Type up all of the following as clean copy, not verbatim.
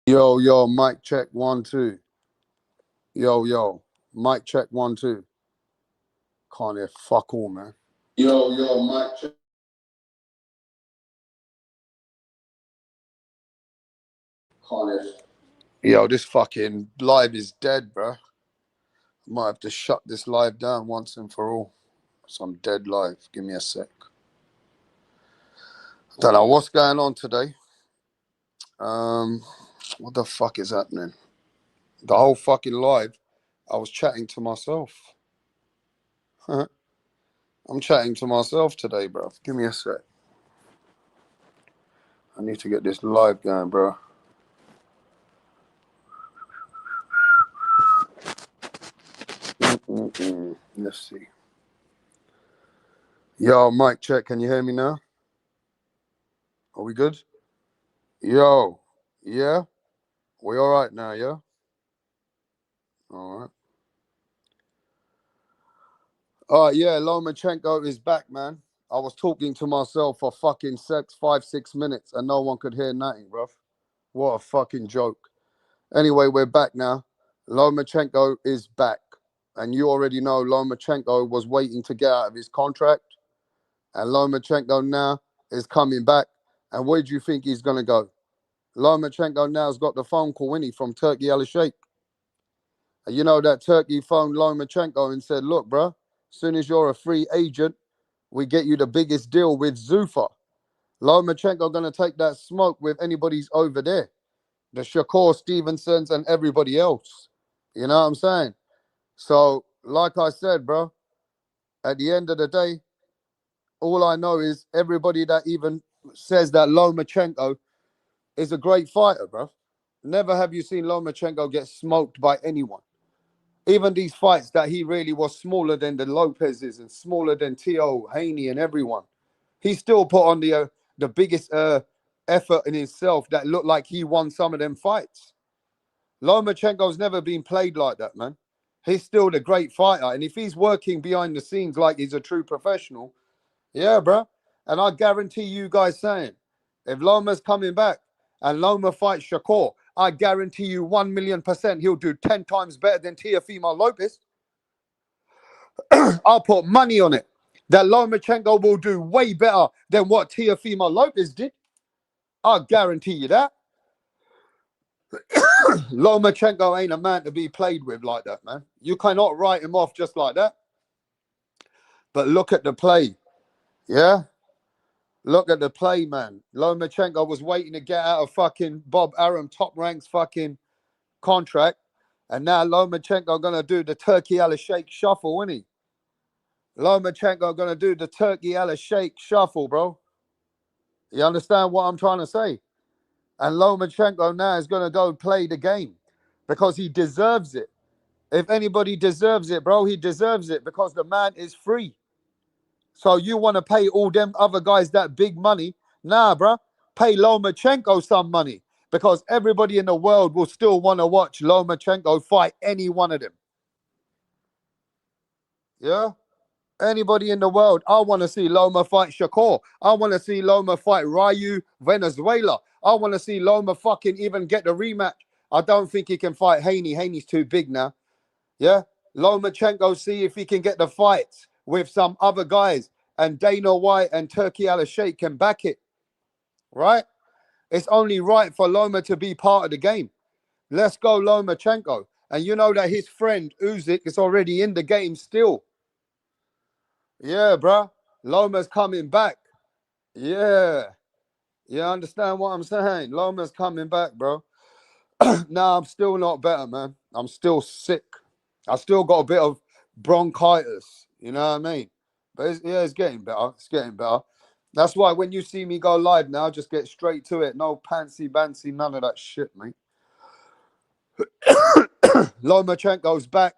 Yo, yo, mic check 1 2. Yo, mic check 1 2. Can't hear fuck all, man. Yo, mic check. Can't hear. Yo, this fucking live is dead, bro. Might have to shut this live down once and for all. Some dead live. Give me a sec. Don't know what's going on today. What the fuck is happening? The whole fucking live, I was chatting to myself. I'm chatting to myself today, bro. Give me a sec. I need to get this live going, bro. Let's see. Yo, mic check. Can you hear me now? Are we good? Yo, yeah? We all right now, yeah? All right. All right, yeah, Lomachenko is back, man. I was talking to myself for fucking 5-6 minutes and no one could hear nothing, bruv. What a fucking joke. Anyway, we're back now. Lomachenko is back. And you already know Lomachenko was waiting to get out of his contract. And Lomachenko now is coming back. And where do you think he's going to go? Lomachenko now's got the phone call, Winnie, from Turkey Al Sheikh. And you know that Turkey phoned Lomachenko and said, look, bro, as soon as you're a free agent, we get you the biggest deal with Zufa. Lomachenko going to take that smoke with anybody's over there. The Shakur Stevensons and everybody else. You know what I'm saying? So, like I said, bro, at the end of the day, all I know is everybody that even says that Lomachenko is a great fighter, bro. Never have you seen Lomachenko get smoked by anyone. Even these fights that he really was smaller than the Lopez's and smaller than T.O., Haney and everyone. He still put on the biggest effort in himself that looked like he won some of them fights. Lomachenko's never been played like that, man. He's still the great fighter. And if he's working behind the scenes like he's a true professional, yeah, bro. And I guarantee you guys saying, if Loma's coming back and Loma fights Shakur, I guarantee you 1,000,000% he'll do 10 times better than Teofimo Lopez. I'll put money on it that Lomachenko will do way better than what Teofimo Lopez did. I guarantee you that. Lomachenko ain't a man to be played with like that, man. You cannot write him off just like that. But look at the play. Yeah? Look at the play, man. Lomachenko was waiting to get out of fucking Bob Arum, top ranks fucking contract. And now Lomachenko going to do the Turkey Al Sheikh shuffle, isn't he? Lomachenko going to do the Turkey Al Sheikh shuffle, bro. You understand what I'm trying to say? And Lomachenko now is going to go play the game because he deserves it. If anybody deserves it, bro, he deserves it because the man is free. So you want to pay all them other guys that big money? Nah, bro. Pay Lomachenko some money because everybody in the world will still want to watch Lomachenko fight any one of them. Yeah? Anybody in the world. I want to see Loma fight Shakur. I want to see Loma fight Ryu Venezuela. I want to see Loma fucking even get the rematch. I don't think he can fight Haney. Haney's too big now. Yeah? Lomachenko see if he can get the fights with some other guys. And Dana White and Turkey Al Sheikh can back it. Right? It's only right for Loma to be part of the game. Let's go Lomachenko. And you know that his friend Usyk is already in the game still. Yeah, bro. Loma's coming back. Yeah. You understand what I'm saying? Loma's coming back, bro. Nah, I'm still not better, man. I'm still sick. I still got a bit of bronchitis. You know what I mean? But it's getting better. It's getting better. That's why when you see me go live now, just get straight to it. No pantsy-bantsy, none of that shit, mate. Lomachenko's back.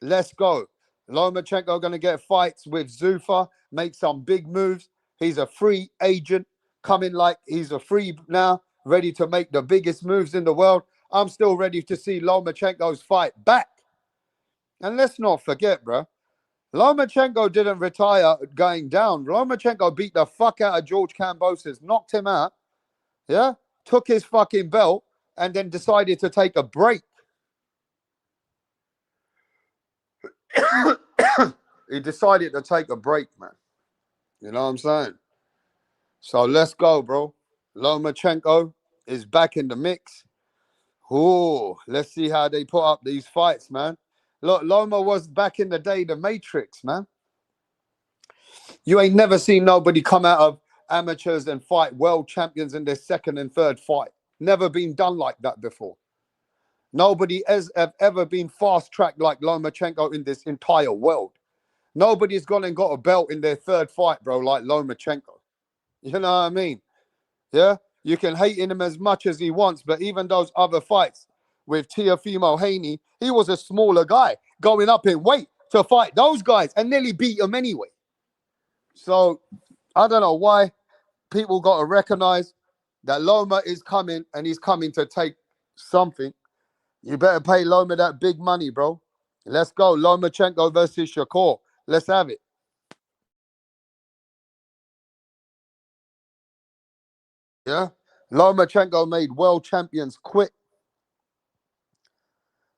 Let's go. Lomachenko going to get fights with Zufa, make some big moves. He's a free agent, coming like he's a free now, ready to make the biggest moves in the world. I'm still ready to see Lomachenko's fight back. And let's not forget, bro, Lomachenko didn't retire going down. Lomachenko beat the fuck out of George Kambosos, knocked him out, yeah, took his fucking belt, and then decided to take a break. He decided to take a break, man. You know what I'm saying? So let's go, bro. Lomachenko is back in the mix. Oh, let's see how they put up these fights, man. Look, Loma was back in the day the Matrix, man. You ain't never seen nobody come out of amateurs and fight world champions in their second and third fight. Never been done like that before. Nobody has have ever been fast tracked like Lomachenko in this entire world. Nobody's gone and got a belt in their third fight, bro, like Lomachenko. You know what I mean? Yeah? You can hate him as much as he wants, but even those other fights with Teofimo Haney, he was a smaller guy going up in weight to fight those guys and nearly beat them anyway. So I don't know why people got to recognize that Loma is coming and he's coming to take something. You better pay Loma that big money, bro. Let's go. Lomachenko versus Shakur. Let's have it. Yeah. Lomachenko made world champions quit.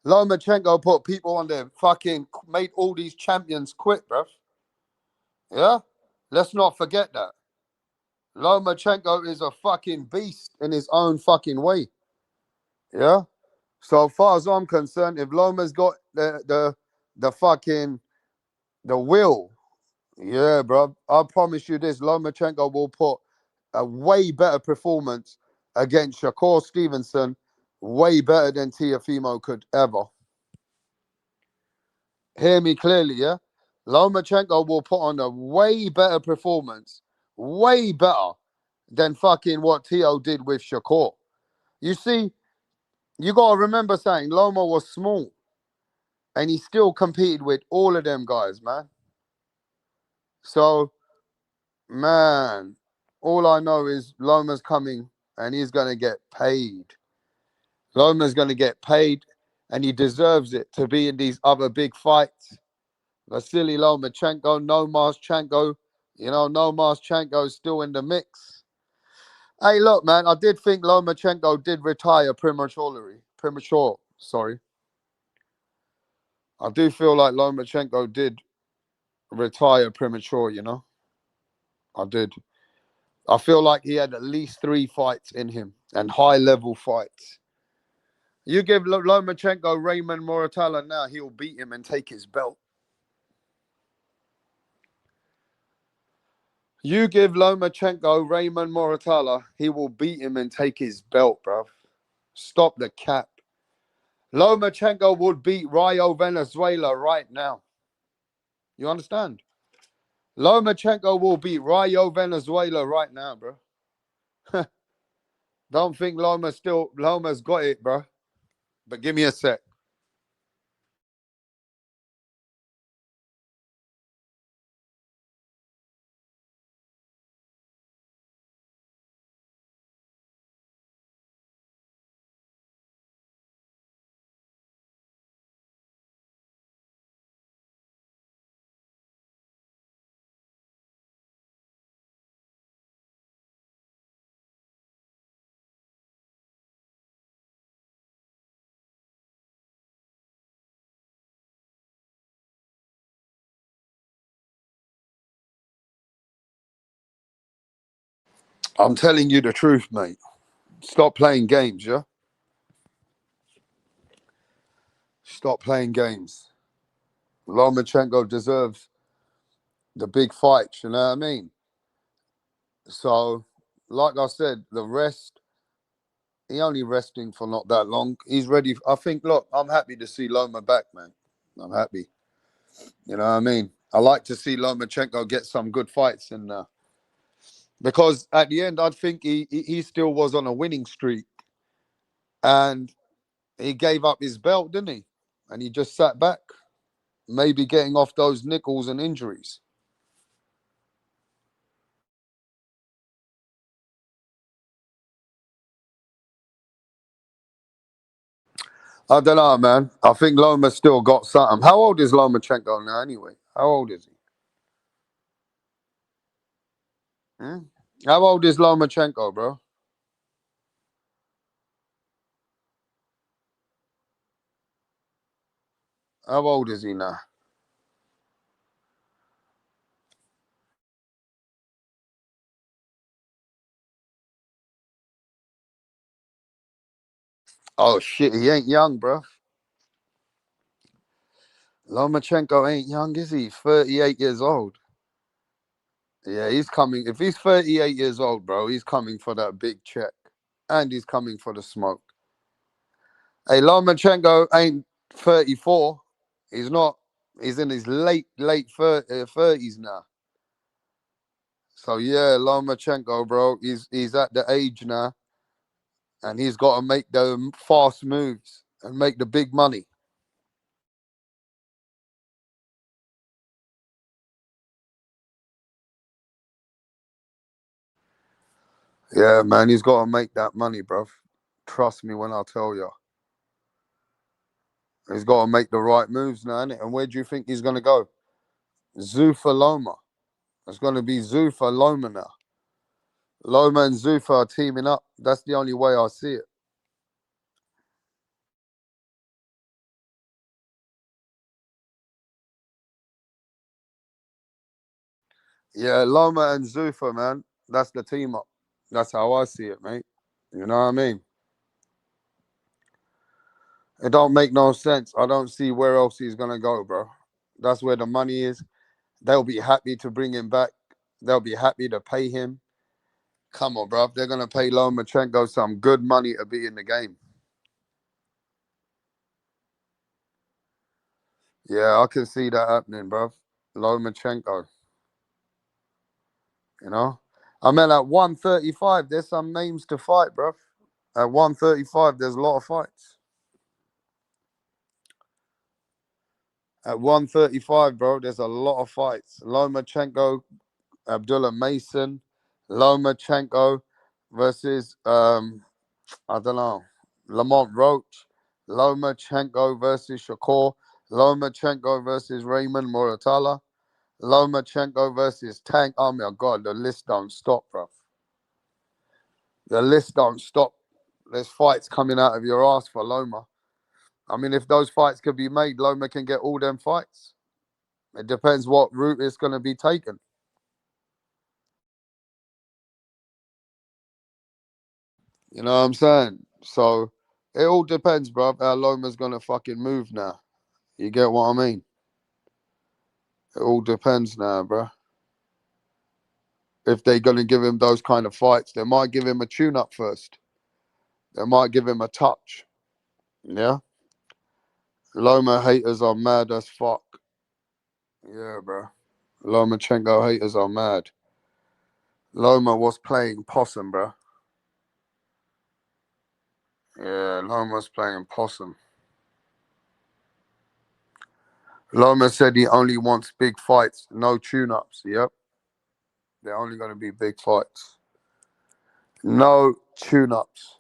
Lomachenko put people on their fucking, made all these champions quit, bro. Yeah. Let's not forget that. Lomachenko is a fucking beast in his own fucking way. Yeah. So far as I'm concerned, if Loma's got the fucking the will, yeah, bro. I promise you this: Lomachenko will put a way better performance against Shakur Stevenson, way better than Teofimo could ever. Hear me clearly, yeah. Lomachenko will put on a way better performance, way better than fucking what Teo did with Shakur. You see, you gotta remember saying Loma was small. And he still competed with all of them guys, man. So, man, all I know is Loma's coming and he's going to get paid. Loma's going to get paid and he deserves it to be in these other big fights. Vasily Lomachenko, no Marchenko, no Marchenko is still in the mix. Hey, look, man, I did think Lomachenko did retire premature, sorry. I do feel like Lomachenko did retire premature, I did. I feel like he had at least 3 fights in him and high-level fights. You give Lomachenko Raymond Moratala now, he'll beat him and take his belt. You give Lomachenko Raymond Moratala, he will beat him and take his belt, bruv. Stop the cap. Lomachenko would beat Rayo Venezuela right now. You understand? Lomachenko will beat Rayo Venezuela right now, bro. Don't think Loma's got it, bro. But give me a sec. I'm telling you the truth, mate. Stop playing games, yeah? Stop playing games. Lomachenko deserves the big fights, you know what I mean? So, like I said, the rest, he only resting for not that long. He's ready. I think, look, I'm happy to see Loma back, man. I'm happy. You know what I mean? I like to see Lomachenko get some good fights in there. Because at the end, I think he still was on a winning streak. And he gave up his belt, didn't he? And he just sat back, maybe getting off those nickels and injuries. I don't know, man. I think Loma's still got something. How old is Lomachenko now, anyway? How old is he? Hmm? How old is Lomachenko, bro? How old is he now? Oh shit, he ain't young, bro. Lomachenko ain't young, is he? 38 years old. Yeah, he's coming. If he's 38 years old, bro, he's coming for that big check. And he's coming for the smoke. Hey, Lomachenko ain't 34. He's not. He's in his late 30s now. So yeah, Lomachenko, bro, he's at the age now, and he's got to make the fast moves and make the big money. Yeah, man, he's got to make that money, bro. Trust me when I tell you. He's got to make the right moves now, innit? And where do you think he's going to go? Zuffa Loma. It's going to be Zuffa Loma now. Loma and Zuffa are teaming up. That's the only way I see it. Yeah, Loma and Zuffa, man. That's the team up. That's how I see it, mate. You know what I mean? It don't make no sense. I don't see where else he's going to go, bro. That's where the money is. They'll be happy to bring him back. They'll be happy to pay him. Come on, bro. They're going to pay Lomachenko some good money to be in the game. Yeah, I can see that happening, bro. Lomachenko, you know? I mean, at 135, there's some names to fight, bro. At 135, there's a lot of fights. At 135, bro, there's a lot of fights. Lomachenko, Abdullah Mason, Lomachenko versus, I don't know, Lamont Roach, Lomachenko versus Shakur, Lomachenko versus Raymond Muratalla, Lomachenko versus Tank. Oh my God, the list don't stop, bro. The list don't stop. There's fights coming out of your ass for Loma. I mean, if those fights could be made, Loma can get all them fights. It depends what route it's going to be taken. You know what I'm saying? So it all depends, bro, how Loma's going to fucking move now. You get what I mean? It all depends now, bro. If they're going to give him those kind of fights, they might give him a tune-up first. They might give him a touch. Yeah? Loma haters are mad as fuck. Yeah, bro. Lomachenko haters are mad. Loma was playing possum, bro. Yeah, Loma's playing possum. Loma said he only wants big fights, no tune-ups. Yep. They're only going to be big fights. No tune-ups.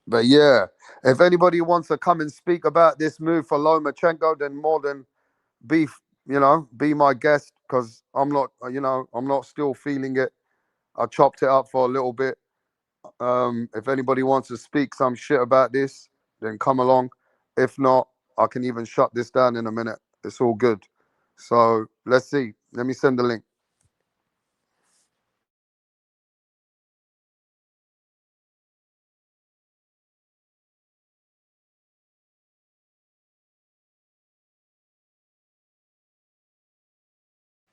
But yeah, if anybody wants to come and speak about this move for Lomachenko, then more than be, be my guest, because I'm not, I'm not still feeling it. I chopped it up for a little bit. If anybody wants to speak some shit about this, then come along. If not, I can even shut this down in a minute. It's all good. So let's see. Let me send the link.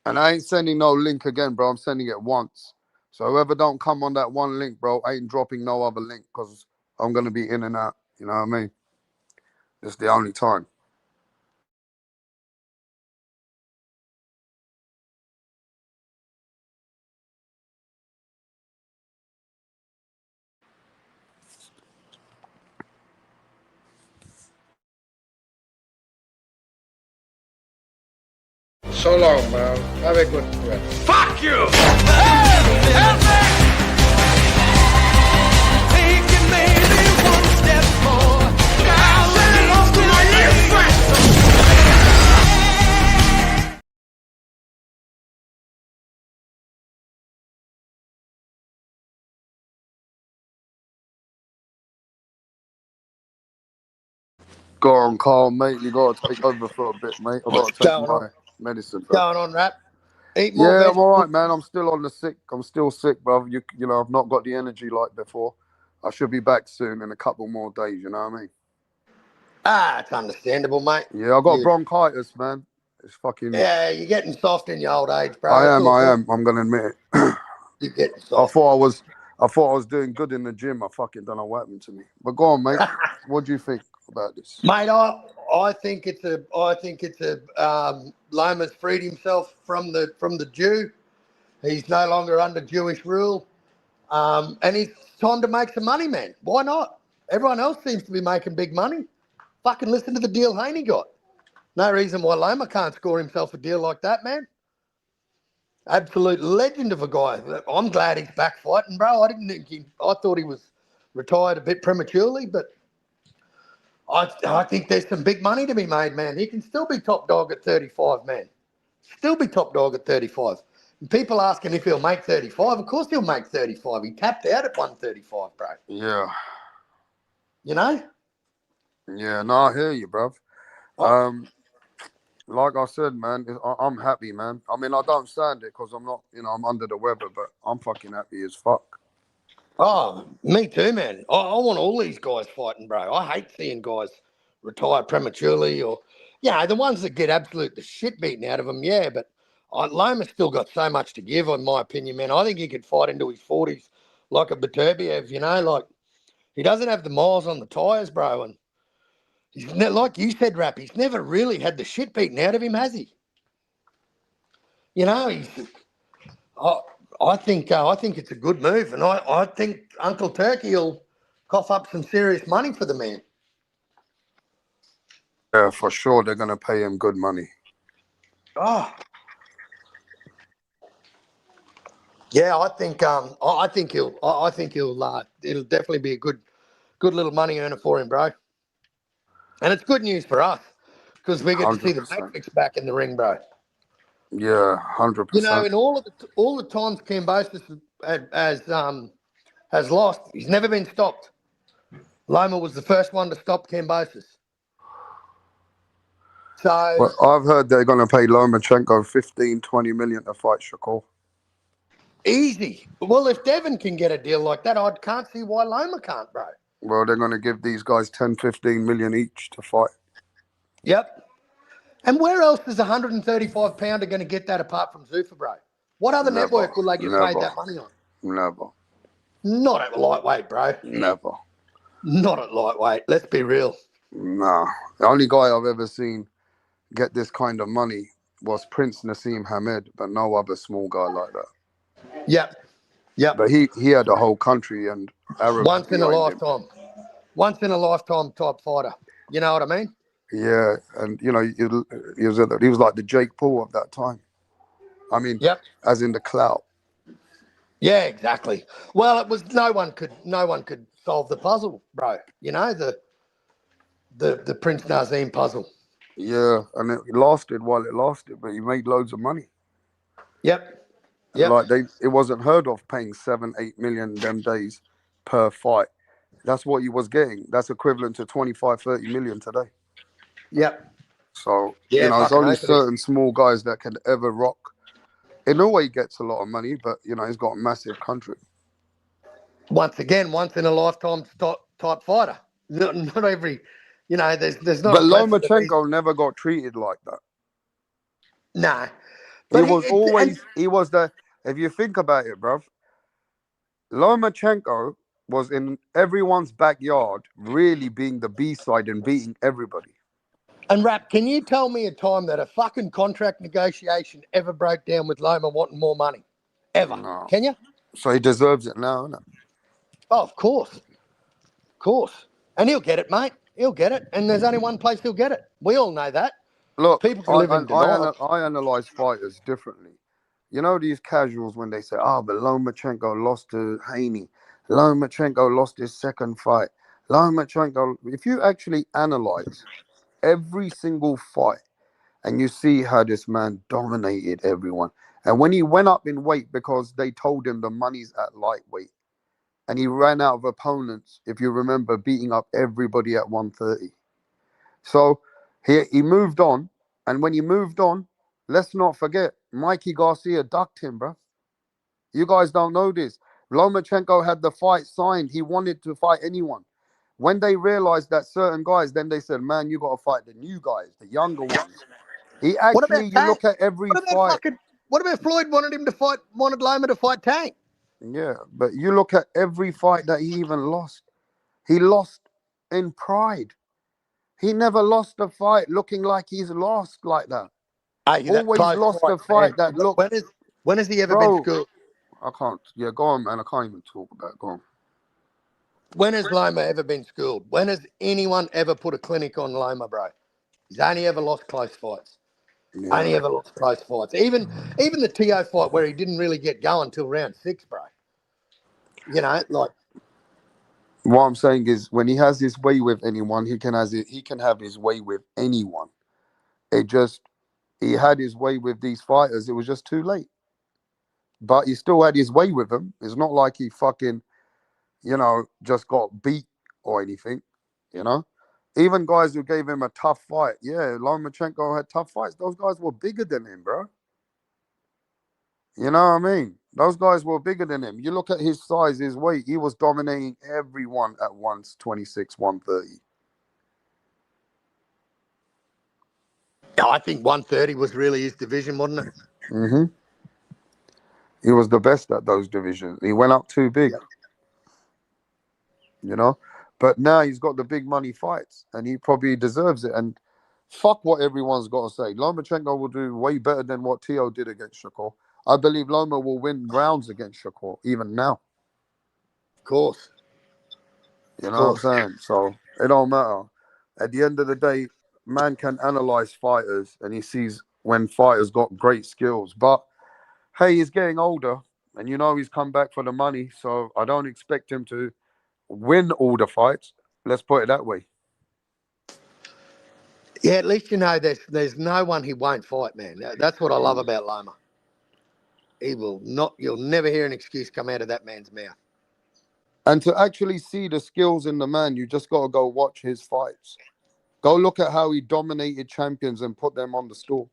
And I ain't sending no link again, bro. I'm sending it once. So whoever don't come on that one link, bro, I ain't dropping no other link because I'm gonna be in and out. You know what I mean? It's the only time. So long, man. Have a good rest. Fuck you! Hey! Help me! Go on, Carl, mate. You got to take over for a bit, mate. I got What's to take going on? my medicine, bro. Going on, Rap? Eat more Yeah, I'm all vegetables. right, man. I'm still on the sick. I'm still sick, bro. You know, I've not got the energy like before. I should be back soon in a couple more days. You know what I mean? It's understandable, mate. Yeah, I got bronchitis, man. It's fucking. You're getting soft in your old age, bro. I It's am. all I good. am. I'm gonna admit it. You're getting I soft, thought I was. I thought I was doing good in the gym. I fucking don't know what happened to me. But go on, mate. What do you think about this? mate. I think it's a Loma's freed himself from the Jew. He's no longer under Jewish rule, and it's time to make some money, man. Why not? Everyone else seems to be making big money. Fucking listen to the deal Haney got. No reason why Loma can't score himself a deal like that, man. Absolute legend of a guy. I'm glad he's back fighting, bro. I thought he was retired a bit prematurely, but I think there's some big money to be made, man. He can still be top dog at 35, man. Still be top dog at 35. And people asking if he'll make 35. Of course he'll make 35. He tapped out at 135, bro. Yeah. You know? Yeah. No, I hear you, bruv. Like I said, man, I'm happy, man. I mean, I don't sound it because I'm not, you know, I'm under the weather, but I'm fucking happy as fuck. Oh, me too, man. I want all these guys fighting, bro. I hate seeing guys retire prematurely or, the ones that get absolute the shit beaten out of them, yeah. But Loma's still got so much to give, in my opinion, man. I think he could fight into his 40s like a Beterbiev, like he doesn't have the miles on the tyres, bro. And he's like you said, Rap, he's never really had the shit beaten out of him, has he? You know, I think it's a good move, and I think Uncle Turkey will cough up some serious money for the man. Yeah, for sure, they're gonna pay him good money. Oh, yeah, I think it'll definitely be a good little money earner for him, bro. And it's good news for us because we get to see the 100%. Matrix back in the ring, bro. Yeah, You know, 100%. in all the times Kambosos has lost, he's never been stopped. Loma was the first one to stop Kambosos. So, But I've heard they're gonna pay Lomachenko 15, 20 million to fight Shakur. easy. Well, if Devon can get a deal like that, I can't see why Loma can't, bro. Well, they're gonna give these guys 10, 15 million each to fight. Yep. And where else is a 135 pounder going to get that apart from Zuffa, bro? What other network will they get paid that money on? Never. Not at lightweight, bro. Never. Not at lightweight. Let's be real. Nah. The only guy I've ever seen get this kind of money was Prince Nassim Hamed, but no other small guy like that. Yep. But he had a whole country and Arabs Once in a behind him. lifetime. Once in a lifetime type fighter. You know what I mean? Yeah, and you know he was like the Jake Paul of that time. I mean, Yep. as in the clout. Yeah, exactly. Well, it was no one could solve the puzzle, bro. You know, the Prince Nazim puzzle. Yeah, and it lasted while it lasted, but he made loads of money. Yep. Like it wasn't heard of paying 7, 8 million them days per fight. That's what he was getting. That's equivalent to 25, 30 million today. Yep. So, Yeah, you know, it's fucking only oath it is. certain small guys that can ever rock. In a way, he gets a lot of money, but, you know, he's got a massive country. Once again, once in a lifetime type fighter. Not every, there's not But a blessing to be. Lomachenko never got treated like that. Nah. He But was if you think about it, bruv, Lomachenko was in everyone's backyard, really being the B-side and beating everybody. And Rap, can you tell me a time that a fucking contract negotiation ever broke down with Loma wanting more money? Ever. No. Can you? So he deserves it now, isn't it? Oh, of course. Of course. And he'll get it, mate. He'll get it. And there's only one place he'll get it. We all know that. Look, People can live in denial. I analyze fighters differently. You know these casuals when they say, "Oh, but Lomachenko lost to Haney. Lomachenko lost his second fight. Lomachenko." If you actually analyze every single fight and you see how this man dominated everyone, and when he went up in weight because they told him the money's at lightweight, and he ran out of opponents, if you remember, beating up everybody at 130. So he moved on, and when he moved on, let's not forget Mikey Garcia ducked him, bro. You guys don't know this. Lomachenko had the fight signed. He wanted to fight anyone. When they realized that certain guys, then they said, "Man, you got to fight the new guys, the younger ones." He What actually, about you Tank? look at every What about fight. fucking? What about Floyd wanted Loma to fight Tank? Yeah, but you look at every fight that he even lost. He lost in pride. He never lost a fight looking like he's lost like that. Hey, that Always close lost fight, a man. fight that looked, When has he ever been bro. schooled? I can't. Yeah, go on, man. I can't even talk about it. Go on. When has Loma ever been schooled? When has anyone ever put a clinic on Loma, bro? He's only ever lost close fights. Yeah. Only ever lost close fights. Even the TO fight where he didn't really get going till round 6, bro. You know, like What I'm saying is, when he has his way with anyone, he can has it. He can have his way with anyone. It just he had his way with these fighters. It was just too late. But he still had his way with them. It's not like he fucking, just got beat or anything. You know, even guys who gave him a tough fight. Yeah, Lomachenko had tough fights. Those guys were bigger than him, bro. You know what I mean? Those guys were bigger than him. You look at his size, his weight. He was dominating everyone at once. 26, 130. I think 130 was really his division, wasn't it? Mm-hmm. He was the best at those divisions. He went up too big, Yep. you know. But now he's got the big money fights, and he probably deserves it. And fuck what everyone's got to say. Lomachenko will do way better than what Tio did against Shakur. I believe Loma will win rounds against Shakur, even now. Of course. You Of know what I'm course. saying? So it don't matter. At the end of the day, man can analyze fighters, and he sees when fighters got great skills. But hey, he's getting older, and he's come back for the money. So I don't expect him to win all the fights. Let's put it that way. Yeah, at least you know there's no one he won't fight, man. That's what I love Mm. about Loma. He will not. You'll never hear an excuse come out of that man's mouth. And to actually see the skills in the man, you just got to go watch his fights. Go look at how he dominated champions and put them on the stool.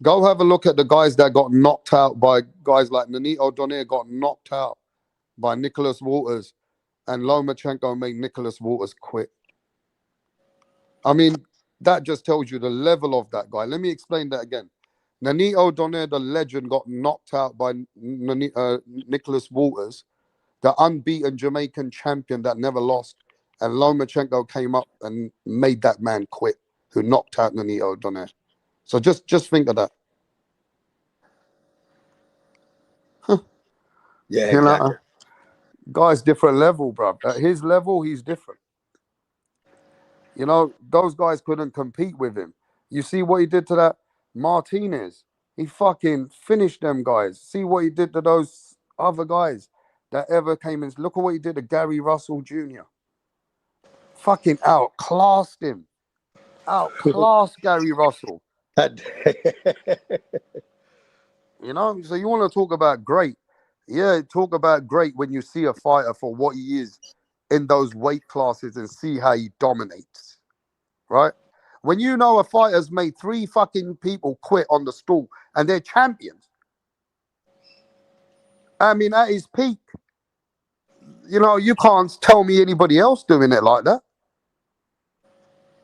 Go have a look at the guys that got knocked out by guys like Nonito Donaire got knocked out by Nicholas Walters, and Lomachenko made Nicholas Walters quit. I mean, that just tells you the level of that guy. Let me explain that again. Nonito Donaire, the legend, got knocked out by Nicholas Walters, the unbeaten Jamaican champion that never lost. And Lomachenko came up and made that man quit, who knocked out Nonito Donaire. So just think of that. Yeah, You exactly. know, guy's different level, bro. At his level, he's different. Those guys couldn't compete with him. You see what he did to that Martinez? He fucking finished them guys. See what he did to those other guys that ever came in. Look at what he did to Gary Russell Jr. Fucking outclassed him. Outclassed Gary Russell. So you want to talk about great. Yeah, talk about great when you see a fighter for what he is in those weight classes and see how he dominates. Right? When you know a fighter's made 3 fucking people quit on the stool and they're champions. I mean, at his peak, you can't tell me anybody else doing it like that.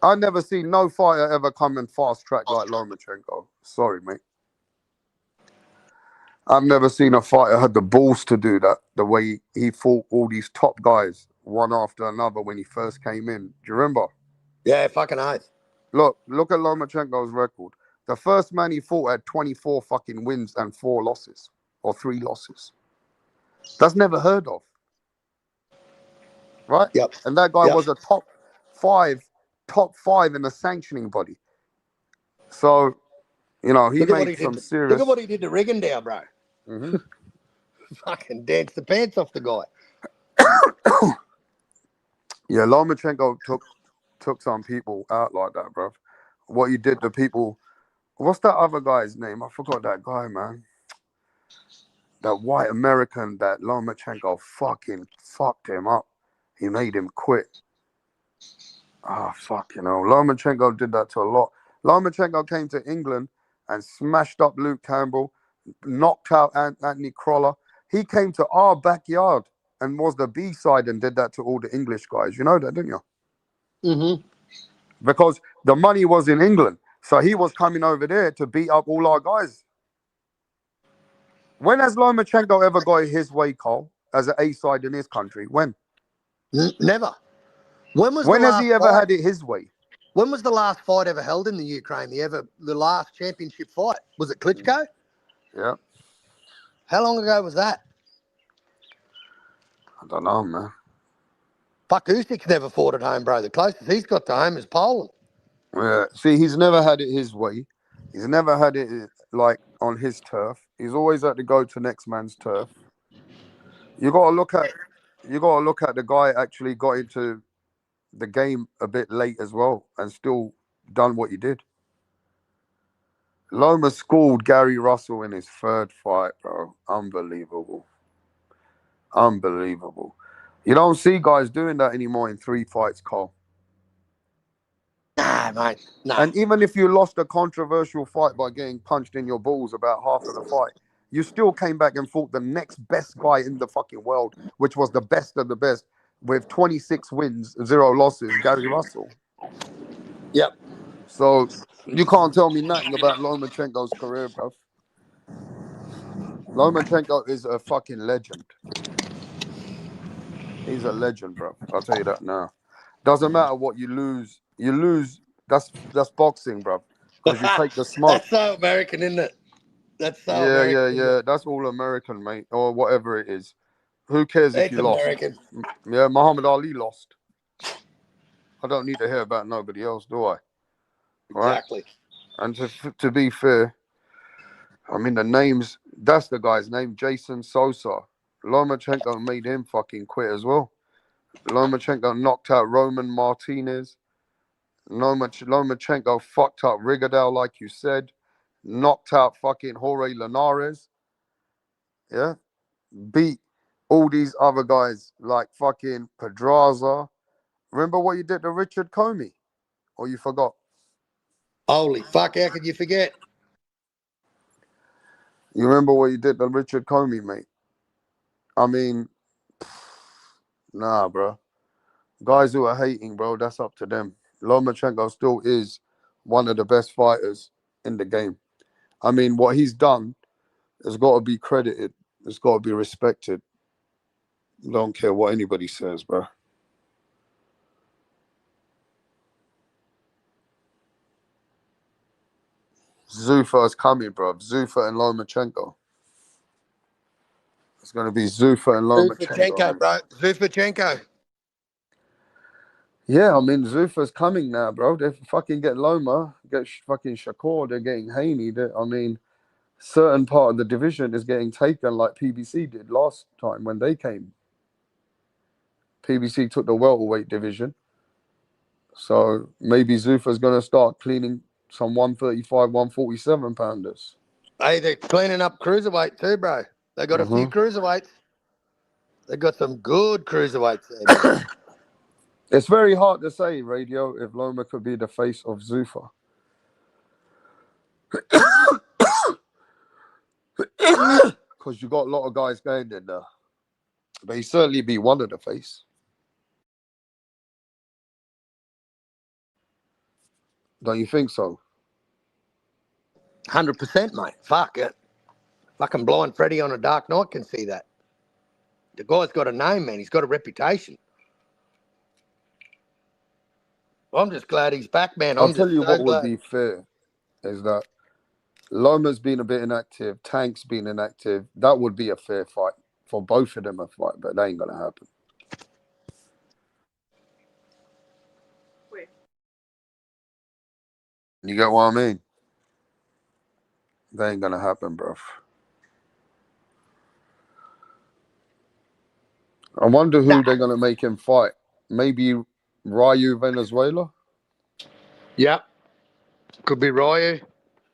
I never seen no fighter ever come and fast track like Lomachenko. Sorry, mate. I've never seen a fighter had the balls to do that the way he fought all these top guys one after another when he first came in. Do you remember? Yeah, fucking oath. Look at Lomachenko's record. The first man he fought had 24 fucking wins and 4 losses or 3 losses. That's never heard of, right? Yep. And that guy Yep. was a top five in the sanctioning body. So, he Look at what made he did. some Look at serious. what he did to Rigondeaux, bro. Mhm. Fucking danced the pants off the guy. Yeah, Lomachenko took some people out like that, bro. What he did to people. What's that other guy's name? I forgot that guy, man. That white American that Lomachenko fucking fucked him up. He made him quit. fuck, Lomachenko did that to a lot. Lomachenko came to England and smashed up Luke Campbell, knocked out Anthony Crolla. He came to our backyard and was the B-side and did that to all the English guys. You know that, didn't you? Mm-hmm. Because the money was in England. So he was coming over there to beat up all our guys. When has Lomachenko ever got his way, Cole, as an A-side in his country? When? Never. When was the When has last he ever fight? had it his way? When was the last fight ever held in the Ukraine? The last championship fight? Was it Klitschko? Yeah. How long ago was that? I don't know, man. Fuck, Usyk's never fought at home, bro. The closest he's got to home is Poland. Yeah. See, he's never had it his way. He's never had it like on his turf. He's always had to go to next man's turf. You gotta look at the guy actually got into the game a bit late as well and still done what he did. Loma schooled Gary Russell in his third fight, bro. Unbelievable. Unbelievable. You don't see guys doing that anymore in 3 fights, Cole. Nah, mate. Nah. And even if you lost a controversial fight by getting punched in your balls about half of the fight, you still came back and fought the next best guy in the fucking world, which was the best of the best, with 26 wins, 0 losses, Gary Russell. Yep. So you can't tell me nothing about Lomachenko's career, bro. Lomachenko is a fucking legend. He's a legend, bro. I'll tell you that now. Doesn't matter what you lose. You lose. That's boxing, bro. Because you take the smoke. That's so American, isn't it? That's so Yeah, American. yeah. That's all American, mate, or whatever it is. Who cares if It's you lost? American. Yeah, Muhammad Ali lost. I don't need to hear about nobody else, do I? Exactly. Right? And to be fair, I mean the names. That's the guy's name, Jason Sosa. Lomachenko made him fucking quit as well. Lomachenko knocked out Roman Martinez. Lomachenko fucked up Rigadal, like you said. Knocked out fucking Jorge Linares. Yeah. Beat all these other guys like fucking Pedraza. Remember what you did to Richard Comey? Or you forgot? Holy fuck, how could you forget? You remember what you did to Richard Comey, mate? I mean, nah, bro. Guys who are hating, bro, that's up to them. Lomachenko still is one of the best fighters in the game. I mean, what he's done has got to be credited. It's got to be respected. Don't care what anybody says, bro. Zuffa is coming, bro. Zuffa and Lomachenko. It's going to be Zuffa and Lomachenko. Zufachenko, bro. Zufachenko. Yeah, I mean, Zuffa's coming now, bro. They fucking get Loma, get fucking Shakur, they're getting Haney. I mean, certain part of the division is getting taken like PBC did last time when they came. PBC took the welterweight division. So maybe Zuffa's going to start cleaning some 135, 147 pounders. Hey, they're cleaning up cruiserweight too, bro. They got a few cruiserweights. They got some good cruiserweights there, man. It's very hard to say, Radio, if Loma could be the face of Zuffa. Because you got a lot of guys going in there. But he'd certainly be one of the face. Don't you think so? 100%, mate. Fuck it. Fucking blind Freddy on a dark night can see that. The guy's got a name, man. He's got a reputation. I'm just glad he's back, man. I'll tell you what would be fair is that Loma's been a bit inactive, Tank's been inactive. That would be a fair fight for both of them, a fight, but that ain't going to happen. You get what I mean? That ain't going to happen, bruv. I wonder who they're going to make him fight. Maybe Ryu Venezuela? Yep. Could be Ryu.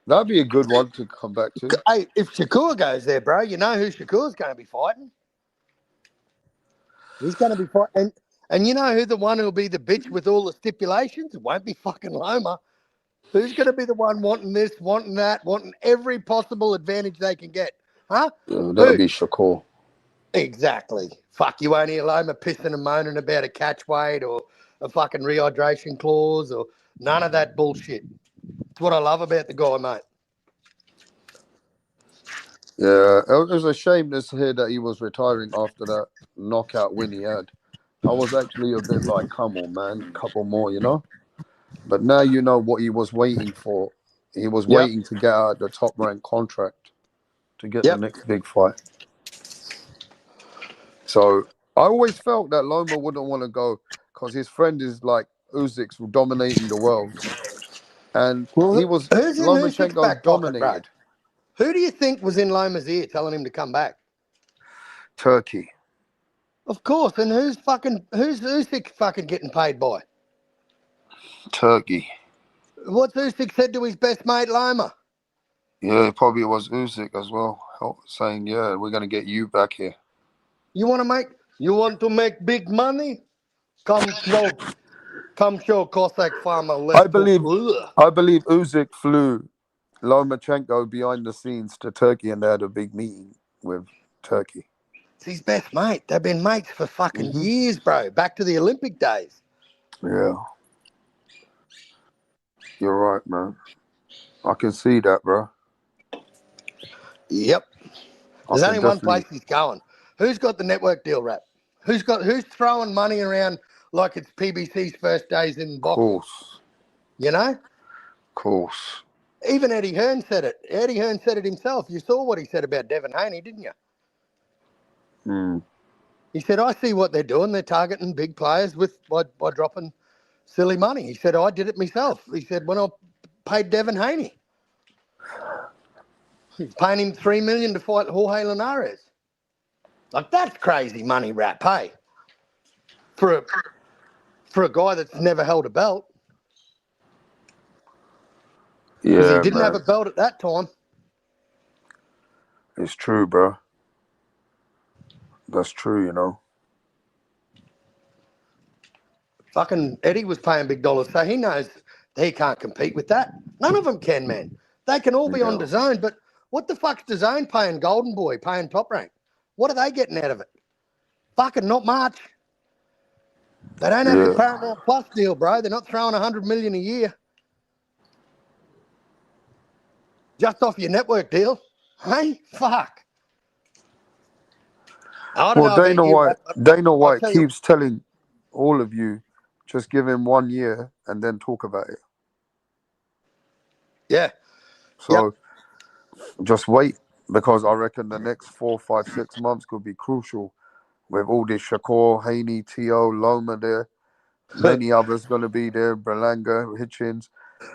That'd be a good one to come back to. Hey, if Shakur goes there, bro, you know who Shakur's going to be fighting? He's going to be fighting. And you know who the one who'll be the bitch with all the stipulations? It won't be fucking Loma. Who's going to be the one wanting this, wanting that, wanting every possible advantage they can get? Huh? That'll Who? be Shakur. Exactly. Fuck, you won't hear Loma pissing and moaning about a catch weight or a fucking rehydration clause or none of that bullshit. It's what I love about the guy, mate. Yeah, it was a shame to hear that he was retiring after that knockout win he had. I was actually a bit like, come on, man, a couple more, you know? But now you know what he was waiting for. He was Yep. waiting to get out the top rank contract to get the Yep. next big fight. So I always felt that Loma wouldn't want to go because his friend is like Usyk's dominating the world. And he was who's in Usyk's Lomachenko back pocket, bro? dominated Who do you think was in Loma's ear telling him to come back? Turkey. Of course. And who's Usyk fucking getting paid by? Turkey. What's Usyk said to his best mate Loma? Yeah, it probably was Usyk as well, saying, yeah, we're going to get you back here. You want to make big money? Come show Cossack farmer. I believe Usyk flew Lomachenko behind the scenes to Turkey and they had a big meeting with Turkey. It's his best mate. They've been mates for fucking years, bro. Back to the Olympic days. Yeah. You're right, man. I can see that, bro. Yep. There's only one place he's going. Who's got the network deal wrap? Who's throwing money around like it's PBC's first days in boxing? Course. You know? Course. Even Eddie Hearn said it. Eddie Hearn said it himself. You saw what he said about Devin Haney, didn't you? He said, I see what they're doing. They're targeting big players by dropping silly money. He said, I did it myself. He said, when I paid Devin Haney. He's paying him $3 million to fight Jorge Linares. Like, that's crazy money rap, hey? For a guy that's never held a belt. Because he didn't have a belt at that time. It's true, bro. That's true, you know. Fucking Eddie was paying big dollars, so he knows he can't compete with that. None of them can, man. They can all be on DAZN, but what the fuck's DAZN paying Golden Boy, paying Top Rank? What are they getting out of it? Fucking not much. They don't have the Paramount Plus deal, bro. They're not throwing $100 million a year. Just off your network deal. Hey, fuck. I don't know Dana White keeps telling all of you, just give him 1 year and then talk about it. Yeah. So just wait, because I reckon the next 4, 5, 6 months could be crucial with all this Shakur, Haney, T.O., Loma there. Many others going to be there, Berlanga, Hitchens.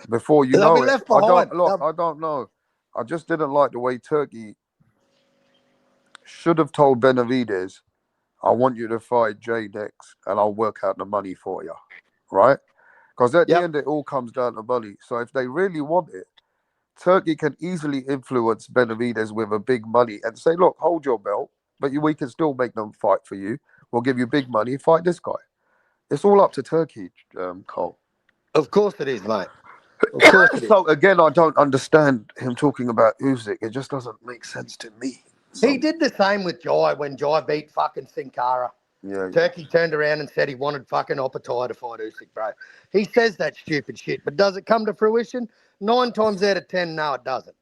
Before you know it, I don't know. I just didn't like the way Turkey should have told Benavidez, I want you to fight Jay next and I'll work out the money for you, right? Because at the end, it all comes down to money. So if they really want it, Turkey can easily influence Benavidez with a big money and say, look, hold your belt, but we can still make them fight for you. We'll give you big money, fight this guy. It's all up to Turkey, Cole. Of course it is, mate. Of course it is. So, again, I don't understand him talking about Usyk. It just doesn't make sense to me. So. He did the same with Jai when Jai beat fucking Sin Cara. Yeah, Turkey turned around and said he wanted fucking Opetaia to fight Usyk, bro. He says that stupid shit, but does it come to fruition? 9 times out of 10, no, it doesn't.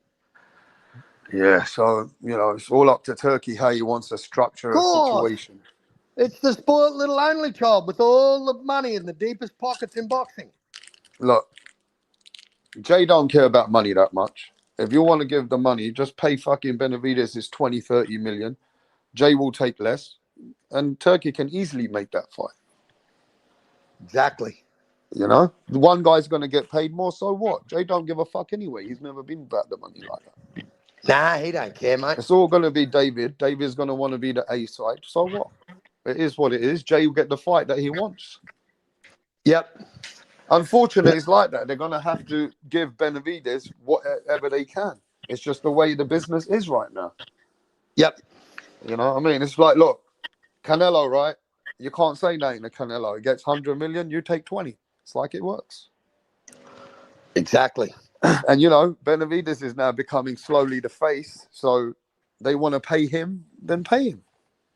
Yeah, so, you know, it's all up to Turkey how he wants to structure a situation. It's the spoiled little only child with all the money in the deepest pockets in boxing. Look, Jay don't care about money that much. If you want to give the money, just pay fucking Benavidez his 20, 30 million. Jay will take less. And Turkey can easily make that fight. Exactly. You know? The one guy's going to get paid more, so what? Jay don't give a fuck anyway. He's never been about the money like that. Nah, he don't care, mate. It's all going to be David. David's going to want to be the A side. So what? It is what it is. Jay will get the fight that he wants. Yep. Unfortunately, it's like that. They're going to have to give Benavidez whatever they can. It's just the way the business is right now. Yep. You know what I mean? It's like, look, Canelo, right? You can't say nothing to Canelo. He gets 100 million, you take 20. It's like it works. Exactly. And, you know, Benavidez is now becoming slowly the face. So they want to pay him, then pay him.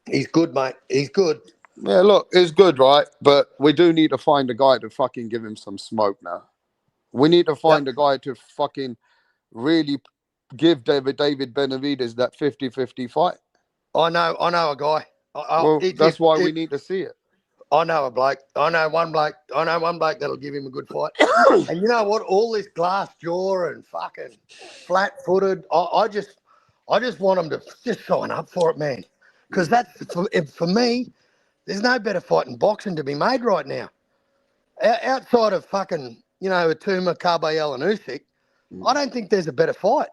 He's good, mate. He's good. Yeah, look, it's good, right? But we do need to find a guy to fucking give him some smoke now. We need to find a guy to fucking really give David Benavidez that 50-50 fight. I know a guy. Well, that's why we need to see it. I know a bloke. I know one bloke that'll give him a good fight. And you know what? All this glass jaw and fucking flat-footed. I just want him to just sign up for it, man. Because that's for me. There's no better fight in boxing to be made right now. Outside of fucking, you know, Atuma, Carbayel, and Usyk, I don't think there's a better fight.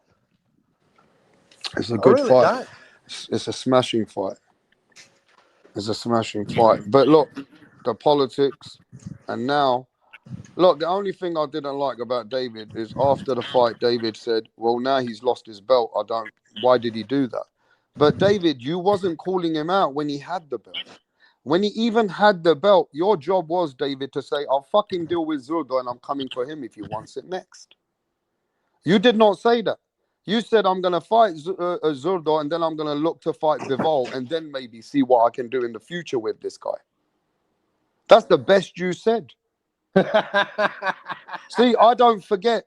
It's a good fight. Don't. It's a smashing fight. It's a smashing fight. But look, the politics, and now, look, the only thing I didn't like about David is after the fight, David said, well, now he's lost his belt. Why did he do that? But David, you wasn't calling him out when he had the belt. When he even had the belt, your job was, David, to say, I'll fucking deal with Zurdo and I'm coming for him if he wants it next. You did not say that. You said, I'm going to fight Zurdo and then I'm going to look to fight Bivol and then maybe see what I can do in the future with this guy. That's the best you said. See, I don't forget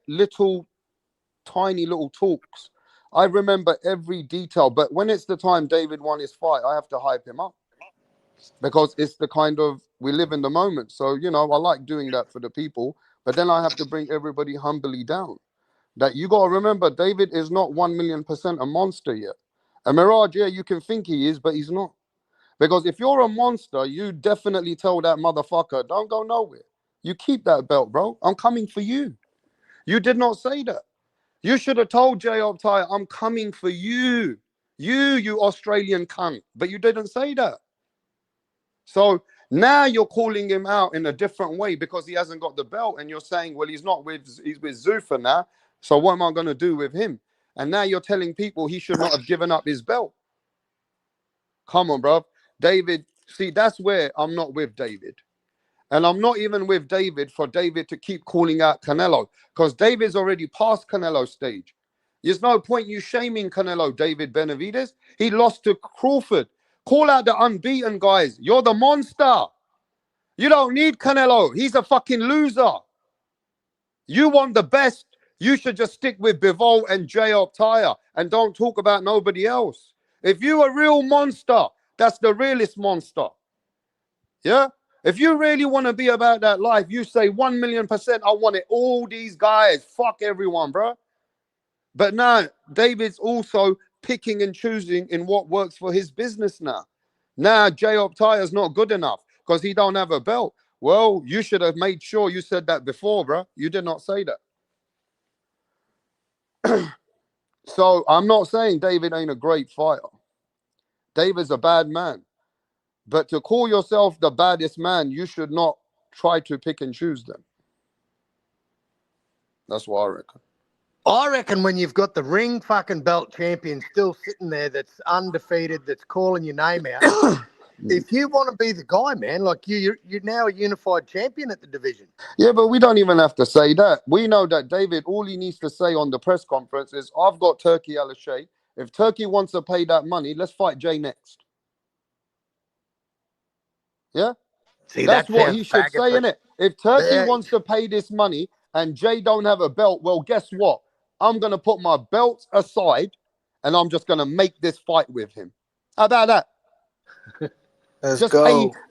tiny little talks. I remember every detail. But when it's the time David won his fight, I have to hype him up. Because it's the kind of, we live in the moment. So, you know, I like doing that for the people. But then I have to bring everybody humbly down. That you got to remember, David is not 1,000,000% a monster yet. A Mirage, yeah, you can think he is, but he's not. Because if you're a monster, you definitely tell that motherfucker, don't go nowhere. You keep that belt, bro. I'm coming for you. You did not say that. You should have told Jay Opetaia, I'm coming for you. You Australian cunt. But you didn't say that. So now you're calling him out in a different way because he hasn't got the belt, and you're saying, well, he's with Zuffa now. So what am I going to do with him? And now you're telling people he should not have given up his belt. Come on, bro. David, see, that's where I'm not with David. And I'm not even with David for David to keep calling out Canelo, because David's already past Canelo's stage. There's no point you shaming Canelo, David Benavidez. He lost to Crawford. Call out the unbeaten guys. You're the monster. You don't need Canelo. He's a fucking loser. You want the best. You should just stick with Bivol and Jay Opetaia and don't talk about nobody else. If you a real monster, that's the realest monster. Yeah? If you really want to be about that life, you say 1,000,000%, I want it. All these guys. Fuck everyone, bro. But now, David's also picking and choosing in what works for his business now. Now, Jay Opetaia is not good enough because he don't have a belt. Well, you should have made sure you said that before, bro. You did not say that. So I'm not saying David ain't a great fighter. David's a bad man. But to call yourself the baddest man, you should not try to pick and choose them. That's what I reckon. I reckon when you've got the ring fucking belt champion still sitting there that's undefeated, that's calling your name out, if you want to be the guy, man, like you're now a unified champion at the division. Yeah, but we don't even have to say that. We know that David, all he needs to say on the press conference is, I've got Turkey Alashay. If Turkey wants to pay that money, let's fight Jay next. Yeah? See, that's what he should say, innit? If Turkey wants to pay this money and Jay don't have a belt, well, guess what? I'm going to put my belt aside and I'm just going to make this fight with him. How about that?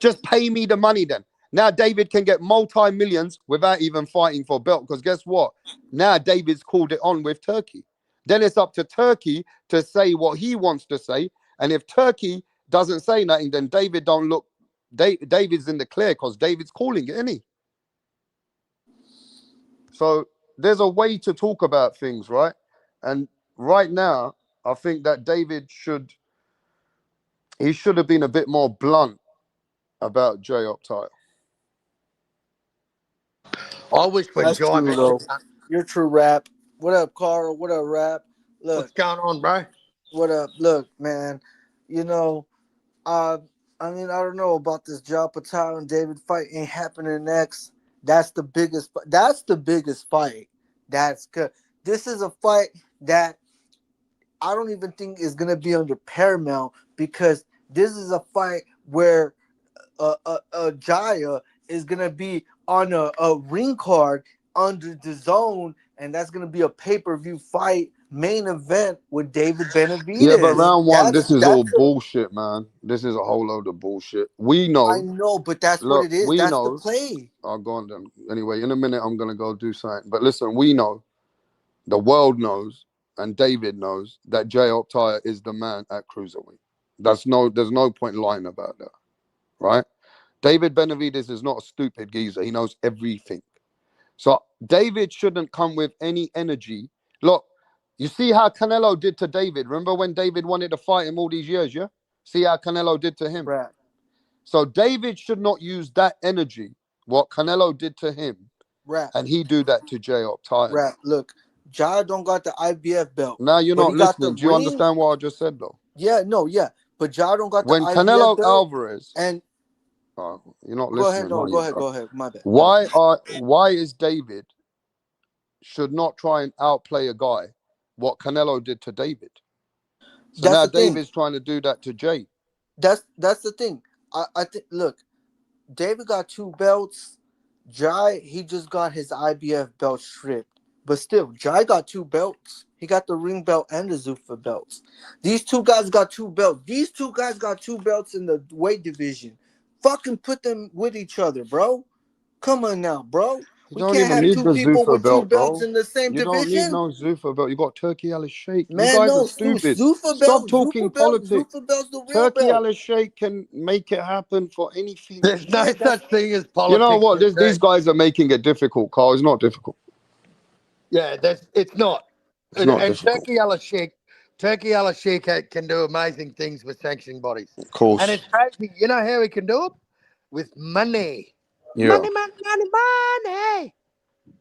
Just pay me the money then. Now David can get multi-millions without even fighting for belt, because guess what? Now David's called it on with Turkey. Then it's up to Turkey to say what he wants to say. And if Turkey doesn't say nothing, then David don't look. David's in the clear because David's calling it, isn't he? So there's a way to talk about things, right? And right now, I think that David should have been a bit more blunt about Jay Opetaia. I wish when That's Jai true, though. You're true, Rap. What up, Carl? What up, Rap? Look, what's going on, bro? what up? Look, man. You know, I mean, I don't know about this Joe Opetaia and David fight ain't happening next. That's the biggest. That's the biggest fight. That's good. This is a fight that I don't even think is gonna be under Paramount because this is a fight where Jaya is gonna be on a ring card under the zone, and that's gonna be a pay-per-view fight main event with David Yeah, but Benavidez. round one, this is all That's a, bullshit, man. This is a whole load of bullshit. We I know. know, but that's what Look, it is. we That's the know. play. I'll go on then. Anyway, in a minute, I'm gonna go do something. But listen, we know. The world knows, and David knows that Jay Opetaia is the man at cruiserweight. There's no point lying about that, right? David Benavidez is not a stupid geezer. He knows everything. So David shouldn't come with any energy. Look, you see how Canelo did to David. Remember when David wanted to fight him all these years, yeah? See how Canelo did to him. Right. So David should not use that energy, what Canelo did to him, Right. and he do that to Jay Opetaia. Right. Look, Jaya don't got the IBF belt. Now you're But not he got the listening. Do you ring. understand what I just said, though? Yeah, no, yeah. But Jaya don't got the When IBF Canelo belt. Alvarez, And you're not go ahead, listening, no, are go you, ahead, bro? go ahead. My bad. My bad. Why is David should not try and outplay a guy what Canelo did to David? So That's now the thing. David's trying to do that to Jay. That's the thing. I think look, David got 2 belts. Jai, he just got his IBF belt stripped. But still, Jai got 2 belts. He got the ring belt and the Zuffa belts. These 2 guys got 2 belts. These 2 guys got 2 belts in the weight division. Fucking put them with each other, bro. Come on now, bro. You We don't can't even have need 2 the people Zuffa with 2 belt, belts bro. in the same You don't need division. no Zuffa belt. You got Turkey Al Sheikh. You Man, guys are no, stupid. Zuffa Stop belt, talking Zuffa belt, politics. Zuffa belt's the real Turkey belt. Al Sheikh can make it happen for anything. There's no Yeah, that's such thing as You know politics what? with These Turkey. guys are making it difficult, Carl. It's not difficult. Yeah, it's not. It's And, not and difficult. Turkey Al Sheikh can do amazing things with sanctioning bodies. Of And course. it's crazy. You know how he can do it? With money. Yeah. Money, money, money, money.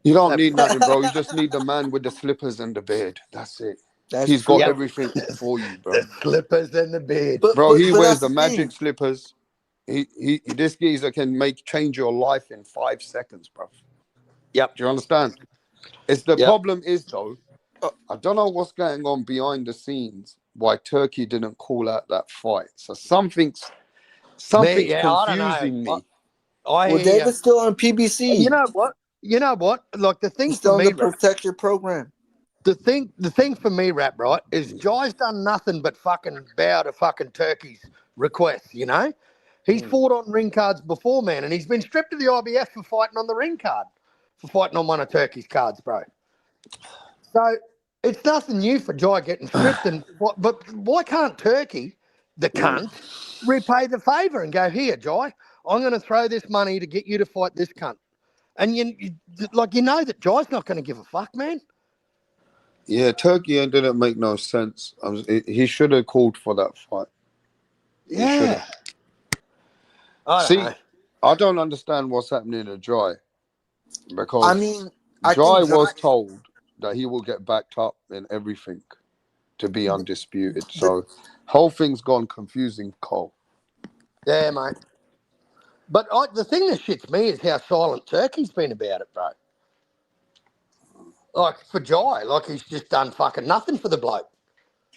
You don't That's need nothing, bro. You just need the man with the slippers and the beard. That's it. that's He's got true. yep. everything for you, bro. The slippers and the beard. Bro, he But wears that's the the magic thing. slippers. This geezer can change your life in 5 seconds, bro. Yep. Do you understand? It's the Yep. problem is though, Uh, I don't know what's going on behind the scenes. Why Turkey didn't call out that fight? So Me, something's yeah, I don't know. confusing me. I Well, hear you. David's still on You PBC. know what? You know what? Like the thing He's for still in the me, Rap, protector program. the thing for me, Rap, right, is Jai's done nothing but fucking bow to fucking Turkey's requests, you know? He's Mm. fought on ring cards before, man, and he's been stripped of the IBF for fighting on the ring card, for fighting on one of Turkey's cards, bro. So it's nothing new for Jai getting stripped, but why can't Turkey, the cunt, repay the favour and go, here, Jai, I'm going to throw this money to get you to fight this cunt. And you know that Jai's not going to give a fuck, man. Yeah, Turkey didn't make no sense. He should have called for that fight. He should Yeah. have. I don't See, know. I don't understand what's happening to Jai I because mean, I Jai think was told that he will get backed up in everything to be undisputed. the, So whole thing's gone confusing, Cole. Yeah, mate. But the thing that shits me is how silent Turkey's been about it, bro. Like, for Jai, like he's just done fucking nothing for the bloke.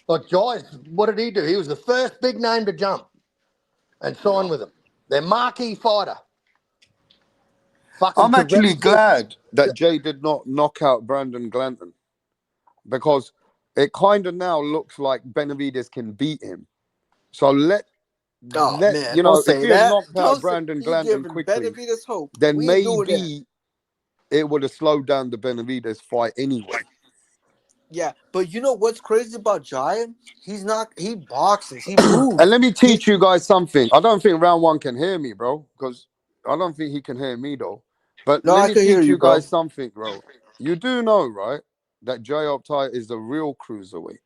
Like, what did he do? He was the first big name to jump and sign with them. Their marquee fighter. Fucking I'm to actually represent. glad that Jay did not knock out Brandon Glanton because it kind of now looks like Benavidez can beat him. So oh let man, you don't know if say he had that. knocked out Don't say Brandon you Glanton giving quickly, Benavidez hope. then We ain't doing that. maybe it would have slowed down the Benavidez fight anyway. Yeah, but you know what's crazy about Giant? He boxes, he moves. And let me He teach you guys something. I don't think round one can hear me, bro, because I don't think he can hear me though. But No, let I me can hear teach you, you bro. guys something, bro. You do know, right, that Jay Optai is the real cruiserweight.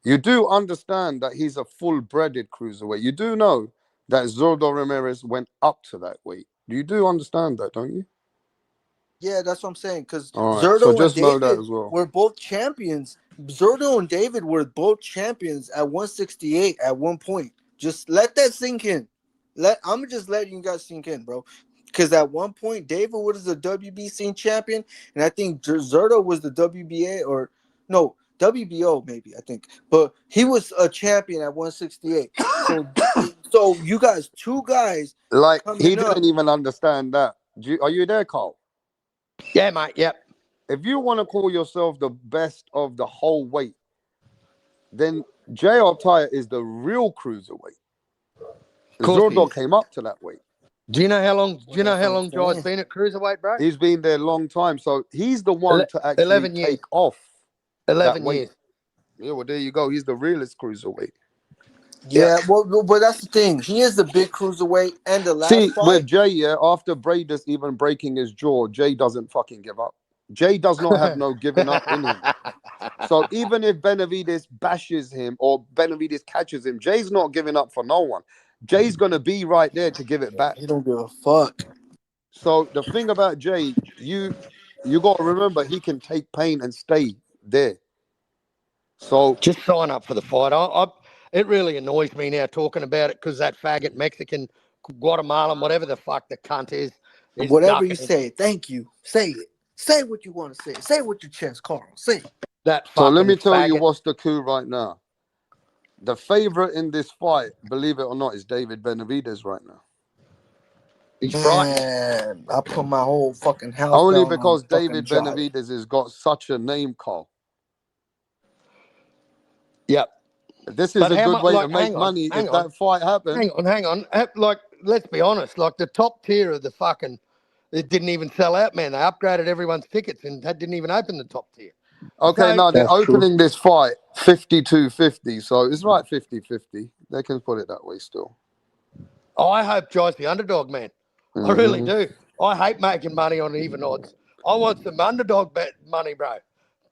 You do understand that he's a full-breaded cruiserweight. You do know that Zurdo Ramirez went up to that weight. You do understand that, don't you? Yeah, that's what I'm saying. Because All right. So Zerto and just know that David as well. were both champions. Zerto and David were both champions at 168 at one point. Just let that sink in. I'm just letting you guys sink in, bro. Because at one point, David was the WBC champion, and I think Zerto was the WBA or no WBO maybe I think, but he was a champion at 168. So you guys, two guys Like he coming up. didn't even understand that. Are you there, Carl? Yeah, mate. Yep. If you want to call yourself the best of the whole weight, then Jay Opetaia is the real cruiserweight. Of course he Zordo is. came up to that weight. Do you know how long? Do you know That's how what I'm long Jai's saying. been at cruiserweight, bro? He's been there a long time, so he's the one to actually 11 years. take off that 11 weight. years. Yeah, well, there you go. He's the realest cruiserweight. Yeah, well, but that's the thing. He is the big cruiserweight, and the See, last with fight, Jay, yeah, after Bradus even breaking his jaw, Jay doesn't fucking give up. Jay does not have no giving up in him. So even if Benavidez bashes him or Benavidez catches him, Jay's not giving up for no one. Jay's gonna be right there to give it back. he don't give a fuck. So the thing about Jay, you got to remember he can take pain and stay there. So Just sign up for the fight. It really annoys me now talking about it because that faggot Mexican, Guatemalan, whatever the fuck the cunt is Whatever you ducking say, thank you. Say it. Say what you want to say. Say it with your chest, Carl. Say it. that so let fucking me tell you faggot. what's the coup right now. The favorite in this fight, believe it or not, is David Benavidez right now. He's frightened. Man, I put my whole fucking house Only down on because fucking David Jai. Benavidez has got such a name call. Yep. This is But a how good much? way to Like, make money if that fight happened. hang on. Like, let's be honest. Like the top tier of the fucking, it didn't even sell out, man. They upgraded everyone's tickets and that didn't even open the top tier. Okay, So now they're That's true. opening this fight 52-50, so it's right 50-50. They can put it that way still. I hope Jai's the underdog, man. I really do. I hate making money on even odds. I want some underdog bet money, bro.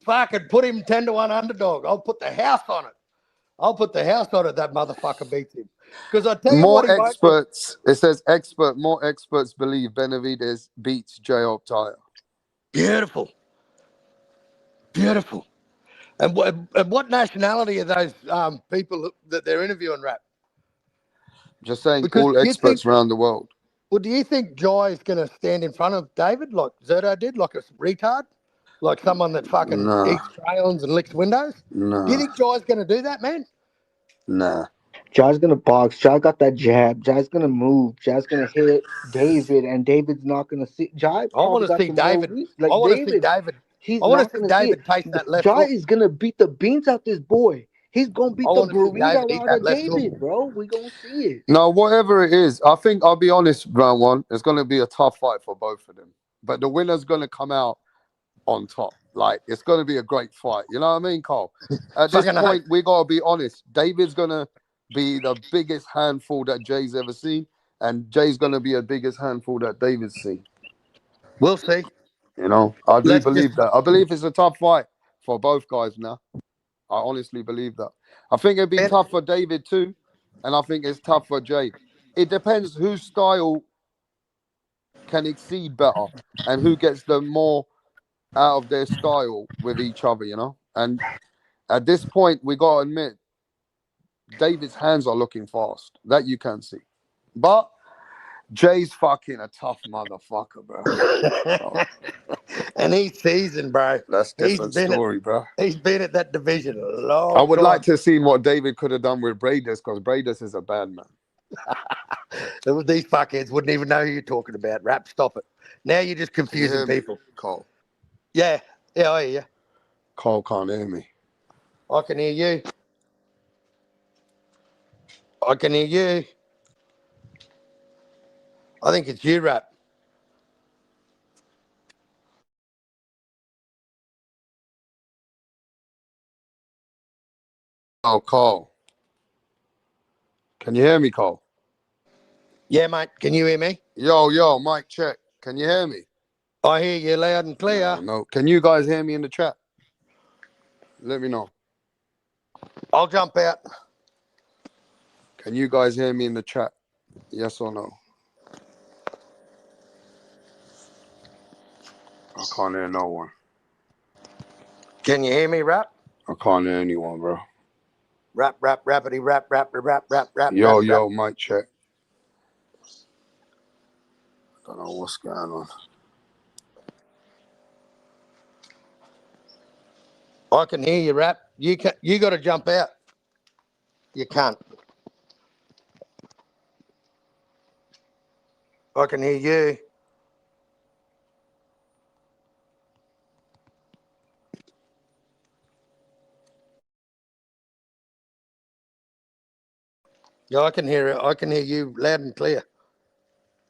Fucking put him 10-1 underdog. I'll put the house on it. I'll put the house on it. That motherfucker beats him. Because I tell you what, More he won't do. experts, it says more experts believe Benavidez beats Jay Opetaia. Beautiful. Beautiful. And what nationality are those people that they're interviewing, Rap? Just saying, Because all do you think, experts around the world. well, do you think Jai is going to stand in front of David like Zerto did, like a retard? Like someone that fucking Nah, eats crayons and licks windows? Do you nah, think Jai's going to do that, man? nah. Jai's gonna box. Jai got that jab. Jai's gonna move. Jai's gonna hit David, and David's not gonna see. Jai I probably want to got see some more David. reach. I Like want to see David, David. he's I want not to see gonna see it. David taste that left Jai hook. is gonna beat the beans out this boy. He's gonna I beat the want to see David burrito eat out that of left hook. David, bro. We gonna see it. No, whatever it is, I think I'll be honest, round one, it's going to be a tough fight for both of them. But the winner's going to come out on top. Like, it's going to be a great fight. You know what I mean, Cole? At this Fucking point, we got to be honest. David's going to be the biggest handful that Jay's ever seen, and Jay's going to be the biggest handful that David's seen. we'll see. You know, I do Let's just. believe that. I believe it's a tough fight for both guys now. I honestly believe that. I think it'd be Ben, tough for David too, and I think it's tough for Jay. It depends whose style can exceed better and who gets the more out of their style with each other, you know? And at this point, we got to admit, David's hands are looking fast. That you can see. But Jay's fucking a tough motherfucker, bro. So and he's seasoned, bro. that's He's different been at story, bro. he's been at that division a I long would time. like to see what David could have done with Bradus because Bradus is a bad man. These fuckheads wouldn't even know who you're talking about. Rap, stop it. Now you're just Can you confusing hear me, people. Cole? Yeah, I hear you. Cole can't hear me. I can hear you. I can hear you. I think it's you, Rap. Oh, Cole. Can you hear me, Cole? Yeah, mate. Can you hear me? Yo, mic check. Can you hear me? I hear you loud and clear. No. Can you guys hear me in the chat? Let me know. I'll jump out. Can you guys hear me in the chat? Yes or no? I can't hear no one. Can you hear me, Rap? I can't hear anyone, bro. Rap, rappity, rap. Yo, mic check. don't know what's going on. I can hear you, Rap. You got to jump out. You can't. I can hear you. Yeah, I can hear it. I can hear you loud and clear.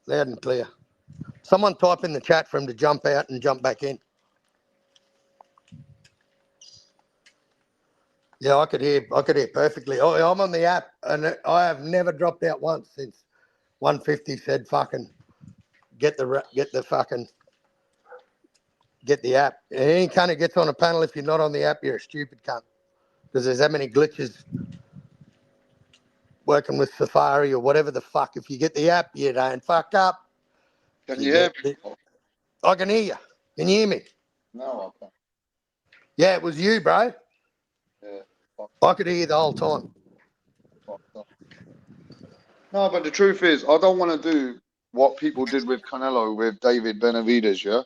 Loud and clear. Someone type in the chat for him to jump out and jump back in. Yeah, I could hear perfectly. I'm on the app and I have never dropped out once since 150 said fucking get the app. And any cunt who gets on a panel, if you're not on the app, you're a stupid cunt. Because there's that many glitches working with Safari or whatever the fuck. If you get the app, you don't fuck up. Can you hear me? I can hear you. Can you hear me? No, I can't. Yeah, it was you, bro. Yeah. I could hear you the whole time. No, but the truth is, I don't want to do what people did with Canelo with David Benavidez, yeah?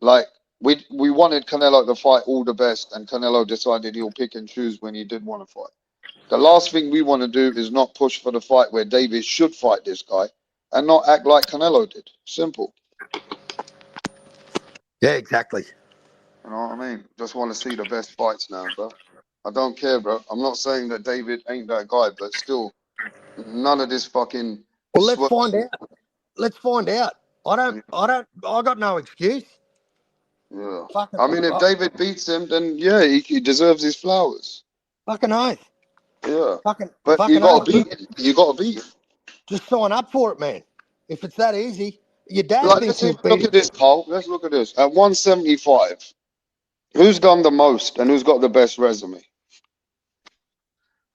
Like, we wanted Canelo to fight all the best, and Canelo decided he'll pick and choose when he did want to fight. The last thing we want to do is not push for the fight where David should fight this guy and not act like Canelo did. Simple. Yeah, exactly. You know what I mean? Just want to see the best fights now, bro. I don't care, bro. I'm not saying that David ain't that guy, but still, none of this fucking... Well, let's find out. Let's find out. I got no excuse. Yeah. Fucking, I mean, if David beats him, then yeah, he deserves his flowers. fucking oath. Yeah. Fucking But you got oath. to beat him. You got to beat him. Just sign up for it, man. If it's that easy. Your dad Like, thinks let's he'll even look beat at this, Carl. Let's look at this. At 175, who's done the most and who's got the best resume?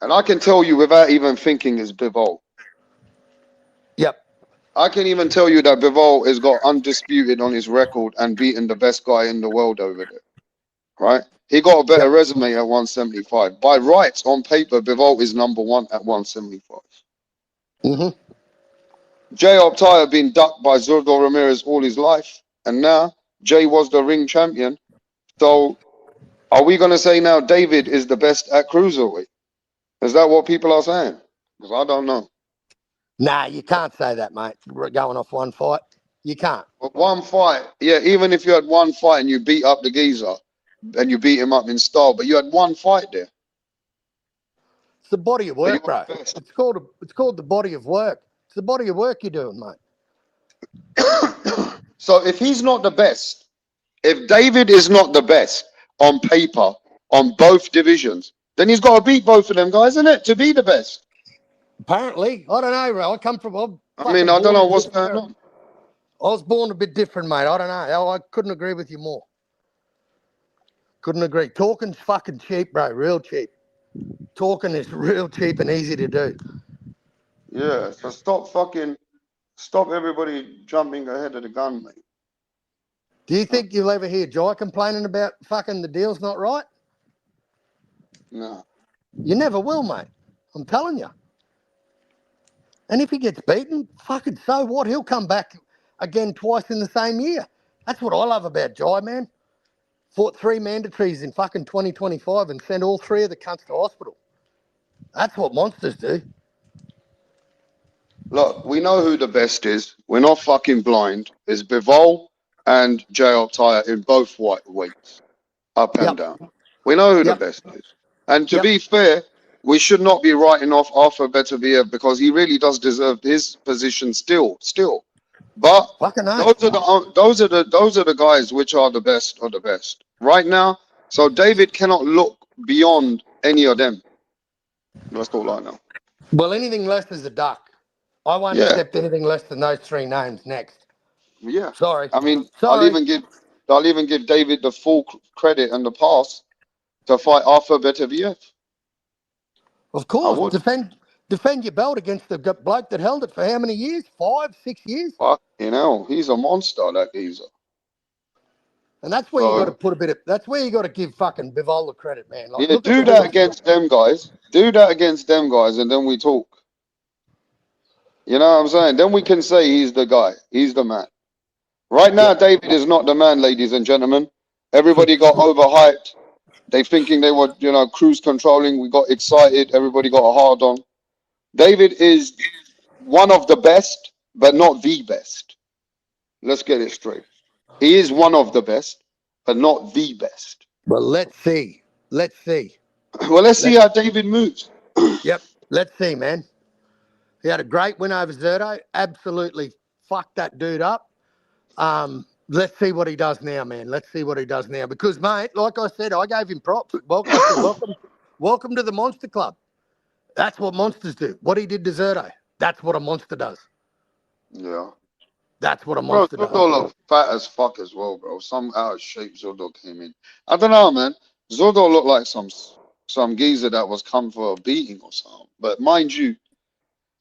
And I can tell you without even thinking is Bivol. Yep. I can even tell you that Bivol has got undisputed on his record and beaten the best guy in the world over there. Right? He got a better resume at 175. By rights, on paper, Bivol is number one at 175. Mm-hmm. Jay Opetaia been ducked by Zurdo Ramirez all his life, and now Jay was the ring champion. So are we going to say now David is the best at cruiserweight? Is that what people are saying? Because I don't know. Nah, you can't say that, mate. We're going off one fight. You can't. But one fight, yeah, even if you had one fight and you beat up the geezer and you beat him up in style, but you had one fight there. It's the body of So work, bro. It's called the body of work. It's the body of work you're doing, mate. So if he's not the best, if David is not the best on paper on both divisions, then he's got to beat both of them guys, isn't it, to be the best? Apparently, I don't know, bro. I come from. I mean, I don't know what's going on. I was born a bit different, mate. I don't know. I couldn't agree with you more. Couldn't agree. Talking's fucking cheap, bro. Real cheap. Talking is real cheap and easy to do. Yeah, so stop everybody jumping ahead of the gun, mate. Do you think you'll ever hear Jai complaining about fucking the deal's not right? No. You never will, mate. I'm telling you. And if he gets beaten, fucking so what? He'll come back again twice in the same year. That's what I love about Jai, man. Fought 3 mandatories in fucking 2025 and sent all 3 of the cunts to hospital. That's what monsters do. Look, we know who the best is. We're not fucking blind. It's Bivol and Jay Opetaia in both weights, up and down. We know who the best is. And to be fair, we should not be writing off Arthur Beterbiev because he really does deserve his position still. But those are the guys which are the best of the best right now. So David cannot look beyond any of them. That's all I know. Well, anything less is a duck. I won't accept anything less than those 3 names next. Yeah. Sorry. I mean, Sorry. I'll even give David the full credit and the pass to fight Arthur Beterbiev. Of course. Defend your belt against the bloke that held it for how many years? 5, 6 years? You know, he's a monster, that geezer. And that's where you got to put a bit of. That's where you got to give fucking Bivol the credit, man. Like, yeah, do that against them guys. Do that against them guys, and then we talk. You know what I'm saying? Then we can say he's the guy. He's the man. Right now, Yep. David is not the man, ladies and gentlemen. Everybody got overhyped. They thinking they were, cruise controlling. We got excited. Everybody got a hard on. David is one of the best, but not the best. Let's get it straight. He is one of the best, but not the best. Well, let's see. Let's see. Well, let's see Let's. how David moves. Yep. Let's see, man. He had a great win over Zerto. Absolutely fucked that dude up. Let's see what he does now, man. Let's see what he does now. Because, mate, like I said, I gave him props. Well, I said, welcome to the Monster Club. That's what monsters do. What he did to Zerto, that's what a monster does. Yeah. That's what a Bro, monster does. Zordo looked fat as fuck as well, bro. Some out of shape Zordo came in. I don't know, man. Zordo looked like some geezer that was come for a beating or something. But mind you,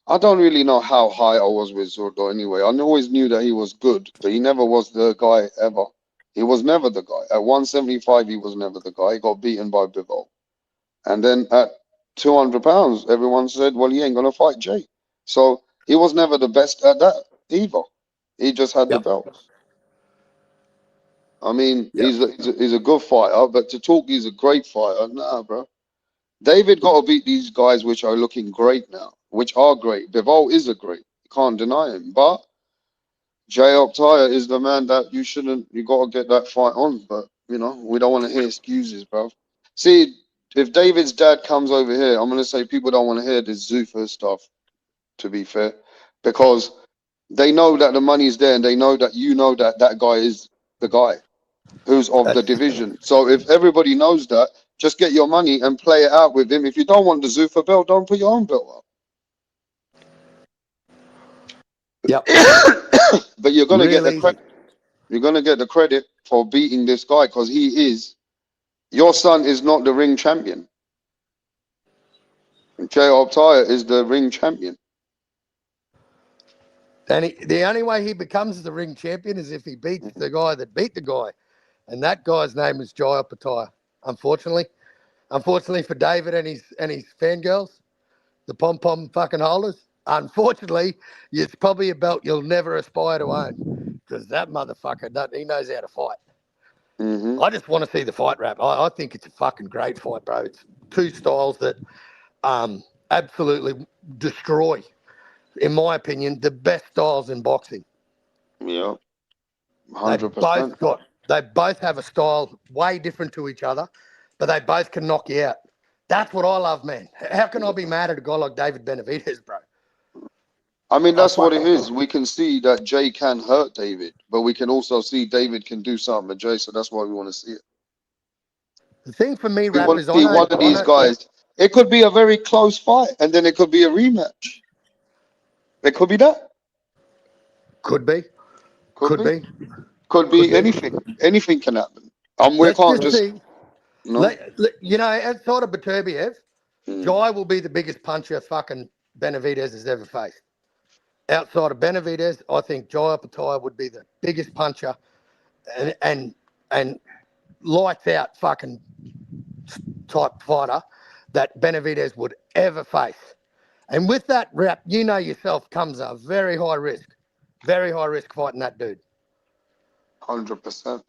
I don't really know how high I was with Zordo anyway. I always knew that he was good, but he never was the guy ever. He was never the guy. At 175, he was never the guy. He got beaten by Bivol. And then at 200 pounds, everyone said, well, he ain't going to fight Jay. So he was never the best at that either. He just had the Yep. belts. I mean, Yep. he's a good fighter, but to talk he's a great fighter, nah, bro. David got to beat these guys which are looking great now, which are great. Bivol is a great, you can't deny him. But Jay Opetaia is the man that you got to get that fight on. But, we don't want to hear excuses, bro. See, if David's dad comes over here, I'm going to say people don't want to hear this Zuffa stuff, to be fair, because they know that the money's there and they know that that guy is the guy who's of the That's, division. So if everybody knows that, just get your money and play it out with him. If you don't want the Zuffa belt, don't put your own belt yep. up. But you're gonna get Real the easy. credit. You're gonna get the credit for beating this guy because he is. Your son is not the ring champion. Jay Opetaia is the ring champion. And the only way he becomes the ring champion is if he beats the guy that beat the guy. And that guy's name is Jai Opetaia, unfortunately. Unfortunately for David and his fangirls, the pom-pom fucking holders, unfortunately, it's probably a belt you'll never aspire to own because that motherfucker, he knows how to fight. Hmm. I just want to see the fight rap. I think it's a fucking great fight, bro. It's two styles that absolutely destroy, in my opinion, the best styles in boxing. Yeah, They 100%. both they both have a style way different to each other, but they both can knock you out. That's what I love, man. How can I be mad at a guy like David Benavidez, bro? I mean, I that's what fuck. it is. We can see that Jay can hurt David, but we can also see David can do something with Jay, so that's why we want to see it. The thing for me, We rap, want is to see one of I these know, guys. It could be a very close fight, and then it could be a rematch. It could be that. could be, Could could be. be, Could could be be. anything. Anything can happen. We Let's can't just just, see. you know. Outside of Baturbiev, Mm, Jai will be the biggest puncher fucking Benavidez has ever faced. Outside of Benavidez, I think Jai Opetaia would be the biggest puncher and lights out fucking type fighter that Benavidez would ever face. And with that rap, yourself, comes a very high risk fighting that dude. 100%.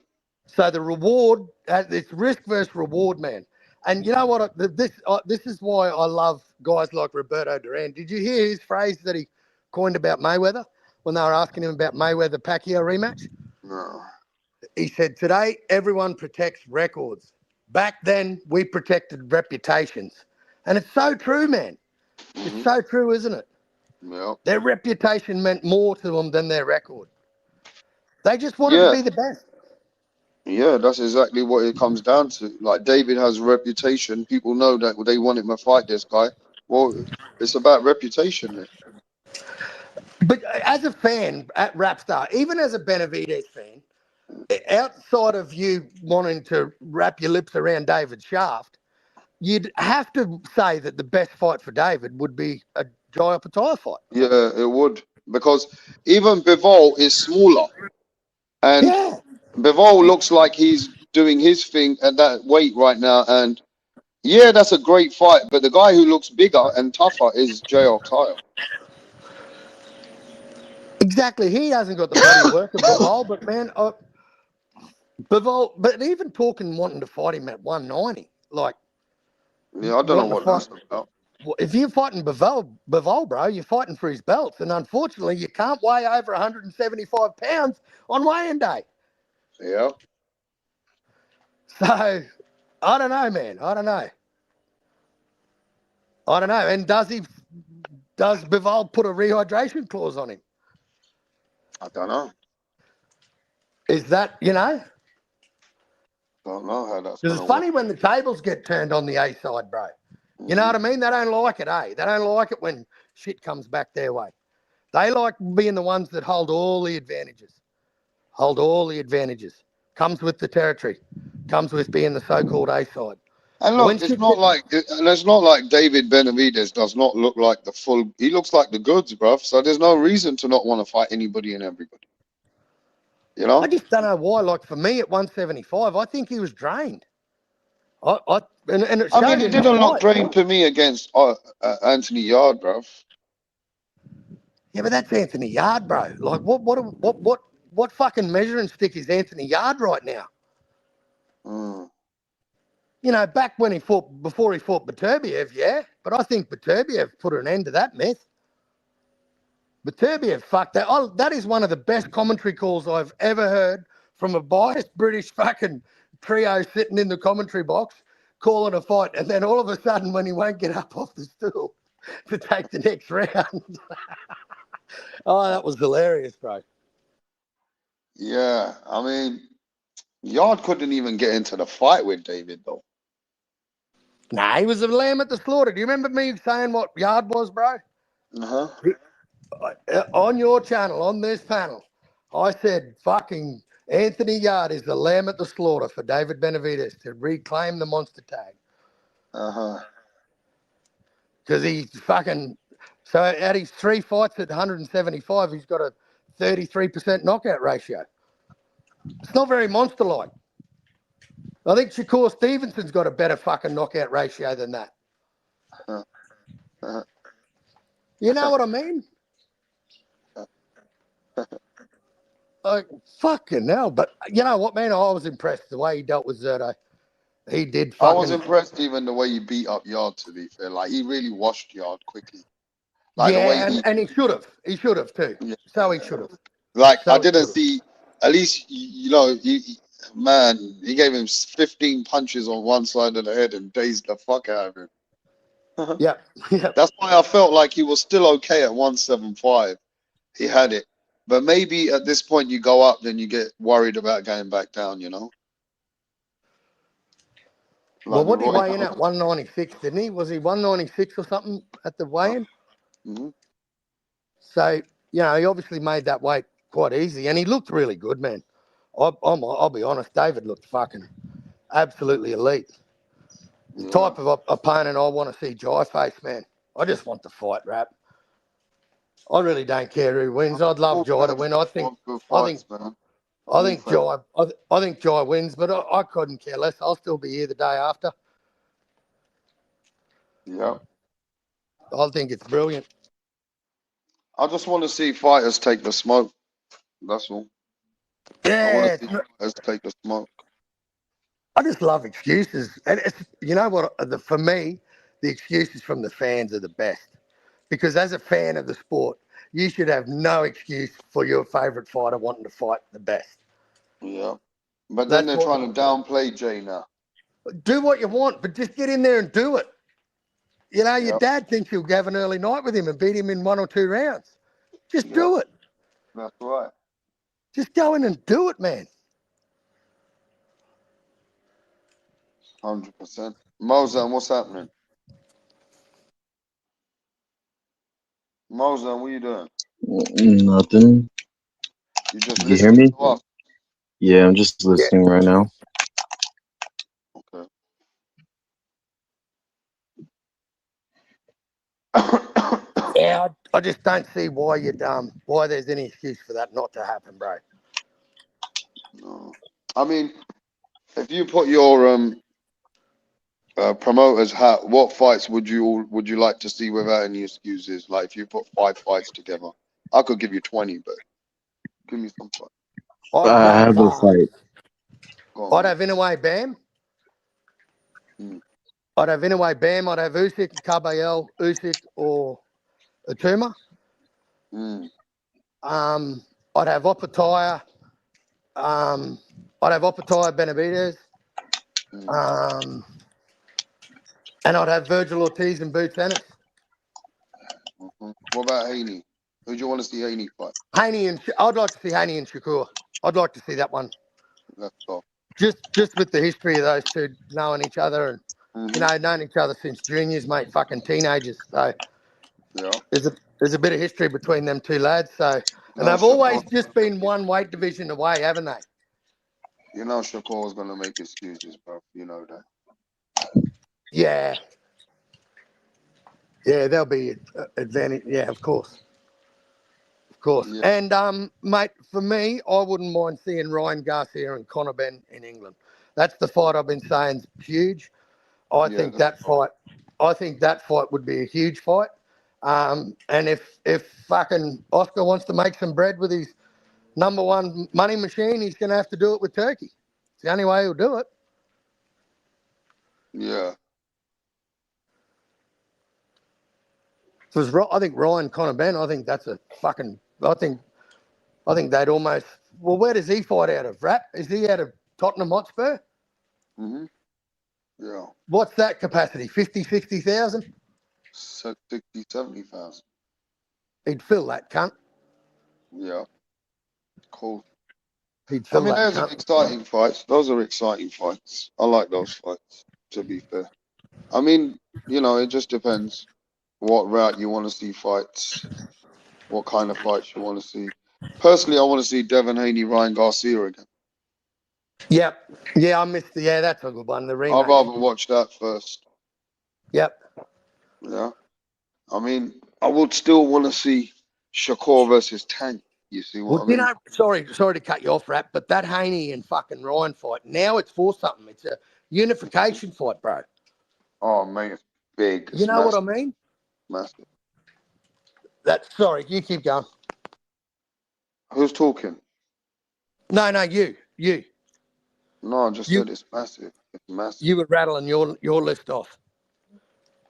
So the reward, it's risk versus reward, man. And you know what? This is why I love guys like Roberto Duran. Did you hear his phrase that he coined about Mayweather when they were asking him about Mayweather Pacquiao rematch? No. He said, "Today everyone protects records. Back then we protected reputations." And it's so true, man. It's Hmm. so true, isn't it? Yeah. Their reputation meant more to them than their record. They just wanted to Yeah. be the best. Yeah, that's exactly what it comes down to. Like David has a reputation. People know that they want him to fight this guy. Well, it's about reputation. But as a fan at Rapstar, even as a Benavidez fan, outside of you wanting to wrap your lips around David Shaft, you'd have to say that the best fight for David would be a Jai Opetaia fight. Yeah, it would. Because even Bivol is smaller. And Yeah. Bivol looks like he's doing his thing at that weight right now. And yeah, that's a great fight. But the guy who looks bigger and tougher is Jay Opetaia. Exactly. He hasn't got the body work of Bivol, but man, Bivol, but even talking wanting to fight him at 190, like Yeah, I don't know wanting to what fight. that's about. Well, if you're fighting Bivol, bro, you're fighting for his belts, and unfortunately, you can't weigh over 175 pounds on weigh-in day. Yeah. So, I don't know, man. I don't know. And does Bivol put a rehydration clause on him? I don't know. Is that, Don't know how that's Because gonna it's work. funny when the tables get turned on the A side, bro. You know what I mean? They don't like it, eh? They don't like it when shit comes back their way. They like being the ones that hold all the advantages. Comes with the territory. Comes with being the so-called A side. And But look, when shit it's not like David Benavidez does not look like the full. He looks like the goods, bruv. So there's no reason to not want to fight anybody and everybody. You I know? just don't know why. Like for me at 175, I think he was drained. And it I mean, showed it in the didn't look fight. drained to me against Anthony Yard, bruv. Yeah, but that's Anthony Yard, bro. Like what fucking measuring stick is Anthony Yard right now? Mm. Back when before he fought Beterbiev, yeah. But I think Beterbiev put an end to that myth. Beterbiev, fuck that. That is one of the best commentary calls I've ever heard from a biased British fucking trio sitting in the commentary box calling a fight. And then all of a sudden, when he won't get up off the stool to take the next round. Oh, that was hilarious, bro. Yeah, I mean, Yard couldn't even get into the fight with David, though. Nah, he was a lamb at the slaughter. Do you remember me saying what Yard was, bro? Uh-huh. On your channel, on this panel, I said fucking Anthony Yard is the lamb at the slaughter for David Benavidez to reclaim the monster tag. Uh-huh. Because he's fucking... So at his 3 fights at 175, he's got a 33% knockout ratio. It's not very monster-like. I think Shakur Stevenson's got a better fucking knockout ratio than that. Uh-huh. You know what I mean? Like, fucking hell. But you know what, man? I was impressed the way he dealt with Zerto. He did I was fucking... impressed even the way he beat up Yard, to be fair. Like, he really washed Yard quickly. Like, the way Yeah, and he should have. He should have too. yeah. So he should have. Like, I So he didn't should have. see, at least, man, he gave him 15 punches on one side of the head and dazed the fuck out of him. Yeah, yeah. That's why I felt like he was still okay at 175. He had it. But maybe at this point you go up, then you get worried about going back down, Well, Like the what did he Roy weigh in Jones. at? 196, didn't he? Was he 196 or something at the weigh-in? Mm-hmm. So, he obviously made that weight quite easy, and he looked really good, man. I'll be honest, David looked fucking absolutely elite. The Yeah. type of opponent I want to see Jai face, man. I just want the fight rap. I really don't care who wins. I'd love Jai to win. I think Good fights, man. I think Jai wins, but I couldn't care less. I'll still be here the day after. Yeah. I think it's brilliant. I just want to see fighters take the smoke. That's all. I want Yeah, to see fighters take the smoke. I just love excuses. And you know what? For me, the excuses from the fans are the best. Because as a fan of the sport, you should have no excuse for your favourite fighter wanting to fight the best. Yeah. But then That's they're what. trying to downplay Jay now. Do what you want, but just get in there and do it. Your Yep. dad thinks you'll have an early night with him and beat him in 1 or 2 rounds. Just do it. That's right. Just go in and do it, man. 100%. Mozan, what's happening? Mozan, what you doing? Nothing. You just You hear listening me? to us? Yeah, I'm just listening right now. Okay. Yeah, I just don't see why why there's any excuse for that not to happen, bro. No. I mean, if you put your promoter's hat, what fights would you like to see without any excuses? Like if you put 5 fights together, I could give you 20, but give me some fight. I'd I have have a fight. Go on, I'd man. have Inoue Bam. Mm. I'd have Inoue Bam. I'd have Usyk, Kabayel, Usyk, or Atuma. Mm. I'd have Opetaia. I'd have Opetaia, Benavidez. Mm. And I'd have Virgil Ortiz and Boots Ennis. Mhm. What about Haney? Who do you want to see Haney fight? I'd like to see Haney and Shakur. I'd like to see that one. Let's go. Just with the history of those two knowing each other and Mm-hmm. known each other since juniors, mate, fucking teenagers. So Yeah. there's a bit of history between them two lads. So and No, they've always Shakur. just been one weight division away, haven't they? You know Shakur's gonna make excuses, bro. You know that. Yeah. Yeah, there'll be advantage. Yeah, of course. Of course. Yeah. And mate, for me, I wouldn't mind seeing Ryan Garcia and Conor Benn in England. That's the fight I've been saying is huge. I Yeah. think that fight would be a huge fight. And if fucking Oscar wants to make some bread with his number one money machine, he's going to have to do it with Turkey. It's the only way he'll do it. Yeah. Because I think Ryan Conor Benn, I think that's a fucking. I think they'd almost. Well, where does he fight out of? Rap? Is he out of Tottenham Hotspur? Mm-hmm. Yeah. What's that capacity? 50, 60,000? 60, 70,000. He'd fill that cunt. Yeah. Cool. He'd I fill mean, that those are cunt. exciting fights. Those are exciting fights. I like those fights, to be fair. I mean, it just depends what route you want to see fights, what kind of fights you want to see. Personally, I want to see Devin Haney, Ryan Garcia again. Yep. Yeah, I missed yeah, that's a good one. The I'd rematch. rather watch that first. Yep. Yeah. I mean, I would still want to see Shakur versus Tank. You see Well, what I mean? sorry to cut you off, Rap, but that Haney and fucking Ryan fight, now it's for something. It's a unification fight, bro. Oh, man, it's big. You It's know what I massive. mean? Massive. Sorry, you keep going. Who's talking? No, you. No, I just You said it's massive. It's massive. you were rattling your list off.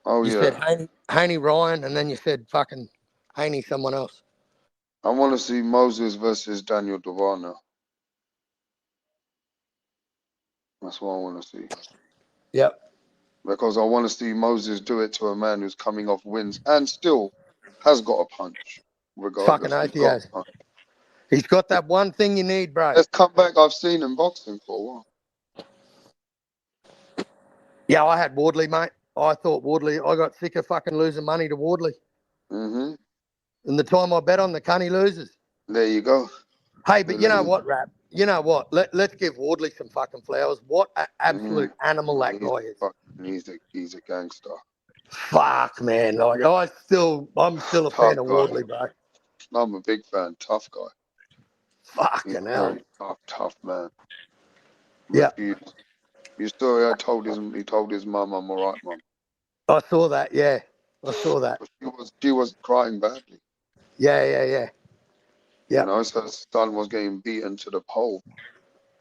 Oh, You said yeah. Haney Ryan, and then you said fucking Haney someone else. I want to see Moses versus Daniel Duvarna. That's what I want to see. Yep. Because I want to see Moses do it to a man who's coming off wins and still has got a punch. Fucking Regardless, he's oath he got has. a punch. He's got that one thing you need, bro. Let's come back. I've seen him boxing for a while. Yeah, I had Wardley, mate. I thought Wardley, I got sick of fucking losing money to Wardley. Mm-hmm. And the time I bet on the cunt, he loses. There you go. Hey, but you know what, Rap? You know what? Let's give Wardley some fucking flowers. What an absolute animal that guy is. He's a gangster. Fuck, man. Like I'm still a fan Tough of guy. Wardley, bro. I'm a big fan. Tough guy. He's Fucking a hell. very tough man. Yeah, Refused. You story he told his mum, I'm all right, mum. I saw that. Yeah, I saw that. But she was crying badly. Yeah. So his son was getting beaten to the pole. It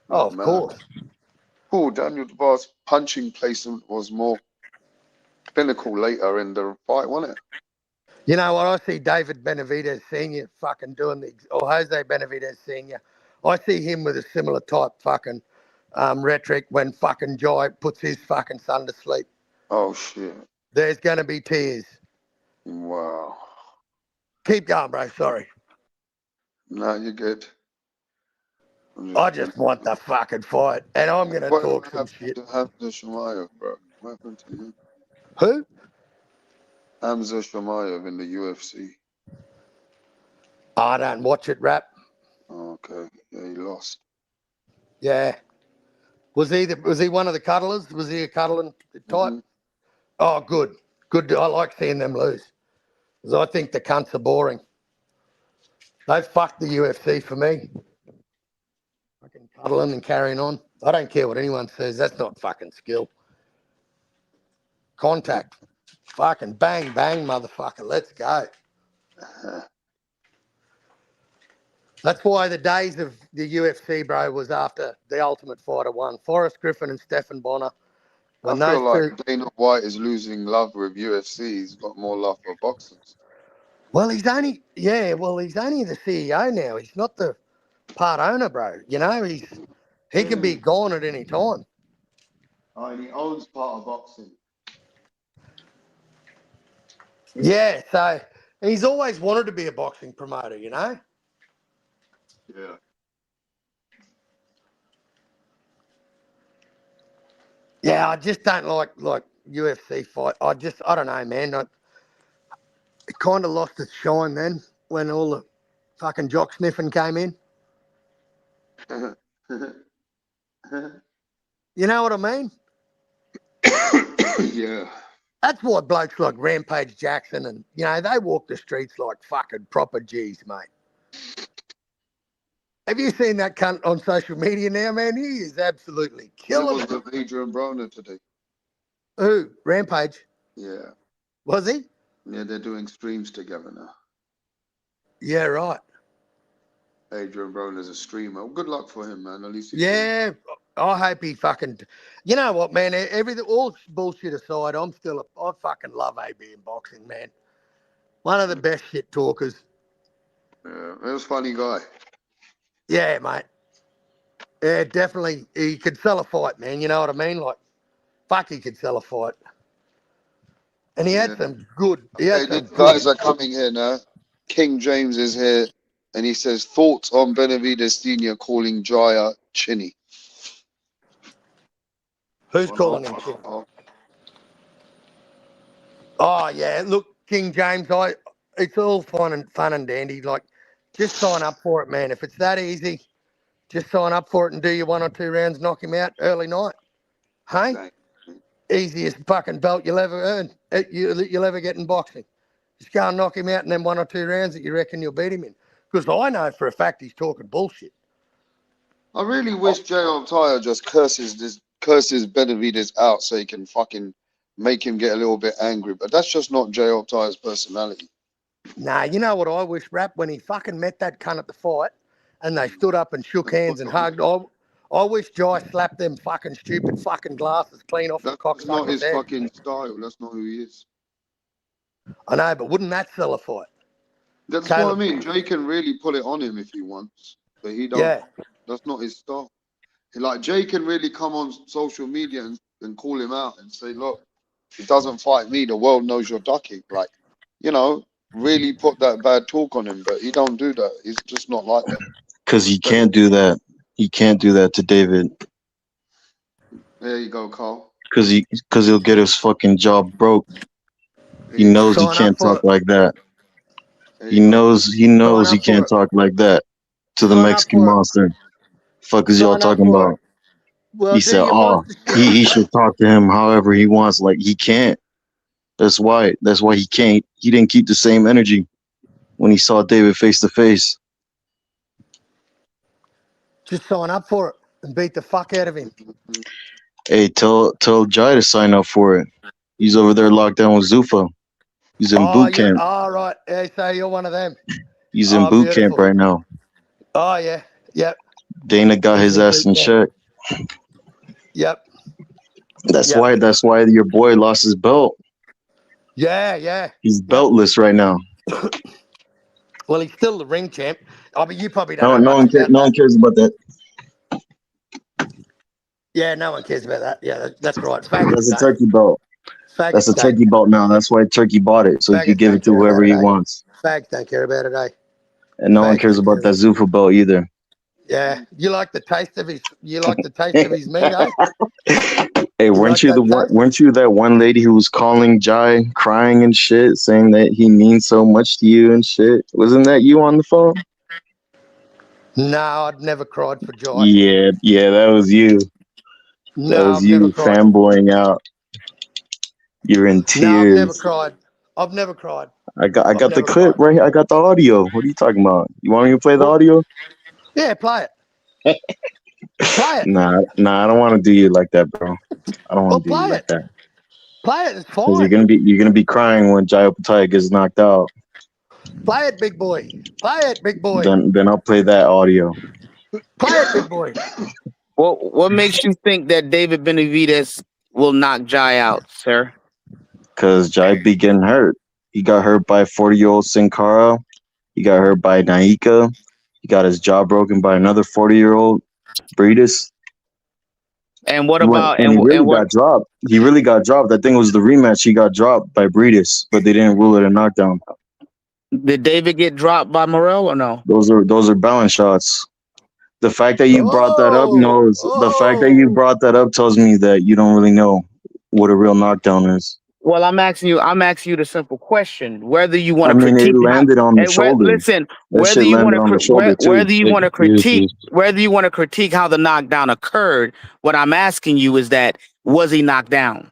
Oh, was of mad. course. Daniel Dubois' punching placement was more clinical later in the fight, wasn't it? You know what? I see David Benavidez Senior fucking doing or Jose Benavidez Senior. I see him with a similar type fucking rhetoric when fucking Jai puts his fucking son to sleep. Oh, shit. There's going to be tears. Wow. Keep going, bro. Sorry. No, you're good. I just want the fucking fight, and I'm going to Whatever talk some happened shit. to Hamza Shamayev, bro? What happened to him? Who? Hamza Shamayev in the UFC. I don't watch it, Rap. Oh, okay. Yeah, he lost. Yeah. Was he one of the cuddlers? Was he a cuddling type? Mm-hmm. Oh, good. Good. I like seeing them lose. Because I think the cunts are boring. They've fucked the UFC for me. Fucking cuddling and carrying on. I don't care what anyone says. That's not fucking skill. Contact. Fucking bang, bang, motherfucker. Let's go. That's why the days of the UFC, bro, was after the Ultimate Fighter won. Forrest Griffin and Stephen Bonner. I When feel those like two, Dana White is losing love with UFC. He's got more love for boxing. well, he's only the CEO now. He's not the part owner, bro. You know, he can be gone at any time. Oh, and he owns part of boxing. Yeah, so he's always wanted to be a boxing promoter, you know? Yeah. Yeah, I just don't like UFC fight. I don't know, man. It kind of lost its shine then when all the fucking jock sniffing came in. You know what I mean? Yeah. That's why blokes like Rampage Jackson and, you know, they walk the streets like fucking proper G's, mate. Have you seen that cunt on social media now, man? He is absolutely It killing was it. with Adrian Broner today. Who? Rampage? Yeah. Was he? Yeah, they're doing streams together now. Yeah, right. Adrian Broner's a streamer. Well, good luck for him, man. At least he's Yeah, I hope he fucking. You know what, man? Everything, all bullshit aside, I fucking love AB in boxing, man. One of the best shit talkers. Yeah, it was a funny guy. Yeah, mate. Yeah, definitely. He could sell a fight, man. You know what I mean? Like, fuck, he could sell a fight. And he had Yeah. some good. He Hey, had some these good. guys are coming here now. King James is here, and he says thoughts on Benavidez Senior calling Jaya chinny. Who's calling him shit? Oh yeah, look, King James. It's all fun and dandy. Like, just sign up for it, man. If it's that easy, just sign up for it and do your 1 or 2 rounds, knock him out early night. Hey, Exactly. easiest fucking belt you'll ever earn. You'll ever get in boxing. Just go and knock him out in them 1 or 2 rounds that you reckon you'll beat him in. Because I know for a fact he's talking bullshit. I really wish Jay Opetaia just curses Benavidez out so he can fucking make him get a little bit angry. But that's just not Jay Opetaia's personality. Nah, you know what I wish, Rap, when he fucking met that cunt at the fight and they stood up and shook hands and hugged. I wish Jai slapped them fucking stupid fucking glasses clean off the That's not cocksucker's his head. fucking style. That's not who he is. I know, but wouldn't that sell a fight? That's Caleb. what I mean. Jay can really pull it on him if he wants, but he don't. Yeah. That's not his style. Like Jay can really come on social media and call him out and say, look, if he doesn't fight me, the world knows you're ducking. Like, you know, really put that bad talk on him, but he don't do that. He's just not like that. Because he can't do that. He can't do that to David. There you go, Carl. Because he'll get his fucking jaw broke. He knows he can't talk like that. He knows he can't talk like that to the Mexican monster. Fuck is y'all talking about? Well, He said, "Oh, he should talk to him however he wants." Like he can't. That's why he can't. He didn't keep the same energy when he saw David face to face. Just sign up for it and beat the fuck out of him. Hey, tell Jai to sign up for it. He's over there locked down with Zuffa. He's in boot camp. Oh, right. Yeah, so you're one of them. He's in boot camp right now. Oh, yeah. Yep. Dana got his ass in check. Yep. That's why your boy lost his belt. Yeah. He's beltless right now. Well, he's still the ring champ. I mean, you probably No don't know much about no one cares about that. Yeah, no one cares about that. Yeah, that's right. That's a turkey belt. That's a don't. turkey belt now. That's why Turkey bought it, so he could give it to whoever he wants. Fags don't care about it, eh? And no one cares about that Zuffa belt either. Yeah, you like the taste of his meat, eh? Hey, weren't you that one lady who was calling Jai, crying and shit, saying that he means so much to you and shit? Wasn't that you on the phone? No, I'd never cried for Jai. Yeah, that was you. No, that was I've you never cried. fanboying out. You're in tears. No, I've never cried. I got the clip right here. I got the audio. What are you talking about? You want me to play the audio? Yeah, play it. Play it. Nah, I don't want to do you like that, bro. I don't want to do you like that. Play it. It's fine. You're gonna be crying when Jai Opetaia gets knocked out. Play it, big boy. Play it, big boy. Then I'll play that audio. Play it, big boy. What makes you think that David Benavidez will knock Jai out, sir? Because Jai be getting hurt. He got hurt by 40-year-old Sin Cara. He got hurt by Naika. He got his jaw broken by another 40-year-old, Breedis. And what He about he really got dropped. He really got dropped. I think it was the rematch. He got dropped by Breedis, but they didn't rule it a knockdown. did David get dropped by Morel or no? Those are balance shots. The fact that you brought that up the fact that you brought that up tells me that you don't really know what a real knockdown is. Well, I'm asking you the simple question: whether you want to critique. It landed on the shoulder. Listen, That whether shit you want landed on the to shoulder too. whether you want to critique, Excuses. whether you want to critique how the knockdown occurred. What I'm asking you is that was he knocked down?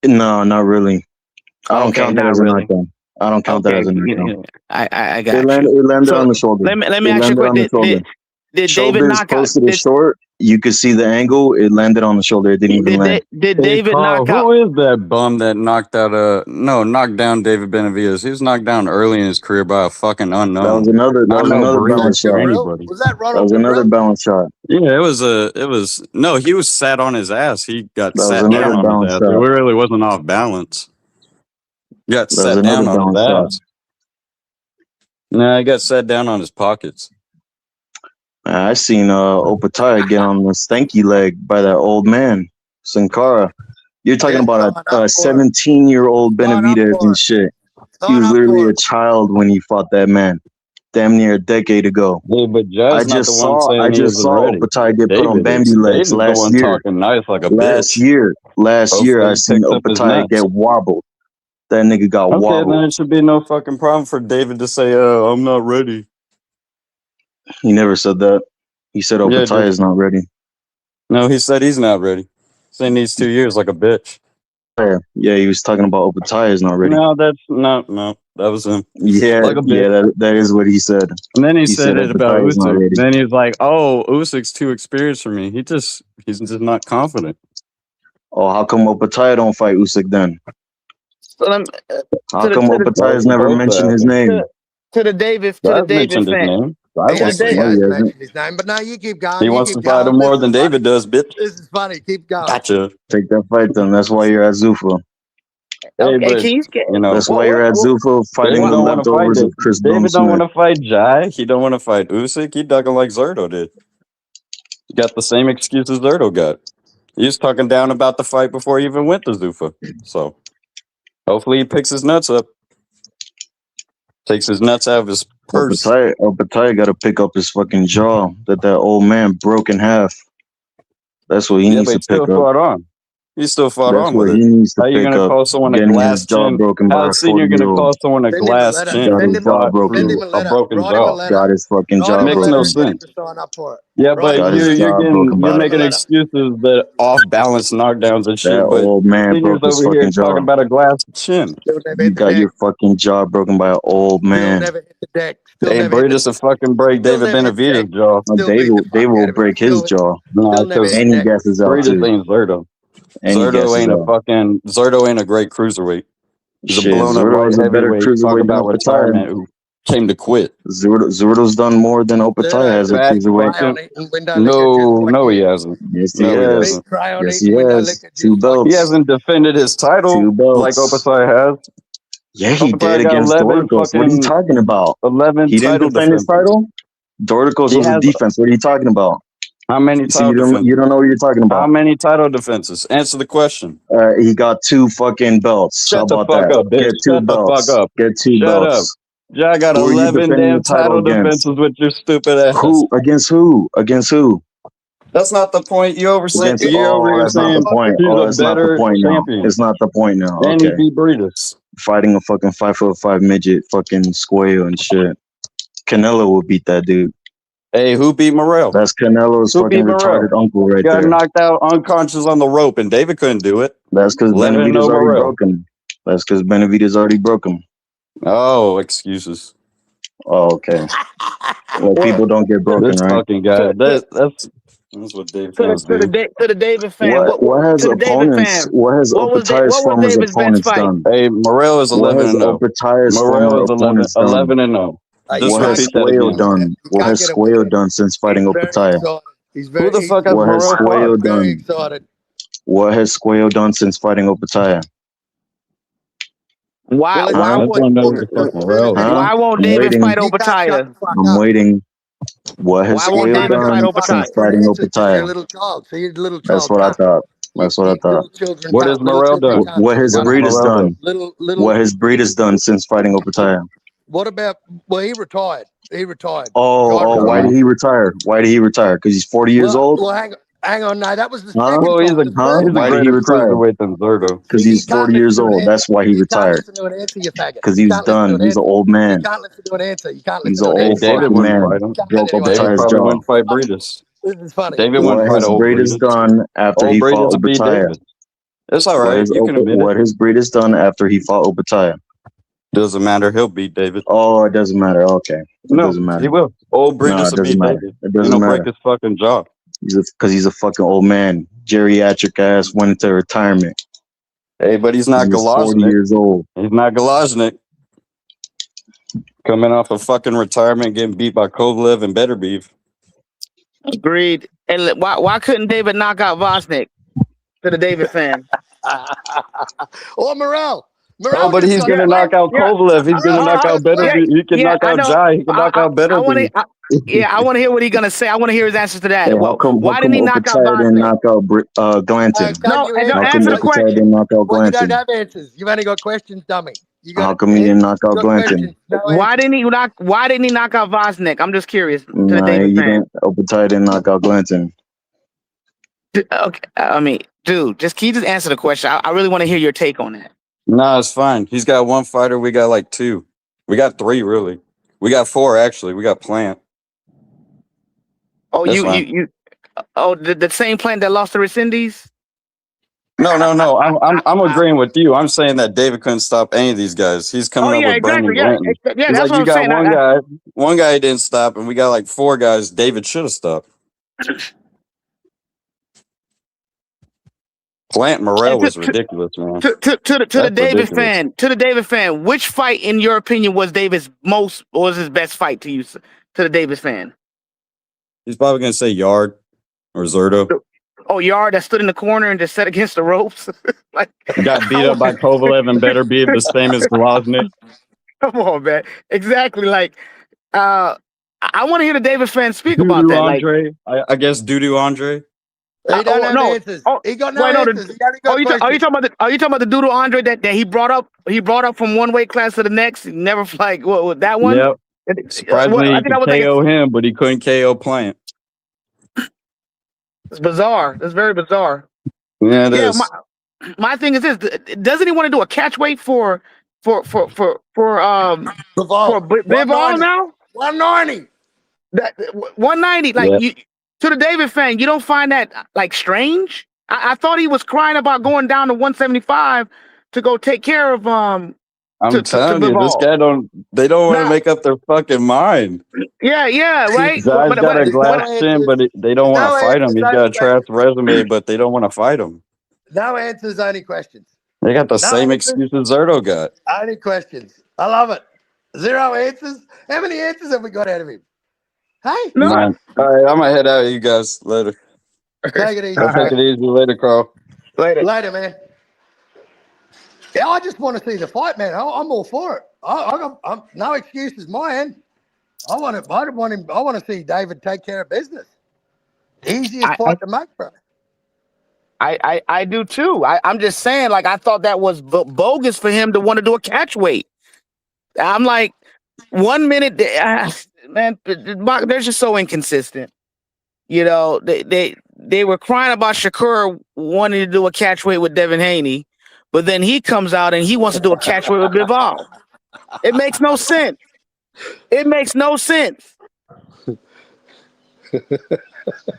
No, not really. I don't Okay, count that not as really. a knockdown. I don't count that as a knockdown. I got It landed So, on the shoulder. Let me It ask you a landed on the shoulder. question. Did David Shoulders knock out? close to the short. You could see the angle. It landed on the shoulder. It didn't even land. Did Hey, David Carl, knock out? who is that bum that knocked out knocked down David Benavidez? He was knocked down early in his career by a fucking That unknown. was another Not no balance Breeders shot. or anybody. Was that That Ronald was another Gabriel? balance shot. Yeah, no, he was sat on his ass. He got That was sat another down on his balance ass. He shot. really wasn't off balance. Got That was sat another down on his balance ass. Nah, he got sat down on his pockets. I seen Opetaia get on the stanky leg by that old man, Sin Cara. You're talking about a 17-year-old Benavidez and shit. He was literally a child when he fought that man, damn near a decade ago. Hey, but I Jai's not just the one saw saying he isn't ready. Opetaia get put on David Bambi is. legs David's the last one year. talking nice like a Last bitch. year, Hopefully I he seen picks up his Opetaia nuts. get wobbled. That nigga got Okay, wobbled. then it should be no fucking problem for David to say, I'm not ready. He never said that. He said Yeah, Opetaia is not ready. No, he said he's not ready. He needs 2 years like a bitch. Yeah, he was talking about Opetaia is not ready. No, that was him. Yeah, Like a bitch. yeah, that is what he said. And then he He said said it about Opetaia is not Usyk. ready. Then he's like, "Oh, Usyk's too experienced for me. He's just not confident." Oh, how come Opetaia don't fight Usyk then? So How come Opetaia's never mentioned his name? to the David I've mentioned his fan. name. He has No, he hasn't. mentioned his name, but no, you keep going. He you wants keep to fight going. him more This than is funny. David does, bitch. This is funny. Keep going. Gotcha. Take that fight then. That's why you're at Zuffa. Hey, Okay, but can you get? That's why you're at Zuffa fighting David the don't want to fight leftovers of Chris David don't want Smith. to fight Jai. He don't want to fight Usyk. He ducking like Zerto did. He got the same excuses Zerto got. He's talking down about the fight before he even went to Zuffa. So hopefully he picks his nuts up. Takes his nuts out of his purse. Opetaia got to pick up his fucking jaw that old man broke in half. That's what he needs to pick up. Fought on. He still fought That's on what with he it. needs to How you pick gonna up. call someone a Getting glass his jaw chin? broken by How a soon you're gonna 40-year-old. call someone a Send him a glass letter. chin? Got Send his him, jaw broken. send him a A letter. broken Write him a jaw. letter. Got his fucking Write jaw him a Makes letter no broken. and get him sense. to sign up for it. Yeah, Write but him a Got his letter. jaw broken by you're a making letter. excuses that off balance knockdowns and shit. That But old man seniors broke his over here fucking jaw. talking about a glass chin. Still never You hit the got deck. your fucking jaw broken by an old Still man. never hit the deck. Still Hey, never hit Breedis the will fucking break Still David never hit the Benavidez' deck. jaw. Still Dave beat the fuck will out of him. break his jaw. Nah, Still never because hit And the he deck. guesses out Breedis too. ain't Zerto. And he Zerto guesses ain't out. Zerto ain't a great cruiserweight. He's Shit, a blown up Zurdo light is a better heavyweight talking cruiserweight than about Opetaia. retirement who came to quit. Zurdo's done more than Opetaia has at Fat cruiserweight. Cry on it and window liquor just like No, he you. hasn't. Yes, he No, he has. hasn't. Cry on Yes, it he and window has. liquor Two just like belts. He hasn't defended his title Two belts. like Opetaia has. Yeah, he Opetaia did got against 11 Dorticos. What are you talking about? 11 He didn't title defend his defenses. title? Dorticos He was a has defense. What are you talking about? how many See, title defenses? you don't know what you're talking How about. many title defenses? Answer the question. He got 2 fucking belts. How Shut the about fuck that? up, bitch. Get 2 Shut the belts. fuck up. Get 2 Shut up. belts. Yeah, I got Who are you 11 defending damn the title title against? defenses with your stupid ass. Who? Against who? Against who? That's not the point. You over Against, you're over here that's not the saying point. he's a That's not the better point now. champion. It's not the point now. And he Okay. beat Breedis. Fighting a fucking 5'5" midget, fucking square and shit. Canelo will beat that dude. Hey, who beat Morel? That's Canelo's Who fucking beat Morel? retarded uncle right Got there. knocked out unconscious on the rope, and David couldn't do it. That's because Let him Benavidez know already Morel. broke him. That's because Benavidez already broke him. Oh, excuses. Oh, okay. Well, people don't get broken, This right? fucking guy. That's what Dave To fans do. the David fan. What has To the David opponents? fan? What has Opetaia's What was former David's best opponents fight? done? Hey, Morel is What 11 has and 0. Opetaia's Morel former is 11, opponents done? 11 and 0. You Just What can't has repeat that get Squayo away again. with done? it. You What can't has get away with Squayo it. done since fighting He's very Opetaia? excited. He's Who the fuck has What has Morel Squayo fought? very done? excited. What has Squayo done since fighting Opetaia? Why Well, it's why I his just would point. want to know what It's the fuck his finish Morel anyway. did. Huh? why won't I'm David fight waiting. You can't shut the Opetaia? fuck I'm up. waiting. What has Why But you won't Squayo can't David fight done Opetaia? since ask for fighting answers because you're a Opetaia? little child. So you're a little That's child what I can't. thought. That's what I thought. Little children What does can't. Little Morel children do? can't What has What answer does that. Breeders Morel do? done? What has Breeders done since fighting Opetaia? What about? Well, he retired. He retired. Guy Why retired. did he retire? Why did he retire? Because he's 40 years Well, old? hang on. No, that was the Huh? second Well, time. The Huh? first he's a Why time. did he greater retire? cruiserweight than Zerto. Because See, you he's can't 40 listen years to an old. answer. That's why he You can't retired. listen to an answer, you faggot. Because You he was can't listen to done. an He's an answer. old You man. can't listen to an answer. You can't He's listen an to an Hey, old answer. David fucking wouldn't man. fight him. You can't Broke anyway. David Opetaia's probably jaw. wouldn't fight Breedis. This is funny. David This is wouldn't What fight has funny. old Breeders Breedis. done after Old he fought Breedis would beat Opetaia? David. It's all right. You can admit it. What has Breeders done after he fought Opetaia? Doesn't matter. He'll beat David. Oh, it doesn't matter. Okay. It No, doesn't he matter. will. Old No, Breedis it will doesn't beat matter. David. It And doesn't he'll break matter. his fucking jaw. Because he's a fucking old man. Geriatric ass went into retirement. Hey, but he's He not was 40 Galaznik. years old. He's not Galaznik. Coming off of fucking retirement, getting beat by Kovalev and Better Beef. Agreed. And why couldn't David knock out Vosnik? To the David fan. Or Morel. Oh, Morel but just he's got gonna the knock same. out Kovalev. He's gonna knock out Better Yeah, Beef. He can yeah, knock I out know. Jai. He can knock out Better I want Beef. to. Yeah, I want to hear what he's gonna say. I want to hear his answers to Hey, that. how come Why didn't he knock out Opetaia didn't Vosnik? knock out Glanton? Can No, you and answer? How come answer the Opetaia question. didn't knock out Well, you don't Glanton? have answers. You've only got questions, dummy. You got How come he didn't knock out Glanton? questions, no Why answers. didn't he knock out Vosnik? I'm just curious. To the Nah, David he fan. didn't. Opetaia didn't knock out Glanton. Okay, I mean, dude, can you just answer the question? I really want to hear your take on that. Nah, it's fine. He's got one fighter. We got like two. We got three, really. We got four, actually. We got Plant. Oh, That's fine. the same plant that lost to Rescindes? No. I'm agreeing with you. I'm saying that David couldn't stop any of these guys. He's coming Oh up yeah, with Brandon exactly. Yeah, Glanton. yeah. He's That's like, what you I'm got saying. one guy he didn't stop, and we got like four guys David should have stopped. Plant Morel was ridiculous, man. To the That's David ridiculous. fan, which fight in your opinion was his best fight to you? To the Davis fan. He's probably gonna say Yard or Zerto. Oh, Yard that stood in the corner and just set against the ropes. Like Got beat up by Kovalev and Better Beef, the same as Glaznik. Come on, man. Exactly. Like, I want to hear the David fan speak about that. Andre, I guess Dudu Andre. He don't have answers. He got no answers. He only got questions. Are you talking about the Doodle Andre that he brought up? He brought up from one weight class to the next. Never like what that one? Yep. Surprisingly, he could KO him, but he couldn't KO Plant. It's bizarre. It's very bizarre. Yeah, it is. My thing is this: doesn't he want to do a catch weight for Bivol now? 190. 190. Like to the David fan, you don't find that like strange? I thought he was crying about going down to 175 to go take care of I'm telling you, this guy they don't want to make up their fucking mind. Yeah, right. He's got a glass chin, but they don't want to fight him. He's got a trash resume, but they don't want to fight him. No answers, only questions. They got the same excuses Zerto got. Only questions. I love it. 0 answers. How many answers have we got out of him? Hey, no. Man. All right, I'm gonna head out. You guys later. Take it easy. Take it easy. Later, Carl. Later, man. Yeah, I just want to see the fight, man. I'm all for it. I'm no excuses, my end. I want to see David take care of business. Easiest fight to make, bro. I do too. I'm just saying, like, I thought that was bogus for him to want to do a catch weight. I'm like, 1 minute, man, they're just so inconsistent. You know, they were crying about Shakur wanting to do a catch weight with Devin Haney, but then he comes out and he wants to do a catch weight with Bivol. It makes no sense. It makes no sense.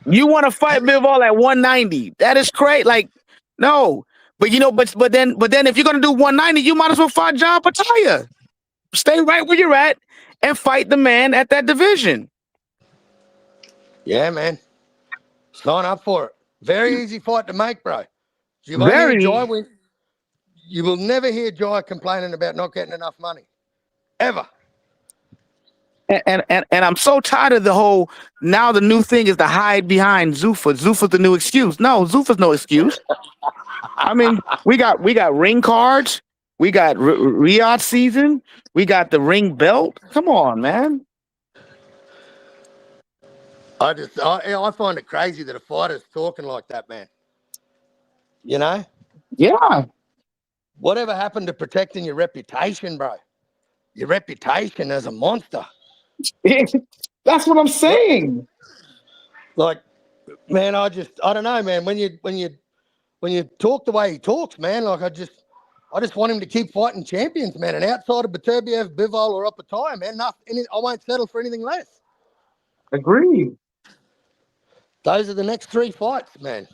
You want to fight Bivol at 190? That is crazy. Like, no. But you know, but then if you're gonna do 190, you might as well fight John Opetaia. Stay right where you're at and fight the man at that division. Yeah, man. Sign up for it. Very easy fight to make, bro. You won't hear Jai Very. win. You will never hear Jai complaining about not getting enough money. Ever. And I'm so tired of the whole. Now the new thing is to hide behind Zuffa. Zuffa's the new excuse. No, Zuffa's no excuse. I mean, we got ring cards, we got Riyadh season, we got the ring belt. Come on, man. I find it crazy that a fighter's talking like that, man. You know? Yeah, Whatever happened to protecting your reputation, bro? Your reputation as a monster. that's what I'm saying. Like, man, I don't know, man. When you talk the way he talks, man, like I just want him to keep fighting champions, man. And outside of Beterbiev, Bivol, or Opetaia, man, I won't settle for anything less. Agreed. Those are the next 3 fights, man.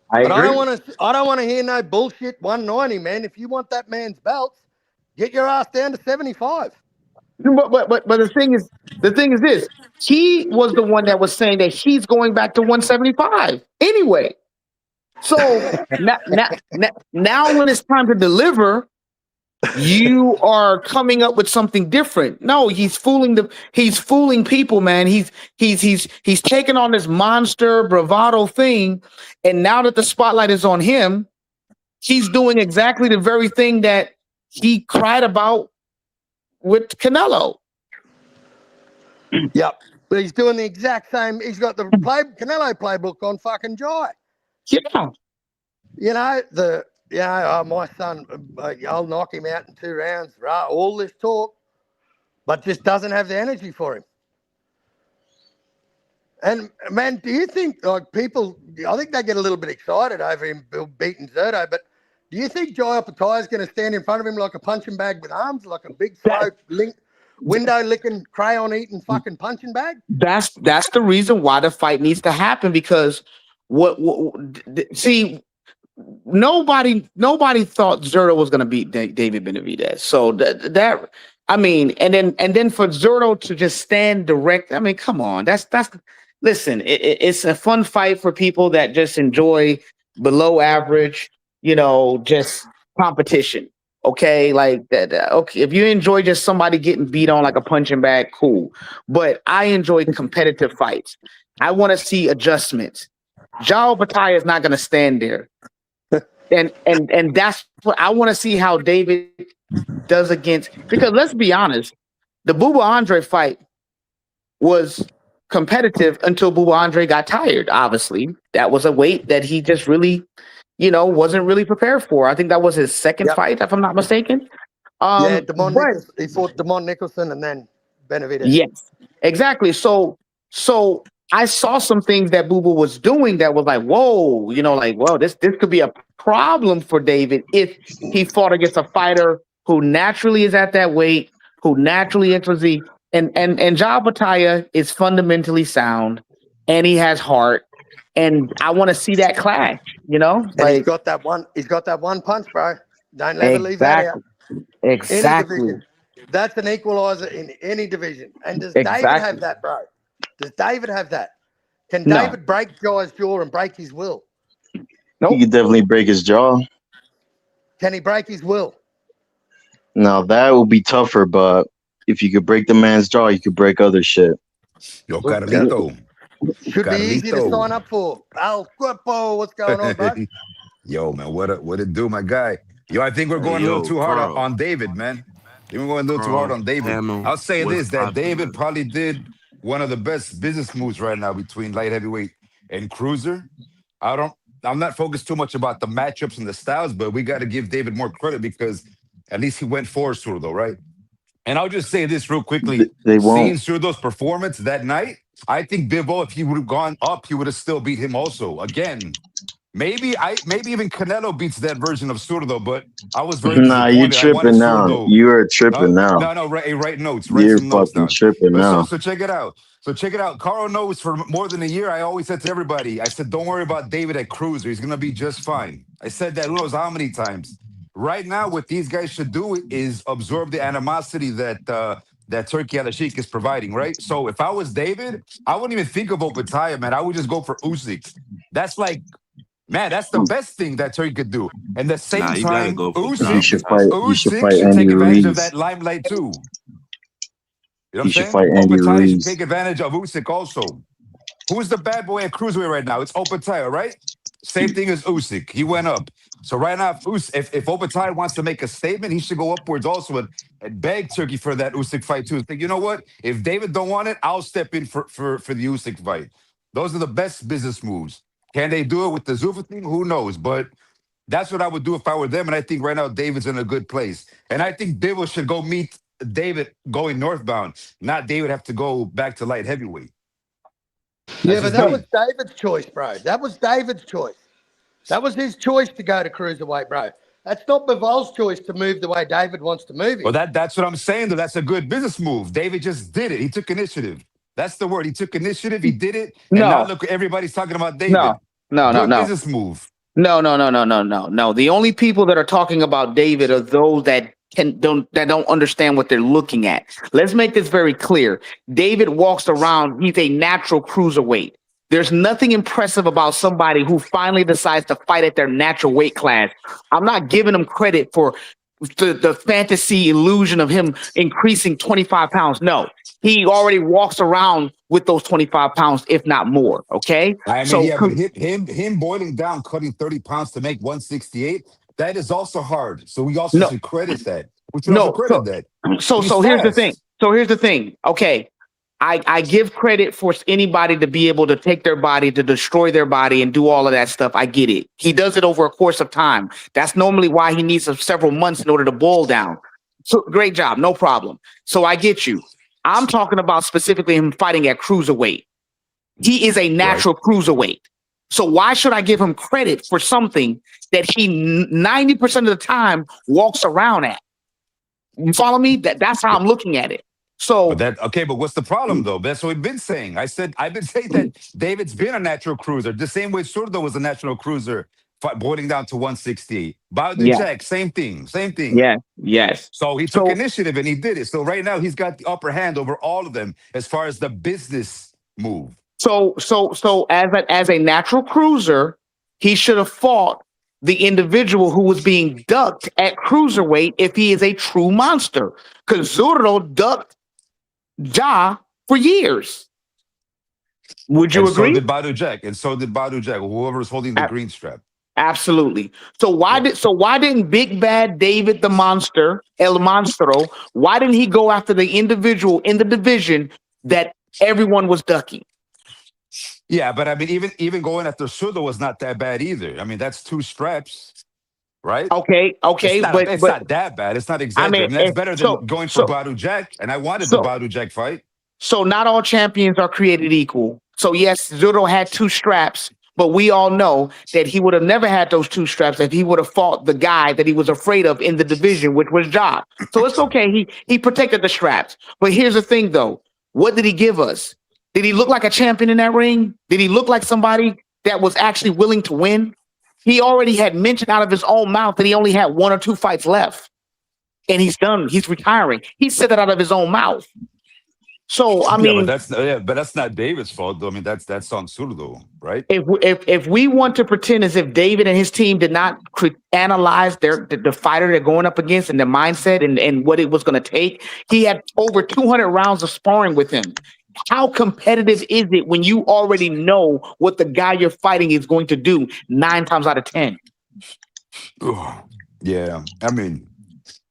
I But agree. I don't want to hear no bullshit 190, man. If you want that man's belts, get your ass down to 75. But the thing is this. He was the one that was saying that he's going back to 175 anyway. So now when it's time to deliver, you are coming up with something different. No, he's fooling people, man. He's taken on this monster bravado thing, and now that the spotlight is on him, he's doing exactly the very thing that he cried about with Canelo. Yep. But he's doing the exact same. He's got the Canelo playbook on fucking Jai. Yeah. You know, my son, I'll knock him out in 2 rounds, right? All this talk, but just doesn't have the energy for him. And, man, do you think, like, people, I think they get a little bit excited over him beating Zerto, but do you think Jai Opetaia is going to stand in front of him like a punching bag with arms, like a big throat, window-licking, crayon-eating fucking punching bag? That's the reason why the fight needs to happen, because see, nobody thought Zerto was going to beat David Benavidez. So that I mean, and then for Zerto to just stand direct, I mean, come on, that's listen, it's a fun fight for people that just enjoy below average, just competition. Okay, like that. Okay, if you enjoy just somebody getting beat on like a punching bag, cool. But I enjoy competitive fights. I want to see adjustments. Jai Opetaia is not going to stand there, and that's what I want to see how David does against. Because let's be honest, the Bubba Andre fight was competitive until Bubba Andre got tired. Obviously, that was a weight that he just really, wasn't really prepared for. I think that was his second fight, if I'm not mistaken. He fought Damon Nicholson and then Benavidez. Yes, exactly. So I saw some things that Bubba was doing that was like, whoa, this could be a problem for David if he fought against a fighter who naturally is at that weight, who naturally is physique. And Jai Opetaia is fundamentally sound, and he has heart, and I want to see that clash. And he's got that one punch, bro. Don't ever leave that out. Exactly. Any division. That's an equalizer in any division. And does David have that, bro? Does David have that? Can David break Jai's jaw and break his will? Nope. He could definitely break his jaw. Can he break his will? Now that would be tougher, but if you could break the man's jaw, you could break other shit. Yo, Carlito. Should be easy to sign up for. Al Cuerpo, what's going on, bro? Yo, man, what it do, my guy? Yo, I think we're going a little too hard on David, man. We're going a little too hard on David. I'll say this, that David probably did one of the best business moves right now between light heavyweight and cruiser. I'm not focused too much about the matchups and the styles, but we got to give David more credit because at least he went for Zurdo, right? And I'll just say this real quickly. Seeing Zurdo's performance that night, I think Bivol, if he would have gone up, he would have still beat him also. Again, maybe even Canelo beats that version of Zurdo, but I was very disappointed. You're tripping now. You are tripping now. No, write notes. You're fucking tripping now. So check it out. Carl knows for more than a year, I always said to everybody, I said, don't worry about David at cruiser. He's going to be just fine. I said that who knows how many times. Right now, what these guys should do is absorb the animosity that that Turkey Al Sheikh is providing, right? So if I was David, I wouldn't even think of Opetaia, man. I would just go for Usyk. That's like, man, that's the best thing that Turkey could do. And the same time, He Usyk, should fight. He should Usyk fight should Andy take advantage of Ruiz. that limelight too. You know what He I'm should saying? fight Andy Opetaia should Ruiz. take advantage of Usyk also. Who's the bad boy at cruiserweight right now? It's Opetaia, right? Same thing as Usyk. He went up. So right now, if Opetaia wants to make a statement, he should go upwards also and beg Turkey for that Usyk fight too. Think, you know what? If David don't want it, I'll step in for the Usyk fight. Those are the best business moves. Can they do it with the Zuffa thing? Who knows? But that's what I would do if I were them. And I think right now David's in a good place. And I think Bivol should go meet David going northbound, not David have to go back to light heavyweight. Yeah, but that was David's choice, bro. That was David's choice. That was his choice to go to cruiserweight, bro. That's not Bivol's choice to move the way David wants to move him. Well, that's what I'm saying, though. That's a good business move. David just did it. He took initiative. That's the word. He took initiative. He did it. And now look, everybody's talking about David. No. Business move. No. The only people that are talking about David are those that don't understand what they're looking at. Let's make this very clear. David walks around, he's a natural cruiserweight. There's nothing impressive about somebody who finally decides to fight at their natural weight class. I'm not giving him credit for the fantasy illusion of him increasing 25 pounds. No, he already walks around with those 25 pounds, if not more. Okay. I mean, yeah, but him boiling down, cutting 30 pounds to make 168, that is also hard. So we also should credit that. We should also credit that. So here's the thing. Here's the thing. Okay. I give credit for anybody to be able to take their body, to destroy their body and do all of that stuff. I get it. He does it over a course of time. That's normally why he needs several months in order to boil down. So great job. No problem. So I get you. I'm talking about specifically him fighting at cruiserweight. He is a natural cruiserweight. So why should I give him credit for something that he 90% of the time walks around at? You follow me? That's how I'm looking at it. So but what's the problem though? That's what we've been saying. I've been saying that David's been a natural cruiser, the same way Surdo was a natural cruiser, boiling down to 160. Jack, same thing. Yes. So he took initiative and he did it. So right now he's got the upper hand over all of them as far as the business move. So as a natural cruiser, he should have fought the individual who was being ducked at cruiserweight if he is a true monster. Because Zurdo ducked Ja for years. Would you agree? So did Badu Jack, whoever's holding the green strap. Absolutely. So why didn't Big Bad David the Monster, El Monstro, why didn't he go after the individual in the division that everyone was ducking? Yeah, but I mean, even going after Surdo was not that bad either. I mean, that's 2 straps. Right. Okay. It's not that bad. It's not exaggerating. That's better than going for Badu Jack. And I wanted the Badu Jack fight. So not all champions are created equal. So yes, Zurdo had 2 straps, but we all know that he would have never had those 2 straps if he would have fought the guy that he was afraid of in the division, which was Ja. So it's okay. He protected the straps. But here's the thing, though. What did he give us? Did he look like a champion in that ring? Did he look like somebody that was actually willing to win? He already had mentioned out of his own mouth that he only had 1 or 2 fights left. And he's done. He's retiring. He said that out of his own mouth. So I mean, but that's not David's fault, though. I mean, that's on Surdo, right? If we want to pretend as if David and his team did not analyze the fighter they're going up against and the mindset and what it was going to take, he had over 200 rounds of sparring with him. How competitive is it when you already know what the guy you're fighting is going to do 9 times out of 10? Yeah. I mean,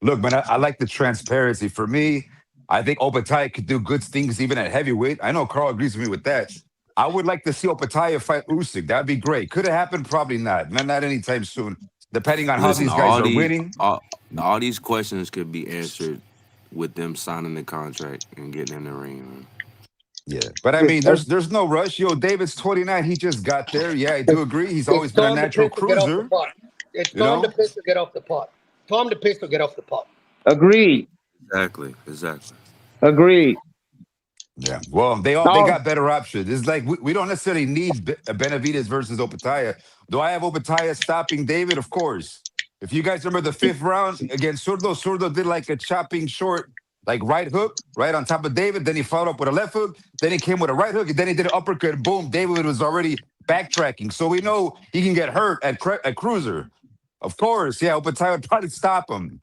look, man, I like the transparency. For me, I think Opetaia could do good things even at heavyweight. I know Carl agrees with me with that. I would like to see Opetaia fight Usyk. That'd be great. Could it happen? Probably not. Not anytime soon, depending on how these guys are winning. All these questions could be answered with them signing the contract and getting in the ring, man. Yeah, but I mean, there's no rush. Yo, David's 29. He just got there. Yeah, I do agree. He's always been a natural cruiser. It's time to piss or get off the pot. Time to piss or get off the pot. Agreed. Exactly. Agreed. Yeah. Well, they got better options. It's like we don't necessarily need Benavidez versus Opetaia. Do I have Opetaia stopping David? Of course. If you guys remember the 5th round against Surdo did like a chopping short like right hook, right on top of David. Then he followed up with a left hook. Then he came with a right hook. And then he did an uppercut. Boom. David was already backtracking. So we know he can get hurt at cruiser. Of course. Yeah, Opetaia would probably stop him.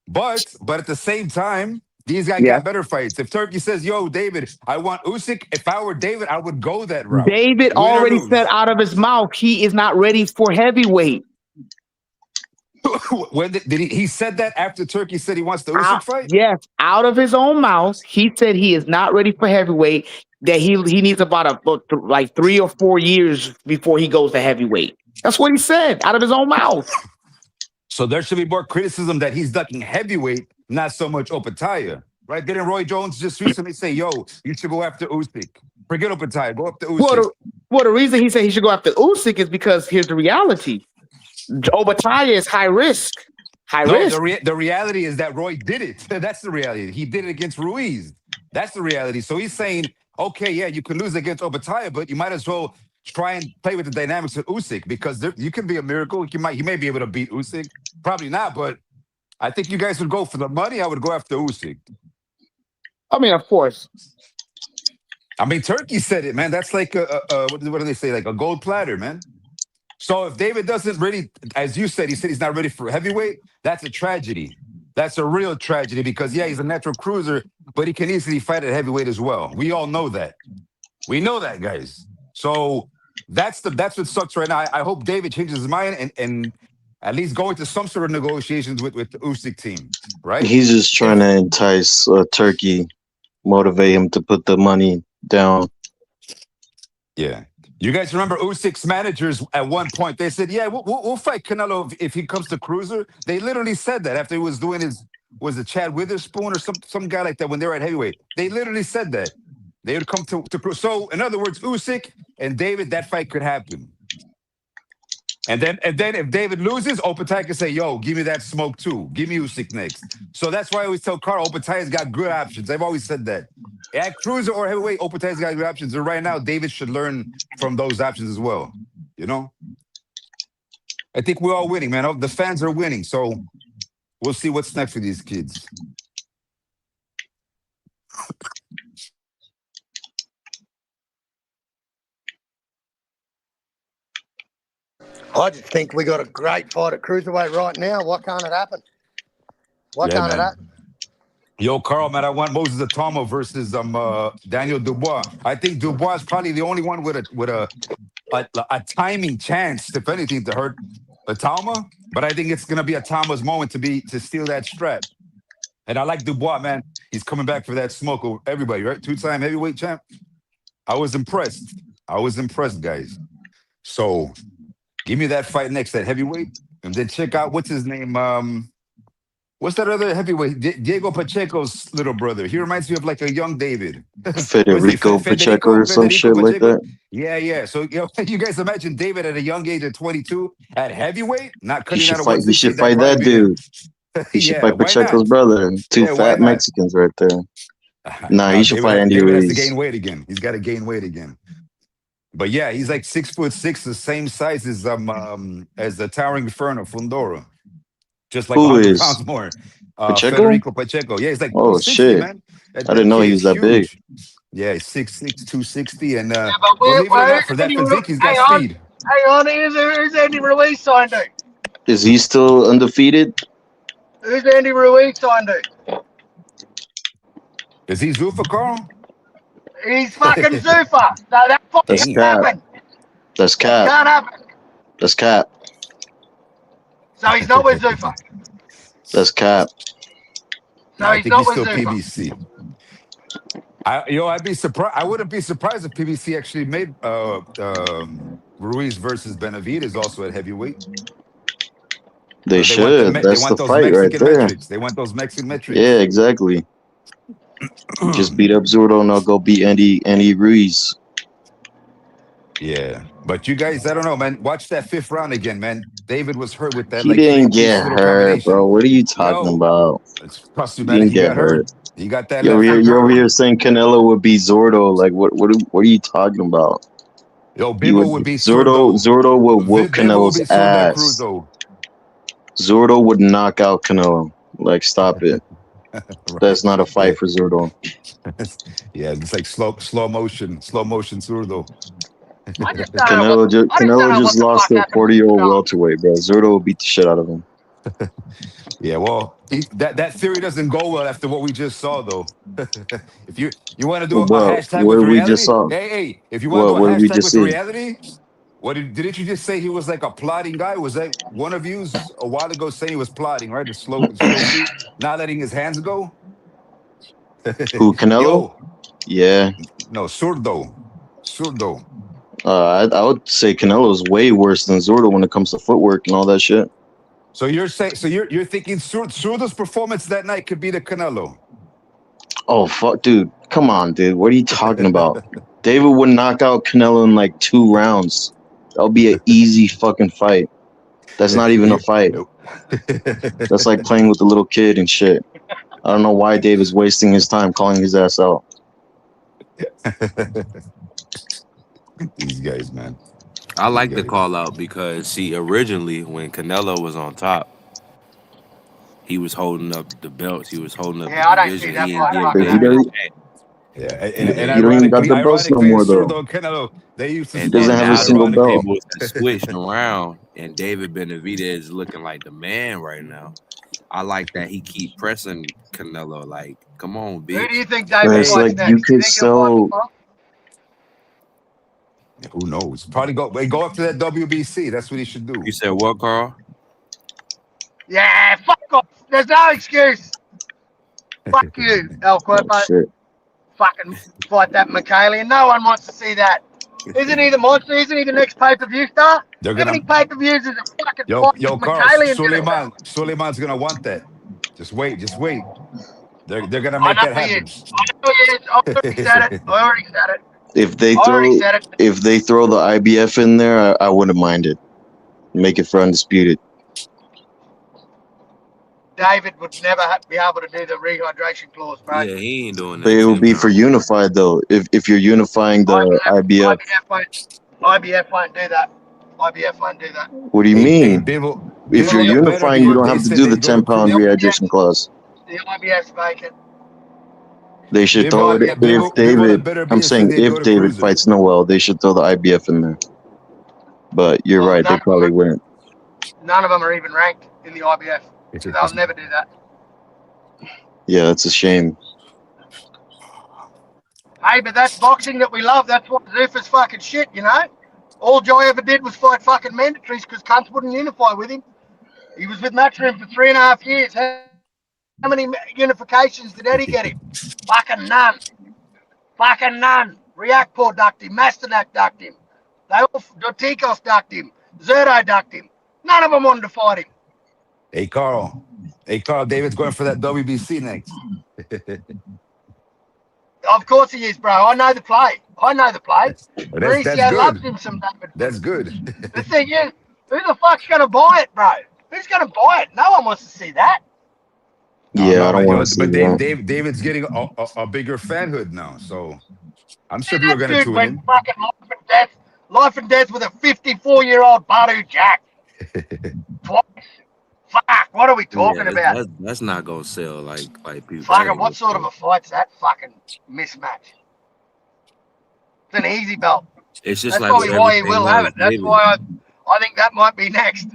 But at the same time, these guys got better fights. If Turkey says, yo, David, I want Usyk, if I were David, I would go that route. David already said out of his mouth he is not ready for heavyweight. When did he said that after Turkey said he wants the Usyk fight? Yes, out of his own mouth, he said he is not ready for heavyweight, that he needs about like 3 or 4 years before he goes to heavyweight. That's what he said out of his own mouth. So there should be more criticism that he's ducking heavyweight, not so much Opetaia, right? Didn't Roy Jones just recently say, yo, you should go after Usyk? Forget Opetaia, go after Usyk. Well, the reason he said he should go after Usyk is because here's the reality. Opetaia is high risk. The reality is that Roy did it. That's the reality. He did it against Ruiz. That's the reality. So he's saying, okay, yeah, you can lose against Opetaia, but you might as well try and play with the dynamics of Usyk, because you can be a miracle. He may be able to beat Usyk. Probably not, but I think you guys would go for the money. I would go after Usyk. I mean, of course. I mean, Turkey said it, man. That's like what do they say? Like a gold platter, man. So if David doesn't really, as you said, he said he's not ready for heavyweight, that's a tragedy. That's a real tragedy, because, yeah, he's a natural cruiser, but he can easily fight at heavyweight as well. We all know that. We know that, guys. So that's what sucks right now. I hope David changes his mind and at least go into some sort of negotiations with the Usyk team, right? He's just trying to entice Turkey, motivate him to put the money down. Yeah. You guys remember Usyk's managers at one point, they said, yeah, we'll fight Canelo if he comes to cruiser. They literally said that after he was doing was it Chad Witherspoon or some guy like that when they were at heavyweight. They literally said that. They would come to cruiser. So, in other words, Usyk and David, that fight could happen. And then if David loses, Opetaia can say, yo, give me that smoke too. Give me Usyk next. So that's why I always tell Carl, Opetaia's got good options. I've always said that. At cruiser or heavyweight, Opetaia's got good options. And right now, David should learn from those options as well. You know? I think we're all winning, man. The fans are winning. So we'll see what's next for these kids. I just think we got a great fight at cruiserweight right now. Why can't it happen? Why can't it happen? Yo, Carl, man, I want Moses Atama versus Daniel Dubois. I think Dubois is probably the only one with a timing chance, if anything, to hurt Atama. But I think it's gonna be Atama's moment to steal that strap. And I like Dubois, man. He's coming back for that smoke over everybody, right? 2-time heavyweight champ. I was impressed, guys. So give me that fight next at heavyweight, and then check out what's his name. What's that other heavyweight? Diego Pacheco's little brother. He reminds me of like a young David. Federico Pacheco or some shit like that. Yeah. So you guys imagine David at a young age of 22 at heavyweight, not cutting out a He should fight that dude. He should fight Pacheco's brother. Two fat Mexicans right there. Nah, he should fight Andy Ruiz. He has to gain weight again. He's got to gain weight again. But yeah, he's like 6'6", the same size as the Towering Inferno Fundora. Just like 100 pounds more. Pacheco? Federico Pacheco. Yeah, he's like 260, shit. man. I didn't know he was that big. Yeah, he's 6'6", 260. And believe it or not, for that physique, he's got speed. Hang on, who's Andy Ruiz signed to? Is he still undefeated? Who's Andy Ruiz signed to? Is he Zuffa, Carl? He's fucking Zuffa. No, that fucking happened. That's cap. Can't happen. That's cap. So he's not with Zuffa. That's cap. So I he's think not he's with still Zuffa. PBC. I'd be surprised. I wouldn't be surprised if PBC actually made Ruiz versus Benavidez also at heavyweight. They should. That's the fight right there. They want those Mexican metrics. Yeah, exactly. Just beat up Zurdo and I'll go beat Andy Ruiz. Yeah, but you guys, I don't know, man. Watch that 5th round again, man. David was hurt with that. He didn't get hurt, bro. What are you talking about? Trust me, man. He got hurt. He got that. You're over here saying Canelo would beat Zurdo. Like, what are you talking about? Yo, Bimbo would be Zurdo would whoop Canelo's ass. Zurdo would knock out Canelo. Like, stop it. That's not a Yeah. fight for Zurdo. Yeah, it's like slow motion Zurdo. I just don't know what Canelo just the lost fuck to a happened. 40-year-old welterweight, bro. Zurdo will beat the shit out of him. Yeah, well, that theory doesn't go well after what we just saw, though. If you want to do Well, a bro, hashtag what with we just reality, saw. hey, if you want to do a What did we hashtag just with see? reality, didn't you just say he was like a plotting guy? Was that one of yous a while ago saying he was plotting, right? The slow feet, not letting his hands go. Who, Canelo? Yo, Yeah. no, Surdo. I would say Canelo's way worse than Zurdo when it comes to footwork and all that shit. So you're thinking Surdo's performance that night could be the Canelo. Oh, fuck, dude. Come on, dude. What are you talking about? David would knock out Canelo in like 2 rounds. That would be an easy fucking fight. That's not even a fight. That's like playing with a little kid and shit. I don't know why David's wasting his time calling his ass out. These guys, man. I These like the guys. call out because see, originally when Canelo was on top, he was holding up the belts, he was holding up the Yeah, I don't see division. that He didn't fight give But fucking he David a happening. don't, chance. Yeah, and he don't even got the belts no ironically, more, though. Surdo and Canelo, they used to He And doesn't then spar. have a now the single belt. Ironically, tables have switched around, and David Benavidez is looking like the man right now. I like that he keep pressing Canelo. Like, come on, Who do bitch. you think And David it's hey, fights like you next? Do you could think he'll fight the sell. Fox? who knows? Probably go up to that WBC. That's what he should do. You said what, Carl? Yeah, fuck off. There's no excuse. Fuck you, El Oh Cuerpo. shit. Fucking fight that Michaelian. No one wants to see that. Isn't he the monster? Isn't he the next pay-per-view star? They're How many gonna pay-per-views is a fucking fight yo with Carl Michaelian gonna sell? Suleiman's gonna want that. Just wait. They're gonna I make know that he happen. is. I know he is. I already said it. I already said it. If they I already throw said it. if they throw the IBF in there, I wouldn't mind it. Make it for undisputed. David would never be able to do the rehydration clause, bro. Yeah, he ain't doing But that it will shit, be for bro. unified though. If you're unifying the IBF, IBF won't do that. IBF won't do that. what do you Hey, mean? If you're Well, Bibble, you better unifying, be. you don't They have to said do the they'd go to 10-pound the cruiser. rehydration clause. IBF's vacant. They should The throw Bibble, it IBF if Bibble David. better be I'm and said saying they'd go if to David cruiser. fights Noel, they should throw the IBF in there. But you're Well, right, they probably wouldn't. none of them are even ranked in the IBF, so they'll never do that. Yeah, that's a shame. Hey, but that's boxing that we love. That's what Zuffa's fucking shit, you know? All Joy ever did was fight fucking mandatories because cunts wouldn't unify with him. He was with Matchroom for 3.5 years. How many unifications did Eddie get him? Fucking none. Fucking none. Reactpor ducked him. Masternak ducked him. Dotikos ducked him. Zerto ducked him. None of them wanted to fight him. Hey Carl, David's going for that WBC next. Of course he is, bro. I know the play. That's Mauricio loves good. him some David. That's good. The thing is, who the fuck's going to buy it, bro? Who's going to buy it? No one wants to see that. I don't Yeah, I know, don't man. want to see But that. David's getting a bigger fanhood now, so I'm See, sure people are that gonna dude tune went in. fucking life and death with a 54-year-old Badu Jack. Twice. Fuck, what are we talking Yeah, about? that's not gonna sell like people Fucking, think what it sort of will. a fight's that fucking mismatch? It's an easy belt. It's just That's like with probably why he everything will have else, it. That's David. why I think that might be next.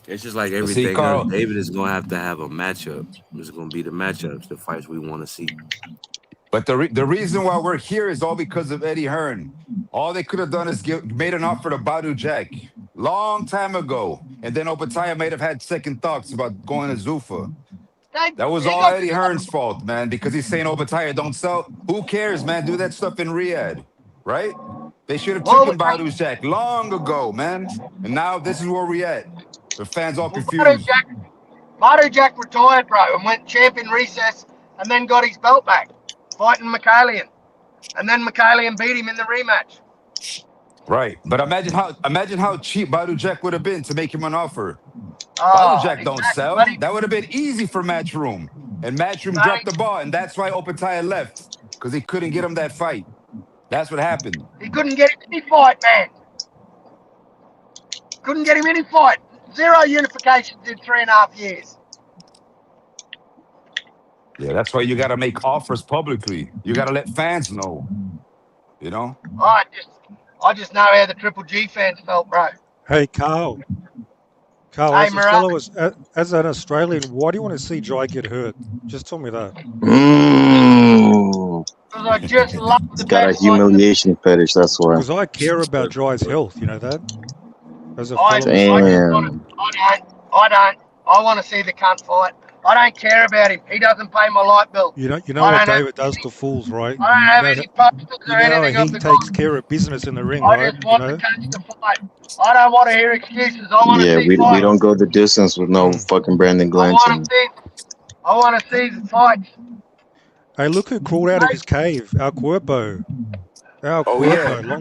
It's just like But see, everything else. Carl, David is gonna have to have a matchup. It's gonna be the matchups, the fights we want to see. but the reason why we're here is all because of Eddie Hearn. All they could have done is made an offer to Badu Jack long time ago, and then Opetaia might have had second thoughts about going to Zuffa. That was He all got Eddie Hearn's fault, man, because he's saying Opetaia don't sell. Who cares, man? Do that stuff in Riyadh, right? They should have well. taken Badu Jack long ago, man. And now this is where we at. The fans all Well, confused. Badu Jack retired, bro, and went champion recess, and then got his belt back, fighting Michaelian, and then Michaelian beat him in the rematch. Right. But imagine how cheap Badu Jack would have been to make him an offer. Badu Oh, Jack don't exactly, sell. buddy. That would have been easy for Matchroom. And Matchroom dropped Buddy, the ball, and that's why Opetaia left. Because he couldn't get him that fight. That's what happened. he couldn't get him any fight, man. Couldn't get him any fight. Zero unifications in 3.5 years. Yeah, that's why you got to make offers publicly. You got to let fans know. You know. I just know how the Triple G fans felt, bro. Hey, Carl. Carl, Hey, as a Mirage. fellow, as an Australian, why do you want to see Jai get hurt? Just tell me that. Because I just love He's the got a best. humiliation fetish. That's why. Because I care about Jai's health. You know that. As a I fellow just Australian. want to. I don't. I want to see the cunt fight. I don't care about him. He doesn't pay my light bill. You know what David does to fools, right? I don't have any posters or anything how of he the takes guy. care of business in the ring, I right? just want the cunts to fight. I don't want to hear excuses. I want to Yeah, see we fights. don't go the distance with no fucking Brandon Glanson. I want to see the fights. Hey, look who crawled out of his cave. Our Cuerpo. Long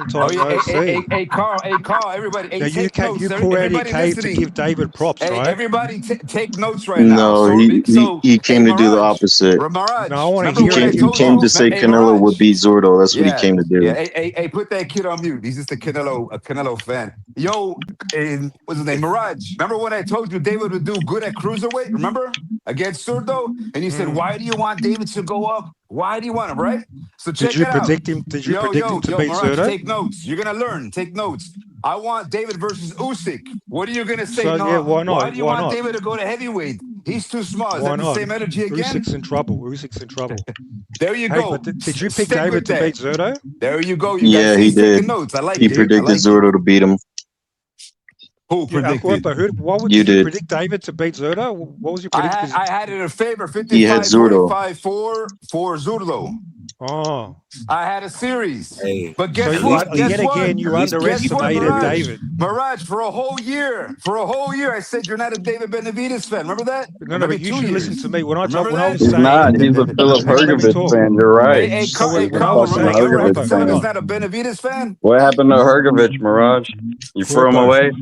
time no see. Hey, Carl, everybody. Hey, Now take notes. you crawl out of your Everybody cave to listening. give David props, Hey, right? everybody take notes right now. No, he came to do the opposite. Mirage, no, I want remember to hear what I He told came you? to say Hey, Canelo Mirage. would beat Zurdo. That's what he came to do. Yeah. Hey, put that kid on mute. He's just a Canelo fan. Yo, what's his name? Mirage. Remember when I told you David would do good at cruiserweight? Remember? Against Zurdo? And you said, why do you want David to go up? Why do you want him, right? So check it out. Did you predict him to beat Mirage, Zurdo? take notes. You're gonna learn. Take notes. I want David versus Usyk. What are you gonna say? So, yeah, why not? Why do you want David to go to heavyweight? He's too small. Is that the same energy again? Usyk's in trouble. Usyk's in trouble. There you go. But did you pick David to beat Zurdo? There you go. Yeah, he did. Notes. I like he predicted Zurdo to beat him. Who predicted? Why would you predict David to beat Zurdo? What was your prediction? I had it in favor 55-45 for Zurdo. Oh. I had a series. Hey, but guess so what? Yet again, you underestimated David. Mirage, for a whole year, I said you're not a David Benavidez fan. Remember that? No, but you should listen to me. When I was He's saying... not. He's a Philip Hergovich fan. You're right. Hey, He's a when I was saying Hergovich fan. He's not a Benavidez fan? What happened to Hergovich, Mirage? You threw him away?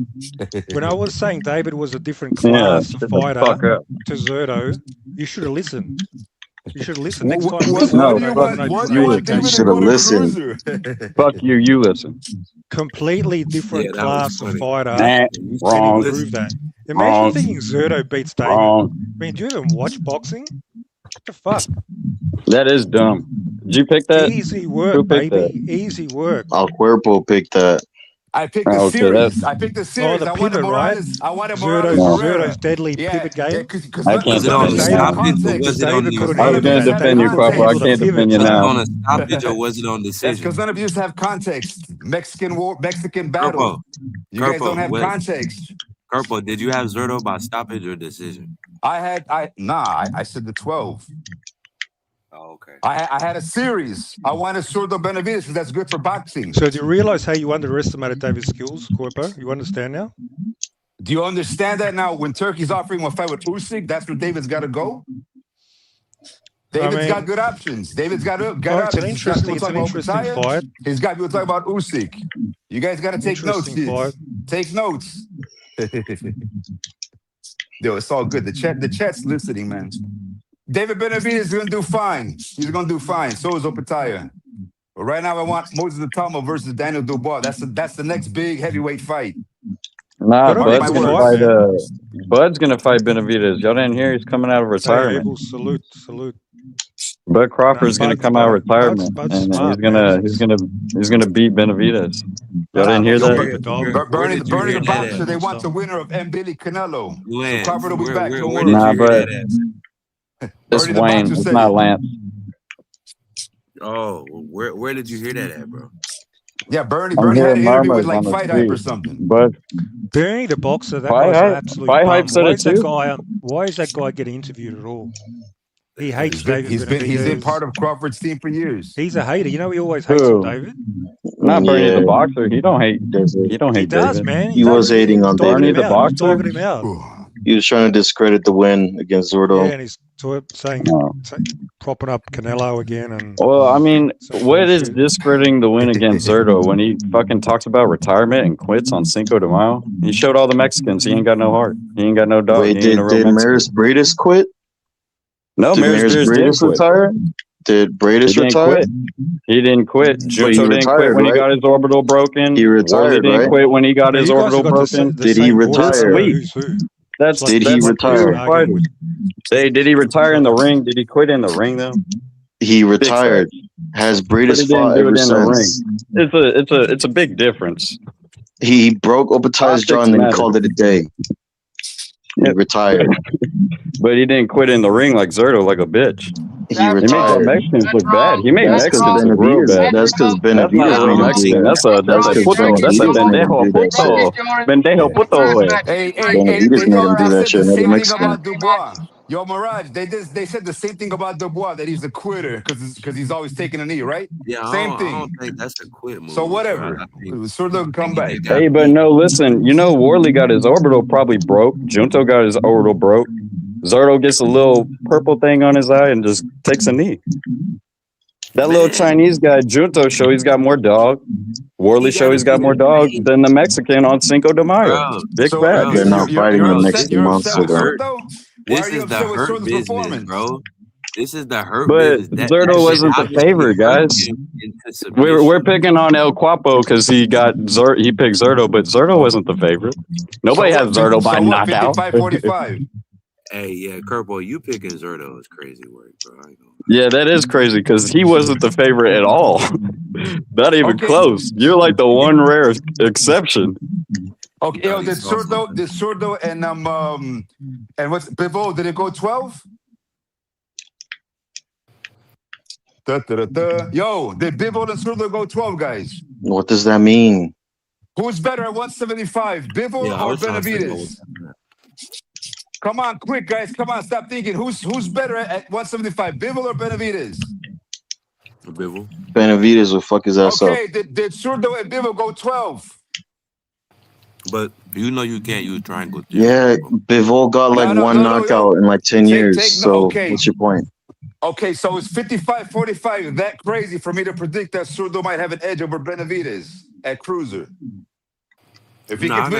When I was saying David was a different class of fighter to Zurdo, you should have listened. You should listen next time. You should have listened. Fuck you. You listen. Completely different class of fighter. Wrong. Prove that. Imagine thinking Zurdo beats David. I mean, do you even watch boxing? What the fuck? That is dumb. Did you pick that? Easy work, baby. Easy work. Al Cuerpo picked that. I picked the series. I picked the series. Oh, the pivot, right? I wanted Zurdo's deadly pivot game. I can't defend you. Was it on the I was going to defend you, Papa. I can't defend you now. Was it on a stoppage or was it on decision? Because none of you have context. Mexican battle. You guys don't have context. Kerpo, did you have Zurdo by stoppage or decision? I said the 12. Oh, okay. I had a series. I wanted Zurdo Benavidez because that's good for boxing. So do you realize how you underestimated David's skills, Cuerpo? You understand now? Do you understand that now? When Turkey's offering him a fight with Usyk, that's where David's got to go? David's got good options. David's got good options. It's an interesting fight. He's got people talking about Usyk. You guys got to take notes. Take notes. Yo, it's all good. The chat's listening, man. David Benavidez is going to do fine. He's going to do fine. So is Opetaia. But right now, I want Moses Atama versus Daniel Dubois. That's the next big heavyweight fight. Nah, Bud's gonna fight Benavidez. Y'all didn't hear he's coming out of retirement. Salute. Bud Crawford's gonna come out of retirement, and he's gonna beat Benavidez. Y'all didn't hear that? Bernie the boxer. They want the winner of Billy Canelo. So Crawford will be back. Nah, but it's Wayne. It's not Lance. Oh, where did you hear that at, bro? Yeah, Bernie had an interview with like Fight Hype or something. But Bernie the boxer, that guy's an absolute Fight Hype said it too. Why is that guy getting interviewed at all? He hates David. He's been part of Crawford's team for years. He's a hater. You know he always hates him, David. Not Bernie the boxer. He don't hate. He don't hate. He does, David. man. He was hating on Bernie David. the boxer. Him out. He was trying to discredit the win against Zurdo. Yeah, and he's saying propping up Canelo again. And well, I mean, what is discrediting the win against Zurdo when he fucking talks about retirement and quits on Cinco de Mayo? He showed all the Mexicans he ain't got no heart. He ain't got no dog. Wait, did Maris Breidis quit? No, Maris Breidis retire? Did Breidis retire? He didn't quit. Jutsu didn't quit when he got his orbital broken. He retired, didn't quit when he got his orbital broken. Did he retire? Did he retire? Hey, did he retire in the ring? Did he quit in the ring though? He retired. Has Breeders fought ever since. It's a big difference. He broke Opetaia's jaw and then he called it a day. He retired. But he didn't quit in the ring like Zerto, like a bitch. He retired. He made Mexicans look bad. He made That's Mexicans look real bad. That's because Benavidez made him do that. That's a puto. That's a pendejo puto. Hey, Benavidez made him do that shit. Another Mexican. Dubois. Yo, Mirage, they said the same thing about Dubois, that he's a quitter because he's always taking a knee, right? Yeah, same thing. I don't think that's a quit move. So whatever. Sort of come back. Hey, but no, listen. You know, Worley got his orbital probably broke. Junto got his orbital broke. Zerto gets a little purple thing on his eye and just takes a knee. That little Chinese guy, Junto, show he's got more dog. Worley show he's got more dog than the Mexican on Cinco de Mayo. Big fat. They're not fighting the next 2 months. This is the hurt business, bro. This is the hurt but business. Zerto wasn't the favorite, guys. We're picking on El Guapo because he picked Zerto, but Zerto wasn't the favorite. Nobody has Zerto by knockout. 55-45. Hey, yeah, Kerbo, you picking Zerto is crazy work, bro. Yeah, that is crazy because he wasn't the favorite at all. Not even close. You're like the one rare exception. Okay, yo, this Sordo and what's Bivol? Did it go 12? Yo, did Bivol and Sordo go 12, guys? What does that mean? Who's better at 175, Bivol or Benavidez? Come on, quick, guys. Come on, stop thinking. Who's better at 175, Bivol or Benavidez? Bivol. Benavidez will fuck his ass up. Okay, did Sordo and Bivol go 12? But you know you can't use triangle. Yeah, Bivol got like one knockout in like 10 years. So what's your point? Okay, so it's 55-45. That crazy for me to predict that Sordo might have an edge over Benavidez at cruiser. If he can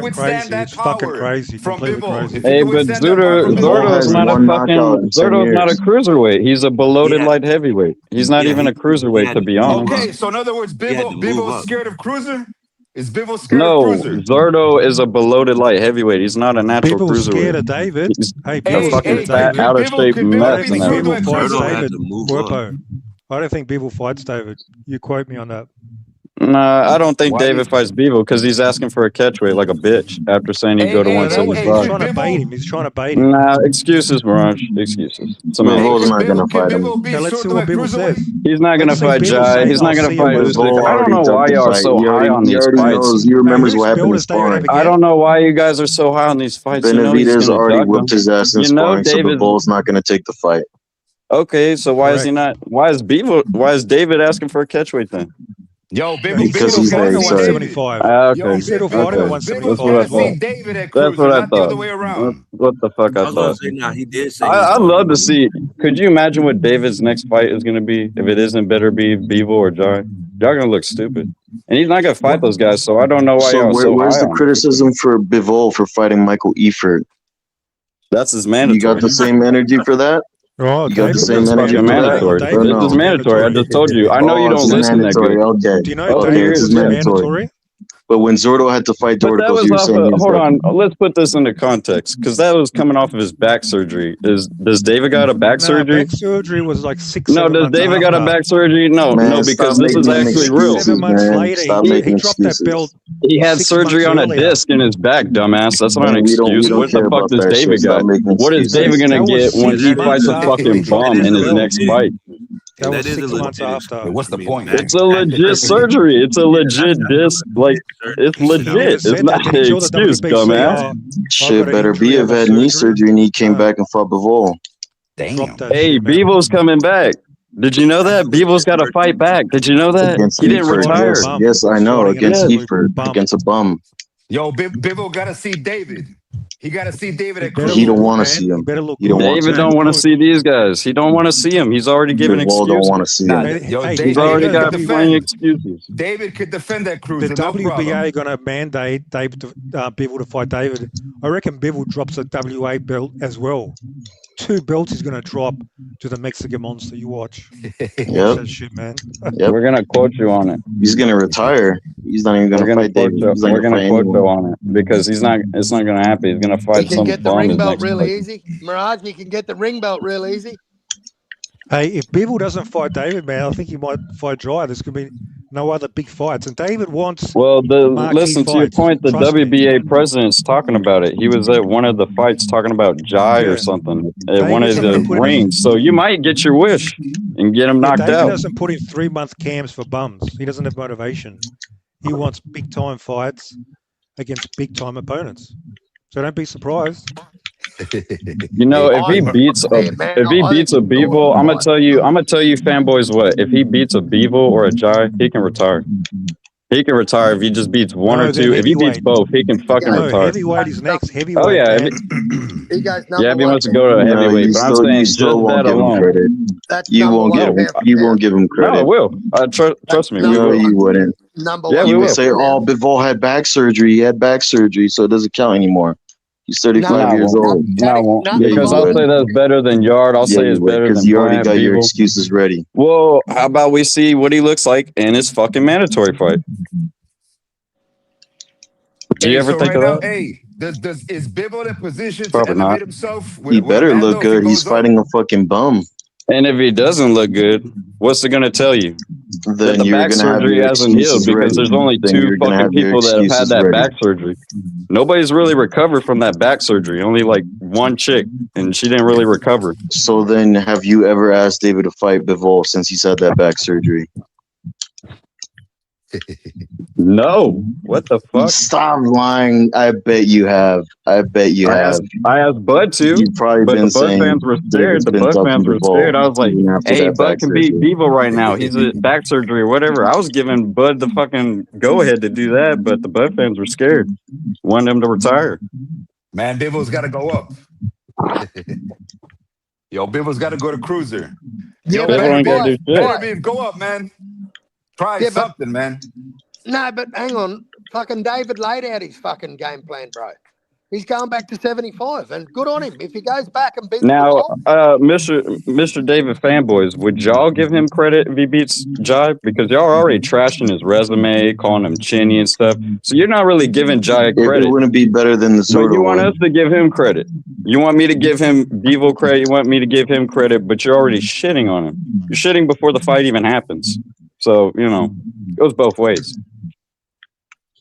withstand that power from Bivol. Hey, but Zerto's not a cruiserweight. He's a bloated light heavyweight. He's not even a cruiserweight, to be honest. Okay, so in other words, Bivol's scared of cruiser? Is Bivol scared of cruiser? No, Zerto is a bloated light heavyweight. He's not a natural Bivol cruiserweight. Scared of David. Hey, a fucking fat, out of shape mess. I don't think Bivol fights David. You quote me on that. Nah, I don't think David fights Bivol because he's asking for a catchweight like a bitch after saying he'd go to 175. He's trying to bait him. He's trying to bait him. Nah, excuses, Mirage. Excuses. Bivol's not going to fight him. Now let's see what Bivol says. He's not going to fight Jai. He's not going to fight Usyk. I don't know why y'all are so high on these fights. He remembers what happened in sparring. I don't know why you guys are so high on these fights. Benavidez already whipped his ass in sparring, so Bivol's not going to take the fight. Okay, so why is he not? Why is David asking for a catchweight then? Yo, because he's there. 175. Okay. He's still fighting at 175. That's what I thought. What the fuck I thought? He did say I'd love to see. Could you imagine what David's next fight is going to be? If it isn't better be Bivol or Jai? Y'all going to look stupid. And he's not going to fight those guys, so I don't know why y'all so where's high the criticism for Bivol for fighting Michael Eifert? That's his mandatory. You got the same energy for that? Oh, you got the same energy for mandatory. that? It's mandatory. I just told you. I know you don't listen that good. Okay. Do you know David's mandatory? But when Zordo had to fight Dorticos, you were saying hold on, let's put this into context because that was coming off of his back surgery. Does David got a back surgery? Back surgery was like 6. No, does David got a back surgery? No, because this is actually real. 7 months later, he dropped that belt. He had surgery on a disc in his back, dumbass. That's not an excuse. What the fuck does David got? What is David gonna get when he fights a fucking bomb in his next fight? That was 6 months after. What's the point? It's a legit surgery. It's a legit disc. Like, it's legit. It's not an excuse, dumbass. Shit, better be have had knee surgery and he came back and fought Bivol. Damn. Hey, Bivol's coming back. Did you know that? Bivol's got to fight back. Did you know that? He didn't retire. Yes, I know. Against Eifert. Against a bum. Yo, Bivol got to see David. He got to see David at Cruz. He don't want to see him. David don't want to see these guys. He don't want to see him. He's already given excuses. Don't want to see him. He's already got plenty excuses. David could defend that Cruz. The WBA going to mandate Bivol to fight David. I reckon Bivol drops a WA belt as well. 2 belts he's going to drop to the Mexican monster. You watch. Yep. That shit, man. Yep. We're gonna quote you on it. He's gonna retire. He's not even gonna fight David. We're gonna quote you on it because he's not. It's not gonna happen. He's gonna fight some He can get the ring belt real easy. Mirage, he can get the ring belt real easy. Hey, if Bivol doesn't fight David, man, I think he might fight Jai. There's going to be no other big fights. And David wants. Well, listen to your point. The WBA president's talking about it. He was at one of the fights talking about Jai or something at one of the rings. So you might get your wish and get him knocked out. David doesn't put in 3-month camps for bums. He doesn't have motivation. He wants big time fights against big time opponents. So don't be surprised. You know, if he beats a Bivol, I'm gonna tell you, fanboys, what if he beats a Bivol or a Jai, he can retire. He can retire if he just beats one or two. If he beats both, he can fucking retire. Heavyweight is next. Heavyweight. Oh yeah, he goes if he wants to go to heavyweight, but I'm saying just that alone. You won't give him credit. No, I will. Trust me. No, you wouldn't. You would say, "Oh, Bivol had back surgery. He had back surgery, so it doesn't count anymore." He's 35 years old. No, I won't. Because I'll say that's better than Yard. I'll say it's better than. Because you already got your excuses ready. Well, how about we see what he looks like in his fucking mandatory fight? Do you ever think of that? Hey, is Bivol in position to Probably elevate not. himself? He better look good. He's fighting a fucking bum. And if he doesn't look good, what's it going to tell you? Then the back surgery hasn't healed because there's only 2 fucking people that have had that back surgery. Nobody's really recovered from that back surgery. Only like one chick, and she didn't really recover. So then, have you ever asked David to fight Bivol since he's had that back surgery? No. What the fuck? Stop lying. I bet you have. I asked Bud to. You've probably but been the Bud saying fans were scared. The Bud fans were scared. I was like, hey, Bud can beat Bivol right now. He's a back surgery or whatever. I was giving Bud the fucking go-ahead to do that, but the Bud fans were scared. Wanted him to retire. Man, Bivol's got to go up. Yo, Bivol's got to go to cruiser. Yo, Benavidez, go up, man. Try something, man. No, but hang on. Fucking David laid out his fucking game plan, bro. He's going back to 75, and good on him. If he goes back and beats now, Mr. David fanboys, would y'all give him credit if he beats Jai? Because y'all are already trashing his resume, calling him chinny and stuff. So you're not really giving Jai credit. It wouldn't be better than the sort of. You want us to give him credit. You want me to give him Bivol credit. You want me to give him credit, but you're already shitting on him. You're shitting before the fight even happens. So it goes both ways.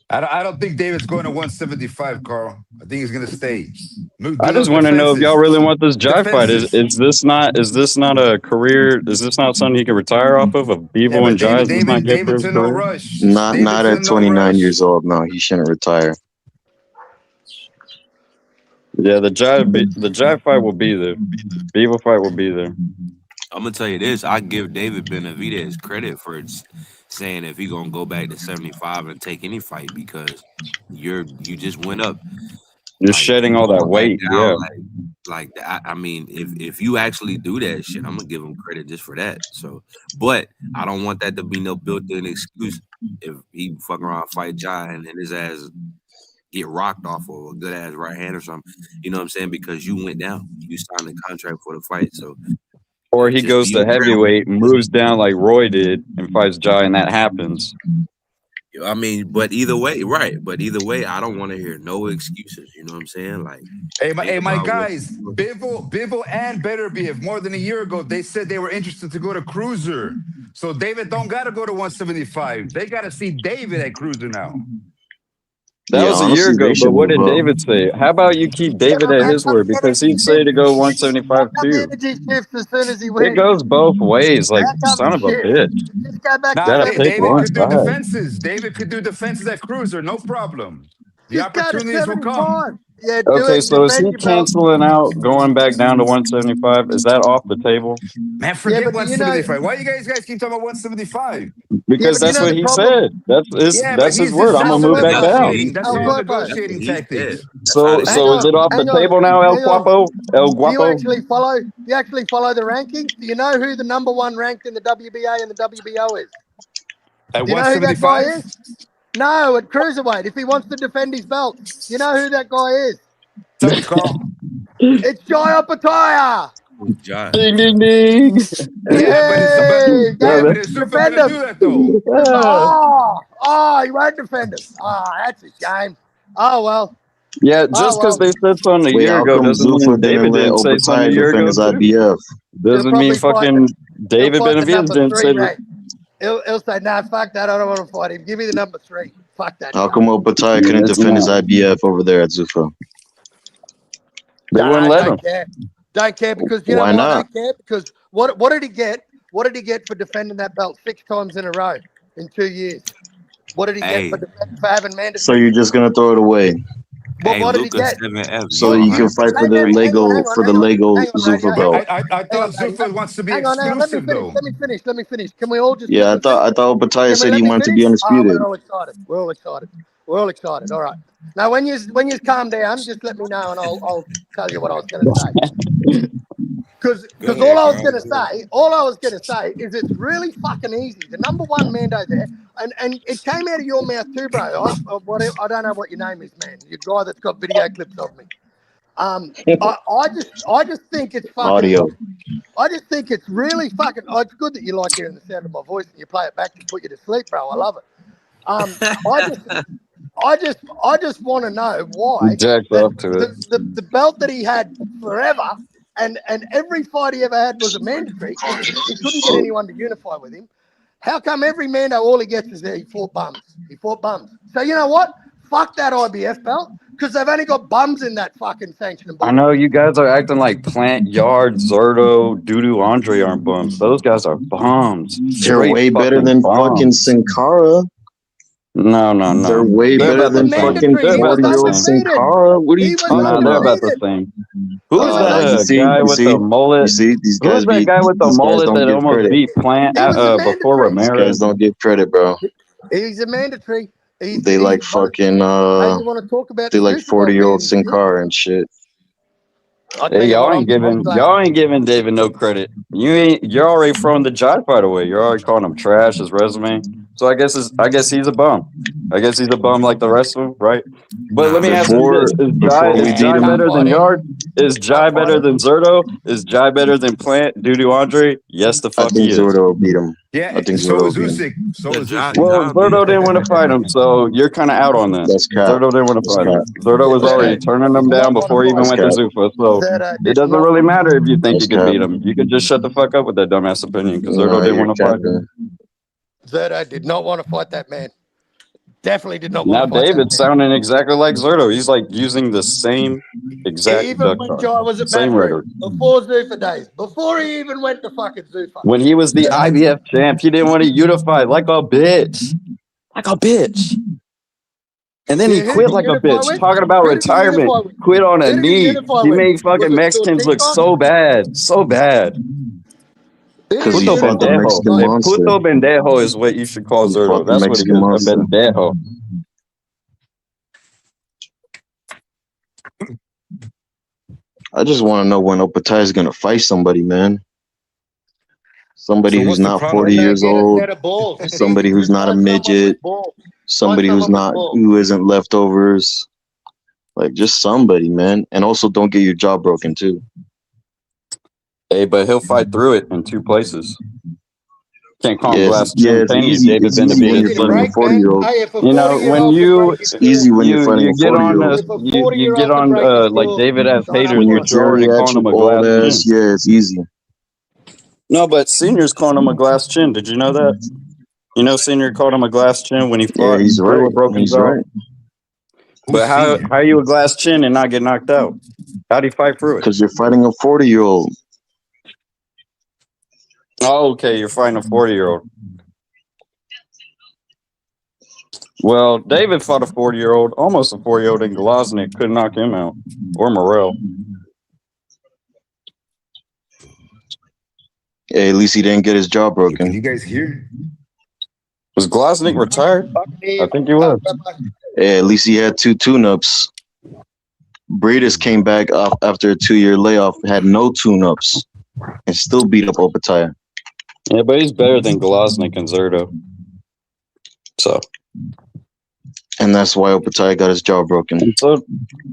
I don't think David's going to 175, Carl. I think he's going to stay. I just want to know if y'all really want this Jai fight. Is this not a career? Is this not something he can retire off of? Bivol and Jai? David's in no rush. Not at 29 years old. No, he shouldn't retire. Yeah, the Jai fight will be there. Bivol fight will be there. I'm gonna tell you this. I give David Benavidez credit for saying if he gonna go back to 75 and take any fight because you just went up. You're shedding all that weight. Down, I mean, if you actually do that shit, I'm gonna give him credit just for that. So, but I don't want that to be no built-in excuse if he fucking around fight Jai and his ass get rocked off of a good ass right hand or something. You know what I'm saying? Because you went down, you signed a contract for the fight, so. Or he goes to heavyweight, moves down like Roy did, and fights Jai, and that happens. I mean, but either way, right? But either way, I don't want to hear no excuses. You know what I'm saying? Like, hey, my guys, Bivol and Beterbiev more than a year ago, they said they were interested to go to cruiser. So David don't got to go to 175. They got to see David at cruiser now. That was a year ago, but what did David say? How about you keep David at his word? Because he'd say to go 175 too. It goes both ways, like son of a bitch. David could do defenses. David could do defenses at cruiser, no problem. The opportunities will come. Yeah, okay, so is he canceling out going back down to 175? Is that off the table? Man, forget 175. Why you guys keep talking about 175? Because that's what he said. That's his word. I'm gonna move back down. That's all negotiating tactics. So is it off the table now, El Guapo? El Guapo? Do you actually follow the rankings? Do you know who the number 1 ranked in the WBA and the WBO is? At do you know who that guy is? No, at cruiserweight. If he wants to defend his belt, you know who that guy is? Tell me, Carl. It's Jai Opetaia. Who's Jai? Ding, ding, ding. Yeah, but it's Hey, Yeah, but is Zufa defend gonna him. do that though? He won't defend him. That's a shame. Oh well. yeah, Oh just because well. they said something a Wait, year how ago come doesn't mean Zufa didn't David let didn't say something a Opetaia year defend ago his too. IBF? He'll Doesn't mean probably fight. fucking He'll David fight the Benavidez number didn't 3, say mate. He'll say, "No, fuck that. I don't want to fight him. Give me the number 3. Fuck that How guy." come Opetaia couldn't that's defend his not. IBF over there at Zufa? They wouldn't let him. Don't care. Don't care because you know Why why I not? don't care? Because what did he get? What did he get for defending that belt 6 times in a row in 2 years? What did he get Hey, for having So mandatory? you're just gonna throw it away What, hey, what did he Lucas get? 7F. so You that you can alright, fight bro? for Hey the man, Lego Zufa radio. But belt. I Hang thought on, radio. Zufa wants to be Hang on, let me exclusive finish. though. Let me finish. Can we all just Yeah, quickly finish? I thought Opetaia Can we said he let me wanted to finish? be undisputed. We're all excited. We're all excited. All right. Now, when you calm down, just let me know, and I'll tell you what I was going to say. Because Go all ahead, I was Carl. going to say is it's really fucking easy. The number 1 Mando there, and it came out of your mouth too, bro. I don't know what your name is, man. Your guy that's got video clips of me. I just think it's fucking. Audio. I just think it's really fucking. Oh, it's good that you like hearing the sound of my voice and you play it back to put you to sleep, bro. I love it. I just want to know why Jacked that off to it. the belt that he had forever and every fight he ever had was a mandatory because he couldn't get anyone to unify with him. How come every Mando all he gets is he fought bums? He fought bums. So you know what? Fuck that IBF belt because they've only got bums in that fucking sanctioning I book. know you guys are acting like Plant, Yard, Zerto, Doodoo, Andre aren't bums. Those guys are bums. They're Straight way better fucking than fucking bums. Sin Cara. No. They're way They're better about the than same. fucking Mandatory. They're He was about the 40-year-old same. Sin undefeated. Cara. What are you He was talking No, they're about? about the undefeated. same. Who's was that guy You with see, the mullet? these Who's guys that guy with the mullet don't that give almost credit. beat Plant He was a before mandatory. These Ramirez? guys don't give credit, bro. He's a mandatory. They like fucking Hey, you want to talk about they the like Super Bowl 40-year-old man? Sin Cara and shit. I'll tell Hey, you what, I'm glad. y'all ain't giving David no credit. You're already throwing the Jai fight away. You're already calling him trash, his resume. So I guess he's a bum. I guess he's a bum like the rest of them, right? But let me ask you Before this: Is we beat Jai him, better than Yard? Is Jai Tough fight better him. than Zerto? Is Jai better than Plant, Doodoo, Andre? Yes, the I fuck think he is. Zordo will beat him. I Yeah, think so Zordo will is beat him. Usyk. So Yeah, is Jai, Usyk. Well, Jai be Zerto didn't want to fight him, so you're kind of out on that. That's cap. Zerto didn't want to That's fight him. cap. Zerto was That's already cap. turning Did him down not want to before he even That's fight. went to cap. Zuffa. So Zerto it did doesn't not really want to matter if you think That's you could cap. beat him. You could just shut the fuck up with that dumbass opinion because Zerto No, didn't you're want to fight him. capping. Zerto did not want to fight that man. Definitely did not want Now to fight that David's man. sounding exactly like Zerto. He's like using the same exact Even duck when talk, Jai was at same Matchroom, rhetoric. before Zuffa days, before he even went to fucking Zuffa. When he was the IBF champ, he didn't want to unify like a bitch. Like a bitch. And then he Yeah, who did quit he like a unify bitch, with? talking about Who did he retirement, unify with? quit on a Who did he knee. unify He with? made fucking Was it Mexicans look TikTok? so bad. So bad. Who did Because he he Puto fought the unify with? pendejo. Mexican Like, monster. Puto pendejo is what you should call He Zerto. fought the That's what he Mexican is. A monster. pendejo. I just want to know when Opetaia is gonna fight somebody, man. Somebody So who's what's the not problem? 40 when they years get a old. set of balls. It's easy. Somebody who's Just not a find someone midget. with balls. Somebody Find who's someone with not balls. who isn't leftovers. Like just somebody, man. And also don't get your jaw broken too. Hey, but he'll fight through it in 2 places. Can't call him Yes, glass yeah, chin, it's can you? easy. David It's easy when Easy you're Benavidez to fighting a Jr. break, man. 40-year-old. Hey, if a You know, when 40-year-old can break It's his easy skull, when you're fighting you a get on 40-year-old. if a you get 40-year-old can on break his like skull, David has sign up haters, When for you're it. but you're already calling him geriatric a old glass ass, chin. yeah, it's easy. No, but Senior's calling him a glass chin. Did you know that? You know, Senior called him a glass chin when he Yeah, fought he's through right. or broke his He's jaw. right. Who's But how senior? are you a glass chin and not get knocked out? How'd he fight through it? Because you're fighting a 40-year-old. Oh, okay, you're fighting a 40-year-old. Well, David fought a 40-year-old, almost a 40-year-old in Glaznik, couldn't knock him out. Or Morel. Hey, at least he didn't get his jaw Can broken. you guys hear? Was Glaznik retired? I think he was. Hey, at least he had 2 tune-ups. Breedis came back after a 2-year layoff, had no tune-ups, and still beat up Opetaia. Yeah, but he's better than Glaznik and Zerto. So And that's why Opetaia got his jaw broken. And so,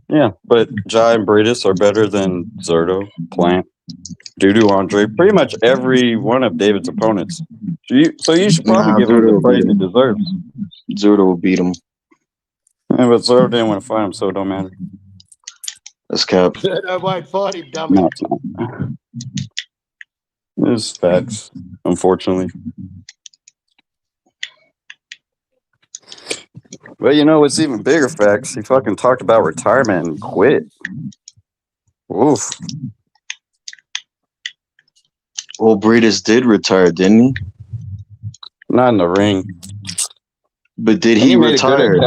yeah, but Jai and Breedis are better than Zerto, Plant, Dudu, Andre, pretty much every one of David's opponents. So you should probably give him the praise he deserves. Zerto will beat him. Yeah, but Zerto didn't want to fight him, so it don't matter. That's cap. Zerto won't fight him, dummy. No, it's not. It's facts, unfortunately. Well, you know what's even bigger facts? He fucking talked about retirement and quit. Oof. Well, Breedis did retire, didn't he? Not in the ring. But did he retire?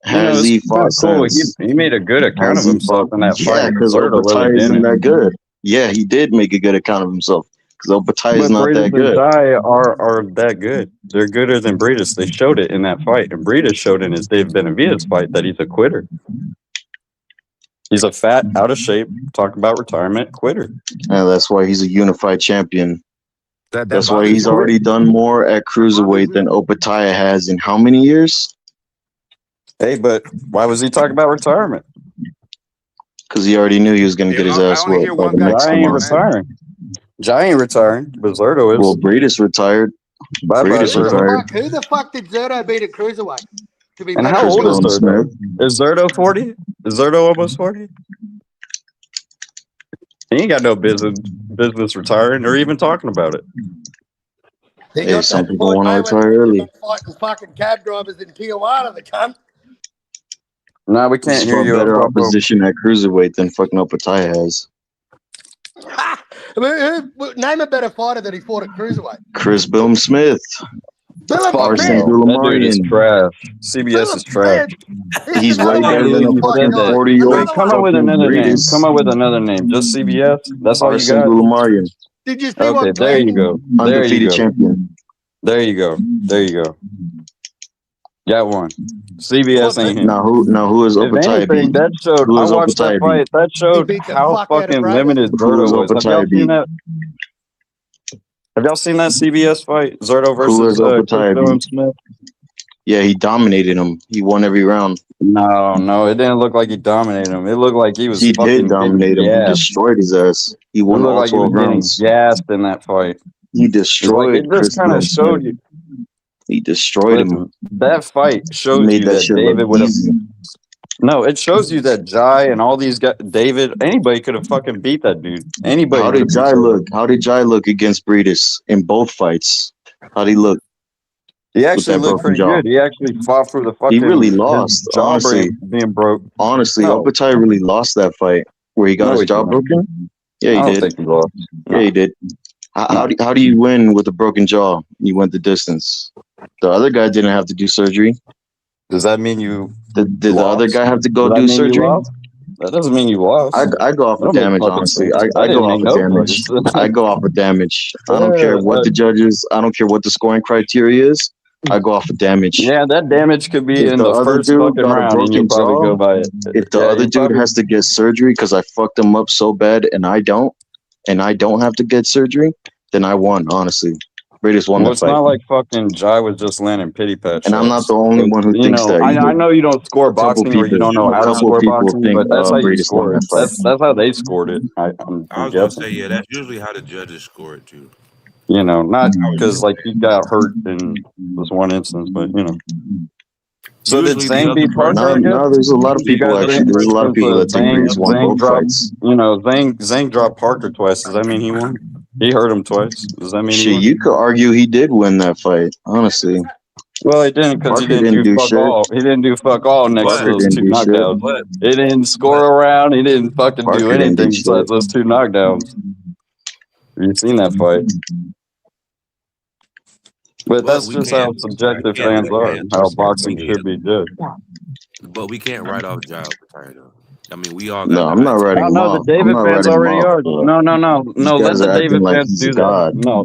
Has he fought since? He made a good account of himself in that fight. Yeah, because Opetaia isn't that good. Yeah, he did make a good account of himself. Because Opetaia is not that good. But Jai are that good. They're gooder than Breedis. They showed it in that fight. And Breedis showed in his Dave Benavidez fight that he's a quitter. He's a fat, out of shape, talk about retirement, quitter. And that's why he's a unified champion. That's why he's already done more at cruiserweight than Opetaia has in how many years? Hey, but why was he talking about retirement? Because he already knew he was going to get his ass whooped by the Mexican monster. Jai ain't retiring, but Zerto is. Well, Breedis retired. Who the fuck did Zerto beat at cruiserweight? And how old is Zerto? Is Zerto 40? Is Zerto almost 40? He ain't got no business retiring or even talking about it. Hey, some people want to retire early. Fighting fucking cab drivers in Tijuana, the cunt. No, we can't hear you. Better opposition at cruiserweight than fucking Opetaia has. Name a better fighter that he fought at cruiserweight. Chris Bill Smith. That dude is trash. CBS is trash. He's way better than a fucking 40-year-old. Come up with another name. Come up with another name. Just CBS. That's all you got. Did you see okay, there you go. Undefeated champion. There you go. There you go. Got one. CBS ain't him. Now who is Opetaia beat? That showed. I watched that fight. That showed how fucking limited Zerto was. Have y'all seen that? Have y'all seen that CBS fight? Zerto versus Chris Smith? Yeah, he dominated him. He won every round. No, it didn't look like he dominated him. It looked like he was. He did dominate him. He destroyed his ass. He won all 12 rounds. Gassed in that fight. He destroyed. It just kind of showed you. He destroyed him. That fight showed you that David would have. No, it shows you that Jai and all these guys, David, anybody could have fucking beat that dude. Anybody. How did Jai look? How did Jai look against Breedis in both fights? How did he look? He actually looked pretty good. He actually fought for the fucking. He really lost. Honestly, being broke. Honestly, Opetaia really lost that fight where he got his jaw broken. Yeah, he did. Yeah, he did. How do you win with a broken jaw? You went the distance. The other guy didn't have to do surgery. Does that mean you? Did the other guy have to go do surgery? That doesn't mean you lost. I go off of damage, honestly. I go off of damage. I go off of damage. I don't care what the judges. I don't care what the scoring criteria is. I go off of damage. Yeah, that damage could be in the first fucking round, and you probably go by it. If the other dude has to get surgery because I fucked him up so bad, and I don't have to get surgery, then I won. Honestly. Breedis won the fight. It's not like fucking Jai was just landing pity pat. And I'm not the only one who thinks that. I know you don't score boxing or you don't know how to score boxing, but that's how you score it. That's how they scored it. I was gonna say, yeah, that's usually how the judges score it too. You know, not because like he got hurt in this one instance, but you know. So did Zhang beat Parker? No, there's a lot of people actually. There's a lot of people that think Breedis won both fights. You know, Zhang dropped Parker twice. Does that mean he won? He hurt him twice. Does that mean shit? You could argue he did win that fight, honestly. Well, he didn't because he didn't do fuck all. He didn't do fuck all next to those two knockdowns. He didn't score around. He didn't fucking do anything besides those two knockdowns. You've seen that fight. But that's just how subjective fans are, how boxing should be judged. But we can't write off Jai Opetaia though. I mean, we all. No, I'm not writing him off. The David fans already are. No. Let the David fans do that. No,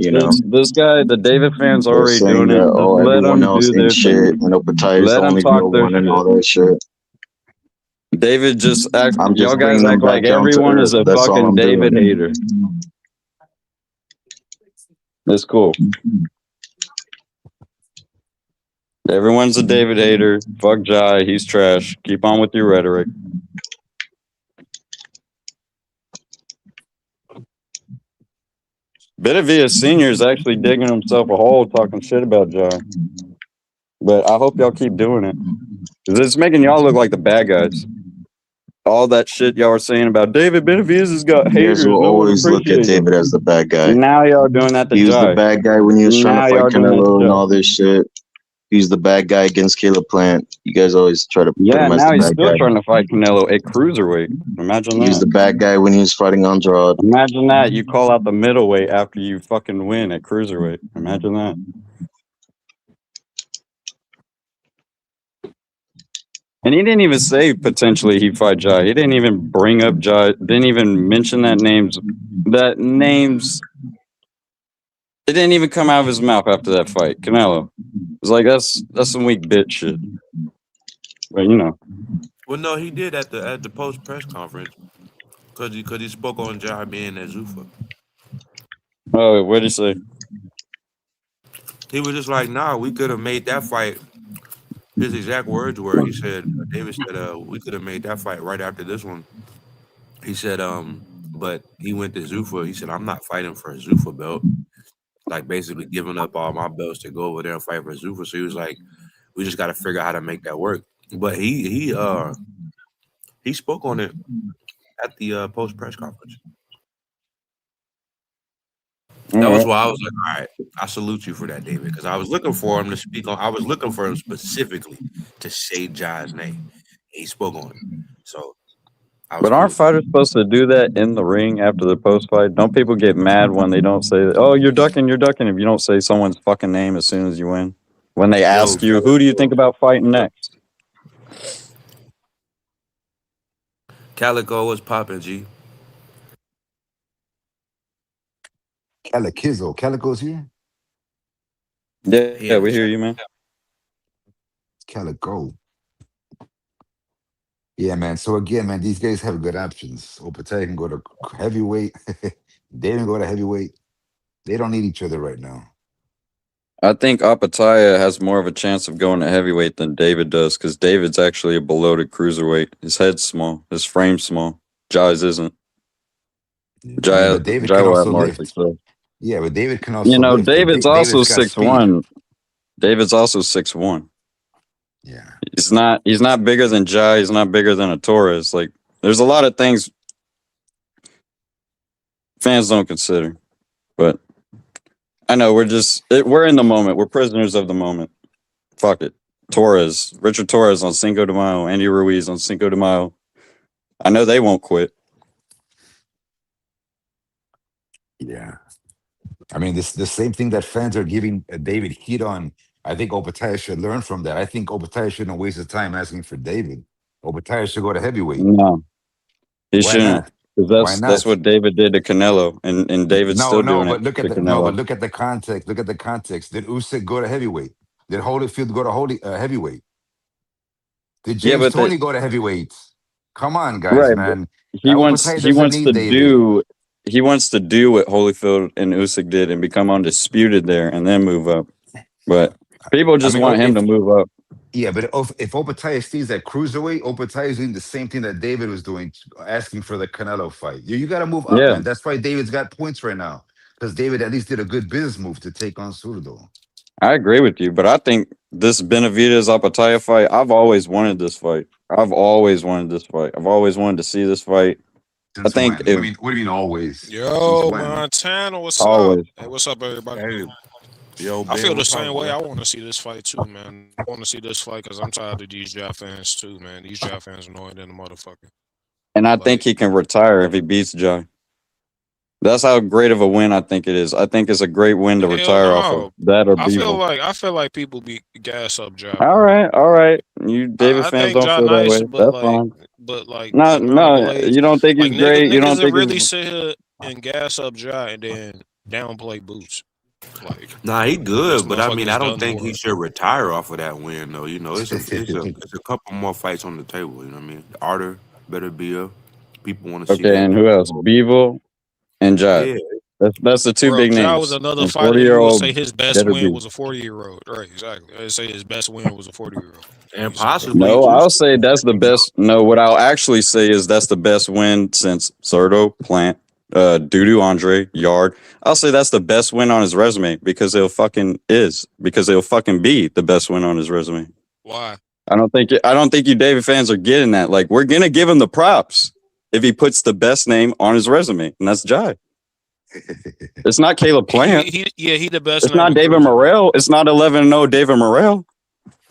this guy, the David fans already doing it. Oh, everyone else ain't shit. And Opetaia's the only real one and all that shit. David just act. Y'all guys act like everyone is a fucking David hater. It's cool. Everyone's a David hater. Fuck Jai. He's trash. Keep on with your rhetoric. Benavidez Senior is actually digging himself a hole talking shit about Jai. But I hope y'all keep doing it. Because it's making y'all look like the bad guys. All that shit y'all are saying about David Benavidez has got You guys haters. will No one always look at appreciates him. David as the bad guy. Now y'all doing that to He was the Jai. bad guy when he was trying to Now fight y'all doing that to Canelo and Jai. all this shit. He's the bad guy against Caleb Plant. You guys always try to put him as Now the he's bad still guy. trying to fight Canelo at cruiserweight. Imagine He was the that. bad guy when he was fighting Andrade. Imagine that. You call out the middleweight after you fucking win at cruiserweight. Imagine that. And he didn't even say potentially he'd fight Jai. He didn't even bring up Jai. Didn't even mention that names. That names. It didn't even come out of his mouth after that fight. Canelo. It's like that's some weak bitch shit. But you know. Well, no, he did at the post press conference because he spoke on Jai being at Zuffa. Oh, what did he say? He was just like, "Nah, we could have made that fight." His exact words were, he said, David said, "We could have made that fight right after this one." He said, but he went to Zuffa. He said, "I'm not fighting for a Zuffa belt." Like basically giving up all my belts to go over there and fight for Zuffa. So he was like, "We just got to figure out how to make that work." But he spoke on it at the post press conference. That was why I was like, "All right, I salute you for that, David," because I was looking for him to speak on. I was looking for him specifically to say Jai's name. He spoke on it, so I was But cool aren't with that. fighters supposed to do that in the ring after the post fight? Don't people get mad when they don't say, "Oh, you're ducking," if you don't say someone's fucking name as soon as you win? When they Yo, ask you, "Who do you think about fighting next?" Calico was popping, G. Calico's here. Yeah, we hear you, man. Calico. Yeah, man. So again, man, these guys have good options. Opetaia can go to heavyweight. They can go to heavyweight. They don't need each other right now. I think Opetaia has more of a chance of going to heavyweight than David does, because David's actually a bloated cruiserweight. His head's small, his frame's small. Jai's isn't. I mean, but David Jai can will have also more lift. success. Yeah, but David can also lift. David's also David's got speed. 6'1". David's also 6'1". Yeah. He's not bigger than Jai. He's not bigger than a Torres. Like, there's a lot of things fans don't consider. But I know we're in the moment. We're prisoners of the moment. Fuck it. Richard Torres on Cinco de Mayo, Andy Ruiz on Cinco de Mayo. I know they won't quit. Yeah. I mean, this the same thing that fans are giving David heat on. I think Opetaia should learn from that. I think Opetaia shouldn't waste his time asking for David. Opetaia should go to heavyweight. No, he Why shouldn't. not? Why Because that's not? what David did to Canelo, and David's No, still no, doing it but look at to the no, but Canelo. look at the context. Look at the context. Did Usyk go to heavyweight? Did Holyfield go to heavyweight? Did Yeah, James but Toney go to heavyweight? Come on, guys, right, but man. Opetaia he doesn't wants need to David. do what Holyfield and Usyk did and become undisputed there, and then move up. But people I just mean, want him to move up. yeah, but if Opetaia stays at cruiserweight, Opetaia is doing the same thing that David was doing, asking for the Canelo fight. You got to move up, Yeah, man. That's why David's got points right now, because David at least did a good business move to take on Surdo. I agree with you, but I think this Benavidez Opetaia fight, I've always wanted this fight. I've always wanted to see this fight. I Since think when? What do you mean always? Since Yo, when? Montana, what's up? always. Hey, what's up, everybody? Hey, yo, I Ben, feel the what's up, same way. boy? I want to see this fight too, man. I want to see this fight because I'm tired of these Jai fans too, man. These Jai fans annoying than a motherfucker. And I think Like, he can retire if he beats Jai. That's how great of a win I think it is. I think it's a great win to hell retire off of no. that or I feel Bevel. like people be gas up Jai, All bro. right, all right. You David I fans think don't Jai feel that nice, way. That's fine. but like No, the amount of no, blades, you don't think like he's great. You niggas don't that think really he's sit here and gas up Jai and then downplay Boots. Like Nah, he this good, but I mean, I motherfucker's don't done think he more. should retire off of that win, though. You know, it's a couple more fights on the table. You know what I mean? Arter better be up. People want to see okay. that. And who else? Bevel and Jai. Yeah, That's the two Bro, big Ja was names. another A fighter. You would 40-year-old say his best better win be. was a 40-year-old. Right, exactly. I'd say his best win was a 40-year-old. And Easy, bro. possibly No, I'll Usyk. say that's the best. No, what I'll actually say is that's the best win since Zerto, Plant, Dudu, Andre, Yard. I'll say that's the best win on his resume because it'll fucking be the best win on his resume. Why? I don't think you David fans are getting that. Like, we're gonna give him the props if he puts the best name on his resume, and that's Jai. It's not Caleb Plant. He the best. It's not David Morrell. It's not 11-0 David Morrell.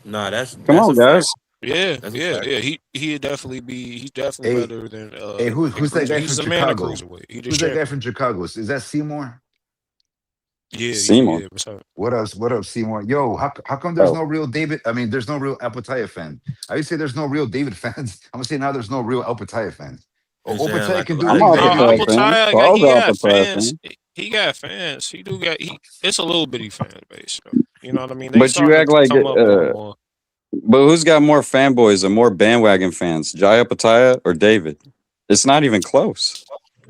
Nah, that's Come on, a guys. fact. Yeah. He'd definitely be. He's definitely better than. Hey, who's that guy he's from a man of Chicago? cruiserweight. Who's that guy from Chicago? Is that Seymour? Seymour. Yeah. What's up? What up, Seymour? Yo, how come there's no real David? I mean, there's no real Opetaia fan. I used to say there's no real David fans. I'm gonna say now there's no real Opetaia fans. Opetaia can do I'm things that Opetaia heavyweight. fan. He got fans. He got fans. He do got. It's a little bitty fan base. You know what I mean? They But you act like come up more and more. But who's got more fanboys and more bandwagon fans, Jai Opetaia or David? It's not even close.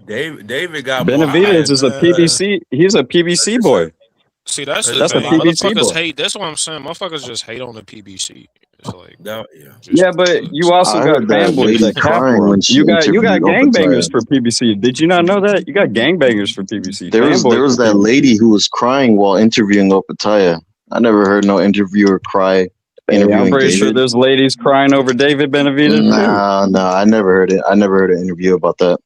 David got Benavidez is a PBC. He's a PBC boy. See, that's a thing. PBC Motherfuckers boy. hate. That's what I'm saying. Motherfuckers just hate on the PBC. It's like, Yeah, but you also I got heard that fanboys lady that cap crying for when it. she You got interviewed gangbangers Opetaia. for PBC. Did you not know that? You got gangbangers for PBC. There was that lady who was crying while interviewing Opetaia. I never heard no interviewer cry interviewing I'm pretty David. sure there's ladies crying over David Benavidez too. No, I never heard it. I never heard an interview about that.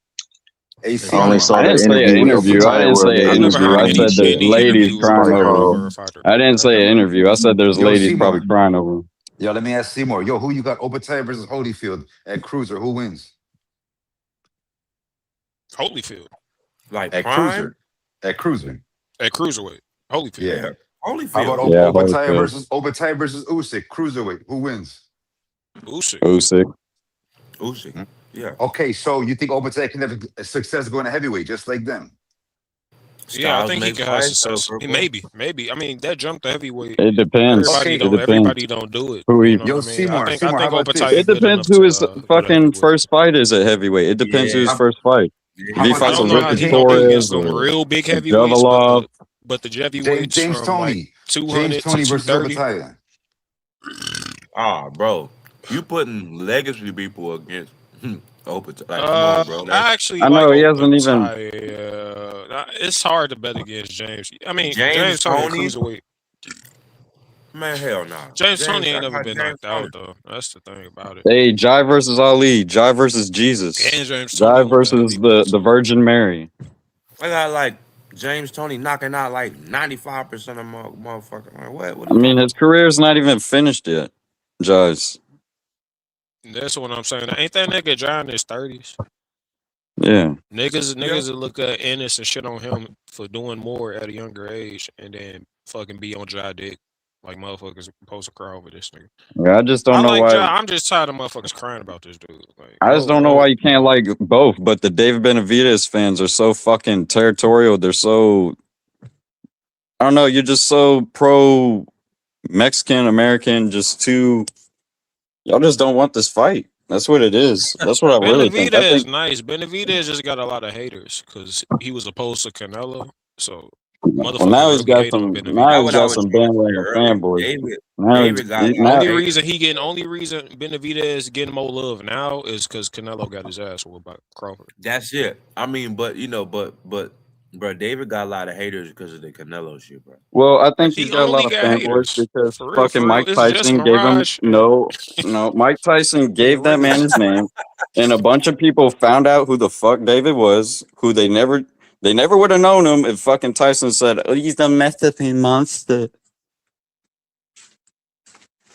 Hey, I only saw I the didn't say an interview. I didn't say an interview. I said there's ladies crying over him. I didn't say an interview. I said there's ladies probably crying over him. Yo, let me ask Seymour. Yo, who you got? Opetaia versus Holyfield at Cruiser. Who wins? Holyfield. Like at Prime? Cruiser. At Cruiser. At Cruiserweight. Holyfield. Yeah. Holyfield. How about Opetaia versus Usyk? Cruiserweight. Who wins? Usyk. Yeah. Okay, so you think Opetaia can have a success going to heavyweight just like them? Yeah, I think he can have success. Maybe. I mean, that jump to heavyweight. It depends. Everybody don't do it. Who he? You know what I mean? Seymour, I think how about Opetaia it depends who his fucking first fight is at heavyweight. It depends who his first fight. If he fights a Ricky Torres or real big heavyweights, but the heavyweights James from Toney. like 200 James Toney to versus 230. Opetaia. Ah, bro, you putting legacy people against Opetaia. Like, come on, bro. I know he hasn't even. It's hard to bet against James. I mean, James Toney Toney? cruiserweight. Man, hell nah. James Toney ain't never been knocked out though. That's the thing about it. Hey, Jai versus Ali. Jai versus Jesus. And James Jai Toney versus the Virgin Mary. I got like James Toney knocking out like 95% of motherfucker. Like, what I mean, his career's not even finished yet. Jai's. That's what I'm saying. Ain't that nigga Jai in his 30s? Yeah. Niggas that look at Ennis and shit on him for doing more at a younger age and then fucking be on Jai dick. Like motherfuckers supposed to cry over this nigga. Yeah, I just don't know why. Jai. I'm just tired of motherfuckers crying about this dude. Like, I just don't know why you can't like both. But the David Benavidez fans are so fucking territorial. They're so. I don't know. You're just so pro Mexican American. Just too. Y'all just don't want this fight. That's what it is. That's what I really think. Benavidez is nice. Benavidez just got a lot of haters because he was opposed to Canelo. So. Well, now he's got some. Now he's got some bandwagon fanboys. Only reason Benavidez getting more love now is because Canelo got his ass whooped by Crawford. That's it. I mean, but bro, David got a lot of haters because of the Canelo shit, bro. Well, I think he's got a lot of fanboys because fucking Mike Tyson gave him no. Mike Tyson gave that man his name, and a bunch of people found out who the fuck David was, who they never would have known him if fucking Tyson said, "Oh, he's the Mexican monster."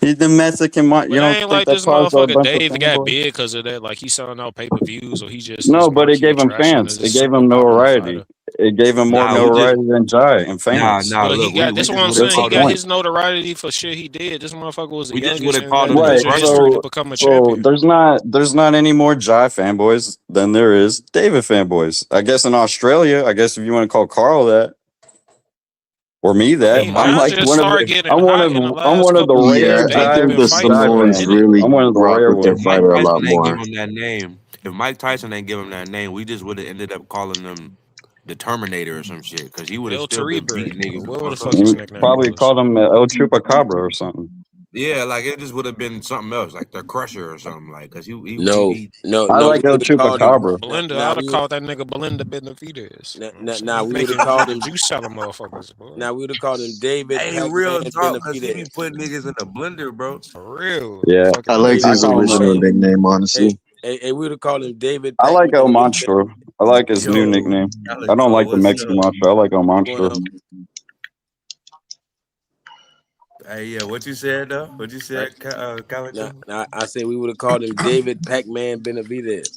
He's the Mexican monster. You don't think like that this caused a bunch motherfucker Dave of got fanboys? big because of that. Like he's selling out pay-per-views, or he just but it gave him fans. It gave him notoriety. It gave him more notoriety than Jai and fans. That's what I'm saying. He got his notoriety for shit he did. This motherfucker was the youngest in history to become a champion. So there's not any more Jai fanboys than there is David fanboys. I guess in Australia, if you want to call Carl that. Or me that. I'm like I'm one of the rare I think the Samoans really rock with their fighter a lot more. Give him that name. If Mike Tyson ain't give him that name, we just would have ended up calling them the Terminator or some shit, because he would have El still been Terrible, beating niggas the whatever the fuck fuck up. his You nickname probably was. called him El Chupacabra or something. Yeah, like it just would have been something else, like the Crusher or something, like because he No. I like We El would have called him. Chupacabra. Belinda, Now I'd we have would. called that nigga Belinda Benavidez. Now we would have Making called him. juice selling motherfuckers, boy. Now we would have called him David Hey, real Pac-Man talk, because he be Benavidez. putting niggas in the blender, bro. For real. Yeah, I Fucking liked I his David call him. original Monster. nickname, honestly. Hey, we would have called him David I like El Pac-Man Benavidez. Monstro. I like his new Yo, nickname. I don't Calico, like the what's Mexican up? Monstro. I like El Going Monstro. on. Hey, yeah, what you said though? What you said, Calico? Now I say we would have called him David Pac-Man Benavidez.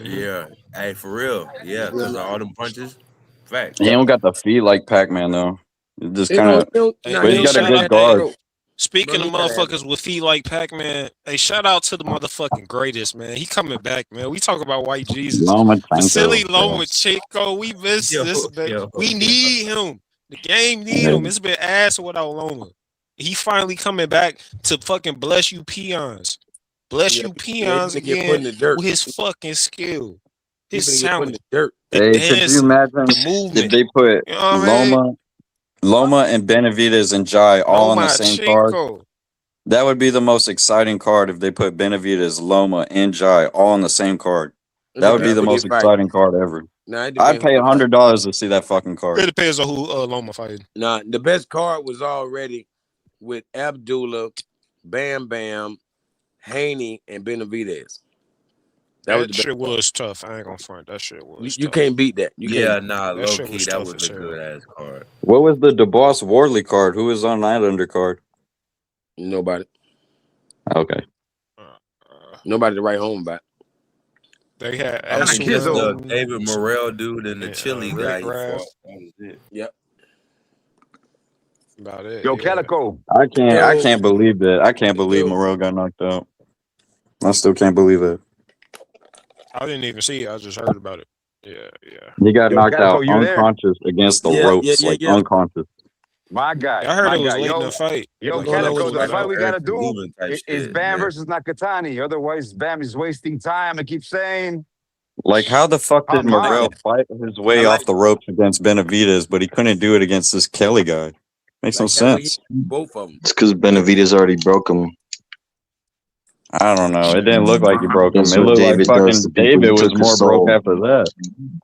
Yeah, hey, for real, yeah, because of all them punches. Fact. He don't got the feet like Pac-Man though. It just You kind know, of, Hey, but he he don't got a shout gotta good out. have that guard. throat. Speaking Bro, of he gotta have motherfuckers with feet like Pac-Man, hey, shout out to the motherfucking greatest, man. He coming back, man. We talk about white Jesus. Vasily Lomachenko. Lomachenko, we miss this, man. Yo, We need him. The game need Yeah. him. It's been ass without Loma. He finally coming back to fucking bless you peons. Bless you peons finna get put again in the dirt. with his fucking skill. He His finna get put in talent. the dirt. The Hey, could you dancing. imagine The movement. if they put You know what I mean? Loma and Benavidez and Jai all on the same card? Lomachenko. That would be the most exciting card if they put Benavidez, Loma, and Jai all on the same card. That would be the most exciting card ever. I'd pay $100 to see that fucking card. It depends on who Loma fighting. Nah, the best card was already with Abdullah, Bam Bam, Haney, and Benavidez. That shit was tough. I ain't gonna front. That shit was you tough. can't beat that. Yeah, nah, That low shit key, was that tough was as a hell. good ass card. What was the DeBoss Wardley card? Who was on that undercard? Nobody. Okay. Nobody to write home about. They had Just the Absalom, David Morrell dude and the and, Chili Rick guy he Raff. fought. That was it. Yep. About it. Yo, yeah. Calico. I can't believe that. I can't believe Morrell got knocked out. I still can't believe it. I didn't even see it. I just heard about it. Yeah. He got knocked Calico, out you there? unconscious against the ropes, unconscious. My guy. I heard my it was guy. late Yo, in the fight. Yo, What's going on Calico, with the you, fight we gotta Eric do Lehman type is shit, Bam man. versus Nakatani. Otherwise, Bam is wasting time. I keep saying. Like, how the fuck did Come on. Morrell fight his way off the ropes against Benavidez, but he couldn't do it against this Kelly guy? Makes no sense. Both of them. It's because Benavidez already broke him. I don't know. It didn't look like he broke him. That's It what looked like David does to fucking people. David He was took his more broke soul. after that.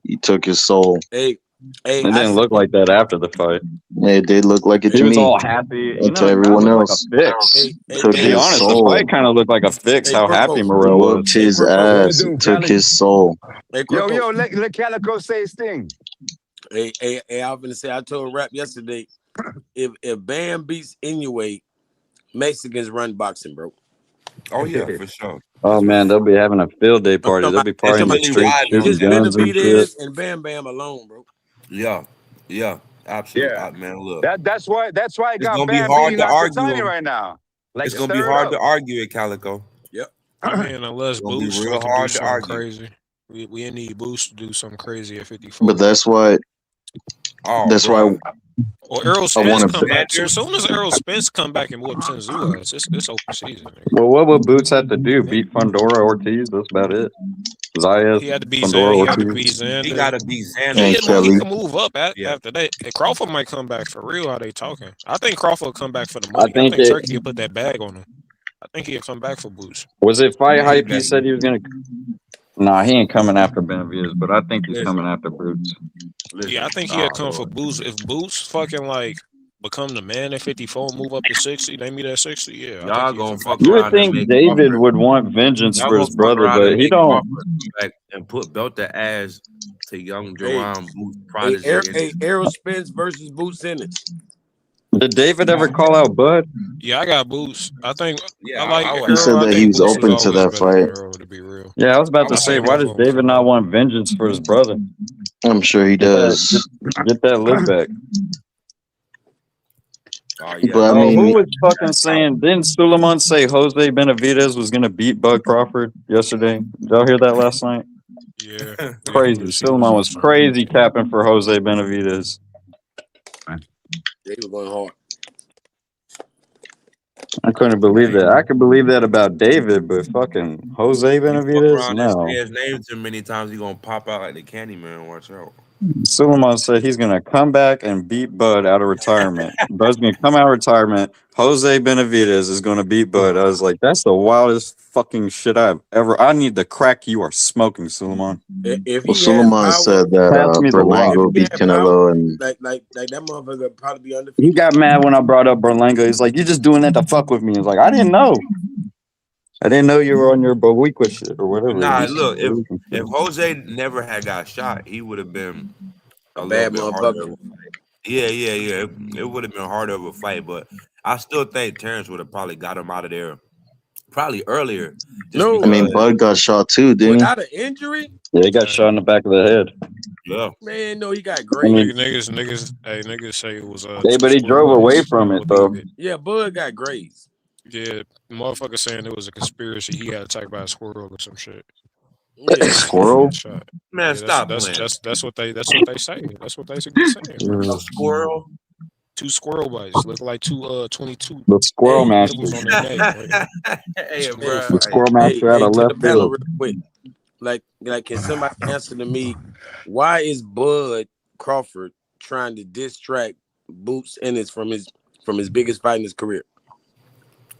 He took his soul. Hey, It didn't look like that after the fight. It did look like it He to was me. all happy. And to everyone else. To be honest, the fight kind of looked like a fix. How happy Morrell was. Whooped his ass. It took his soul. Yo, let Calico say his thing. Hey, I was gonna say, I told Rap yesterday, if Bam beats Inoue, Mexicans run boxing, bro. Oh yeah, for sure. Oh man, they'll be having a field day party. They'll be partying in the streets, shooting guns and shit. Benavidez and Bam Bam alone, bro. Yeah, absolutely. Yeah. Man, look, That's why I it's got gonna be Bam hard beating to argue Nakatani him. right now. Like, It's gonna be stir it hard up. to argue it, Calico. Yep. I mean, unless It's gonna be Boost real fucking do hard to something argue. crazy. We need Boost to do something crazy at 54. But that's why. That's why. Or Errol I Spence want come back. So as soon as Errol Spence come back and whoop Tenzu ass, it's open season. Nigga. Well, what would Boots have to do? Beat Fundora Ortiz? That's about it. Zayas, He had to beat Fundora Xander. He got to Ortiz. beat Xander. He gotta beat Xander. He can move up after that. And Crawford might come back for real. How they talking? I think Crawford will come back for the money. I think Turkey will put that bag on him. I think he'll come back for Boots. Was it Fight Hype? He said he was gonna. Nah, he ain't coming after Benavidez, but I think he's coming after Boots. Yeah, I think he'll come for Boots. If Boots fucking like become the man at 54 and move up to 60, they meet at 60. Yeah, Y'all gonna fuck You around. would think David would want vengeance for his brother, but he don't. Back and put belt the ass to young Jerome Boots prodigy. Hey, Errol Spence versus Boots Simmons. Did David ever call out Bud? Yeah, I got Boots. I think Yeah, I like. He said that he was open to that fight. To be real. Yeah, I was about to say, why does David not want vengeance for his brother? I'm sure he does. Get that look back. But I mean, who was fucking saying? Didn't Suleiman say Jose Benavidez was gonna beat Bud Crawford yesterday? Did y'all hear that last night? Yeah, crazy. Suleiman was crazy capping for Jose Benavidez. They were going hard. I couldn't believe that. I could believe that about David, but fucking Jose Benavidez, Around no. and say his name too many times, he gonna pop out like the Candyman. Watch out. Suleiman said he's gonna come back and beat Bud out of retirement. Bud's gonna come out of retirement. Jose Benavidez is gonna beat Bud. I was like, that's the wildest fucking shit I've ever. I need the crack you are smoking, Suleiman. If Well, he had Suleiman power, said that Pass me the water. Berlango if he beat had power, Canelo, and like that motherfucker would probably be He undefeated. got mad when I brought up Berlanga. He's like, "You just doing that to fuck with me." He's like, "I didn't know. I didn't know you were on your Bowiqua shit or whatever." Nah, look, if Jose never had got shot, he would have been a little Bad bit harder of motherfucker. a fight. Yeah. It would have been harder of a fight, but I still think Terrence would have probably got him out of there probably earlier. No, I mean, Bud got shot too, didn't he? without an injury. Yeah, he got shot in the back of the head. Yeah, Man, no, he got I grazed. mean, Niggas say it was yeah, but he drove away from it though. Yeah, Bud got grazed. Yeah, motherfucker saying it was a conspiracy. He got attacked by a squirrel or some shit. Yeah. Squirrel? Shot. man, Yeah, stop that's, playing. that's what they say. That's what they keep saying. A squirrel. 2 squirrel bites look like 22 The squirrel master. nipples on their neck. Hey, bro. The squirrel master out of to the left panel field. real quick. Like, can somebody answer to me? Why is Bud Crawford trying to distract Boots Ennis from his biggest fight in his career?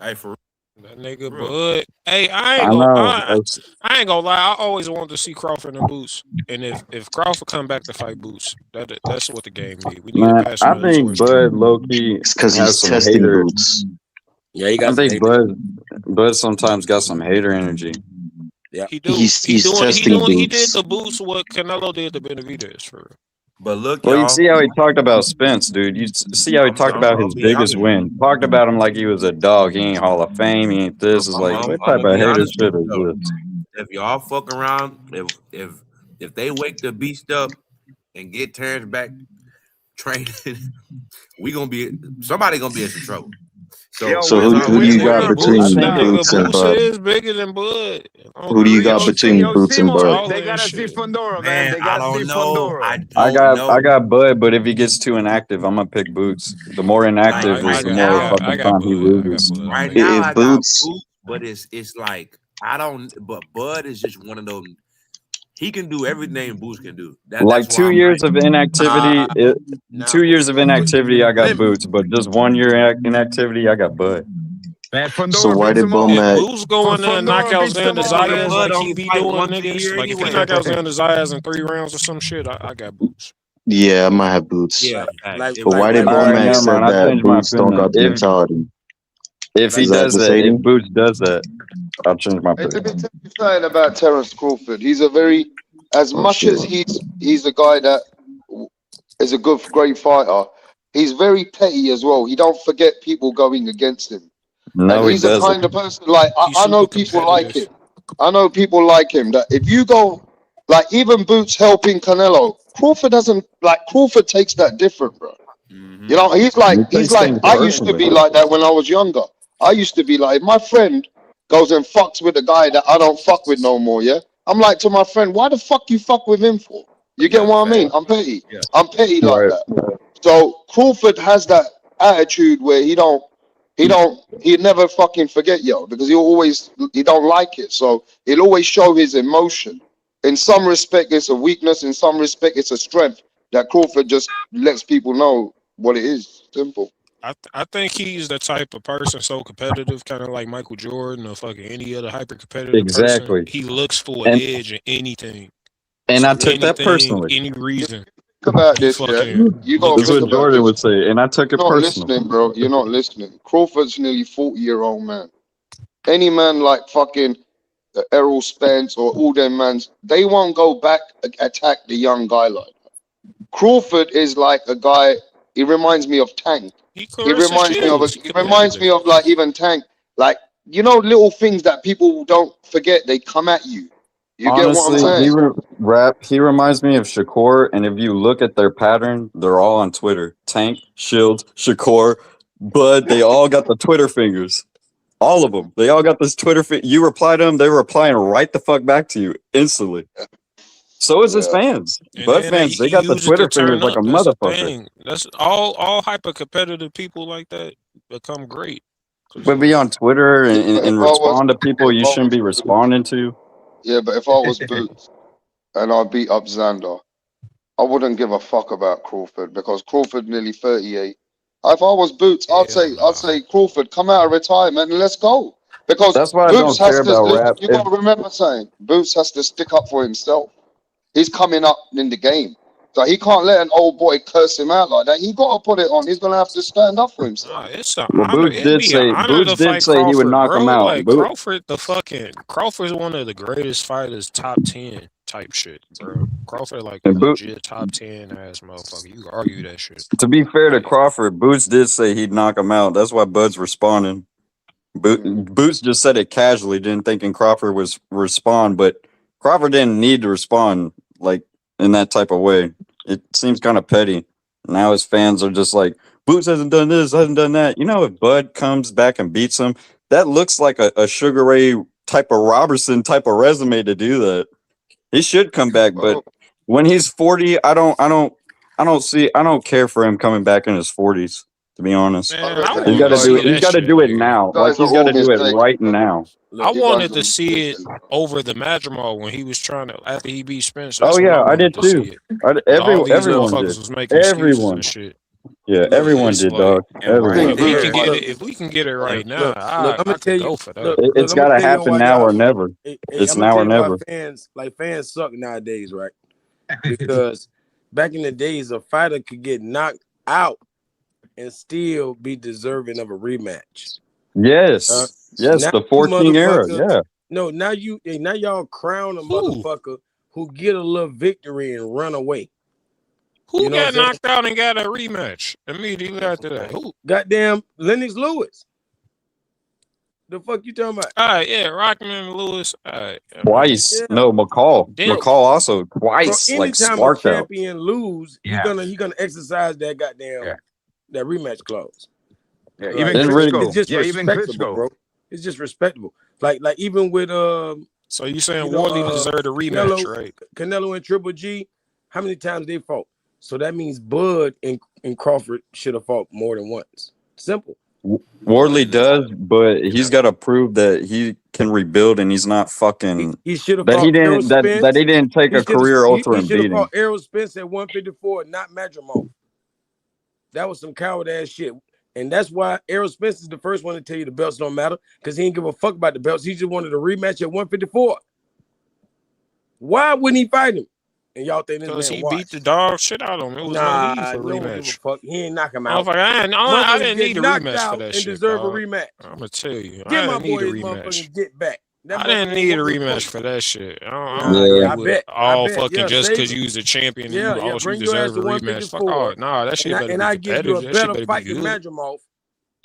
Hey, for that nigga Bud. Hey, I ain't gonna lie. I always wanted to see Crawford and Boots. And if Crawford come back to fight Boots, that's what the game need. We need to pass I think Bud low key It's because has he's some testing hater. Boots. Yeah, he got. I think Bud sometimes got some hater energy. Yeah, he do. He's He testing did Boots. the Boots what Canelo did to Benavidez for. But look, Well, y'all. you see how he talked about Spence, dude. You see how he talked about his biggest win. Talked about him like he was a dog. He ain't Hall of Fame. He ain't this. Is like, what type of hater shit is this? If y'all fuck around, if they wake the beast up and get Terrence back training, somebody gonna be in some trouble. So who do you got between Boots and Bud? Is bigger than Bud. Who do you got between Boots and Bud? They gotta see Fondora, man. They gotta see Fondora. I got Bud, but if he gets too inactive, I'm gonna pick Boots. The more inactive is the more fucking time he loses. Right now, I got Boots, but it's like but Bud is just one of those. He can do everything Boots can do. Like 2 years of inactivity. 2 years of inactivity, I got Boots, but just 1 year inactivity, I got Bud. So why did Bomac? Boots going there and knock out Xander Zayas like he be doing niggas. Like if he knock out Xander Zayas in 3 rounds or some shit, I got Boots. Yeah, I might have Boots. Yeah, but why did Bomac say that Boots don't got the mentality? If he does that, if Boots does that, I'll change my pick. Let me tell you something about Terrence Crawford. He's a very, as much as he's a guy that is a great fighter, he's very petty as well. He don't forget people going against him. No, and he's the kind of person, like, I know people like him. I know people like him, that if you go, like, even Boots helping Canelo, Crawford doesn't, like, Crawford takes that different, bro. You know, he's like, I used to be like that when I was younger. I used to be like, my friend goes and fucks with a guy that I don't fuck with no more, yeah? I'm like to my friend, why the fuck you fuck with him for? You get what I mean? I'm petty. Yeah. I'm petty like that. So Crawford has that attitude where he never fucking forget yo, because he don't like it. So he'll always show his emotion. In some respect, it's a weakness. In some respect, it's a strength that Crawford just lets people know what it is. Simple. I think he's the type of person so competitive, kind of like Michael Jordan or fucking any other hyper competitive person. He looks for an edge in anything. And I took that personally. Any reason. Think about this, yeah. You got That's what Jordan would say, and I took it personally. You're not listening, bro. You're not listening. Crawford's nearly 40-year-old man. Any man like fucking Errol Spence or all them mans, they won't go back attack the young guy like that. Crawford is like a guy. He reminds me of Tank. He reminds me of like even Tank. Like, you know, little things that people don't forget. They come at you. You get what I'm saying? He reminds me of Shakur, and if you look at their pattern, they're all on Twitter. Tank, Shields, Shakur, Bud, they all got the Twitter fingers. All of them. They all got this Twitter You reply to them, they were replying right the fuck back to you instantly. So is his fans. Bud fans, they got the Twitter fingers like a motherfucker. That's all hyper competitive people like that become great. But be on Twitter and respond to people you shouldn't be responding to. Yeah, but if I was Boots and I beat up Xander, I wouldn't give a fuck about Crawford because Crawford nearly 38. If I was Boots, I'd say Crawford, come out of retirement and let's go. Because That's why I Boots don't care has to. about rap. You got to remember saying Boots has to stick up for himself. He's coming up in the game, so he can't let an old boy curse him out like that. He got to put it on. He's gonna have to stand up for himself. It's an Well, honor. Boots It'd did be an say honor to fight he would Crawford, knock him bro. out. Like Crawford's one of the greatest fighters, top 10 type shit, bro. Crawford like a legit top 10 ass motherfucker. You can argue that shit. To be fair to Crawford, Boots did say he'd knock him out. That's why Bud's responding. Boots just said it casually, didn't thinking Crawford was respond, but Crawford didn't need to respond like in that type of way. It seems kind of petty. Now his fans are just like, Boots hasn't done this, hasn't done that. You know, if Bud comes back and beats him, that looks like a Sugar Ray type of Robertson type of resume to do that. He should come back, but when he's 40, I don't care for him coming back in his 40s. To be honest, Man, he's got to do it. He's got to do it now. Like he's got to do it right now. I wanted to see it over the Madrimal when he was trying to after he beat Spence. Oh yeah, I did too. All these Everyone motherfuckers did. was making excuses and shit. Yeah, everyone did, dog. Everyone. If we can get it right now, I could go for that. It's got to happen now or never. It's now or never. Fans suck nowadays, right? Because back in the days, a fighter could get knocked out and still be deserving of a rematch. Yes, the 14 era. Yeah. No, now y'all crown a motherfucker who get a little victory and run away. Who got knocked out and got a rematch immediately after that? Who? Goddamn Lennox Lewis. The fuck you talking about? All right, yeah, Rockman Lewis. All right. Twice. Yeah. No, McCall. McCall also twice. Bro, anytime a champion lose, he's gonna exercise that goddamn that rematch clause. Yeah, even Klitschko. It's just respectable, bro. It's just respectable. Like even with So you saying Wardley deserved a rematch, right? Canelo and Triple G, how many times they fought? So that means Bud and Crawford should have fought more than once. Simple. Wardley does, but he's got to prove that he can rebuild, and he's not fucking. He should have that fought he didn't that he didn't take a career ultra and beat him. He should have fought Errol Spence at 154, not Madrimal. That was some coward ass shit, and that's why Errol Spence is the first one to tell you the belts don't matter because he didn't give a fuck about the belts. He just wanted a rematch at 154. Why wouldn't he fight him? And y'all think this man because he beat the dog shit out of him. It was no need for a rematch. Fuck. He ain't knock him out. I didn't need a rematch for that and shit. Deserve dog. a rematch. I'm gonna tell you, Get I my didn't need boy a his rematch. Get back. I didn't need a rematch for that shit. I bet. Fucking just because you was a champion, you deserve a rematch. Fuck all. Nah, that shit better be competitive. Give you a better fight than Madrimal.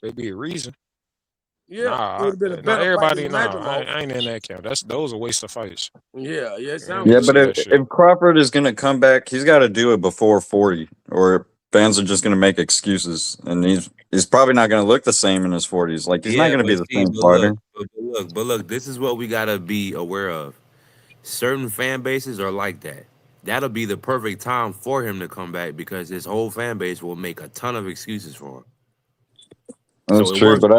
There'd be a reason. Yeah, it would have been a better everybody. Fight I ain't in that camp. Those are waste of fights. Yeah. But if Crawford is gonna come back, he's got to do it before 40, or fans are just gonna make excuses, and he's probably not gonna look the same in his 40s. Like he's not gonna be the same fighter. But look, this is what we gotta be aware of. Certain fan bases are like that. That'll be the perfect time for him to come back because his whole fan base will make a ton of excuses for him. That's true, but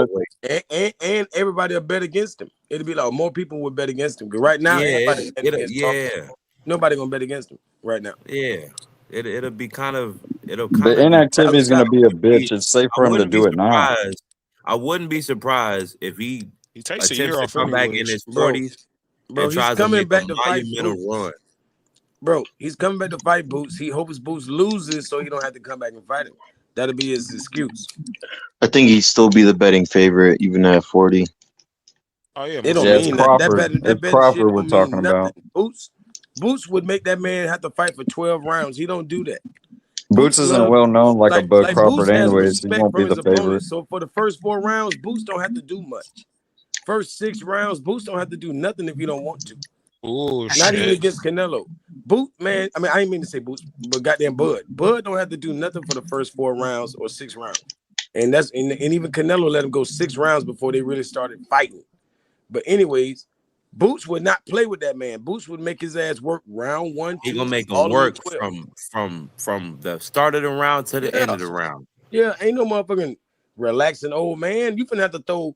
and everybody will bet against him. It'll be like more people would bet against him. Right now, nobody gonna bet against him right now. Yeah, it'll be the inactivity is gonna be a bitch. It's safe for him to do it now. I wouldn't be surprised if he takes a year off. Come back in his 40s, bro. He's coming back to fight Boots. Bro, he's coming back to fight Boots. He hopes Boots loses so he don't have to come back and fight him. That'll be his excuse. I think he'd still be the betting favorite even at 40. Oh yeah, it don't mean Crawford. That Crawford we're talking about. Boots would make that man have to fight for 12 rounds. He don't do that. Boots isn't well known like a Bud Crawford anyways. He won't be the favorite. Opponents. So for the first 4 rounds, Boots don't have to do much. First 6 rounds, Boots don't have to do nothing if you don't want to. Oh, not even against Canelo. Boot, man. I mean, I didn't mean to say Boots, but goddamn Bud. Bud don't have to do nothing for the first 4 rounds or 6 rounds. And even Canelo let him go 6 rounds before they really started fighting. But anyways, Boots would not play with that man. Boots would make his ass work round 1, 2. He gonna make him work from the start of the round to the end of the round. Yeah, ain't no motherfucking relaxing old man. You finna have to throw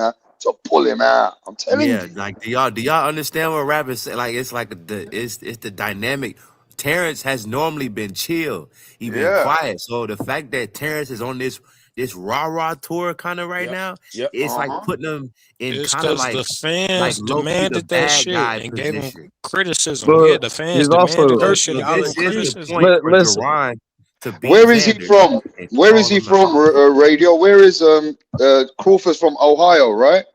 now to pull him out. I'm telling Yeah, you. like do y'all understand what rappers say? Like it's like it's the dynamic Terrence has normally been chill. He been quiet. So the fact that Terrence is on this rah-rah tour kind of right now, it's like putting him in It's kind of because the like fans low-key the demanded that bad shit guy and gave him position. criticism. Yeah, But the fans he's demanded also that So, shit so and gave this him is the criticism. point for listen. Duran to beat Where is he Xander from? and Where is call he him from? out. Radio. Where is Crawford's from? Ohio, right?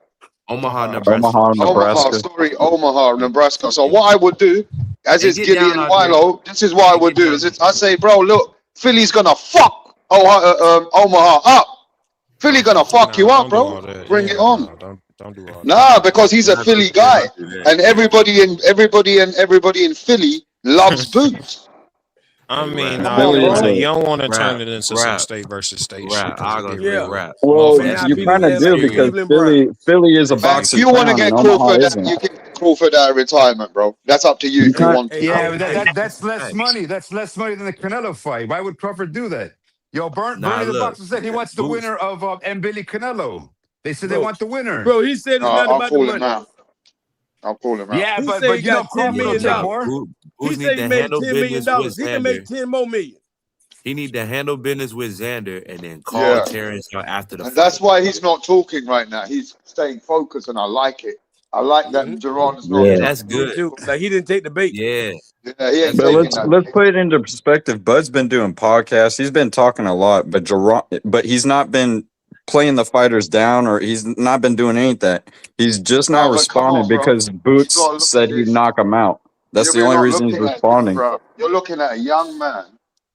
Omaha, Nebraska. Omaha, Omaha. Nebraska. Sorry, Omaha, Yeah. Nebraska. So Yeah. what I would do, as And is get Giddy down and out there. Milo, this is what I And would get do. down Is out I there. say, bro, look, Philly's gonna fuck Omaha up. Philly gonna fuck you Nah, up, don't do bro. all that. Bring it Yeah, on. nah, don't do all that. Nah, because he's a Nah, Philly yeah, guy, don't do that. and everybody in Philly loves Boots. I Hey, mean, rap. Come nah, on, you're Philly is right. bro. You a don't want to turn Rap. it into some Rap. state versus state shit Rap. because I'll it go get say Yeah. real. rap. well. And That's Motherfuckers now You get Philly kind of is real. do like the because Cleveland Browns. Philly is a Hey, if boxing you want to town and get Omaha Crawford, isn't. you can get Crawford out of retirement, bro. That's up to you You if you can't. want to. Hey, I hey, would Yeah, hey, that's less thanks. money. That's less money than the Canelo fight. Why would Crawford do that? Yo, Nah, Bernie the look. boxer said he wants the Boots. winner of and Billy Canelo. They said they bro. want the winner. Bro, he said No, it's not I'll about the call him money. out. I'll call him out. Yeah, He but said he you know got $10 Crawford will million. take Yeah, more. He Boots said need he to made handle $10 million. business with He can make Xander. 10 more million. He need to handle business with Xander and then call Yeah, Terrence out after the and that's fight. why he's not talking right now. He's staying focused, and I like it. I like that Mm-hmm. Duran's not Yeah, Yeah. that's Me good. too. Like he didn't take the bait. Yeah, Yeah, he ain't that's But taking good. that. let's put it into perspective. Bud's been doing podcasts. He's been talking a lot, but he's not been playing the fighters down, or he's not been doing any of that. He's just not No, but come responding on, bro. because You Boots gotta look at said he'd this. knock him out. That's the You're only not reason he's looking at this, responding. bro. You're looking at a young man,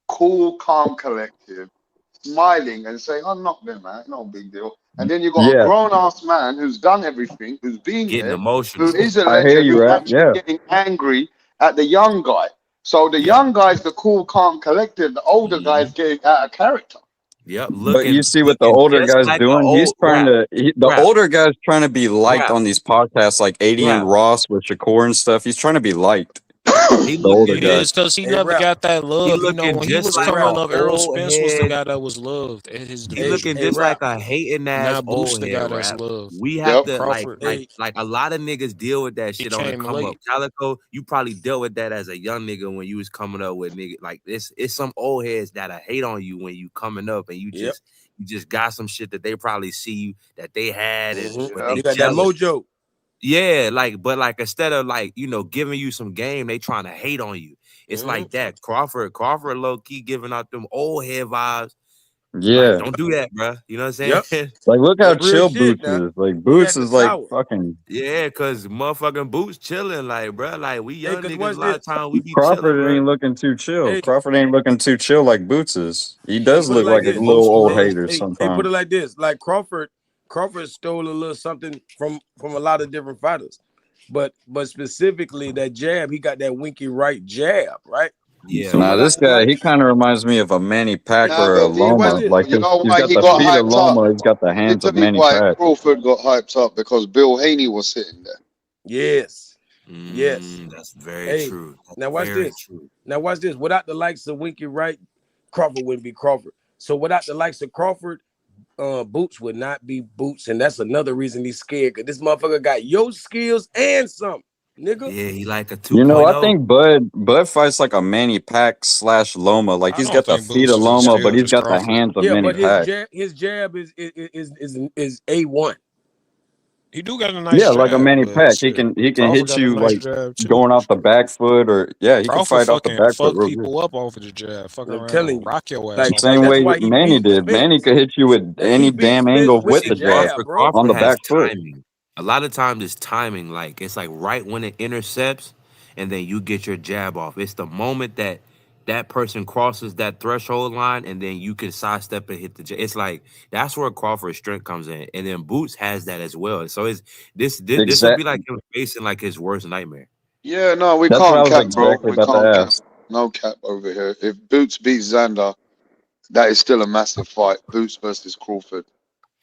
cool, calm, collective, smiling and saying, "I'm not there, man. No big deal." And then you got a Yeah, grown-ass man who's done everything, who's been Getting there, who emotional. is a I hear legend, you, who's rap. actually Yeah, getting angry at the young guy. So the Yep. young guy's the cool, calm, collective. The older hmm guy's getting out of character. Yep. but you see what the Looking older just guy's like an doing. He's old trying to. The rap, older guy's trying to be liked rap, on these podcasts, like 80 and rap. Ross with Shakur and stuff. He's trying to be liked. He The older looking Yeah, guy. it's because he Hey, never rap. got that he love. You know, looking when he just was Hey, like coming rap. a up, Errol old Spence was the head. guy that was loved in his He Hey, division. looking hey, just like rap. a hating Now ass Boots old the head guy that's rap. loved. We have Yep. to Crawford, Hey, like a lot of niggas deal with that he shit on the came come up. late. Calico, you probably dealt with that as a young nigga when you was coming up with nigga. Like it's some old heads that'll hate on you when you coming up and you yep. just got some shit that they probably see you that they had and Mm-hmm. but Yep. they You got that jealous. mojo. Yeah, but instead of giving you some game, they trying to hate on you. It's Mm-hmm. like that. Crawford low key giving out them old head vibes. Like, Yeah. don't do that, bro. You know what I'm Yep. saying? Like, look how That's real chill shit Boots now. is. Like, He Boots acting is like sour. fucking. Yeah, cause motherfucking Boots chilling, like, bro. Like, we Hey, young cause niggas, watch a lot this. of time we be chilling, Crawford bro. ain't looking too chill. Hey, Crawford ain't looking too chill like Boots is. He hey, does put it look like like a this. little old Emotional. hater Hey, put it sometimes. like this. Like Crawford stole a little something from a lot of different fighters. But specifically that jab, he got that winky right jab, right? Yeah. So Nah, what I this guy, like, he kind of reminds me of a Manny Pack Nah, or a but hey, watch Loma. this. Like, you know he's why got he the got feet of hyped up? Loma. He's got the Let me hands tell of you Manny why Pack. Crawford got hyped up, because Bill Haney was sitting there. Yes. Yes. That's very Hey, true. That's now watch very this. true. Now watch this. Without the likes of Winky Wright, Crawford wouldn't be Crawford. So without the likes of Crawford, Boots would not be Boots, and that's another reason he's scared. Cause this motherfucker got your skills and some, nigga. Yeah, he like a You know, I 2.0. think Bud fights like a Manny Pack / Loma. Like, I he's don't got the think feet Boots of is as Loma, but skilled he's as got the Crawford. hands of Yeah, Manny but his Pack. jab is A1. He do got a nice Yeah, like a jab, Manny but Pack. He shit, can Crawford hit got a you nice like jab too. going off the back foot, or yeah, he can Crawford fight off the fucking back foot fuck real good. people up over the jab, fucking I'm around, telling you. rock your ass Like The off the same that's way jab. why he Manny beat did. Manny Spence. could hit you with That he any beat damn Spence angle But with with the see, the jab jab, bro. on Crawford the has back foot. timing. A lot of times it's timing. Like it's like right when it intercepts, and then you get your jab off. It's the moment that person crosses that threshold line, and then you can sidestep and hit the jab. It's like that's where Crawford's strength comes in, and then Boots has that as well. So it's this would be Exact. like him facing like his worst nightmare. Yeah, no, we That's what I can't was cap, bro. exactly We about to can't cap. ask. No cap over here. If Boots beats Xander, that is still a massive fight. Boots versus Crawford.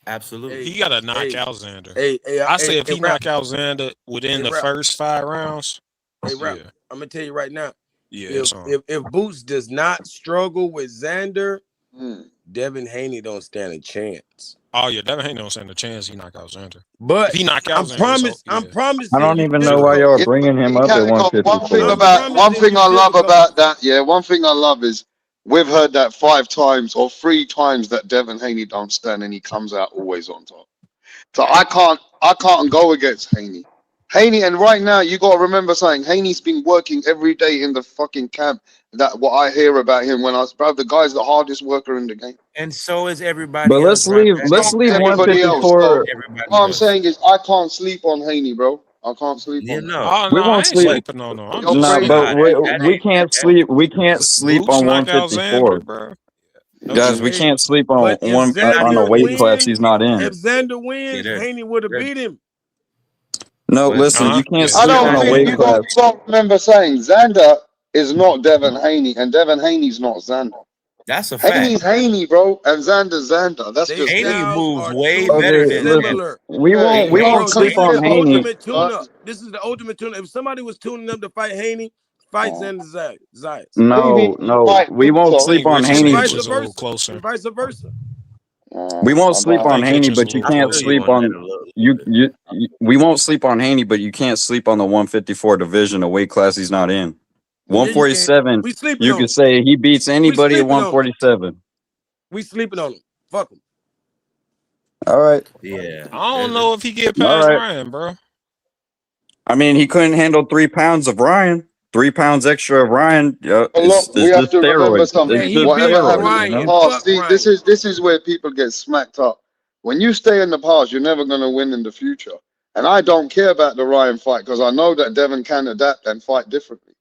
Absolutely. Hey, He got to knock hey, out Xander. hey, I say if he rap, knock out Xander within hey, the rap, first 5 rounds, hey, rap. yeah, I'm gonna tell you right now. yeah, If it's on. if Boots does not struggle with Xander, Hmm. Devin Haney don't stand a chance. Oh yeah, Devin Haney don't stand a chance. He knock out Xander. But If he knock out I'm Xander, so I promising don't you even know why difficult. y'all Yeah, bringing him up at Calico, one thing 154. I'm about one promising thing you I love difficult. about that, yeah, one thing I love is we've heard that 5 times or 3 times that Devin Haney don't stand and he comes out always on top. So I can't go against Haney. Haney, and right now you gotta remember something. Haney's been working every day in the fucking camp. That what I hear about him when I was, bro, the guy's the hardest worker in the game. And so is everybody But else, right? let's So is leave everybody else. 154. So Everybody what I'm else. saying is I can't sleep on Haney, bro. I can't sleep You on him. know. Oh We no, I won't ain't sleep. sleeping on him. I'm You're just No, crazy. but saying. we can't sleep. We can't sleep Boots on knock out 154, Xander, bro. No guys. We chance. Hey, can't sleep on but if one on a Xander weight class wins, he's not in. if Xander Yeah, wins, they're, Haney would have they're, beat him. No, what? listen, you can't Yeah. I sleep on don't a think weight you Hey, class. got to remember saying Xander is not Devin Haney and Devin Haney's not Xander. That's a fact. Haney's Haney, bro, and Xander's Xander. That's they just it. Haney styles moves are way too better Okay, than listen, similar. we Yeah, won't you Bro, can't this sleep is compare on the both of Haney. them, ultimate right? tune-up. This is the ultimate tune-up. If somebody was tuning up to fight Haney, fight Oh. Xander Zayas. Maybe No, fight we won't I Boots. sleep think on Rich's And Haney. inch vice is a little versa. closer. And vice versa. We won't I sleep don't I on think Haney, Hitch is a but you little I can't feel you closer. sleep on that on a little you. bit. We won't sleep on Haney, but you can't sleep on the 154 division, a weight class he's not in. Yeah, you can. 147, We sleeping you on could him. say he beats We anybody at sleeping on him. 147. We sleeping on him. Fuck him. All right, Yeah. I don't know if he get all past right. Ryan, bro. I mean, he couldn't handle 3 pounds of Ryan. 3 pounds extra of Ryan. But It's look, we have just to remember steroids. something. It's And he just beat Whatever steroids, happened you in the know. Ryan. past, Fuck see, Ryan. this is where people get smacked up. When you stay in the past, you're never gonna win in the future. And I don't care about the Ryan fight because I know that Devin can adapt and fight differently.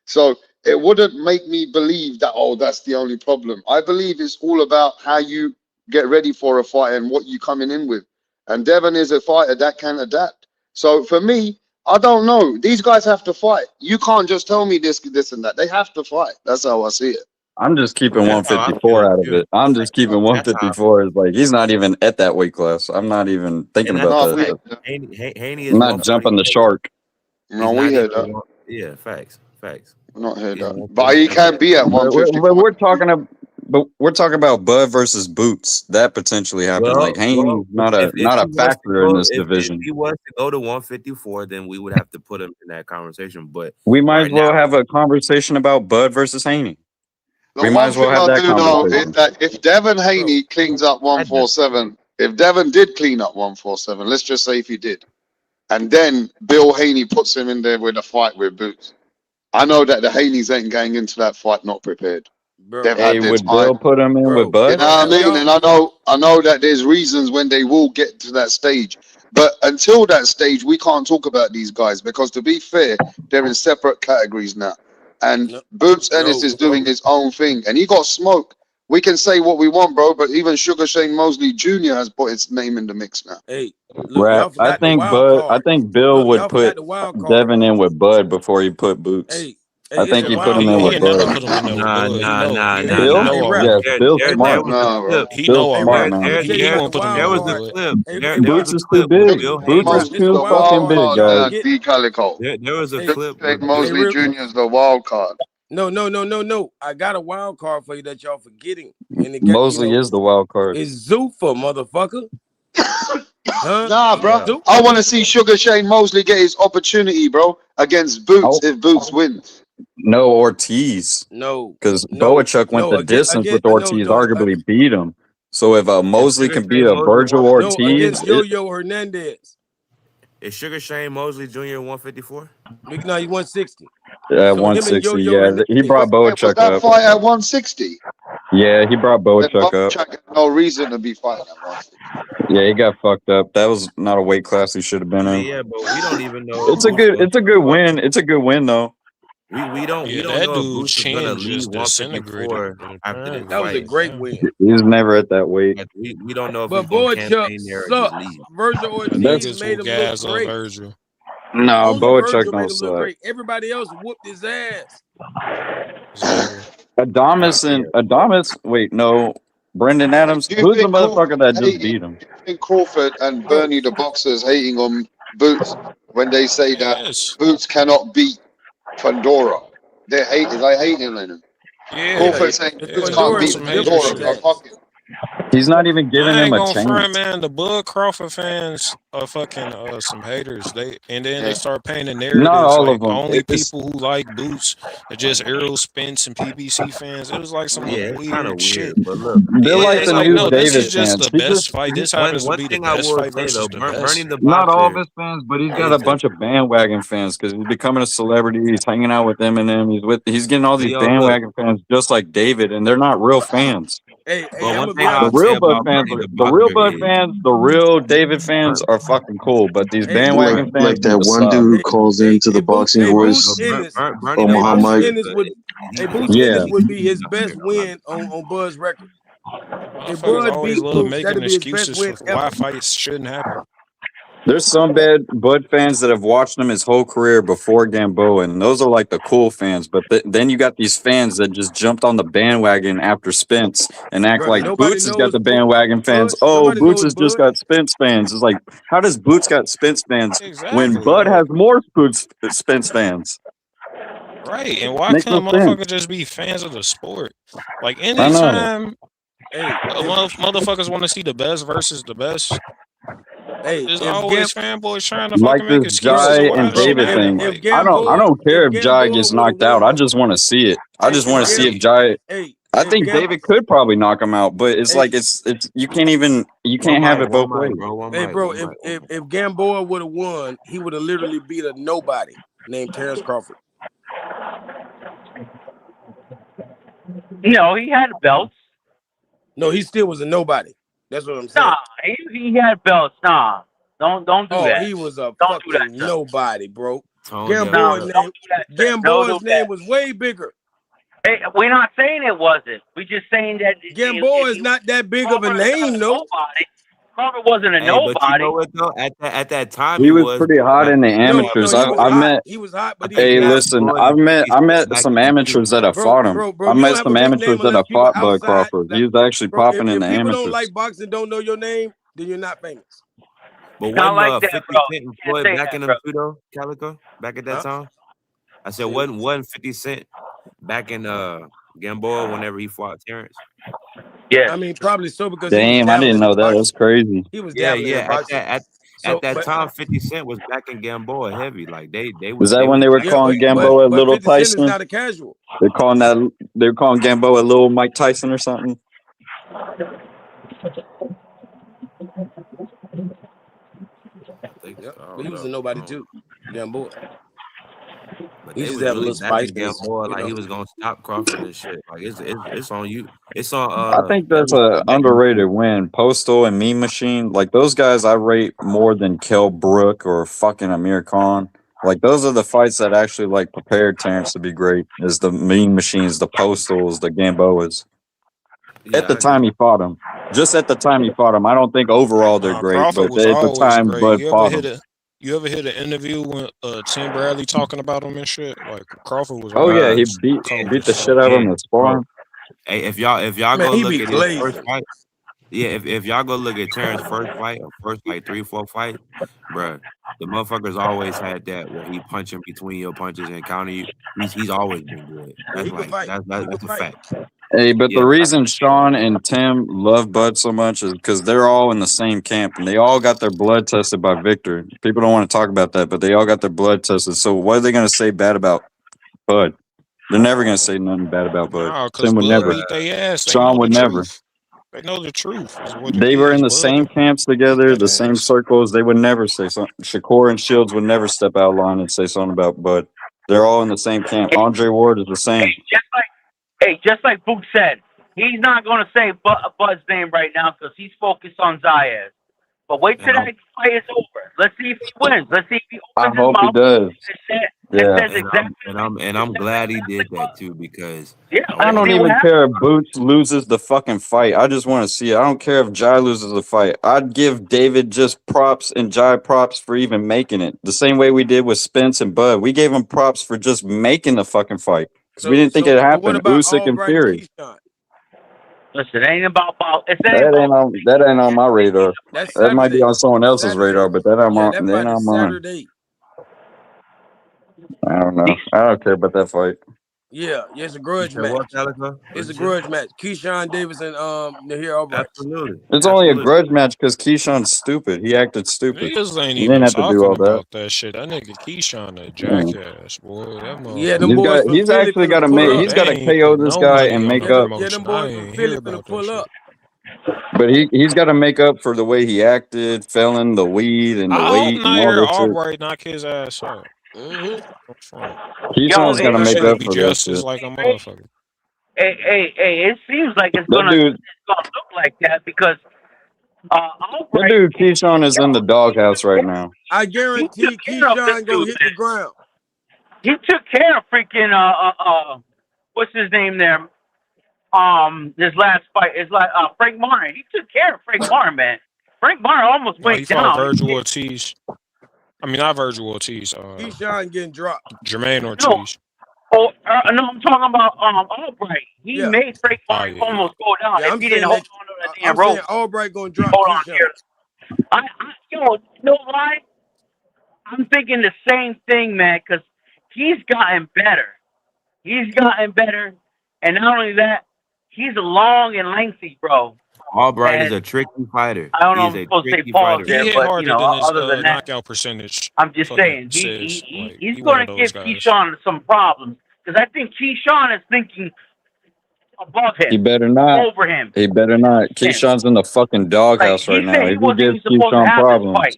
So it wouldn't make me believe that, oh, that's the only problem. I believe it's all about how you get ready for a fight and what you coming in with. And Devin is a fighter that can adapt. So for me, I don't know. These guys have to fight. You can't just tell me this, and that. They have to fight. That's how I see it. I'm just keeping That's how I feel 154 out of too. it. I'm just keeping That's how I 154. Is like he's not even at that weight class. I'm not even thinking And that's about a No, that. we fact. Haney I'm is not jumping the 147. shark. He's no, we not hear even that. one. Yeah, facts. We're not hear He's that. But he 147. can be at But 154. we're talking about Bud versus Boots. That potentially happened. Like Haney's not a factor in this If division. he was to go to 154, then we would have to put him in that conversation. But We might as right well now, have a conversation about Bud versus Haney. The We might one as well thing have I that do know is conversation. that if Devin Bro, Haney cleans up I just 147, if Devin did clean up 147, let's just say if he did, and then Bill Haney puts him in there with a fight with Boots, I know that the Haneys ain't going into that fight not prepared. bro, They've Hey, had their would time. Bill put him in with bro, You Bud? know bro. what I Have mean? y'all? And I know that there's reasons when they will get to that stage. But until that stage, we can't talk about these guys because to be fair, they're in separate categories now. And No, Boots Ennis no. is doing his own thing. And he got smoke. We can say what we want, bro, but even Sugar Shane Mosley Jr. has put his name in the mix now. Hey, look, Right. y'all forgot the wild I card. think Bill Look, would y'all forgot put the wild card. Devin in with Bud before he put Boots. Hey, I it's think a he put wild him in He'll with card. never Bud. put him in there with nah, Bud. nah, nah, Hey, nah, He nah. Bill? hey, know rap. already. Yes, Bill's There Fuck smart. was a no, bro. clip. He Bill's know Hey, smart, rap. already. Let man. me tell He you There, about won't the put him wild in there there was with a card. Bud. clip. Hey, There was Boots a is too clip with big. Bill hey, Boots Haney. rap. is This the too wild fucking card. big, Y'all guys. Now, forget. D Calico. There was a Hey, clip Shane with Bill. Mosley real. Jr. is the wild card. No. I got a wild card for you that y'all forgetting, and it got Mosley is the wild card. it's Zuffa, motherfucker. Huh? Nah, bro. Yeah. I Zuffa. want to see Sugar Shane Mosley get his opportunity, bro, against Boots Oh, if Boots wins. no, Ortiz. No, Because no, Boachuk went no. the distance with No, Ortiz, arguably beat him. So if Is Mosley Sugar can beat Shane a Mosley Virgil 154? no Ortiz, against Yo-Yo Hernandez. Is Sugar Shane Mosley Jr. 154? No, he 160. at So him and 160, Yo-Yo yeah. He Hernandez. brought Wait, was Boachuk that up. fight at 160? Yeah, he brought Then Boachuk up. Belichick had no reason to be fighting at 160. Yeah, he got fucked up. That was not a weight class he should have I been mean, in. yeah, but we don't even know if It's a Boots good going it's a to good win. It's a good win though. we Yeah, don't that know if dude's Boots is gonna chin leave just disintegrated 154 in the after this That was a fight. pancreas. great Yeah. win. He was never at that weight. Like, we don't know if But he's gonna Boachuk campaign there or just sucks. leave. Virgil Ortiz Niggas made will him look gas up great. Virgil. No, Only Boachuk Virgil made don't him look suck. great. Everybody else whooped his ass. Exactly. Adamas, wait, no. Brendan Hey, Adams, do you who's the think motherfucker Crawford that just hating? beat him? Do you think Crawford and Bro, Bernie the boxers hating on Boots when they say that Yes. Boots cannot beat Pandora? They're hating on him. Yeah. yeah, Crawford saying it's Boots Yeah. can't On Pandora's beat a some hater dimple his Pandora, shit. bro. ass. Fuck him. He's not even giving I him ain't a gonna front, chance. man. The Bud Crawford fans are fucking some haters. And then they start painting Not narratives all of like them. only It's people who like Boots are just Errol Spence and PBC fans. It was like some Yeah, it's kind of weird weird, shit. but look, they're Yeah, like it's the like new no, this is David just fans. the He best just fight. This happens to one be the thing I best will fight say versus though, the Bernie best. the not all of boxer his fans, but he's got is a bunch of bandwagon fans because he's becoming a celebrity. He's hanging out with Eminem. He's getting all but these yo, look, bandwagon fans just like David, and they're not real fans. Hey, but I'm one gonna be thing The I'll honest. say real Bud about fans, Bernie the the real boxer Bud is fans, the real David fans Ber- are fucking cool, but these hey, like bandwagon fans need that to one dude stop. who Hey, calls into the boxing Boots but voice, Ennis. Bernie the Hey, Omaha boxer Boots Mike. is Ennis he's a Yeah, would be beast his out best there, brother. win on Bud's record. If Motherfuckers Bud always beat love Boots, making that'd be his best excuses win for why ever. fights shouldn't happen. there's some bad Bud fans that have watched him his whole career before Gamboa, and those are like the cool fans. But then you got these fans that just jumped on the bandwagon after Spence and act Bro, like nobody Boots has got knows the bandwagon fans. Bud. Oh, Nobody Boots knows has just Bud. got Spence fans. It's like, how does Boots got Spence fans when Exactly. Bud Like has more Spence fans? right. And why Makes no couldn't sense. motherfuckers just be fans of the sport? Like I know. anytime Hey, motherfuckers want to see the best versus the best, there's if Gam, always fanboys trying to Like fucking make this excuses of Jai why and that shouldn't David happen. thing. if Like I Gamboa don't care if Jai gets would have knocked out. I won, just want to see it. I just want if to see Gam, if Jai. hey, I if think Gam, David could probably knock him out, but it's hey, like it's you can't have it both ways. bro, if Gamboa would have won, he would have literally beat a nobody named Terrence Crawford. No, he had belts. No, he still was a nobody. That's what I'm saying. Nah, he had belts. Nah, don't do that. He was a Don't do that, fucking sir. nobody, bro. Don't do that, sir. Gamboa's name was way bigger. Hey, we're not saying it wasn't. We're just saying that Gamboa is not that big of a name, though. Crawford wasn't a Hey, but you nobody. know what though? At that time, He was pretty hot in the amateurs. He was hot, but Hey, listen, I've met some amateurs that have fought him. Bro, I you don't met have some a big amateurs name that unless have people fought Bud outside. Crawford. He was actually Bro, popping in if the people don't amateurs. like boxing, don't know your name, then you're not famous. But Not wasn't like that, 50 bro. Cent You and can't Floyd say back that, in them bro. too though, Calico? Back at that time? I said wasn't 50 Cent back in Gamboa whenever he fought Terrence? Yeah. I mean, probably so because Damn, I didn't know that. That's crazy. He was Yeah, dabbling in boxing. At that time, 50 Cent was back in Gamboa heavy. Like they Was that they when was they were back calling in Gamboa. Gamboa but Little 50 Cent is Tyson? not a casual. They were calling Gamboa Little Mike Tyson or something. Yep. But he was a nobody too. Gamboa. But He they just was have a really little backing spiciness, Gamboa you like know. he was gonna stop Crawford and shit. Like it's on you. It's on I think that's everybody a that underrated win. Postal and Mean Machine, like those guys, I rate more than Kell Brook or fucking Amir Khan. Like those are the fights that actually like prepared Terrence to be great. Is the Mean Machines, the Postals, the Gamboas. At the time he fought him, just at the time he fought him, I don't think overall they're great, Crawford but was at the always time great. Bud fought him. You ever hear the interview when Tim Bradley talking about him and shit? Like Crawford was Oh yeah, he always beat cold as the shit fuck. out of him in sparring. Hey, if y'all Man, go he look be at his first glazing. fight, yeah, if y'all go look at Terrence's first fight or first like 3-4 fight, bruh, the motherfuckers always had that where he punch him between your punches and counter you. He's always been good. That's He could like fight. that's a fact. Hey, but Yeah, the reason Sean and Tim love Bud so much is because they're all in the same camp and they all got their blood tested by Victor. People don't want to talk about that, but they all got their blood tested. So what are they going to say bad about Bud? They're never going to say nothing bad about Bud. Nah, because Tim would Bud never. beat their ass. They Sean know the would never. truth. They know the truth is what it They were is. in the Bud same camps beat together, the that same ass. circles. They would never say something. Shakur and Shields would never step out of line and say something about Bud. They're all in the same camp. Andre Ward is the same. Just like Book said, he's not going to say Bud's name right now because he's focused on Zayas. But wait till that fight is over. Let's see if he wins. Let's see if he I opens his hope he mouth does. Yeah. and I'm glad he did that too because I don't even care if Boots loses the fucking fight. I just want to see it. I don't care if Jai loses the fight. I'd give David just props and Jai props for even making it. The same way we did with Spence and Bud. We gave him props for just making the fucking fight. Because we didn't think it happened. What about Usyk and Albright and Fury. Keyshawn? Listen, it ain't about That ain't on my radar. That's That might be Saturday. on someone else's radar, but that ain't that on, fight ain't is on mine. Saturday. I don't know. I don't care about that fight. Yeah, it's a grudge match. What, Calico? It's a grudge match. Keyshawn Davis and Nahir Albright. Absolutely. It's only a grudge match because Keyshawn's stupid. He acted stupid. Niggas ain't He even didn't have to do talking all that. about that shit. That nigga Keyshawn a jackass, boy. That motherfucker. Yeah, them boys from He's Philly actually got to pull make. up. He's got to KO this guy and make up. Yeah, them boys from Philly finna pull up. But he's got to make up for the way he acted, selling the weed and the I hope weight and all Nair this shit. Albright knock his ass up. Keyshawn's got to make up for that justice shit. like a motherfucker. Hey, it seems like it's gonna look like that because That dude Keyshawn is in the doghouse right now. I guarantee Keyshawn gonna hit the ground. He took care of freaking what's his name there? This last fight is like Frank Martin. He took care of Frank Martin, man. Frank Martin almost went He down. fought Virgil Ortiz. I mean, not Virgil Ortiz. Keyshawn getting dropped. Jermaine Ortiz. No, I'm talking about Albright. He made Frank Martin almost go down. Yeah, if he didn't hold on to that damn rope. Albright gonna drop Hold on Keyshawn. here. You know why? I'm thinking the same thing, man, because he's gotten better. He's gotten better. And not only that, he's long and lengthy, bro. Albright is a tricky fighter. I don't know if I'm supposed to say pause there, but, you know, other than that, knockout percentage. I'm just saying, he's going to give Keyshawn some problems. Because I think Keyshawn is thinking above him. He better not. Over him. He better not. Keyshawn's in the fucking doghouse right now. If he gives Keyshawn problems,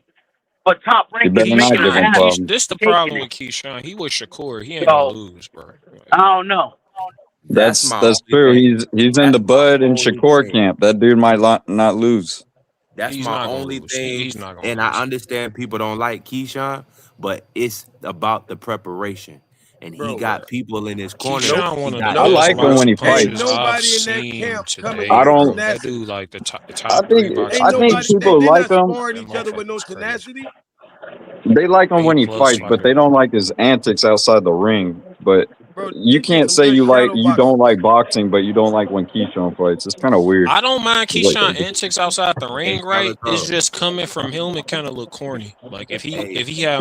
but top he better not give him problems. This the problem with Keyshawn. He was Shakur. He ain't gonna lose, bro. I don't know. That's true. He's in the Bud and Shakur camp. That dude might not lose. That's my only thing. And I understand people don't like Keyshawn, but it's about the preparation. And he got people in his corner. I like him when he fights. Nobody in that camp coming. I don't. That dude like the top. I think people like him. Each other with no tenacity. They like him when he fights, but they don't like his antics outside the ring. But you can't say you don't like boxing, but you don't like when Keyshawn fights. It's kind of weird. I don't mind Keyshawn antics outside the ring, right? It's just coming from him. It kind of look corny. Like if he had,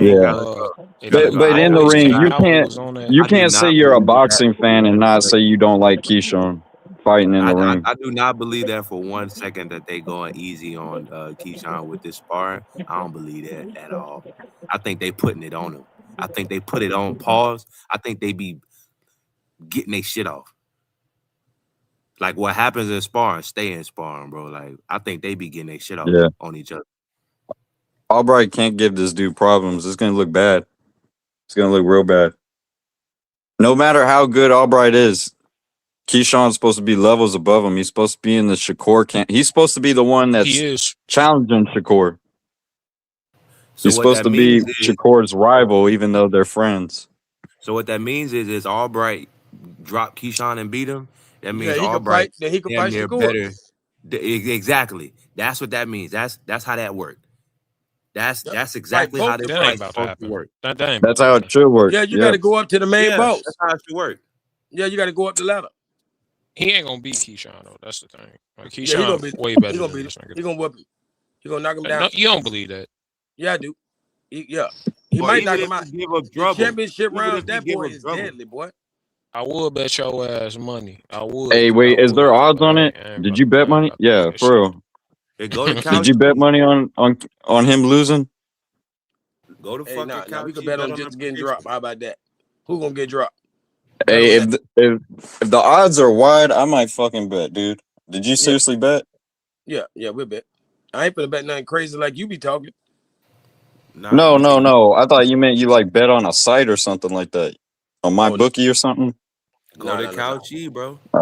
but in the ring, you can't say you're a boxing fan and not say you don't like Keyshawn fighting in the ring. I do not believe that for 1 second that they going easy on Keyshawn with this sparring. I don't believe that at all. I think they putting it on him. I think they put it on pause. I think they be getting their shit off. Like what happens in sparring, stay in sparring, bro. Like I think they be getting their shit off on each other. Albright can't give this dude problems. It's gonna look bad. It's gonna look real bad. No matter how good Albright is, Keyshawn's supposed to be levels above him. He's supposed to be in the Shakur camp. He's supposed to be the one that's challenging Shakur. So he's supposed to be Shakur's rival, even though they're friends. So what that means is Albright drop Keyshawn and beat him. That means Albright he can fight Shakur. Better. Exactly. That's what that means. That's how that worked. That's exactly how this fight supposed to work. That's how it should work. Yeah, you got to go up to the main boss. That's how it should work. Yeah, you got to go up the ladder. He ain't gonna beat Keyshawn though. That's the thing. Like Keyshawn way better than this nigga. He gonna whip him. He gonna knock him down. No, you don't believe that? Yeah, I do. He might knock him out. Championship rounds, that boy is deadly, boy. I would bet your ass money. I would. Hey, wait, is there odds on it? Did you bet money? Yeah, for real. Did you bet money on him losing? Go to fucking couch. We could bet on just getting dropped. How about that? Who gonna get dropped? Hey, if the odds are wide, I might fucking bet, dude. Did you seriously bet? Yeah, we'll bet. I ain't gonna bet nothing crazy like you be talking. No. I thought you meant you like bet on a site or something like that. On my bookie or something. Go to Couchy, bro. I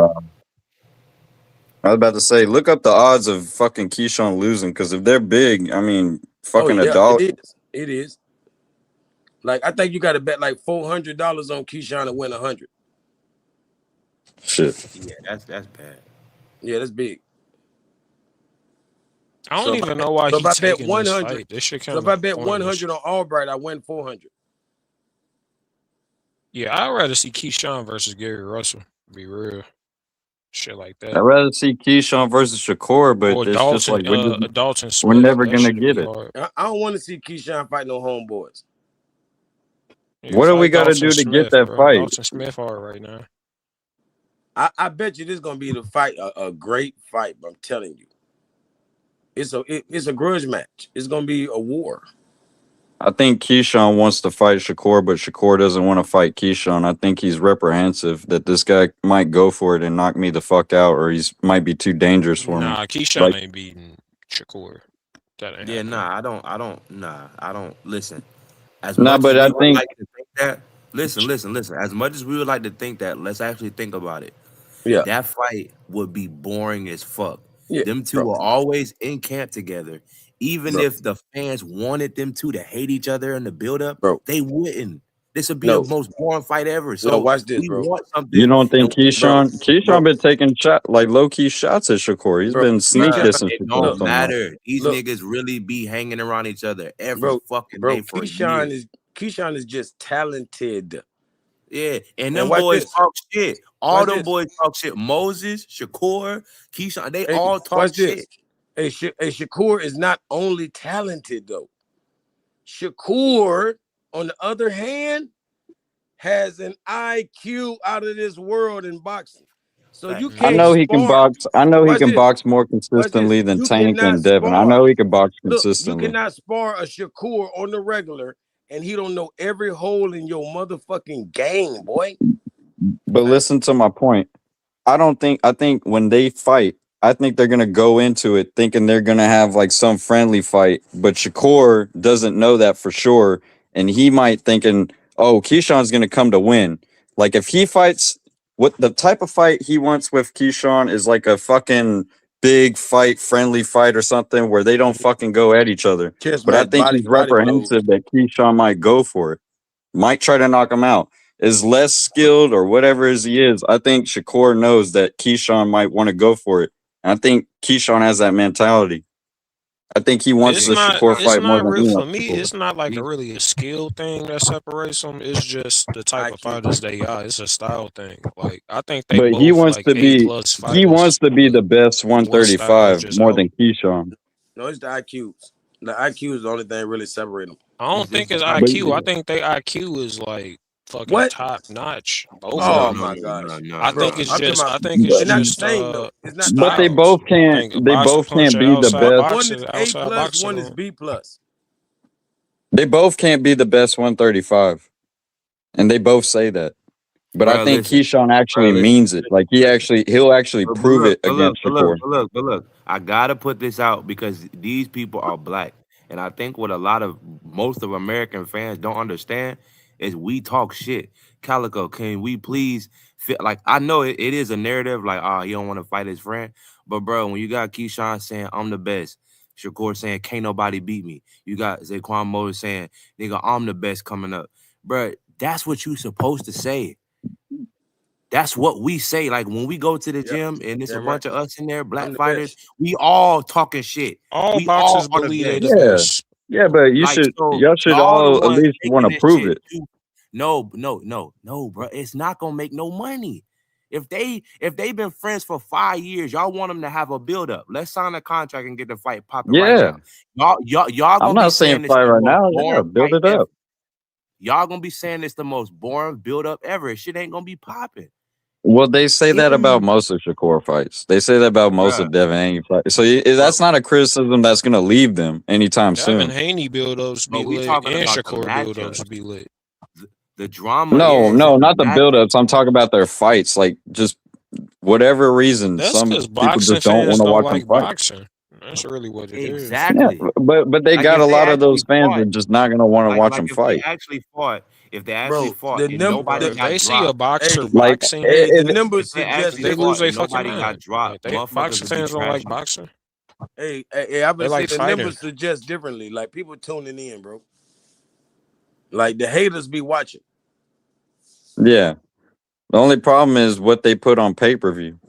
was about to say, look up the odds of fucking Keyshawn losing, because if they're big, I mean, fucking adult. It is. Like I think you got to bet like $400 on Keyshawn to win 100. Shit. Yeah, that's bad. Yeah, that's big. I don't even know why he's taking this fight. This shit so if I bet 100 on Albright, I win 400. Yeah, I'd rather see Keyshawn versus Gary Russell. Be real. Shit like that. I'd rather see Keyshawn versus Shakur, but or it's Dalton, just like Dalton Smith. We're never gonna get it. I don't want to see Keyshawn fight no homeboys. Yeah, what do we got to do to get that fight? Dalton Smith hard right now. I bet you this is gonna be the fight, a great fight. But I'm telling you, it's a grudge match. It's gonna be a war. I think Keyshawn wants to fight Shakur, but Shakur doesn't want to fight Keyshawn. I think he's reprehensive that this guy might go for it and knock me the fuck out, or he's might be too dangerous for me. Nah, Keyshawn Like, ain't beating Shakur. That ain't Yeah, happening. I don't listen. As no, much as but I we would think like to think that, listen. As much as we would like to think that, let's actually think about it. Yeah, That fight would be boring as fuck. yeah, Them two bro, are always in camp together. Even bro, if the fans wanted them two to hate each other in the build-up, bro. they wouldn't. This would be the No, most boring fight ever. no. So Watch this, we bro. want you something, don't think and Bro, Keyshawn bro, been taking like low key shots at Shakur. He's bro. been sneak bruh, Keyshawn, dissing it Shakur don't look, so much. matter. These look, niggas really be hanging around each other every bro, fucking bro. day for years. Keyshawn is just talented. Yeah, and And them watch boys this. talk shit. All Watch them this. boys talk shit. Moses, Shakur, Keyshawn, they Hey, all talk watch shit. this. Hey, Shakur is not only talented though. Shakur, on the other hand, has an IQ out of this world in boxing. So you Facts. I can't know he can spar. box. I know he Watch can this. box more Watch this. consistently than You Tank cannot and Devin. I spar. know he can box Look, you consistently. cannot spar a Shakur on the regular, and he don't know every hole in your motherfucking game, boy. But listen to my point. I think when they fight, I think they're gonna go into it thinking they're gonna have like some friendly fight, but Shakur doesn't know that for sure, and he might thinking, oh, Keyshawn's gonna come to win. Like if he fights, what the type of fight he wants with Keyshawn is like a fucking big fight, friendly fight or something where they don't fucking go at each other. Chess But I match, think he's body blows. reprehensive that Keyshawn might go for it, might try to knock him out. Is less skilled or whatever as he is, I think Shakur knows that Keyshawn might want to go for it. And I think Keyshawn has that mentality. I think he wants the Shakur It's fight more not than real he for wants me. Shakur. It's not like a really a skill thing that separates them. It's just the type of fighters they are. It's a style thing. Like I think they But he both wants like to A be plus fighters, the but best one style is 135 just more out. than Keyshawn. No, it's the IQs. The IQ is the only thing really separating them. I don't think it's But IQ. I think they IQ is like fucking What? top notch. Both of No, Oh them. no, my no, no, gosh, I no, bro! think no, it's I'm no. talking just. about. I think it's They're not the just same though. It's not the but they same. styles. both I can't think a boxer punch an be the outside best. One boxer, is A outside plus, boxer. one is B plus. They both can't be the best 135. And they both say that. But I Bro, think listen. Keyshawn Bro, actually listen. means it. Like Listen. he'll actually prove it against Shakur. But look. I gotta put this out because these people are black, and I think what most of American fans don't understand is we talk shit. Calico, can we please fit? Like I know it is a narrative, like he don't want to fight his friend, but bro, when you got Keyshawn saying I'm the best, Shakur saying can't nobody beat me, you got Zaquan Moses saying nigga I'm the best coming up, bro. That's what you supposed to say. That's what we say. Like when we go to the Yep, gym and it's a damn right. bunch of us in there, black I'm the fighters, best. we all talking shit. All We all boxers are the believe they the best. Yeah. best. Yeah, but Like so, y'all should y'all the all at ones least want taking to this prove shit it. too. No, bro. It's not gonna make no money. If they've been friends for 5 years, y'all want them to have a build up. Let's sign a contract and get the fight popping right Yeah. now. Y'all I'm gonna be not saying saying it's fight the right most now. Yeah, boring build fight it ever. up. Y'all gonna be saying it's the most boring build up ever. Shit ain't gonna be popping. Well, they say that about Any, most of Shakur fights. They say that about most bruh, of Devin Haney fights. So bro, that's not a criticism that's going to leave them anytime Devin soon. Haney build-ups but be we lit, talking and about the Shakur matchup. build-ups be lit. The drama No, is no, the not the matchup. build-ups. I'm talking about their fights. Like just whatever reason, That's some because people boxing just don't want fans to don't watch them like fight. boxing. That's really what it is. Yeah, Exactly. but they Like got if a they lot of those actually fans that fought, are just not going to want to watch like them if they fight. actually fought, Bro, the and number Bro, nobody if the got they see a dropped, boxer hey, Like boxing, hey, the if if numbers they suggest they actually lose fought differently. their and fucking nobody got mind. dropped, Like they motherfuckers boxing would be fans don't like trashing. boxing. Hey, I They would say like the fighting. numbers suggest differently. Like people tuning in, bro. Like the haters be watching. yeah, the only problem is what they put on pay-per-view.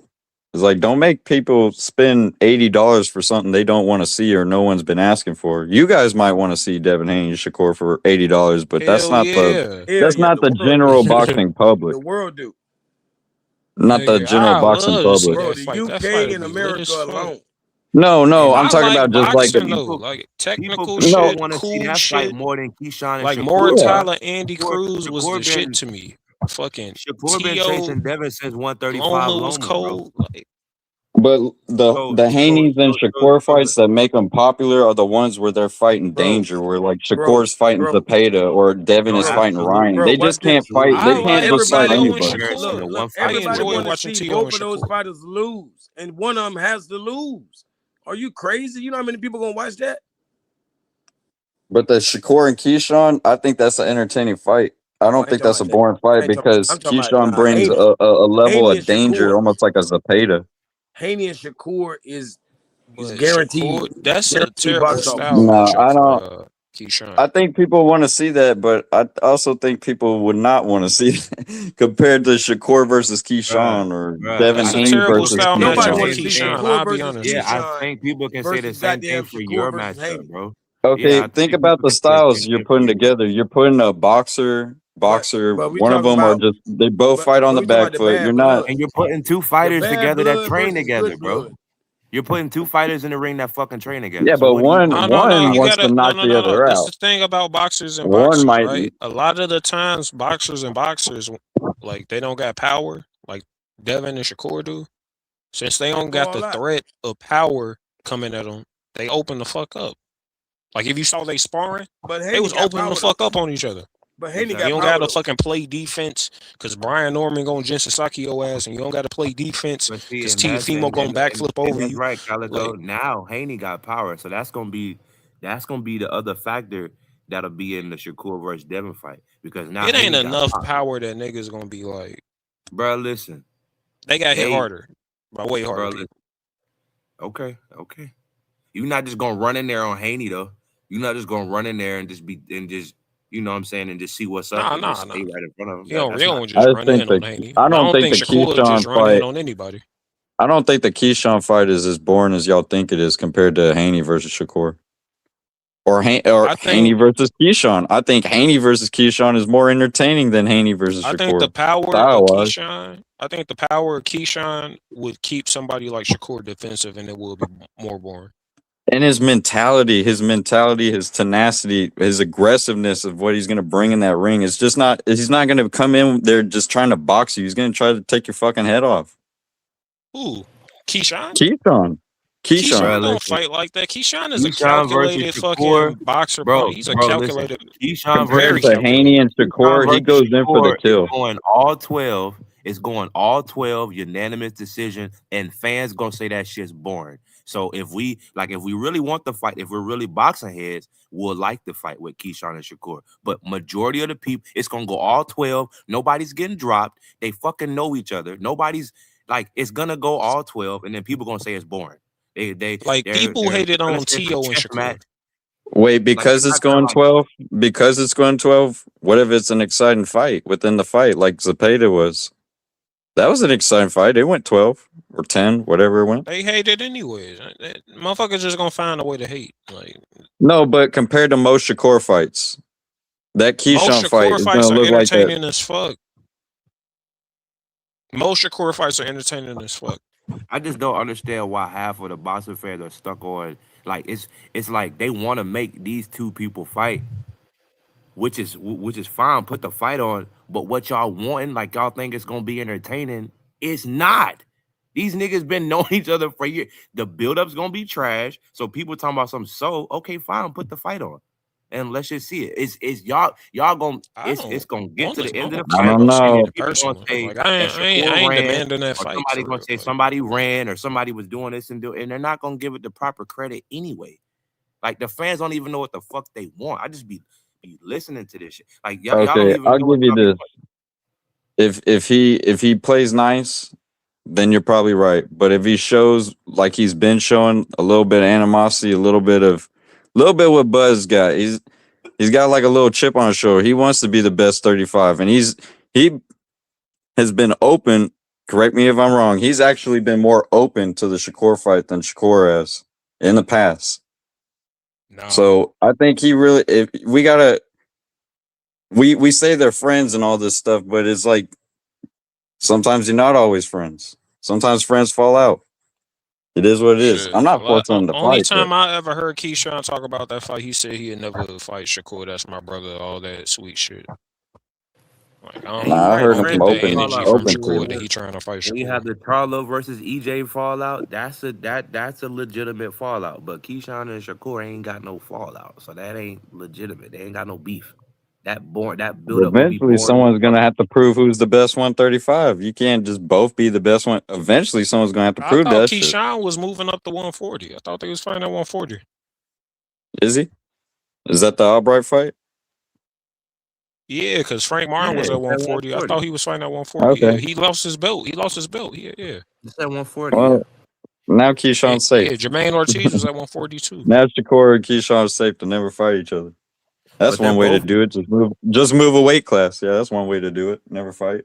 It's like don't make people spend $80 for something they don't want to see or no one's been asking for. You guys might want to see Devin Haney Shakur for $80, but Hell yeah. Hell that's yeah, not the the world do. general boxing public. The world do. Not the Nigga, general I boxing love to see public. Bro, that the fight. That UK fight'll and be lit America as fuck. alone. No, And I'm I talking about like just like boxing though. people Like technical people shit, want to see cool that fight shit. more than Keyshawn and Like Shakur, yeah. bro. Mortala Andy Cruz was Shakur the shit been to me. fucking Shakur been T.O. chasing Devin since 135 Loma was Loma, bro. cold. Like, But the So, Haney's and Shakur fights that make them popular are the ones where they're fighting Bro, danger, where like Shakur's fighting bro, Zepeda or Devin no, is fighting absolutely, Ryan. bro. They Watch just this. can't fight. They I absolutely. can't like just fight Everybody, T.O. and anybody. Comparison to Shakur. look. I 155. Everybody enjoy want to watching see T.O. and both of those Shakur. fighters lose, and one of them has to lose. Are you crazy? You know how many people gonna watch that? But the Shakur and Keyshawn, I think that's an entertaining fight. I Oh, don't I ain't think talking that's a about that. boring I fight ain't talking. because I'm talking about Keyshawn brings Haney. a level Haney of and danger, Shakur. almost like a Zepeda. Haney and Shakur is But guaranteed. Shakur, that's a Guaranteed terrible box office. style No, matchup I for don't. Keyshawn. I think people want to see that, but I also think people would not want to see that compared to Shakur versus Keyshawn or Devin That's I a think Haney terrible people versus can style say the Nobody matchup for want to same see Keyshawn. thing. Shakur I'll be versus honest. Yeah, I Keyshawn think people can say the versus same thing goddamn for Shakur your versus matchup, Haney. bro. Yeah, Okay, I think think about people the can say the styles same you're thing for putting you. together. You're putting a boxer. But we One of talking them are about just they both but fight on but the we talking back about the foot. You're bad not. And bloods. you're putting two The fighters bad together that blood train versus together, good bro. blood. You're putting two fighters in the ring that fucking train together. Yeah, So but what do you one think? No. one You wants to gotta knock the no. other This is out. the thing about boxers and One boxers, might. right? A lot of the times, boxers and boxers, like they don't got power, like Devin and Shakur do. Since they They don't go got the all out. threat of power coming at them, they open the fuck up. Like if you saw they sparring, But they Haney was got opening the power though. fuck up on each other. But Haney You got don't Exactly. power gotta though. fucking play defense because Brian Norman gonna Jensen Saki your ass, and you don't gotta play defense But see, because and that's Teofimo gonna backflip and over that's you. right, Like Calico. Now Haney got power, so that's gonna be the other factor that'll be in the Shakur versus Devin fight because now it ain't Haney got enough power. power that niggas gonna be like Bro, listen, they got hit they, harder by way harder bro, listen. people. Okay. You're not just gonna run in there on Haney though. You're not just gonna run in there and just you know what I'm saying and just see what's up and just Nah. stay right in front of him. You don't, That's you not don't I just just run think in the. on Haney. I I don't don't think think the Shakur just Keyshawn run in fight. on anybody. I don't think the Keyshawn fight is as boring as y'all think it is compared to Haney versus Shakur. Or I Haney think versus Keyshawn. I think Haney versus Keyshawn is more entertaining than Haney versus I think the Shakur. power Style of wise. Keyshawn. I think the power of Keyshawn would keep somebody like Shakur defensive, and it will be more boring. And his mentality, his tenacity, his aggressiveness of what he's gonna bring in that ring. It's just not he's not gonna come in there just trying to box you. He's gonna try to take your fucking head off. Ooh, Keyshawn. Keyshawn. bro. Keyshawn Keyshawn. don't Listen, fight like that. Keyshawn is a Keyshawn versus calculated Shakur, fucking boxer, bro. bro, He's a bro. Listen, calculated, Keyshawn Compared very versus to Haney calculated. and Keyshawn Shakur, he versus goes in for the Shakur is kill. going all 12. It's going all 12 unanimous decision, and fans gonna say that shit's boring. So if we really want the fight, if we're really boxing heads, we'll like the fight with Keyshawn and Shakur. But majority of the people, it's gonna go all 12. Nobody's getting dropped. They fucking know each other. Nobody's like it's gonna go all 12, and then people gonna say it's boring. Like people hated gonna on say it's a T.O. and chess Shakur. match. Wait, Like because they're it's not gonna going like 12? Because it's going 12? What if it's an exciting fight within the fight, like Zepeda was? That was an exciting fight. It went 12 or 10, whatever it went. They hated anyways. Motherfuckers just gonna find a way to hate. Like No, but compared to most Shakur fights, that most Keyshawn fight Shakur is going fights to are look like that. entertaining as fuck. Most Shakur fights are entertaining as fuck. I just don't understand why half of the boxing fans are stuck on like it's like they want to make these two people fight, which is fine. Put the fight on, but what y'all wanting, like y'all think it's gonna be entertaining, it's not. These niggas been knowing each other for years. The build-up's gonna be trash. So people talking about something. So okay, fine, put the fight on, and let's just see it. It's y'all gonna I it's don't gonna get want to this. the I end of the don't I care fight, don't about seeing and know. then it people gonna personally. say Like I that ain't, I ain't, I Shakur ain't ran, demanding that or fight somebody for gonna real. say Like somebody ran, or somebody was doing this and doing, and they're not gonna give it the proper credit anyway. Like the fans don't even know what the fuck they want. I just be listening to this shit. Like y'all don't Okay, even I'll know what give you y'all be this. If he plays nice, then you're probably right. But if he shows like he's been showing a little bit of animosity, a little bit what Buzz got. He's got like a little chip on his shoulder. He wants to be the best 35, and he has been open. Correct me if I'm wrong. He's actually been more open to the Shakur fight than Shakur has in the past. nah, So I think he really. If we gotta, we say they're friends and all this stuff, but it's like sometimes you're not always friends. Sometimes friends fall out. It is what it is. shit. I'm not forcing him to Only fight, but time I ever heard Keyshawn talk about that fight, he said he'd never fight Shakur. That's my brother. All that sweet shit. Like And I I heard don't him from get the open energy from open Shakur to that it. he trying to fight when you Shakur. have the Charlo versus EJ fallout, that's a legitimate fallout. But Keyshawn and Shakur ain't got no fallout, so that ain't legitimate. They ain't got no beef. That build up would be Eventually, boring. someone's gonna have to prove who's the best 135. You can't just both be the best one. Eventually, someone's gonna have to I prove thought that shit. Keyshawn was moving up to 140. I thought they was fighting at 140. Is he? Is that the Albright fight? Yeah, because Frank Martin Yeah, was at it's at 140. I 140. thought he was fighting at 140. Okay. Yeah, he lost his belt. He lost his belt. Yeah. It's at 140. Well, now Yeah, Keyshawn's yeah. safe. Jermaine Ortiz was at 142. Now Shakur and Keyshawn are safe to never fight each other. That's But they're one way to both do it. Just move a weight class. Yeah, that's one way to do it. Never fight.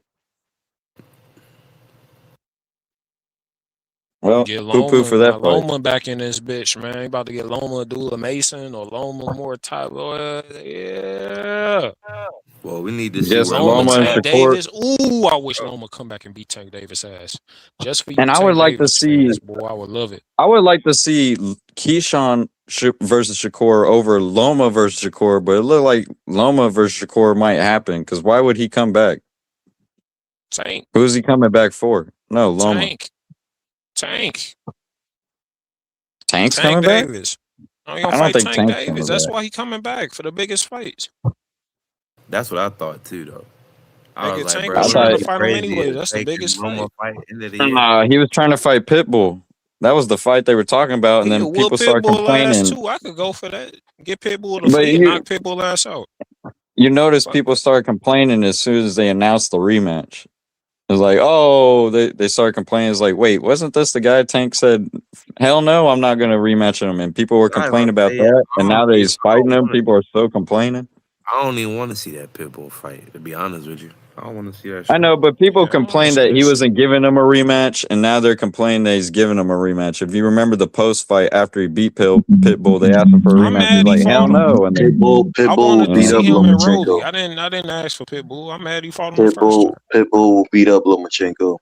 Well, Get poo poo for that fight. Loma back in this bitch, man. He about to get Loma Dula Mason or Loma more type. Yeah. Well, we need to see Yes, where Loma Loma and Tank Shakur. Davis. Ooh, I wish Loma come back and beat Tank Davis ass. Just for you, And I Tank would like to Davis see. fans, boy. I would love it. I would like to see Keyshawn versus Shakur over Loma versus Shakur, but it looked like Loma versus Shakur might happen because why would he come back? Tank. Who's he coming back for? No, Loma. Tank's Tank's coming back? Davis. I I don't don't fight think Tank Tank's Davis. coming That's back. why he coming back for the biggest fights. That's what I thought too, though. I was Nigga, like, Tank bro, was it trying would to be fight him crazy anyway. if That's the Tank and biggest Loma fight. fight end of the year. He was trying to fight Pitbull. That was the fight they were talking about, and He then could whoop people started Pitbull ass complaining. too. I could go for that. Get Pitbull to But flee and knock Pitbull ass out. you notice Fuck people that. started complaining as soon as they announced the rematch. It was like, oh, they started complaining. It's like, wait, wasn't this the guy Tank said, hell no, I'm not going to rematch him? And people were I complaining about say, that. And now that I he's fighting don't him, wanna- people are so complaining. I don't even want to see that Pitbull fight, to be honest with you. I don't want to see that shit. I know, but people Yeah, I wanna complained see that that he shit. wasn't giving him a rematch, and now they're complaining that he's giving him a rematch. If you remember the post fight after he beat Pitbull, they asked him for a I'm rematch. He's mad he like, hell fought him. no. And I Pitbull will wanted to beat see up him and Rolly. Lomachenko. I didn't ask for Pitbull. I'm mad he fought him the first time. Pitbull will beat up Lomachenko.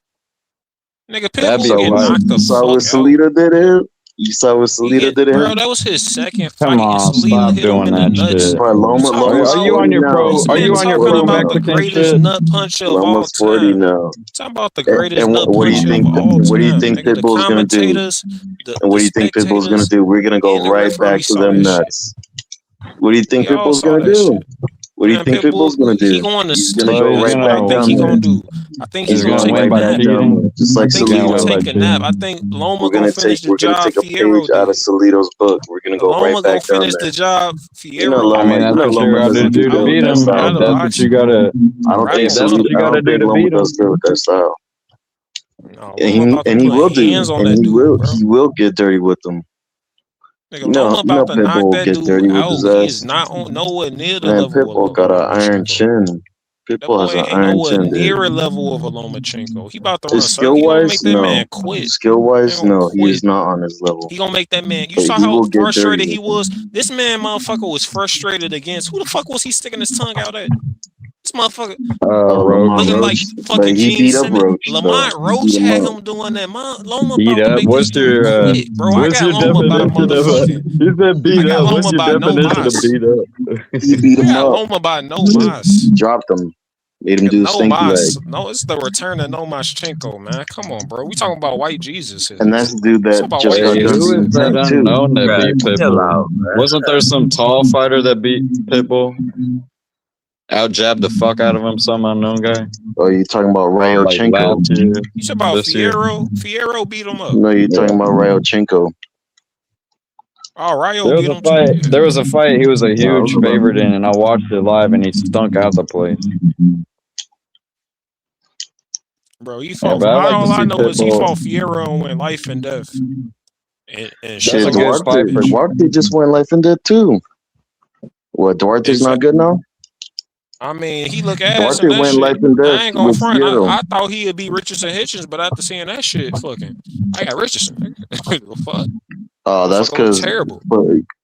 Nigga, that'd be Pitbull get wild. knocked the You saw what fuck out. Salita did to him? You saw what Salita did to Bro, him? that was his second Come fight, and on, Salita stop hit him doing in the that nuts. shit. Bro, You talking Loma's Are you about on 40 your now. this Are man you on your talking pro about the Mexican greatest shit? nut puncher of all Loma's 40 time. now. Talking about the greatest And nut what do you puncher of think? all What do you time. think Nigga, the Pitbull's gonna do? commentators, And what the do you think Pitbull's gonna spectators, do? We're gonna go and the right back referee to saw them that shit. nuts. What do you think We all Pitbull's saw gonna that do? shit. What do you Man, think Pitbull's gonna Pitbull, he do? going to He's gonna sleep. go He's That's right what I back think down he there. gonna do. I think he He's He's gonna gonna gonna go take a win right by back nap. down there, cheating. just I like think He's he gonna gonna Salito win by take did. a nap. I cheating. think Loma gonna finish the We're gonna job take a page out Fierro of did. Salito's book. We're gonna go right Loma back gonna down finish there. the job You know Fierro I did. mean, Loma. You that's know what you Loma gotta doesn't do do to good with beat that I him. style, gotta bro. That's what watch you it. gotta. I don't think Rap That's on what Salito. you I gotta don't do think to Loma beat does him. good with that style. No, And Loma about to he put will do. hands on And that dude, bro. he will get dirty with them. Nigga, Loma You know about to knock Pitbull will that get dude dirty with his out. He is ass. not on nowhere near the Man, level Pitbull of got an iron Lomachenko. chin. That Pitbull has boy an ain't iron nowhere chin, dude. near a level of a Lomachenko. He about to run His circle. skill He gonna make wise, that no. man quit. Skill He wise, gonna no. He is quit. not on his level. He gonna make that man. You But saw he how will get dirty frustrated he with him. was. This man, motherfucker, was frustrated against who the fuck was he sticking his tongue out at? This motherfucker Roach. Lamont looking like Roach. But fucking he Gene beat up Simmons. Roach, though. Lamont He Roach beat him had up. him doing that. Loma Beat about to up. make this dude quit, bro. I What's got your Loma by definition of motherfucking. he said I beat got up? What's Loma your by no definition of mas. beat up? He beat I him got up. Loma by no mas. Dropped him. Made him Nigga, do a no stinky leg. mas. No, it's the return of Lomachenko, man. Come on, bro. We talking about white Jesus here. And that's the dude We that talking about just white got Hey, done Jesus. who is beating that Tank, too. unknown that Bruh, beat chill Pitbull? out, bruh. Wasn't there some tall fighter that beat Pitbull? Out jabbed the fuck out of him, some unknown guy. Oh, you talking about Like Ryochenko? last year, You talking about this year. Fierro? Fierro beat him up. No, you're Yeah. talking about Ryochenko. Oh, Ryo There was beat a him too. fight. Yeah. There was a fight. He was a No, huge favorite in, and I watched it live, and he stunk out the place. Bro, he Yeah, fought. but I like to All I see know is he Pitbull. fought Fierro and went life and death. And That's Shit, a good Shakur fight that for. bitch. Duarte just went life and death, too. What, Duarte's not good now? I mean, he look ass Duarte in that went life shit. and death I ain't gonna with front. Fierro. I thought he'd be Richardson Hitchens, but after seeing that shit, fucking, I got Richardson. The fuck? Oh, that's Fucker look because... terrible.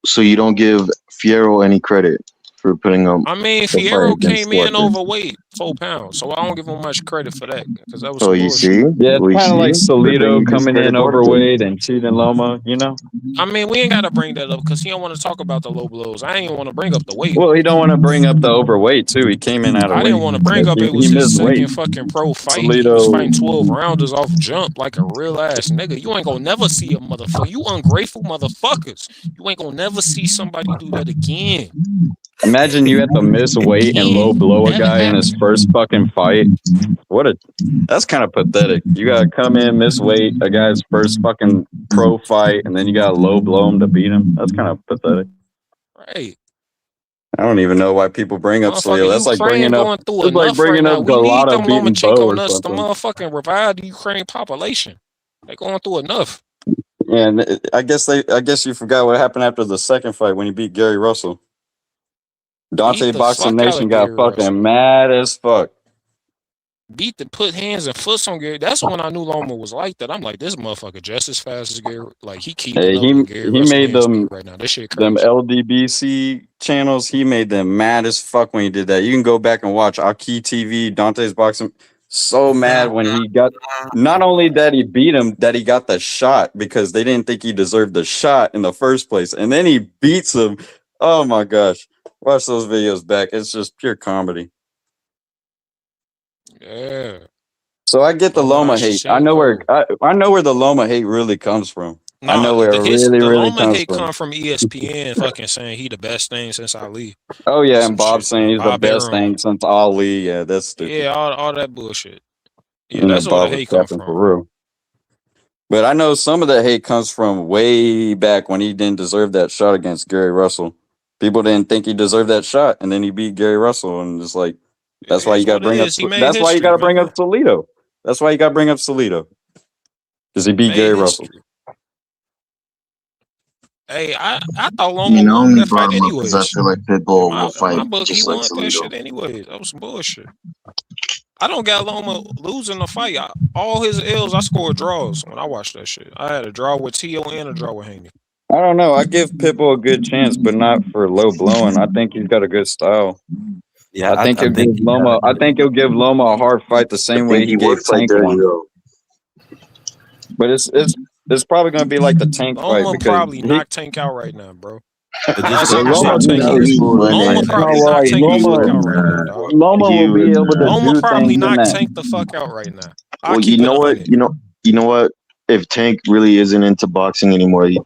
So you don't give Fierro any credit for putting up I mean, the fight Fierro against came in Slaughter. overweight, 4 pounds, so I don't give him much credit for that because that was So some you bullshit. see, Yeah, it's we kind of like see, but then Solito you coming in discredit Duarte. overweight and cheating Loma, you know? I mean, we ain't got to bring that up because he don't want to talk about the low blows. I ain't even want to bring up the weight. Well, he don't want to bring up the overweight, too. He came in out of I didn't weight. want to bring up it He was his missed weight. second fucking pro fight. He was Solito, fighting 12 rounders off jump like a real ass nigga. You ain't gonna never see a motherfucker. You ungrateful motherfuckers. You ain't gonna never see somebody do that again. imagine you have to miss weight and low blow a Never guy in his happen. first fucking fight. That's kind of pathetic. You gotta come in, miss weight, a guy's first fucking pro fight, and then you gotta low blow him to beat him. That's kind of pathetic. Right. I don't even know why people bring up Motherfucker, Salil. That's like Ukraine going through enough right bringing now. up We need them Galata beating Bo Lomachenko or nuts to something. motherfucking revive the Ukraine population. They going through enough. And I guess you forgot what happened after the second fight when he beat Gary Russell. Beat Dante the Boxing fuck out Nation of got Gary fucking Russell. mad as fuck. Put hands and foots on Gary. That's when I knew Loma was like that. I'm like, this motherfucker just as fast as Gary. Like he keeping up with Gary He Russell made hand speed right now. This shit them crazy. LDBC channels. He made them mad as fuck when he did that. You can go back and watch Aki TV, Dante's Boxing. So mad when he got. Not only that he beat him, that he got the shot because they didn't think he deserved the shot in the first place, and then he beats him. Oh my gosh! Watch those videos back. It's just pure comedy. Yeah. So I get the Loma hate. I know where the Loma hate really comes from. I know where it really, the really Loma comes hate from. come from ESPN fucking saying he the best thing since Ali. Oh yeah, and Bob saying he's the Bob best Arum. thing since Ali. Yeah, that's stupid. Yeah, all that bullshit. Yeah, You know, that's where the Bob was hate come capping from. for real. But I know some of the hate comes from way back when he didn't deserve that shot against Gary Russell. People didn't think he deserved that shot, and then he beat Gary Russell, and it's like that's why you got to bring up. That's why you got to bring up Solito. That's why you got to bring up Solito because he beat Gary Russell. Hey, I thought I Loma mean, I won only that brought fight him up because I anyways. feel like Pitbull In will fight my book, he just like won that Solito. shit anyways. That was some bullshit. I don't got Loma losing the fight. All his L's, I scored draws when I watched that shit. I had a draw with T.O. and a draw with Haney. I don't know. I give Pitbull a good chance, but not for low blowing. I think he's got a good style. Yeah, I think he'll give Loma. I think he'll give Loma a hard fight the same way he gave Tank one. But it's probably going to be like the Tank fight Loma because probably knock Tank out right now, bro. But Last just time I saw Loma, Tank, Loma no, probably knock like, Tank the fuck out right now, dog. Loma will be able to Loma do probably things in knock that. Tank the fuck out right now. Well, you know what? You know what? If Tank really isn't into boxing anymore, he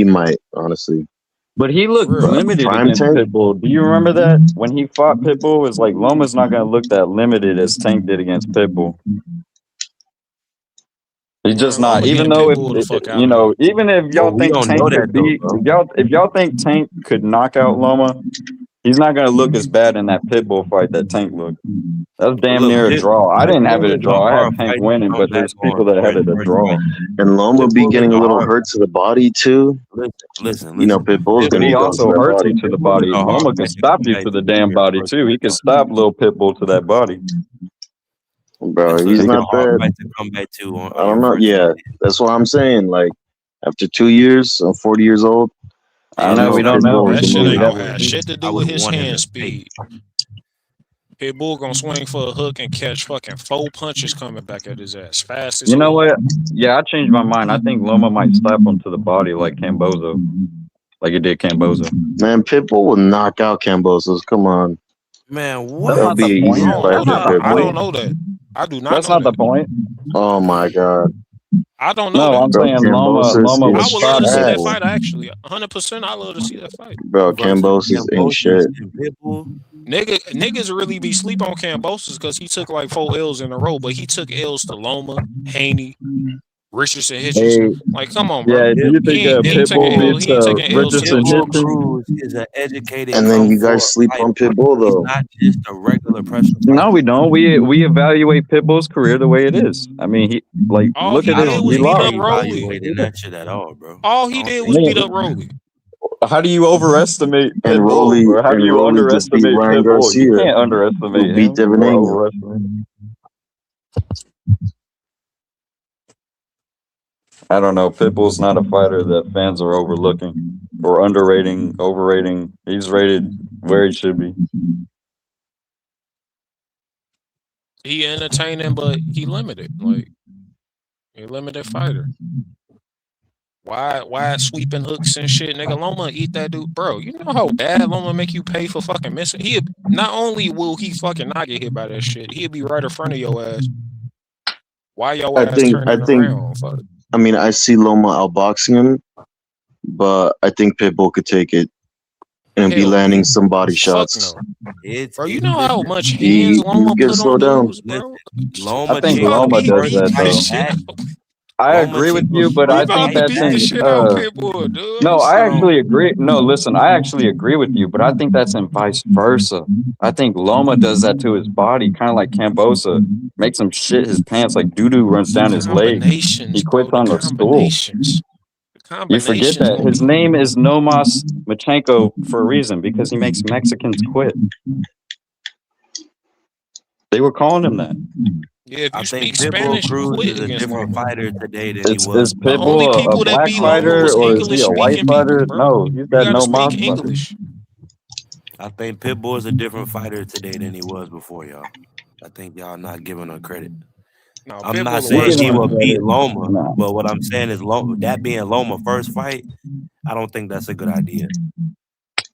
might honestly. But he looked limited against Pitbull. Do you remember that when he fought Pitbull? It's like Loma's not going to look that limited as Tank did against Pitbull. He's just not. Even though even if y'all think Tank could beat, if y'all think Tank could knock out Loma, he's not going to look as bad in that Pitbull fight that Tank looked. That's damn near a draw. I didn't have it a draw. I had Tank winning, but there's people that had it a draw. And Loma be getting a little hurt to the body too. Listen. You know, Pitbull's But gonna he be also hurts you to the body. Loma can stop you to the damn body too. He can stop little Pitbull to that body. Bro, he's not that. To come back to I don't know. Yeah, that's what I'm saying. Like after 2 years, I'm 40 years old. I know we don't know. That shit ain't gonna have shit to do with his hand speed. Pitbull gonna swing for a hook and catch fucking 4 punches coming back at his ass fast as You know what? Yeah, I changed my mind. I think Loma might slap him to the body like Cambozo, like it did Cambozo. Man, Pitbull will knock out Cambozo's. Come on, man. What? That'll be an easy fight for Pitbull. I don't know that. I do not. That's not the point. Oh my god. I don't know. No, I'm saying Loma I would love to see that Pitbull. fight. Actually, 100%. I love to see that fight. Bro, Cambosis ain't shit. Niggas really be sleep on Cambosis because he took like 4 L's in a row, but he took L's to Loma, Haney, Richardson, Hitchens. Like, come on, bro. Yeah, do you think Pitbull beats Richardson, Pitbull is an educated. And then you guys sleep on Pitbull though. He's not just a regular person. No, we don't. We evaluate Pitbull's career the way it is. I mean, he like look at his. He lost. That shit at all, bro. All he did was beat up Rolly. How do you overestimate and Pitbull? Rolly? Or how do you underestimate Pitbull? You can't underestimate him. Beat Divisional. I don't know. Pitbull's not a fighter that fans are overlooking. or underrating, overrating. He's rated where he should be. He entertaining, but he limited. Like, he limited fighter. Why sweeping hooks and shit, nigga? Loma eat that dude, bro. You know how bad Loma make you pay for fucking missing? He not only will he fucking not get hit by that shit, he'll be right in front of your ass. Why your ass turning around? Fuck. I mean, I see Loma outboxing him, but I think Pitbull could take it and be landing some body shots. No. Bro, you know how much hands Loma put on dudes, bro? I think Loma does that though. I agree with you, but I think that's no, I actually agree. No, listen, I actually agree with you, but I think that's in vice versa. I think Loma does that to his body, kind of like Cambosa, makes him shit his pants, like doo-doo runs down his leg. He quits on the stool. You forget that. His name is Lomachenko for a reason, because he makes Mexicans quit. They were calling him that. Yeah, if you speak Pitbull Spanish, you quit is a different fighter today than he was. Is Pitbull a black fighter or is he a white fighter? No, he's that no mas English. I think Pitbull is a different fighter today than he was before, y'all. I think y'all not giving him credit. No, I'm not saying he will beat Loma, but what I'm saying is that being Loma's first fight, I don't think that's a good idea.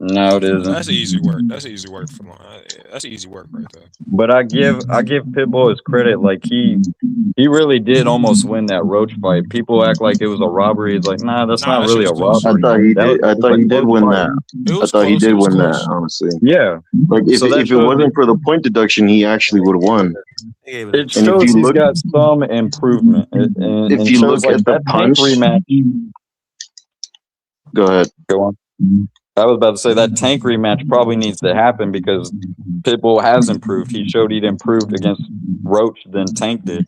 No, it isn't. That's easy work. That's easy work for Loma. That's easy work right there. But I give Pitbull his credit. Like he really did almost win that Roach fight. People act like it was a robbery. It's like, nah, that's not really a robbery. I thought he did win that. I thought he did win that, honestly. Yeah. Like if it wasn't for the point deduction, he actually would have won. It shows he's got some improvement. If you look at the punch rematch. Go ahead. Go on. I was about to say that Tank rematch probably needs to happen because Pitbull has improved. He showed he'd improved against Roach than Tank did.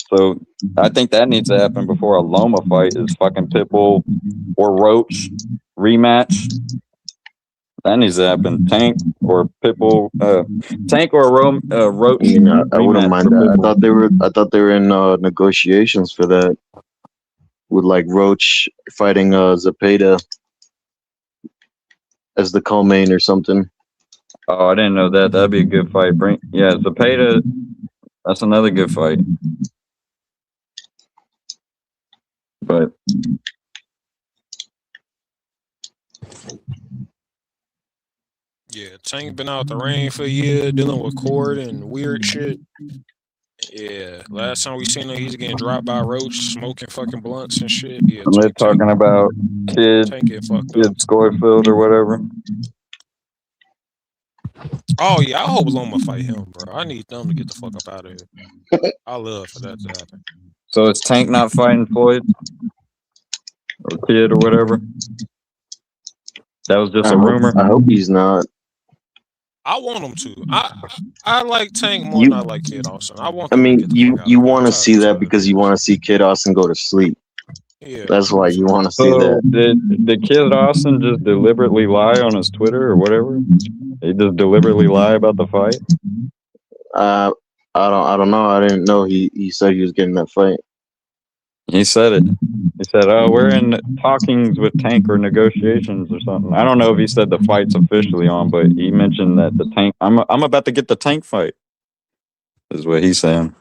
So I think that needs to happen before a Loma fight is fucking Pitbull or Roach rematch. That needs to happen. Tank or Pitbull, Tank or Roach. Yeah, I wouldn't mind that. I thought they were in negotiations for that, with like Roach fighting Zepeda as the co-main or something. Oh, I didn't know that. That'd be a good fight. Zepeda, that's another good fight. But yeah, Tank been out the rain for a year, dealing with cord and weird shit. Yeah, last time we seen him, he's getting dropped by Roach, smoking fucking blunts and shit. Yeah, they're talking about Kid Schofield or whatever. Oh yeah, I hope Loma fight him, bro. I need them to get the fuck up out of here. I love for that to happen. So is Tank not fighting Floyd or Kid or whatever? That was just a rumor. I hope he's not. I want him to. I like Tank more than I like Kid Austin. I want. I mean, you want to see that because you want to see Kid Austin go to sleep. Yeah. That's why you want to see that. Did Kid Austin just deliberately lie on his Twitter or whatever? He just deliberately lie about the fight? I don't know. I didn't know he said he was getting that fight. He said it. He said, "Oh, we're in talkings with Tank or negotiations or something." I don't know if he said the fight's officially on, but he mentioned that the Tank. I'm about to get the Tank fight. Is what he's saying.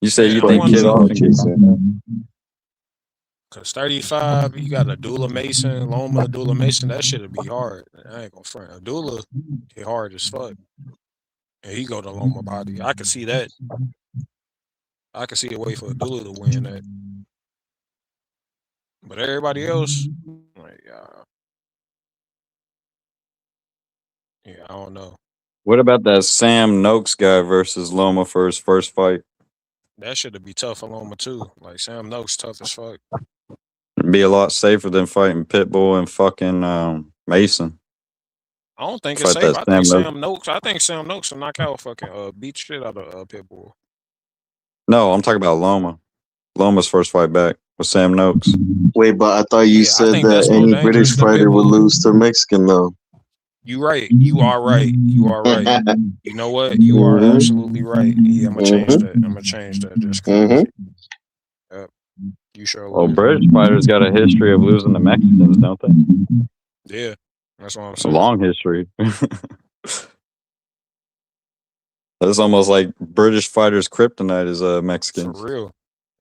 You say you think Kid Austin? Cause 35, you got Abdullah Mason, Loma, Abdullah Mason. That shit'll be hard. I ain't gonna front. Abdullah, he hard as fuck, and he go to Loma body. I can see that. I can see a way for Abdullah to win that. But everybody else, like, yeah, I don't know. What about that Sam Noakes guy versus Loma for his first fight? That should be tough for Loma too. Like Sam Noakes, tough as fuck. It'd be a lot safer than fighting Pitbull and fucking Mason. I don't think it's safe. I think Sam Noakes will knock out fucking beat shit out of Pitbull. No, I'm talking about Loma. Loma's first fight back with Sam Noakes. Wait, but I thought you said that any British fighter would lose to Mexican though. You right. You are right. You are right. You know what? You are absolutely right. Yeah, I'm gonna change that. I'm gonna change that just cause. Yep. You sure Well, will. British fighters got a history of losing to Mexicans, don't they? Yeah. That's what I'm A saying. long history. That's almost like British fighters' kryptonite is For Mexicans. real.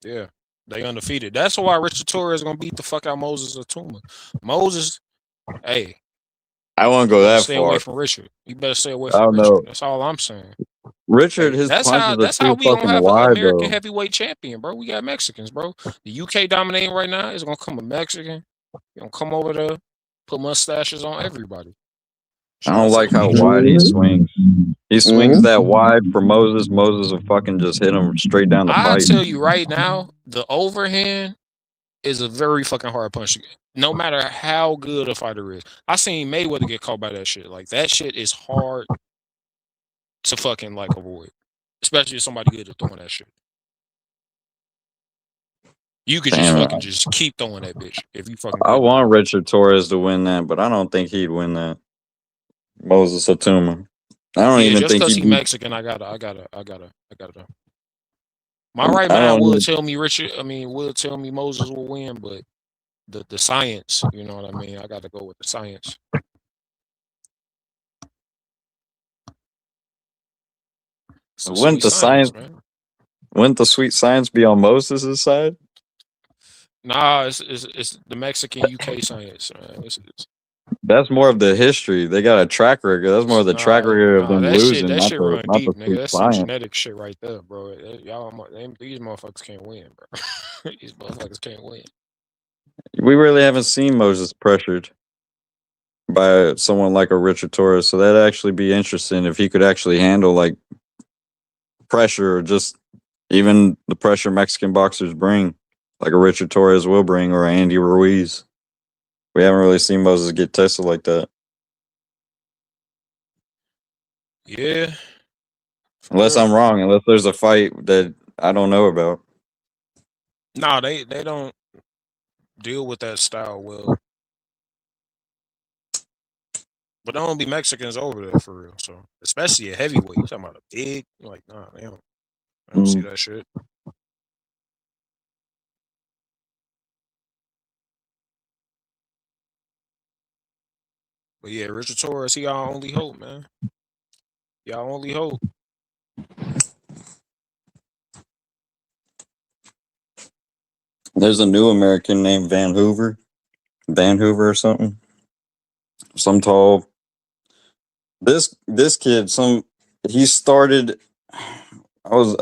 Yeah. They undefeated. That's why Richard Torres gonna beat the fuck out Moses Atuma. Moses, hey, I won't you go better that stay away far. from Richard. You better stay away I from don't Richard. know. That's all I'm saying. Richard, Hey, his punches are that's how too we don't fucking have an wide, American though. heavyweight champion, bro. We got Mexicans, bro. The UK dominating right now is gonna come a Mexican. He gonna come over there, put mustaches on everybody. I Shout don't out to like the how Peach wide he Boys. swings. He swings that wide for Moses. Moses will fucking just hit him straight down the I pipe. tell you right now, the overhand is a very fucking hard punch to get. No matter how good a fighter is. I seen Mayweather get caught by that shit. Like that shit is hard to fucking like avoid. Especially if somebody good at throwing that shit. You could just Damn, fucking just keep throwing that bitch if you fucking I good want enough. Richard Torres to win that, but I don't think he'd win that. Moses Atuma. I don't Yeah, even just think because he he beat. Mexican, I gotta. My right I mind don't. will tell me will tell me Moses will win, but the science, you know what I mean? I gotta go with the science. Some Wouldn't sweet the science, science? man. Wouldn't the sweet science be on Moses' side? Nah, it's the Mexican UK science, man. That's more of the history. They got a track record. That's more of the track record of Nah, them losing, that not shit the run not the deep, nigga. sweet That's some science. genetic shit right there, bro. These motherfuckers can't win, bro. These motherfuckers can't win. We really haven't seen Moses pressured by someone like a Richard Torres, so that'd actually be interesting if he could actually handle like pressure or just even the pressure Mexican boxers bring, like a Richard Torres will bring or an Andy Ruiz. We haven't really seen Moses get tested like that. Yeah. Unless I'm wrong, unless there's a fight that I don't know about. Nah, they don't deal with that style well. But there don't be Mexicans over there for real. So especially a heavyweight. You talking about a big like nah, they don't see that shit. But yeah, Richard Torres, he our only hope, man. Y'all only hope. There's a new American named Van Hoover or something. Some tall. This kid, he started. I was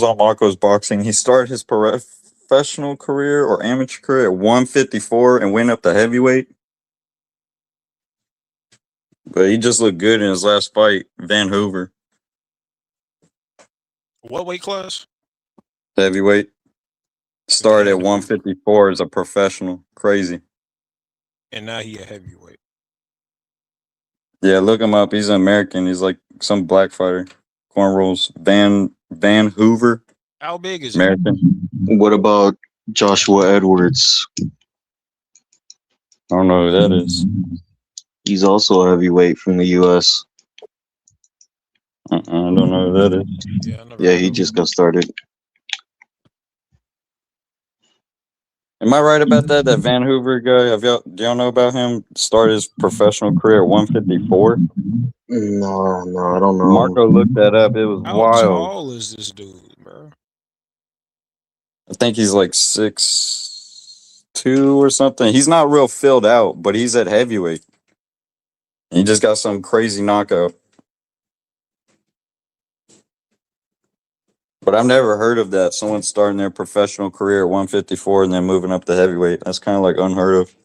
on Marco's boxing. He started his professional career or amateur career at 154 and went up to heavyweight. But he just looked good in his last fight, Van Hoover. What weight class? Heavyweight. Started at 154 as a professional. Crazy. And now he a heavyweight. Yeah, look him up. He's an American. He's like some black fighter. Cornrows. Van Hoover. How big is American. What about Joshua Edwards? I don't know who that is. He's also a heavyweight from the U.S. I don't know who that is. Yeah, he just got started. Am I right about that? That Van Hoover guy, do y'all know about him? Started his professional career at 154? No, I don't know. Marco looked that up. It was How wild. tall is this dude, bro? I think he's like 6'2" or something. He's not real filled out, but he's at heavyweight. He just got some crazy knockout. But I've never heard of that. Someone starting their professional career at 154 and then moving up to heavyweight. That's kind of like unheard of.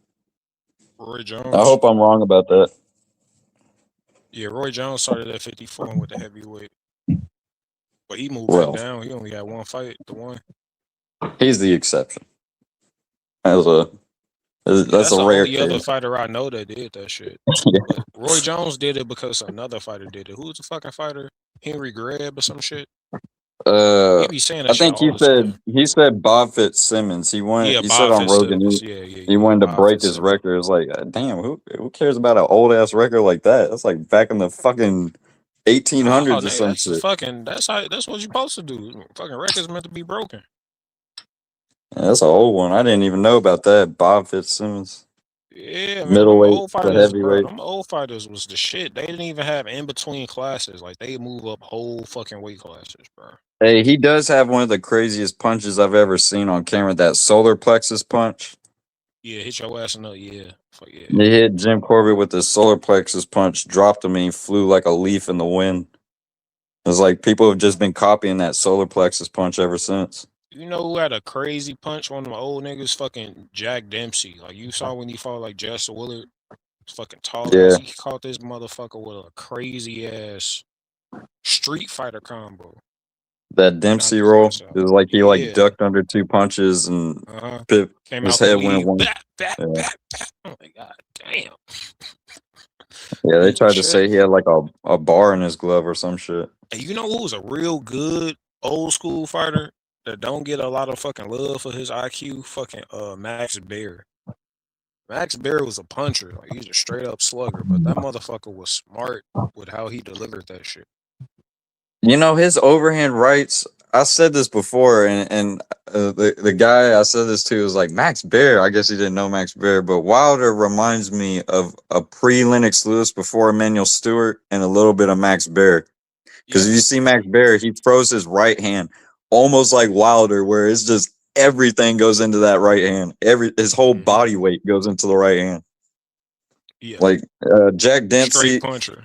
Roy Jones. I hope I'm wrong about that. Yeah, Roy Jones started at 54 with the heavyweight. But he moved back down. He only had one fight, the one. He's the exception. That's a the rare only case. other fighter I know that did that shit. But Roy Jones did it because another fighter did it. Who's the fucking fighter? Henry Greb or some shit? He be saying that I shit think all the time. he said Bob Fitzsimmons. Yeah, He said Bob on Rogan Fitzsimmons. Yeah, he yeah. wanted to Bob break his Fitzsimmons. record. It's like, damn, who cares about an old ass record like that? That's like back in the fucking Oh, 1800s or nigga, some that's shit. fucking. That's what you're supposed to do. Fucking records meant to be broken. Yeah, that's an old one. I didn't even know about that. Bob Fitzsimmons, Yeah, man, them middleweight old to fighters, bro. heavyweight. Them old fighters was the shit. They didn't even have in between classes. Like they move up whole fucking weight classes, bro. Hey, he does have one of the craziest punches I've ever seen on camera. That solar plexus punch. Yeah, hit your ass in the yeah. Fuck yeah. He hit Jim Corbett with the solar plexus punch, dropped him, and he flew like a leaf in the wind. It's like people have just been copying that solar plexus punch ever since. You know who had a crazy punch? One of my old niggas, fucking Jack Dempsey. Like you saw when he fought like Jess Willard, fucking tall ass. Yeah, He caught this motherfucker with a crazy ass Street Fighter combo. that Knocked Dempsey his roll ass out. is like he like Yeah. ducked under two punches and Came his out the head went lead. one. Bat, bat, Yeah. bat, bat. I'm like, God damn. Yeah, they Beat the tried to shit. say he had like a bar in his glove or some shit. And you know who was a real good old school fighter that don't get a lot of fucking love for his IQ? Fucking Max Baer. Max Baer was a puncher. Like he's a straight up slugger, but that motherfucker was smart with how he delivered that shit. You know, his overhand rights, I said this before, and the guy I said this to was like, Max Baer. I guess he didn't know Max Baer, but Wilder reminds me of a pre-Lennox Lewis before Emmanuel Stewart and a little bit of Max Baer. Because if you see Max Baer, he throws his right hand almost like Wilder, where it's just everything goes into that right hand. His whole body weight goes into the right hand. Yeah. Like Jack Dempsey. Straight puncher.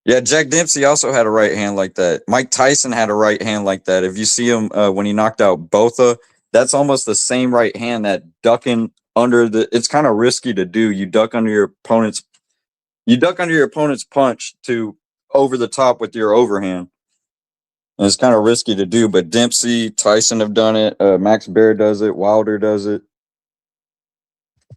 Yeah, Jack Dempsey also had a right hand like that. Mike Tyson had a right hand like that. If you see him when he knocked out Botha, that's almost the same right hand, that ducking under the, it's kind of risky to do. You duck under your opponent's punch to over the top with your overhand. And it's kind of risky to do, but Dempsey, Tyson have done it. Max Baer does it. Wilder does it.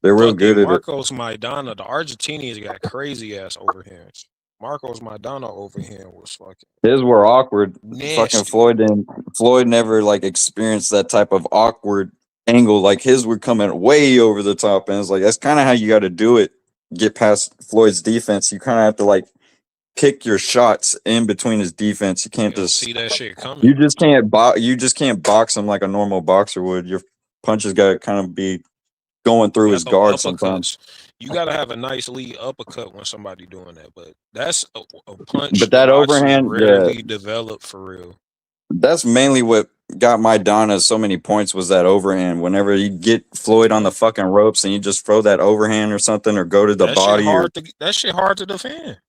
They're real good at it. Marcos Maidana, the Argentinians got crazy ass overhands. Marcos Maidana overhand was fucking. His were awkward. Nasty. Fucking Floyd never like experienced that type of awkward angle. Like his were coming way over the top, and it's like that's kind of how you got to do it. Get past Floyd's defense. You kind of have to like pick your shots in between his defense. You can't just see that shit coming. You just can't box him like a normal boxer would. Your punches got to kind of be going through his guard sometimes. You got to have a nice lead uppercut when somebody doing that, but that's a punch. But that overhand rarely developed for real. That's mainly what got Maidana so many points was that overhand. Whenever you get Floyd on the fucking ropes and you just throw that overhand or something or go to the body. That shit hard to defend.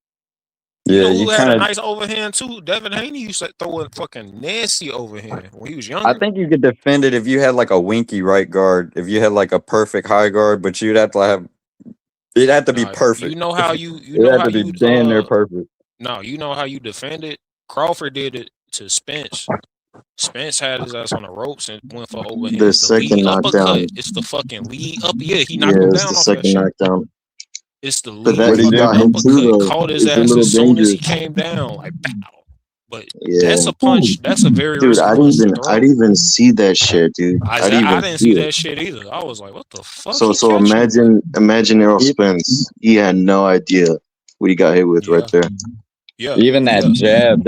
Yeah, you had a nice overhand too. Devin Haney used to throw a fucking nasty overhand when he was younger. I think you could defend it if you had like a winky right guard, if you had like a perfect high guard, but you'd have to have it had to be perfect. You know how you it know had how to be you damn near perfect. No, you know how you defend it. Crawford did it to Spence. Spence had his ass on the ropes and went for overhand. The second knockdown. It's the fucking lead up. Yeah, he knocked him down the off second that knockdown. shit. It's the lead. But that he got him too, though. Caught his ass as soon as he came down, like pow. But that's a punch. That's a very dude. I didn't even see that shit, dude. I didn't see that shit either. I was like, what the fuck? So imagine Errol Spence. He had no idea what he got hit with right there. Yeah. Even that jab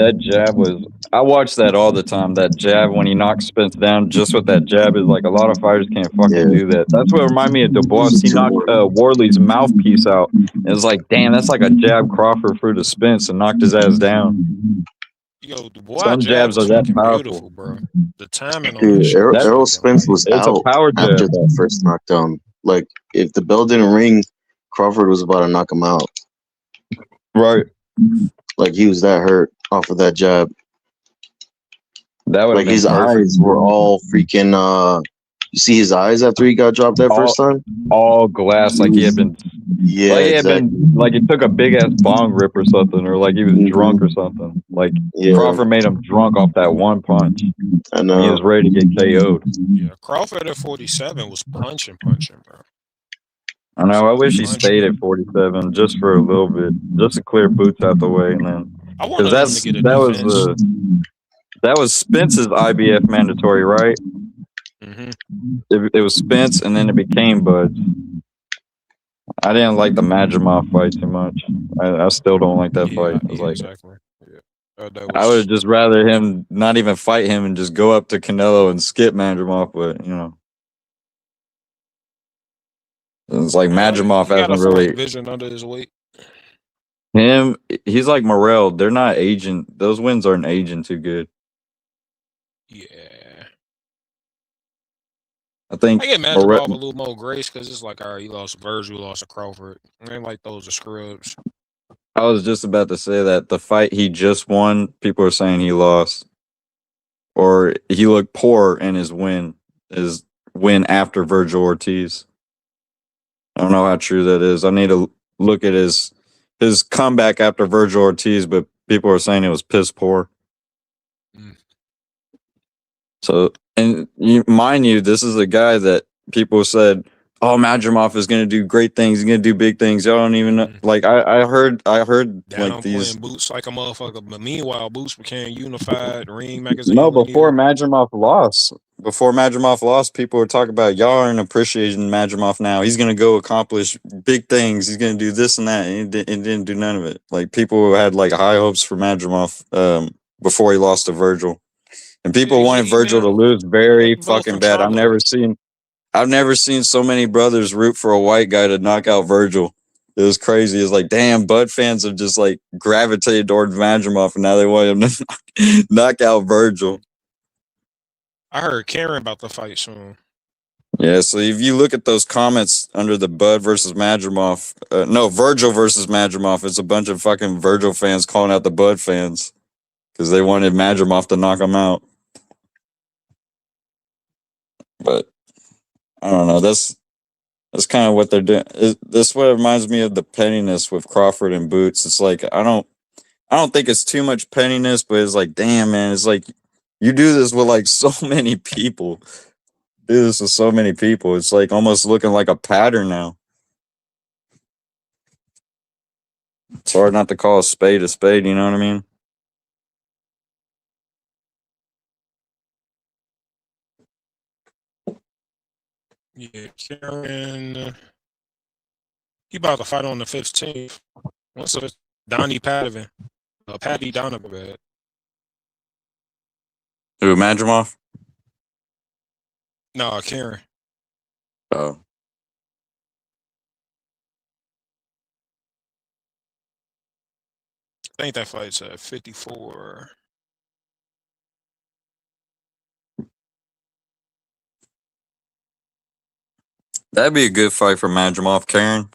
was. I watch that all the time. That jab when he knocks Spence down, just with that jab is like a lot of fighters can't fucking do that. That's what reminded me of Dubois. He knocked Worley's mouthpiece out. It's like, damn, that's like a jab Crawford through to Spence and knocked his ass down. Yo, Dubois some jabs are that powerful, bro. The timing on dude, Errol Spence was out after that first knockdown. Like, if the bell didn't ring, Crawford was about to knock him out. Right. Like, he was that hurt off of that jab. That would like his eyes were all freaking. You see his eyes after he got dropped that first time? All glass, like he had been. Yeah, like he had been, like he took a big ass bong rip or something, or like he was drunk or something. Like Crawford made him drunk off that one punch. I know. He was ready to get KO'd. Yeah, Crawford at 47 was punching, bro. I know. I wish he stayed at 47 just for a little bit, just to clear Boots out the way, and then I wanted him to get a defense. That was Spence's IBF mandatory, right? Mm-hmm. It was Spence, and then it became Bud's. I didn't like the Madrimov fight too much. I still don't like that fight. I was Yeah, like, exactly. Yeah. That I would was just rather him not even fight him and just go up to Canelo and skip Madrimov. But it's like Madrimov he got a hasn't full really division under his weight. him. He's like Morrell. They're not aging. Those wins aren't aging too good. Yeah. I think I get Madrimov a little more grace because it's like, all right, he lost Virgil, lost to Crawford. I ain't like those are scrubs. I was just about to say that the fight he just won, people are saying he lost. Or he looked poor in his win after Virgil Ortiz. I don't know how true that is. I need to look at his comeback after Virgil Ortiz, but people are saying it was piss poor. Mm. So, and mind you, this is a guy that people said, "Oh, Madrimov is going to do great things. He's going to do big things." Y'all don't even know. Like I heard like these Boots like a motherfucker. But meanwhile, Boots became unified. Ring magazine. No, before Madrimov lost, people were talking about y'all aren't appreciating Madrimov now. He's gonna go accomplish big things. He's gonna do this and that. And he didn't do none of it. Like people had like high hopes for Madrimov before he lost to Virgil, and people wanted Virgil to lose very fucking bad. I've never seen so many brothers root for a white guy to knock out Virgil. It was crazy. It's like, damn, Bud fans have just like gravitated towards Madrimov, and now they want him to knock out Virgil. I heard Karen about the fight soon. Yeah, so if you look at those comments under the Bud versus Madrimov, Virgil versus Madrimov, it's a bunch of fucking Virgil fans calling out the Bud fans because they wanted Madrimov to knock him out. But I don't know. That's kind of what they're doing. This what reminds me of the pettiness with Crawford and Boots. It's like I don't think it's too much pettiness, but it's like, damn, man, it's like you do this with like so many people. Do this with so many people. It's like almost looking like a pattern now. It's hard not to call a spade, you know what I mean? Yeah, Karen. He about to fight on the 15th. What's up, Donnie Padovin? Patty Donovan. Who, Madrimov? No, Karen. Oh. I think that fight's at 54. That'd be a good fight for Madrimov, Karen.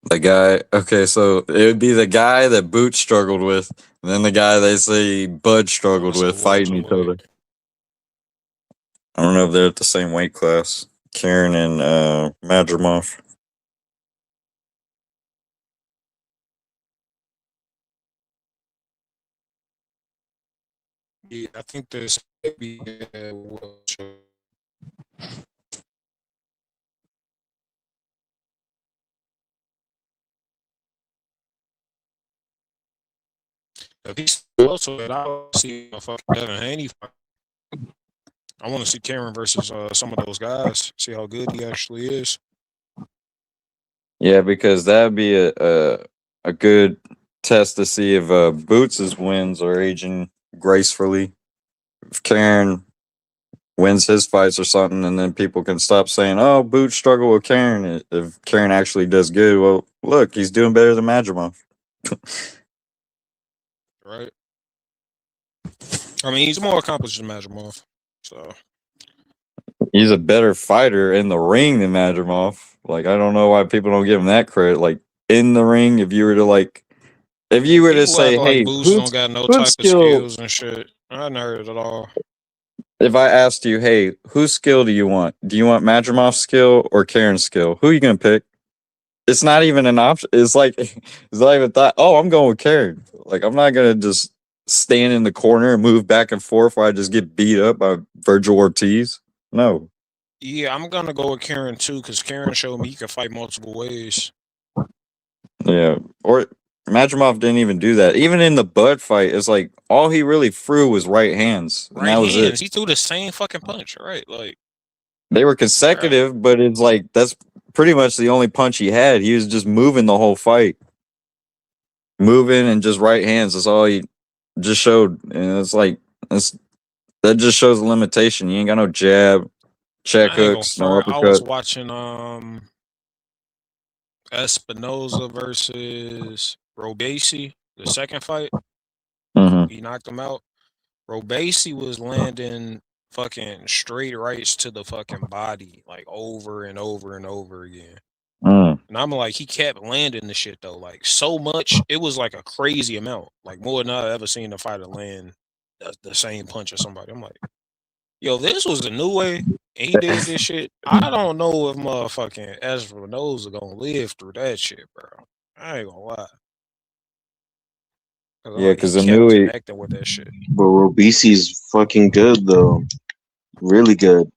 The guy, okay, so it would be the guy that Boot struggled with, and then the guy they say Bud struggled with fighting each other. I don't know if they're at the same weight class, Karen and Madrimov. Yeah, I think this may be if he's also that I see a fucking Devin Haney fight. I want to see Karen versus some of those guys. See how good he actually is. Yeah, because that'd be a good test to see if Boots' wins are aging gracefully. If Karen wins his fights or something, and then people can stop saying, "Oh, Boots struggled with Karen." If Karen actually does good, well, look, he's doing better than Madrimov. Right. I mean, he's more accomplished than Madrimov. So he's a better fighter in the ring than Madrimov. Like, I don't know why people don't give him that credit. Like, in the ring, if you were to say, "Hey, Boots don't got no type of skills and shit," I hadn't heard it at all. If I asked you, "Hey, whose skill do you want? Do you want Madrimov's skill or Karen's skill? Who are you gonna pick?" It's not even an option. It's like it's not even thought. Oh, I'm going with Karen. Like, I'm not gonna just stand in the corner and move back and forth while I just get beat up by Virgil Ortiz. No. Yeah, I'm gonna go with Karen too, because Karen showed me he can fight multiple ways. Yeah, or Madrimov didn't even do that. Even in the Bud fight, it's like all he really threw was right hands, and that was it. He threw the same fucking punch, right? Like they were consecutive, but it's like that's pretty much the only punch he had. He was just moving the whole fight, moving and just right hands. That's all he just showed, and it's like that just shows the limitation. You ain't got no jab, check hooks, no uppercut. I was watching Espinoza versus Robacy, the second fight. He knocked him out. Robacy was landing fucking straight rights to the fucking body, like over and over and over again. And I'm like, he kept landing the shit though, like so much. It was like a crazy amount, like more than I've ever seen a fighter land the same punch of somebody. I'm like, yo, this was the new way. And he did this shit. I don't know if motherfucking Espinoza gonna live through that shit, bro. I ain't gonna lie. Yeah, because Inouye connecting with that shit. But Robacy's fucking good though, really good.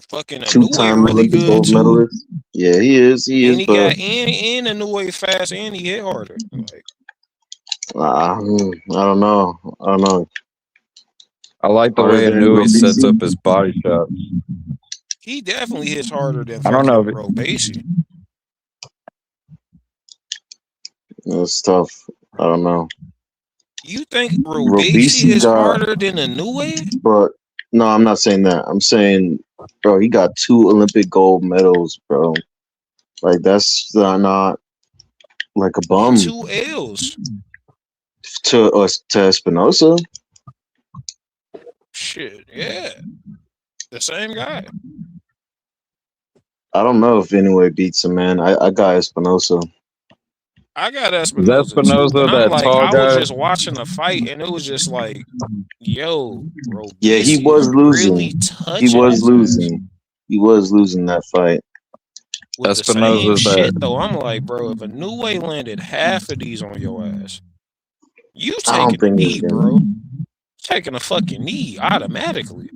Fucking two-time really Olympic gold medalist. Yeah, he is. He is. He got in Inouye fast, and he hit harder. Like, I don't know. I like the way Inouye sets up his body shots. He definitely hits harder than I don't know Robacy. It's tough. I don't know. You think Robacy is harder than Inouye? But no, I'm not saying that. I'm saying, bro, he got 2 Olympic gold medals, bro. Like that's not like a bum. 2 L's to Espinoza. Shit, yeah, the same guy. I don't know if Inouye beats him, man. I got Espinoza. I got Espinoza too, and I'm like, I was just watching the fight, and it was just like, yo, bro. Yeah, he was losing. Really he was losing. He was losing that fight. With the same shit though, I'm like, bro, if Inouye landed half of these on your ass, you taking a knee, bro. Taking a fucking knee automatically.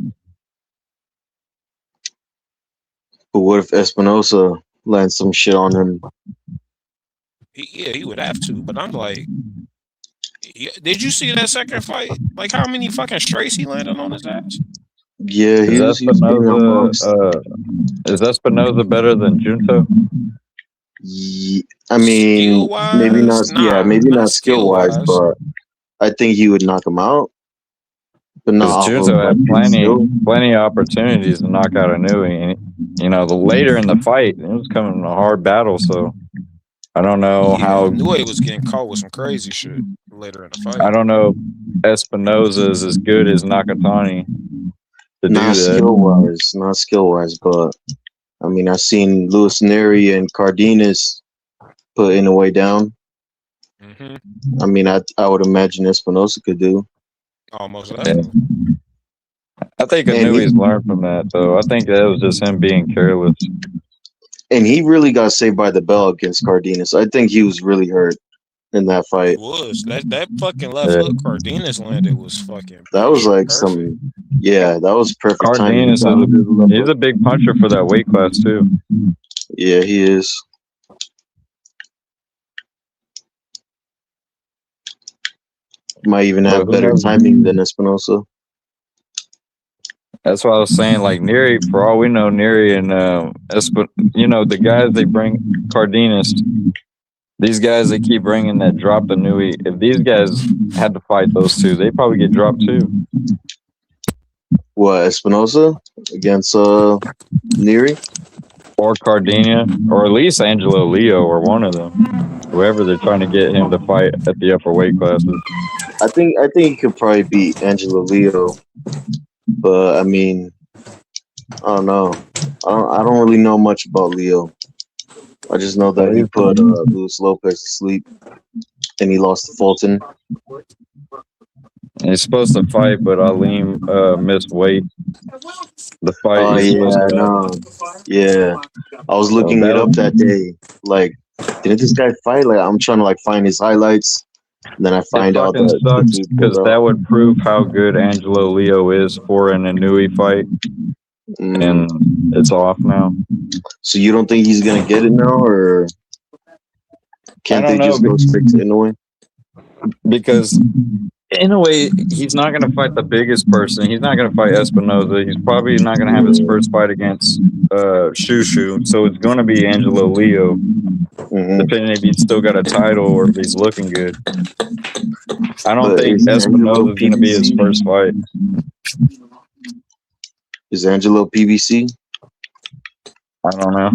But what if Espinoza lands some shit on him? He would have to. But I'm like, did you see that second fight? Like, how many fucking straights he landed on his ass? Yeah, is Espinoza better than Junto? Yeah, I mean, maybe not. Yeah, maybe not skill wise, but I think he would knock him out. But not Junto had plenty of opportunities to knock out Inouye. You know, the later in the fight, it was coming a hard battle. So I don't know how Inouye was getting caught with some crazy shit later in the fight. I don't know if Espinoza is as good as Nakatani to do that. Not skill wise, but I mean, I've seen Luis Neri and Cardenas put Inouye down. I mean, I would imagine Espinoza could do. Almost. Yeah. I think Inouye's learned from that, though. I think that was just him being careless. And he really got saved by the bell against Cardenas. I think he was really hurt in that fight. He was. That fucking left hook Cardenas landed was fucking. That was like perfect. That was perfect. Cardenas he's a big puncher for that weight class too. Yeah, he is. Might even have better timing than Espinoza. That's what I was saying. Like Neri, for all we know, Neri and the guys they bring, Cardenas, these guys they keep bringing that drop Inouye. If these guys had to fight those two, they probably get dropped too. What, Espinoza against Neri? Or Cardenia, or at least Angelo Leo, or one of them. Whoever they're trying to get him to fight at the upper weight classes. I think he could probably beat Angelo Leo, but I mean, I don't know. I don't really know much about Leo. I just know that he put Luis Lopez to sleep, and he lost to Fulton. He's supposed to fight, but Aleem missed weight. The fight. Yeah. I was looking it up that day. Like, didn't this guy fight? Like, I'm trying to find his highlights. And then I find out that because that would prove how good Angelo Leo is for an Inouye fight, and it's off now. So you don't think he's gonna get it now, or? Can't they just go straight to Inoue? Because in a way, he's not going to fight the biggest person. He's not going to fight Espinoza. He's probably not going to have his first fight against Shushu. So it's going to be Angelo Leo, depending if he's still got a title or if he's looking good. I don't think Espinoza is going to be his first fight. Is Angelo PBC? I don't know.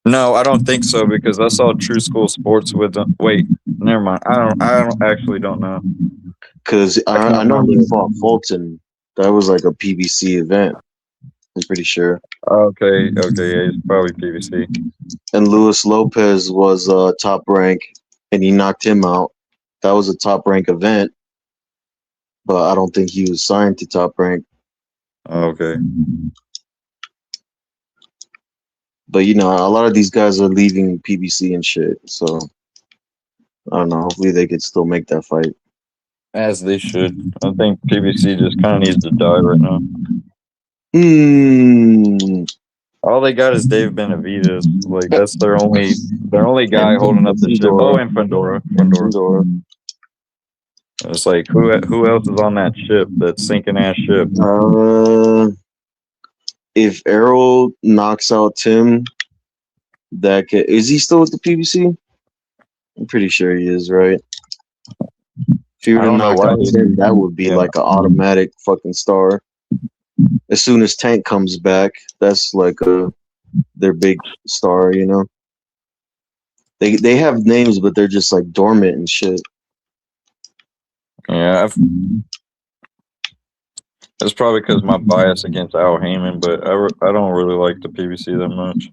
No, I don't think so because I saw True School Sports with him. Wait, never mind. I don't actually don't know. Because I know he fought Fulton. That was like a PBC event. I'm pretty sure. Okay, yeah, he's probably PBC. And Luis Lopez was top rank, and he knocked him out. That was a top rank event, but I don't think he was signed to top rank. Okay. But you know, a lot of these guys are leaving PBC and shit. So I don't know. Hopefully, they could still make that fight. As they should. I think PBC just kind of needs to die right now. All they got is Dave Benavidez. Like that's their only guy holding up the ship. Oh, and Fundora. It's like who else is on that ship? That sinking ass ship. If Errol knocks out Tim, is he still with the PBC? I'm pretty sure he is, right? If he were to knock out Tim, that would be like an automatic fucking star. As soon as Tank comes back, that's like their big star, you know. They have names, but they're just like dormant and shit. Yeah, it's probably because my bias against Al Heyman, but I don't really like the PBC that much.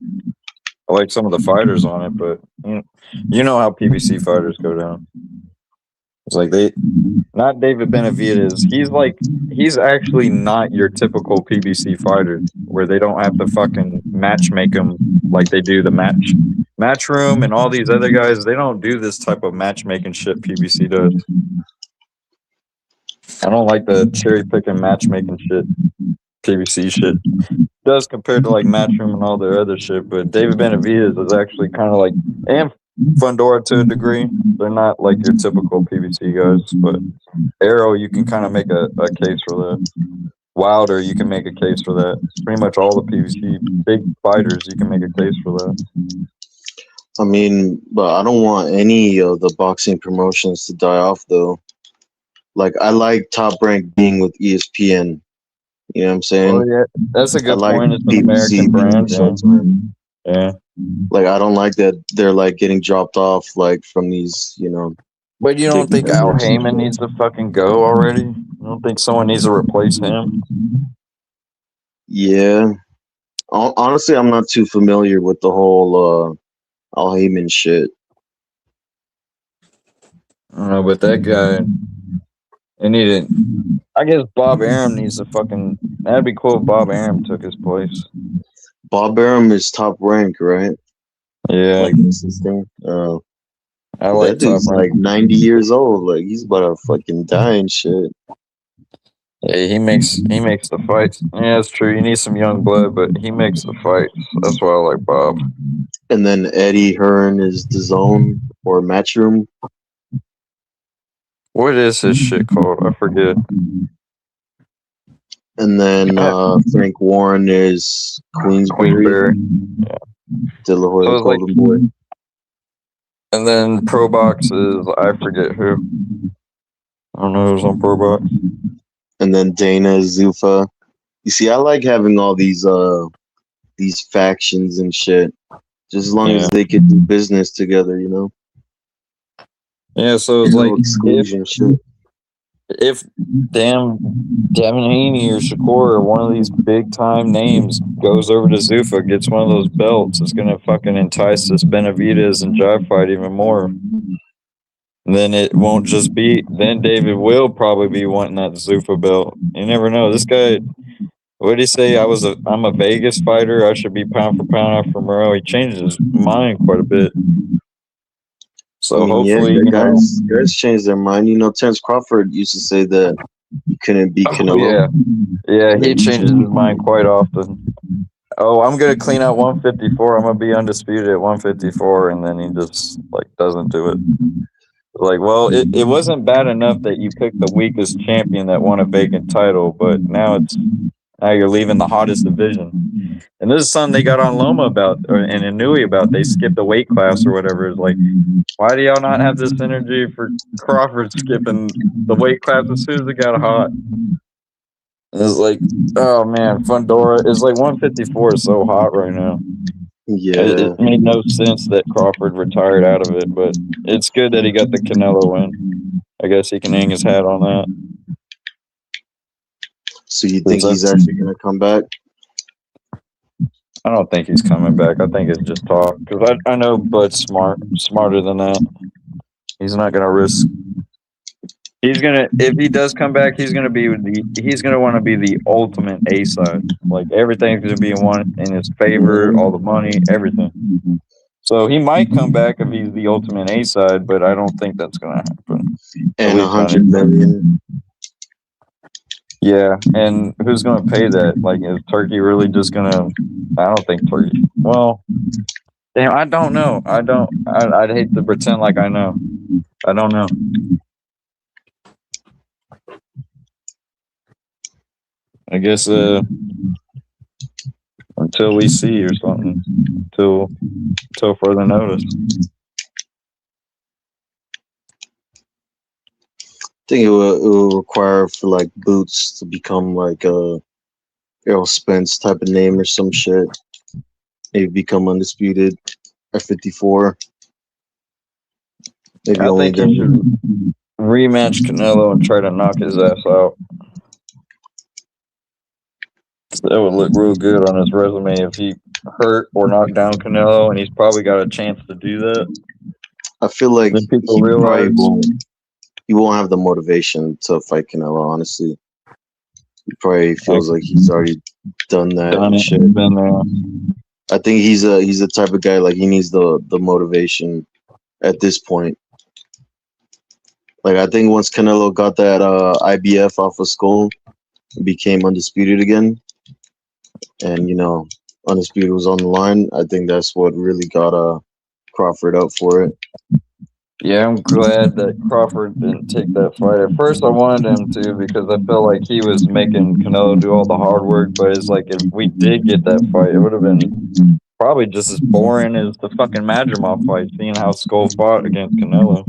I like some of the fighters on it, but you know how PBC fighters go down. It's like not David Benavidez. He's actually not your typical PBC fighter where they don't have to fucking match make him like they do the match room and all these other guys. They don't do this type of matchmaking shit PBC does. I don't like the cherry picking matchmaking shit PBC shit does compared to like Matchroom and all their other shit. But David Benavidez is actually kind of like, and Fundora to a degree. They're not like your typical PBC guys. But Arrow, you can kind of make a case for that. Wilder, you can make a case for that. Pretty much all the PBC big fighters, you can make a case for that. I mean, but I don't want any of the boxing promotions to die off though. Like I like Top Rank being with ESPN. You know what I'm saying? Oh yeah, that's a good point. It's an American brand. Yeah. Like I don't like that they're like getting dropped off like from these, you know. But you don't think Al Heyman needs to fucking go already? You don't think someone needs to replace him? Yeah. Honestly, I'm not too familiar with the whole Al Heyman shit. I don't know, but that guy, I guess Bob Arum needs to fucking. That'd be cool if Bob Arum took his place. Bob Arum is Top Rank, right? Yeah. Like this is thing. I like that dude's Top like 90 years old. Like he's about to fucking die and shit. Yeah, he makes the fights. Yeah, it's true. You need some young blood, but he makes the fights. That's why I like Bob. And then Eddie Hearn is the Zone or Matchroom. What is his shit called? I forget. And then Frank Warren is Queensberry. Yeah. De La Hoya Golden Boy. And then Pro Box is I forget who. I don't know who's on Pro Box. And then Dana Zufa. You see, I like having all these factions and shit. Just as long as they can do business together, you know. Yeah, so it's like exclusion shit. If Devin Haney or Shakur or one of these big time names goes over to Zuffa, gets one of those belts, it's gonna fucking entice this Benavidez and Jive fight even more. And then it won't just be. Then David will probably be wanting that Zuffa belt. You never know. This guy. What did he say? I'm a Vegas fighter. I should be pound for pound after Moreau. He changed his mind quite a bit. So hopefully, guys change their mind. You know, Terence Crawford used to say that he couldn't beat Canelo. Yeah, he changes his mind quite often. oh, I'm gonna clean out 154. I'm gonna be undisputed at 154, and then he just like doesn't do it. Like, well, it wasn't bad enough that you picked the weakest champion that won a vacant title, but now you're leaving the hottest division. And this is something they got on Loma about, and Inui about. They skipped a weight class or whatever. It's like, why do y'all not have this energy for Crawford skipping the weight class as soon as it got hot? It's like, oh man, Fundora is like 154 is so hot right now. Yeah. It made no sense that Crawford retired out of it, but it's good that he got the Canelo win. I guess he can hang his hat on that. So you think he's actually gonna come back? I don't think he's coming back. I think it's just talk. Because I know Bud's smarter than that. He's not gonna risk. If he does come back, he's gonna want to be the ultimate A side. Like everything's gonna be in his favor, all the money, everything. So he might come back if he's the ultimate A side, but I don't think that's gonna happen. And 100 million. Yeah, and who's gonna pay that? Like, is Turkey really just gonna? I don't think Turkey. Well, damn, I don't know. I'd hate to pretend like I know. I don't know. I guess until we see or something. Until further notice. I think it will require for like Boots to become like a Errol Spence type of name or some shit. Maybe become undisputed at 54. Maybe I only think he should rematch Canelo and try to knock his ass out. That would look real good on his resume if he hurt or knocked down Canelo, and he's probably got a chance to do that. I feel like he probably won't have the motivation to fight Canelo, honestly. He probably feels like he's already done that and shit. I think he's the type of guy like he needs the motivation at this point. Like I think once Canelo got that IBF off of Skull, it became undisputed again. And undisputed was on the line. I think that's what really got Crawford up for it. Yeah, I'm glad that Crawford didn't take that fight. At first, I wanted him to because I felt like he was making Canelo do all the hard work. But it's like if we did get that fight, it would have been probably just as boring as the fucking Madrimov fight, seeing how Skull fought against Canelo.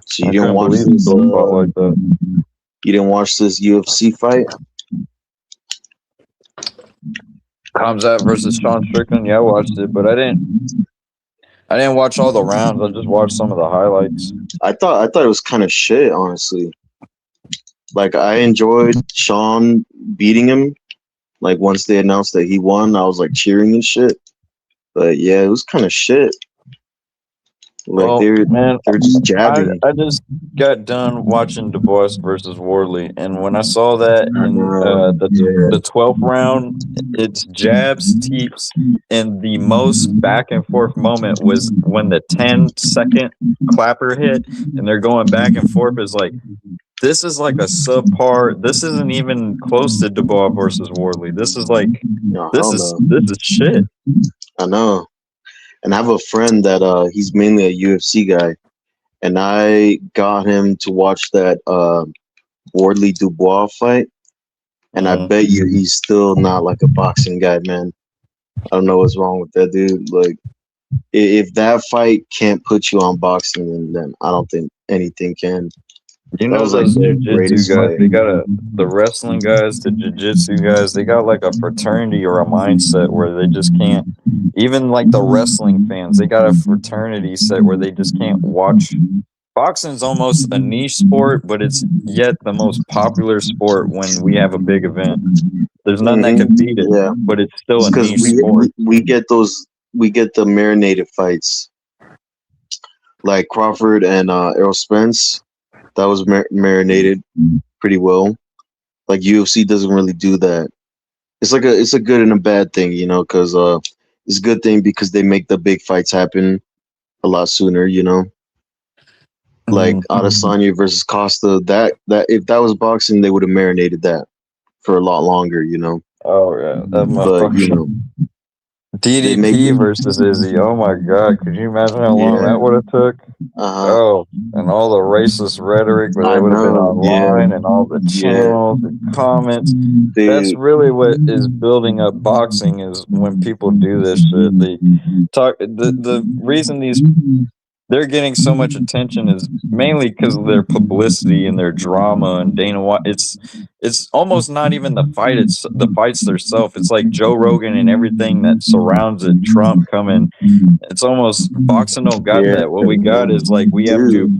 So you didn't watch this? Like that. You didn't watch this UFC fight? Khamzat versus Sean Strickland. Yeah, I watched it, but I didn't watch all the rounds. I just watched some of the highlights. I thought it was kind of shit, honestly. Like I enjoyed Sean beating him. Like once they announced that he won, I was like cheering and shit. But yeah, it was kind of shit. Like they're just jabbing. I just got done watching Dubois versus Wardley, and when I saw that in the 12th round, it's jabs, teeps, and the most back and forth moment was when the 10-second clapper hit, and they're going back and forth. Is like this is like a subpar. This isn't even close to Dubois versus Wardley. This is like this is shit. I know. And I have a friend that he's mainly a UFC guy, and I got him to watch that Wardley Dubois fight, and I bet you he's still not like a boxing guy, man. I don't know what's wrong with that dude. Like, if that fight can't put you on boxing, then I don't think anything can. You know those jiu-jitsu guys, they got the wrestling guys, the jiu-jitsu guys, they got like a fraternity or a mindset where they just can't, even like the wrestling fans, they got a fraternity set where they just can't watch. Boxing's almost a niche sport, but it's yet the most popular sport when we have a big event. There's none that can beat it, but it's still a niche sport. We get the marinated fights, like Crawford and Errol Spence. That was marinated pretty well. Like UFC doesn't really do that. It's a good and a bad thing, because it's a good thing because they make the big fights happen a lot sooner, like Adesanya versus Costa. That if that was boxing, they would have marinated that for a lot longer, you know. Oh yeah, that But you motherfucker. know, they make DDP versus Izzy. Oh my god, could you imagine how long yeah. that would have took? Uh huh. Oh, and all the racist rhetoric where they I would have been know. Yeah. online and all the Yeah. channels and comments. That's They. really what is building up boxing is when people do this shit. They talk the reason they're getting so much attention is mainly because of their publicity and their drama and Dana White. It's almost not even the fight. It's the fights themselves. It's like Joe Rogan and everything that surrounds it. Trump coming. It's almost boxing don't got Yeah. that. What we got is like we have to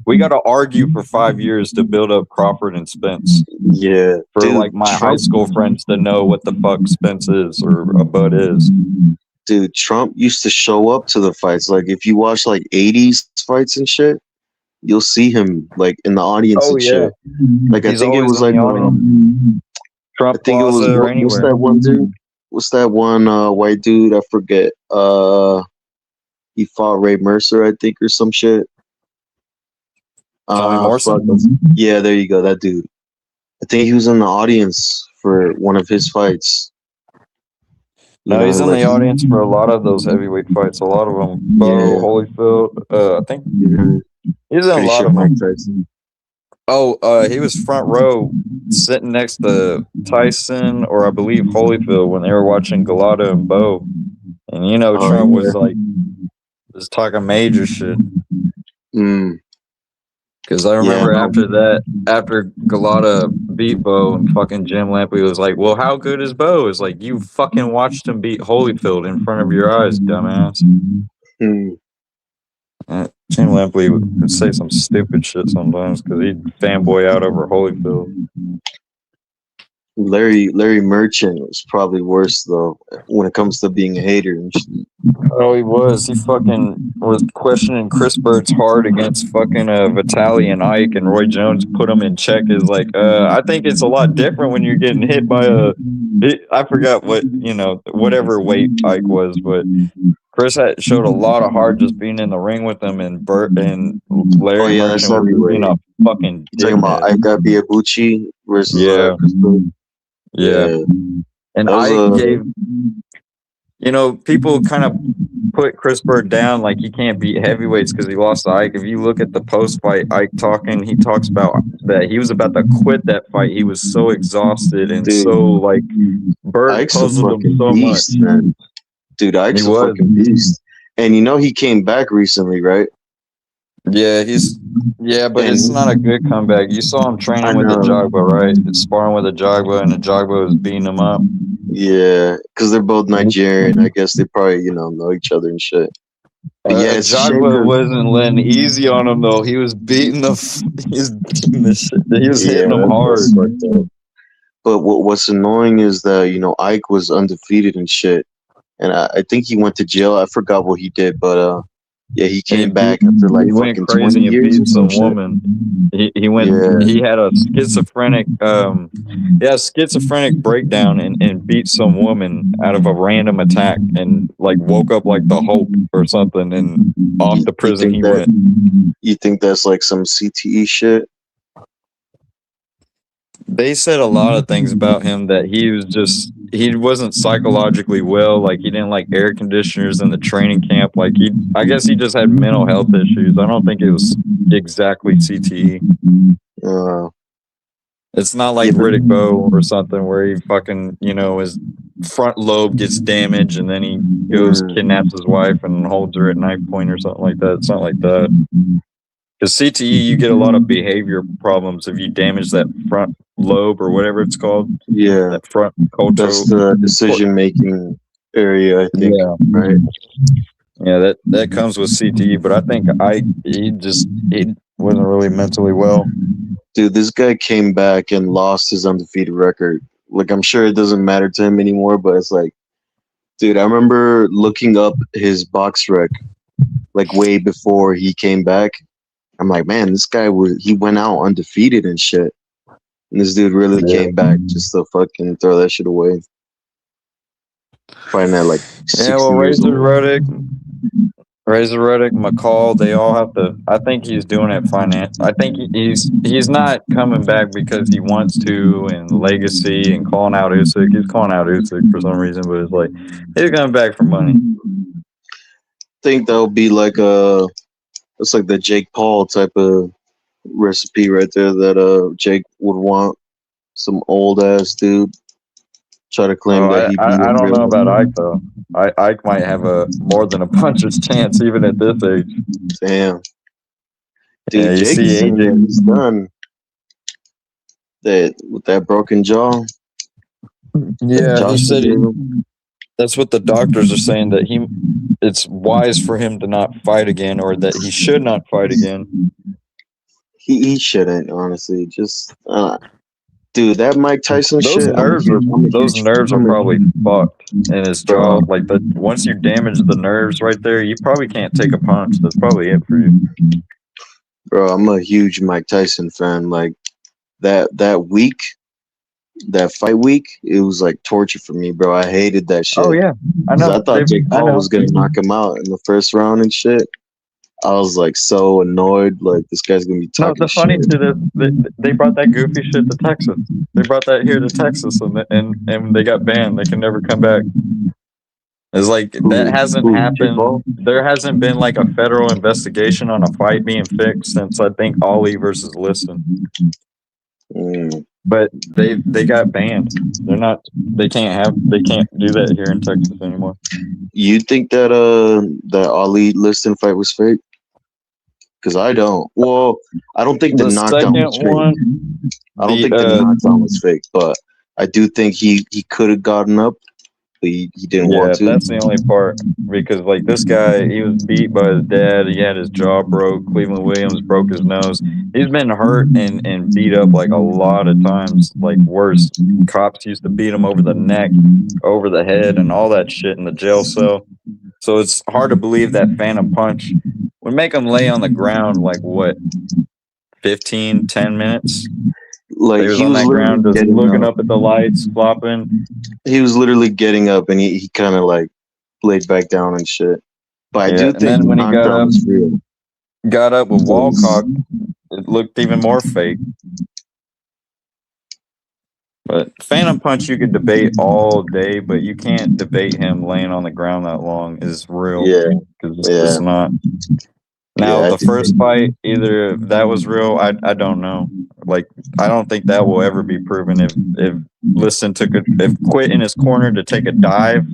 we got to argue for 5 years to build up Crawford and Spence. Yeah. For Dude, like my high Trump. school friends to know what the fuck Spence is or a Bud is. Dude, Trump used to show up to the fights. Like if you watch like '80s fights and shit, you'll see him like in the audience Oh and yeah, shit. Like I he's think it always was in like the audience. I Trump think it was Plaza or what's anywhere. that one dude? What's that one white dude? I forget. He fought Ray Mercer, I think, or some shit. Tommy Fuck. Morrison? Yeah, there you go. That dude. I think he was in the audience for one of his fights. You No, know, he's in like the audience for a lot of those heavyweight fights. A lot of them. Bo, yeah, Holyfield. I think yeah. he's in a Pretty lot sure of Mike them. Tyson. Oh, he was front row, sitting next to Tyson or I believe Holyfield when they were watching Galata and Bo. And you know, Oh Trump yeah. was like just talking major shit. Mm, Because I yeah. remember No. after that, after Galata beat Bo and fucking Jim Lampley was like, well, how good is Bo? It's like, you fucking watched him beat Holyfield in front of your eyes, dumbass. Mm, Jim Lampley would say some stupid shit sometimes because he'd fanboy out over Holyfield. Larry Merchant was probably worse though when it comes to being a hater and shit. Oh, he was. He fucking was questioning Chris Bird's heart against fucking Vitaly and Ike, and Roy Jones put him in check. Is like, I think it's a lot different when you're getting hit by I forgot what, whatever weight Ike was, but Chris showed a lot of heart just being in the ring with him, and Burt and Oh Larry yeah, that's Merchant was being heavyweight. a fucking You talking about dickhead. Ika Biabuchi versus Yeah, Chris Bird? yeah. Yeah, And that was Ike gave, people kind of put Chris Bird down like he can't beat heavyweights because he lost to Ike. If you look at the post-fight Ike talking, he talks about that he was about to quit that fight. He was so exhausted and dude. so like Bird Ike's a puzzled him fucking so beast, much. man. Dude, Ike's He a was. fucking beast. And you know he came back recently, right? Yeah, but it's And not a good comeback. You saw him I training with the know. Jogba, right? Sparring with the Jogba, and the Jogba was beating him up. Yeah, because they're both Nigerian. I guess they probably, know each other and shit. But yeah, it's a shame Jogba 'cause- wasn't letting easy on him though. He was beating the shit. He was hitting him hard. that's fucked up. But what's annoying is that, Ike was undefeated and shit. And I think he went to jail. I forgot what he did, but yeah, he came back after like he went fucking 20 crazy and years or beat some some shit. woman. He went. Yeah. He had a schizophrenic. Schizophrenic breakdown and beat some woman out of a random attack and like woke up like the Hope or something and off to prison he went. You think that's like some CTE shit? They said a lot of things about him that he wasn't psychologically well. Like he didn't like air conditioners in the training camp. Like I guess he just had mental health issues. I don't think it was exactly CTE. It's not like Riddick Bowe or something where he fucking, his front lobe gets damaged and then he goes kidnaps his wife and holds her at knife point or something like that. It's not like that. Because CTE, you get a lot of behavior problems if you damage that front lobe or whatever it's called. Yeah. That front culture. That's the decision-making area, I think. Yeah. Right? Yeah, that comes with CTE, but I think he wasn't really mentally well. Dude, this guy came back and lost his undefeated record. Like, I'm sure it doesn't matter to him anymore, but it's like, dude, I remember looking up his box rec, like, way before he came back. I'm like, man, this guy he went out undefeated and shit. And this dude really came back just to fucking throw that shit away. Fighting at like 60 years Razor old. Razoredick, McCall, they all have to. I think he's doing it I think he's not coming back because he wants to, and legacy and calling out Usyk. He's calling out Usyk for some reason, but it's like he's coming back for money. I think that'll be like it's like the Jake Paul type of recipe right there that Jake would want. Some old ass dude try to claim that he beat him. I don't know about Ike though. Ike might have a more than a puncher's chance even at this age. Damn. Dude, yeah, Jake is saying that he's done. That with that broken jaw. Yeah, he said that's what the doctors are saying, that it's wise for him to not fight again, or that he should not fight again. He shouldn't, honestly. Just dude, that Mike Tyson those shit. Nerves are probably fucked in his jaw. Like once you damage the nerves right there, you probably can't take a punch. That's probably it for you. Bro, I'm a huge Mike Tyson fan. Like that week, that fight week, it was like torture for me, bro. I hated that shit. Oh yeah, I know. I thought Jake Paul was gonna knock him out in the first round and shit. I was like so annoyed. Like this guy's gonna be talking. No, the funny shit is they brought that goofy shit to Texas. They brought that here to Texas, and they got banned. They can never come back. It's like that hasn't happened. There hasn't been like a federal investigation on a fight being fixed since I think Ali versus Liston. But they got banned. They're not. They can't do that here in Texas anymore. You think that that Ali Liston fight was fake? Because I don't. Well, I don't think the knockdown was fake. I don't think the knockdown was fake, but I do think he could have gotten up, but he didn't want to. Yeah, that's the only part, because like this guy, he was beat by his dad. He had his jaw broke. Cleveland Williams broke his nose. He's been hurt and beat up like a lot of times, like worse. Cops used to beat him over the neck, over the head, and all that shit in the jail cell. So it's hard to believe that phantom punch would make him lay on the ground like what, 10 minutes? Like he was on that ground just looking up at the lights, flopping. He was literally getting up and he kind of like laid back down and shit. But I do think then when he got up with Walcott, it looked even more fake. But Phantom Punch you could debate all day, but you can't debate him laying on the ground that long is real. Yeah. Because it's just not. Now, the first fight, either that was real, I don't know. Like, I don't think that will ever be proven if Liston if quit in his corner to take a dive,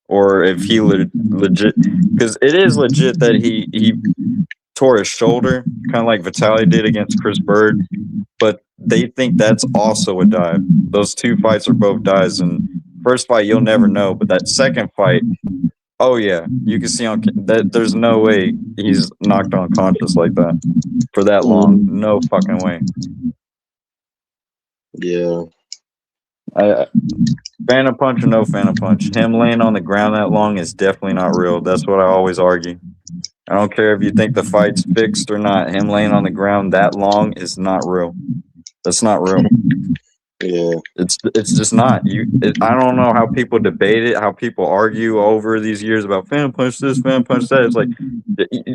or if he legit, because it is legit that he tore his shoulder, kind of like Vitaly did against Chris Bird, but they think that's also a dive. Those two fights are both dives, and first fight you'll never know, but that second fight, oh yeah, you can see on that there's no way he's knocked unconscious like that for that long. No fucking way. Yeah. Phantom punch or no phantom punch, him laying on the ground that long is definitely not real. That's what I always argue. I don't care if you think the fight's fixed or not. Him laying on the ground that long is not real. That's not real. Yeah, it's just not. I don't know how people debate it, how people argue over these years about phantom punch this, phantom punch that. It's like,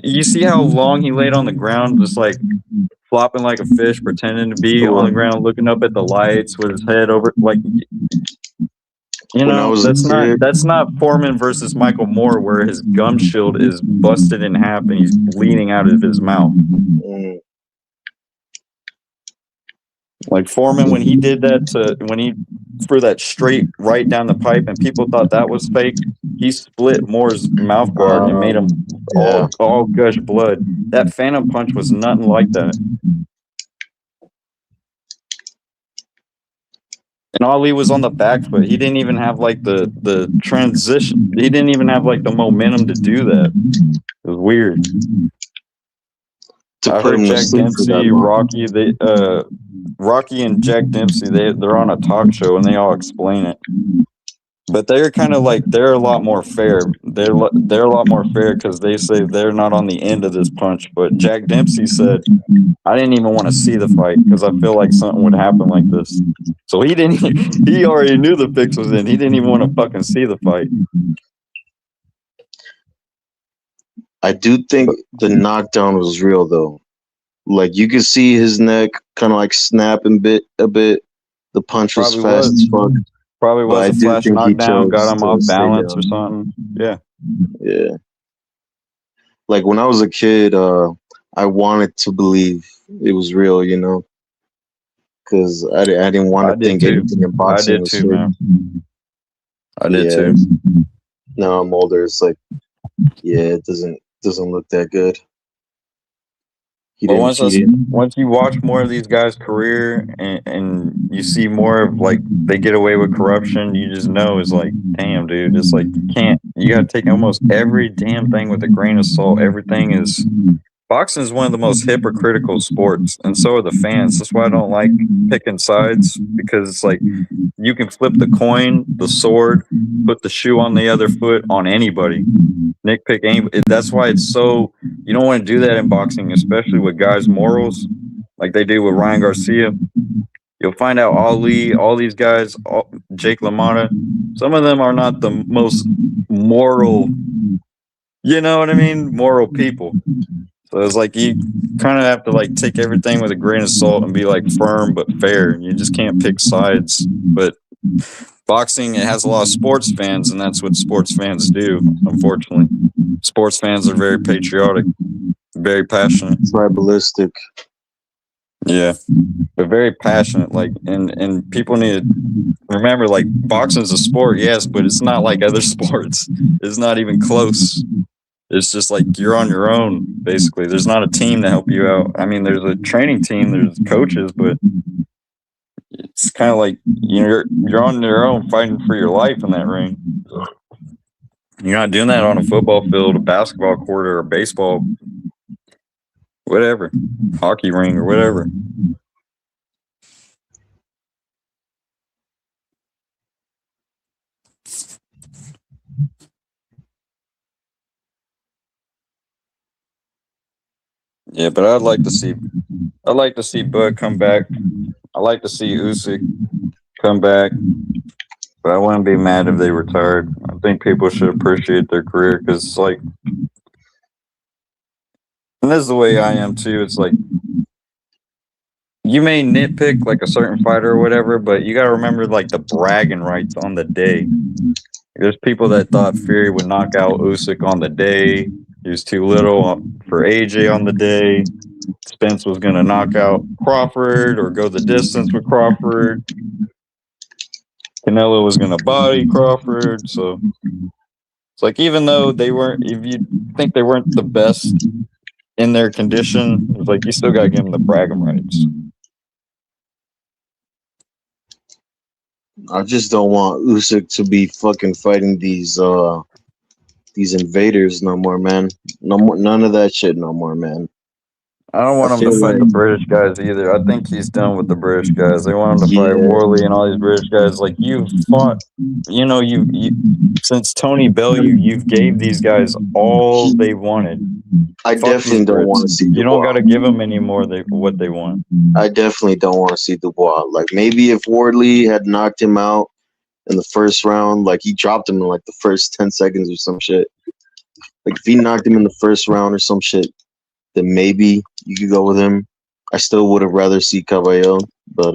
you see how long he laid on the ground, just like flopping like a fish, pretending to be on the ground, looking up at the lights with his head over, like, you know, that's not Foreman versus Michael Moore, where his gum shield is busted in half and he's bleeding out of his mouth. Like Foreman, when he did that, when he threw that straight right down the pipe, and people thought that was fake, he split Moore's mouth guard and made him all gush blood. That phantom punch was nothing like that. And Ali was on the back foot. He didn't even have like the transition. He didn't even have like the momentum to do that. It was weird. I heard Jack Dempsey, Rocky, Rocky and Jack Dempsey, they're on a talk show and they all explain it. But they're kind of like, they're a lot more fair. They're a lot more fair because they say they're not on the end of this punch. But Jack Dempsey said, I didn't even want to see the fight because I feel like something would happen like this. So he already knew the fix was in. He didn't even want to fucking see the fight. I do think the knockdown was real though. Like you could see his neck kind of like snap a bit. The punch was Probably fast was. as fuck, Probably but was I a do flash think he knockdown, got chose him to off stay balance or down. something. Yeah. Yeah. Like when I was a kid, I wanted to believe it was real, you know, because I didn't want I to did think too. anything in I boxing did was too, fake. man. I But did yeah, too. now I'm older. It's like, yeah, it doesn't look that good. He But didn't. He didn't. once you watch more of these guys' career and you see more of like they get away with corruption, you just know it's like, damn, dude, it's like you gotta take almost every damn thing with a grain of salt. Everything is boxing is one of the most hypocritical sports, and so are the fans. That's why I don't like picking sides because it's like you can flip the coin, the sword, put the shoe on the other foot on anybody. Nitpick anybody. That's why it's so you don't want to do that in boxing, especially with guys' morals, like they do with Ryan Garcia. You'll find out Ali, all these guys, Jake LaMotta, some of them are not the most moral. You know what I mean? Moral people. So it's like you kind of have to like take everything with a grain of salt and be like firm but fair. You just can't pick sides. But boxing, it has a lot of sports fans, and that's what sports fans do, unfortunately. Sports fans are very patriotic, very passionate. Tribalistic. Yeah. But very passionate. Like and people need to remember like boxing is a sport, yes, but it's not like other sports. It's not even close. It's just like you're on your own, basically. There's not a team to help you out. I mean, there's a training team, there's coaches, but it's kind of like you're on your own fighting for your life in that ring. You're not doing that on a football field, a basketball court, or a baseball, whatever, hockey ring or whatever. Yeah, but I'd like to see Bud come back. I like to see Usyk come back, but I wouldn't be mad if they retired. I think people should appreciate their career because it's like, and this is the way I am too. It's like you may nitpick like a certain fighter or whatever, but you got to remember like the bragging rights on the day. There's people that thought Fury would knock out Usyk on the day. He was too little for AJ on the day. Spence was going to knock out Crawford or go the distance with Crawford. Canelo was going to body Crawford. So it's like, even though they weren't, if you think they weren't the best in their condition, it's like you still got to give them the bragging rights. I just don't want Usyk to be fucking fighting these invaders no more, man. No more, none of that shit no more, man. I don't want him to fight the British guys either. I think he's done with the British guys. They want him to fight Worley and all these British guys. Like you've fought, you know, you since Tony Bellew, you've gave these guys all they wanted. I definitely don't want to see Dubois. You don't got to give them any more what they want. I definitely don't want to see Dubois. Like maybe if Wardley had knocked him out in the first round, like he dropped him in like the first 10 seconds or some shit. Like if he knocked him in the first round or some shit, then maybe you could go with him. I still would have rather see Caballero, but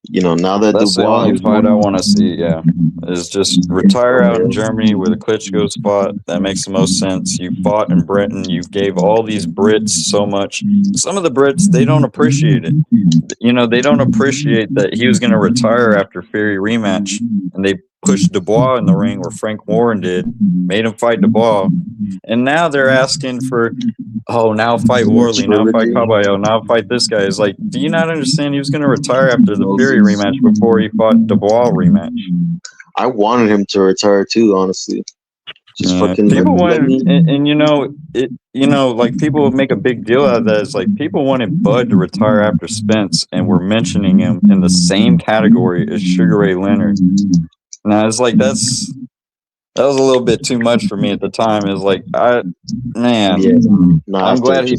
you know, now that that's Dubois, the only fight I want to see. Yeah, is just retire out in Germany where the Klitschko's fought. That makes the most sense. You fought in Britain. You gave all these Brits so much. Some of the Brits, they don't appreciate it. You know, they don't appreciate that he was going to retire after Fury rematch, and they pushed Dubois in the ring where Frank Warren did, made him fight Dubois, and now they're asking for, oh, now fight Worley, now fight Caballero, now fight this guy. It's like, do you not understand? He was going to retire after the Fury rematch before he fought Dubois rematch. I wanted him to retire too, honestly. Just fucking people wanted, and you know it. You know, like people would make a big deal out of that. It's like people wanted Bud to retire after Spence, and we're mentioning him in the same category as Sugar Ray Leonard. Now it's like that was a little bit too much for me at the time. It's like I'm glad he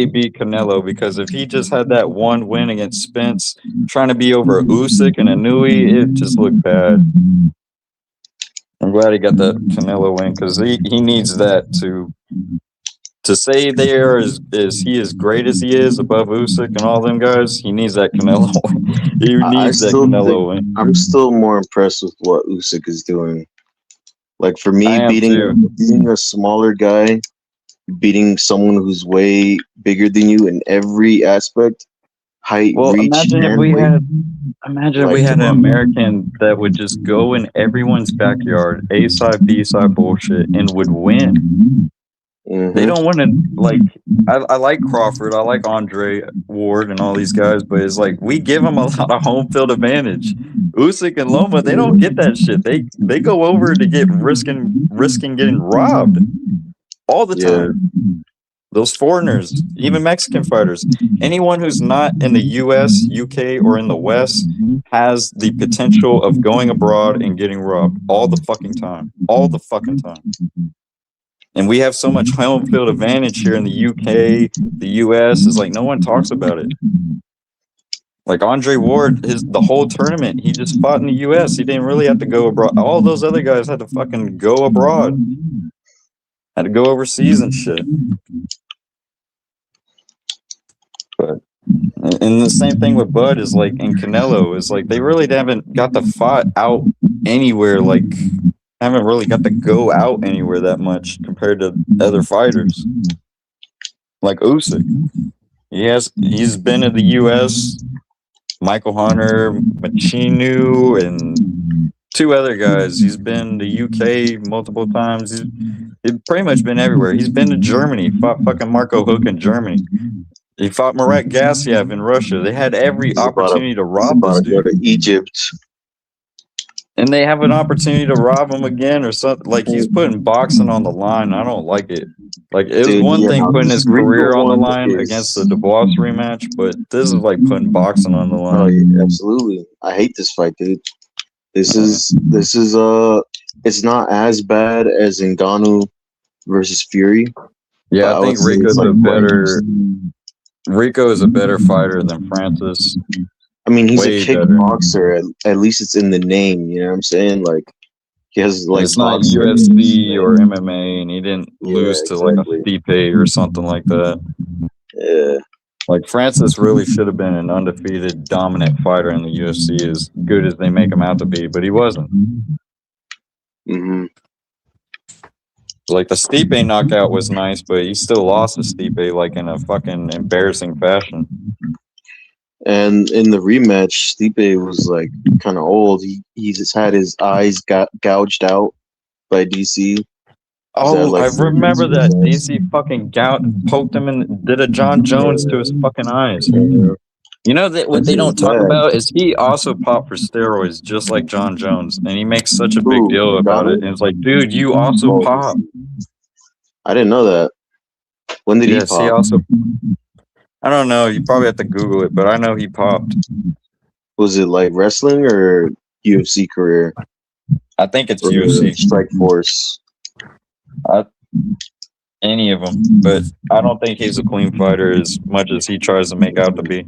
beat Canelo, because if he just had that one win against Spence, trying to be over Usyk and Inouye, it just looked bad. I'm glad he got that Canelo win because he needs that to say there is he as great as he is above Usyk and all them guys. He needs that Canelo. He I needs that still Canelo think win. I'm still more impressed with what Usyk is doing. Like for me, I am too. beating a smaller guy, beating someone who's way bigger than you in every aspect, height, Well, reach, imagine if and we weight. had an American that would just go in everyone's backyard, A side, B side bullshit, and would win. They don't want to like. I like Crawford, I like Andre Ward, and all these guys, but it's like we give them a lot of home field advantage. Usyk and Loma, they don't get that shit. They go over to get risking getting robbed all the time. Those foreigners, even Mexican fighters, anyone who's not in the US, UK, or in the West has the potential of going abroad and getting robbed all the fucking time. All the fucking time. And we have so much home field advantage here in the UK, the US, is like no one talks about it. Like Andre Ward, the whole tournament, he just fought in the US. He didn't really have to go abroad. All those other guys had to fucking go abroad. Had to go overseas and shit. But and the same thing with Bud is like in Canelo is like they really haven't got the fight out anywhere, like haven't really got to go out anywhere that much compared to other fighters. Like Usyk. He's been in the US, Michael Hunter, Machinu, and two other guys. He's been to UK multiple times. He's pretty much been everywhere. He's been to Germany, fought fucking Marco Huck in Germany. He fought Murat Gassiev in Russia. They had every opportunity to rob this dude. Go to Egypt. And they have an opportunity to rob him again or something. Like, he's putting boxing on the line. I don't like it. Like, it was one thing putting his career on the line against the Dubois rematch, but this is like putting boxing on the line. Oh, yeah, absolutely. I hate this fight, dude. This is it's not as bad as Ngannou versus Fury. Yeah, I think Rico is a better fighter than Francis. I mean, he's a kickboxer. At least it's in the name. You know what I'm saying? Like he has like it's not UFC or MMA, and he didn't lose to like a Stipe or something like that. Yeah. Like Francis really should have been an undefeated, dominant fighter in the UFC, as good as they make him out to be, but he wasn't. Mm-hmm. Like the Stipe knockout was nice, but he still lost to Stipe like in a fucking embarrassing fashion. And in the rematch, Stipe was like kind of old. He just had his eyes gouged out by DC. Oh, I remember that. DC fucking poked him and did a John Jones to his fucking eyes. You know that what they don't talk about is he also popped for steroids just like John Jones, and he makes such a big deal about it. And it's like, dude, you also popped. I didn't know that. When did he pop? He also. I don't know. You probably have to Google it, but I know he popped. Was it like wrestling or UFC career? I think it's UFC. Strike Force. Any of them, but I don't think he's a clean fighter as much as he tries to make out to be.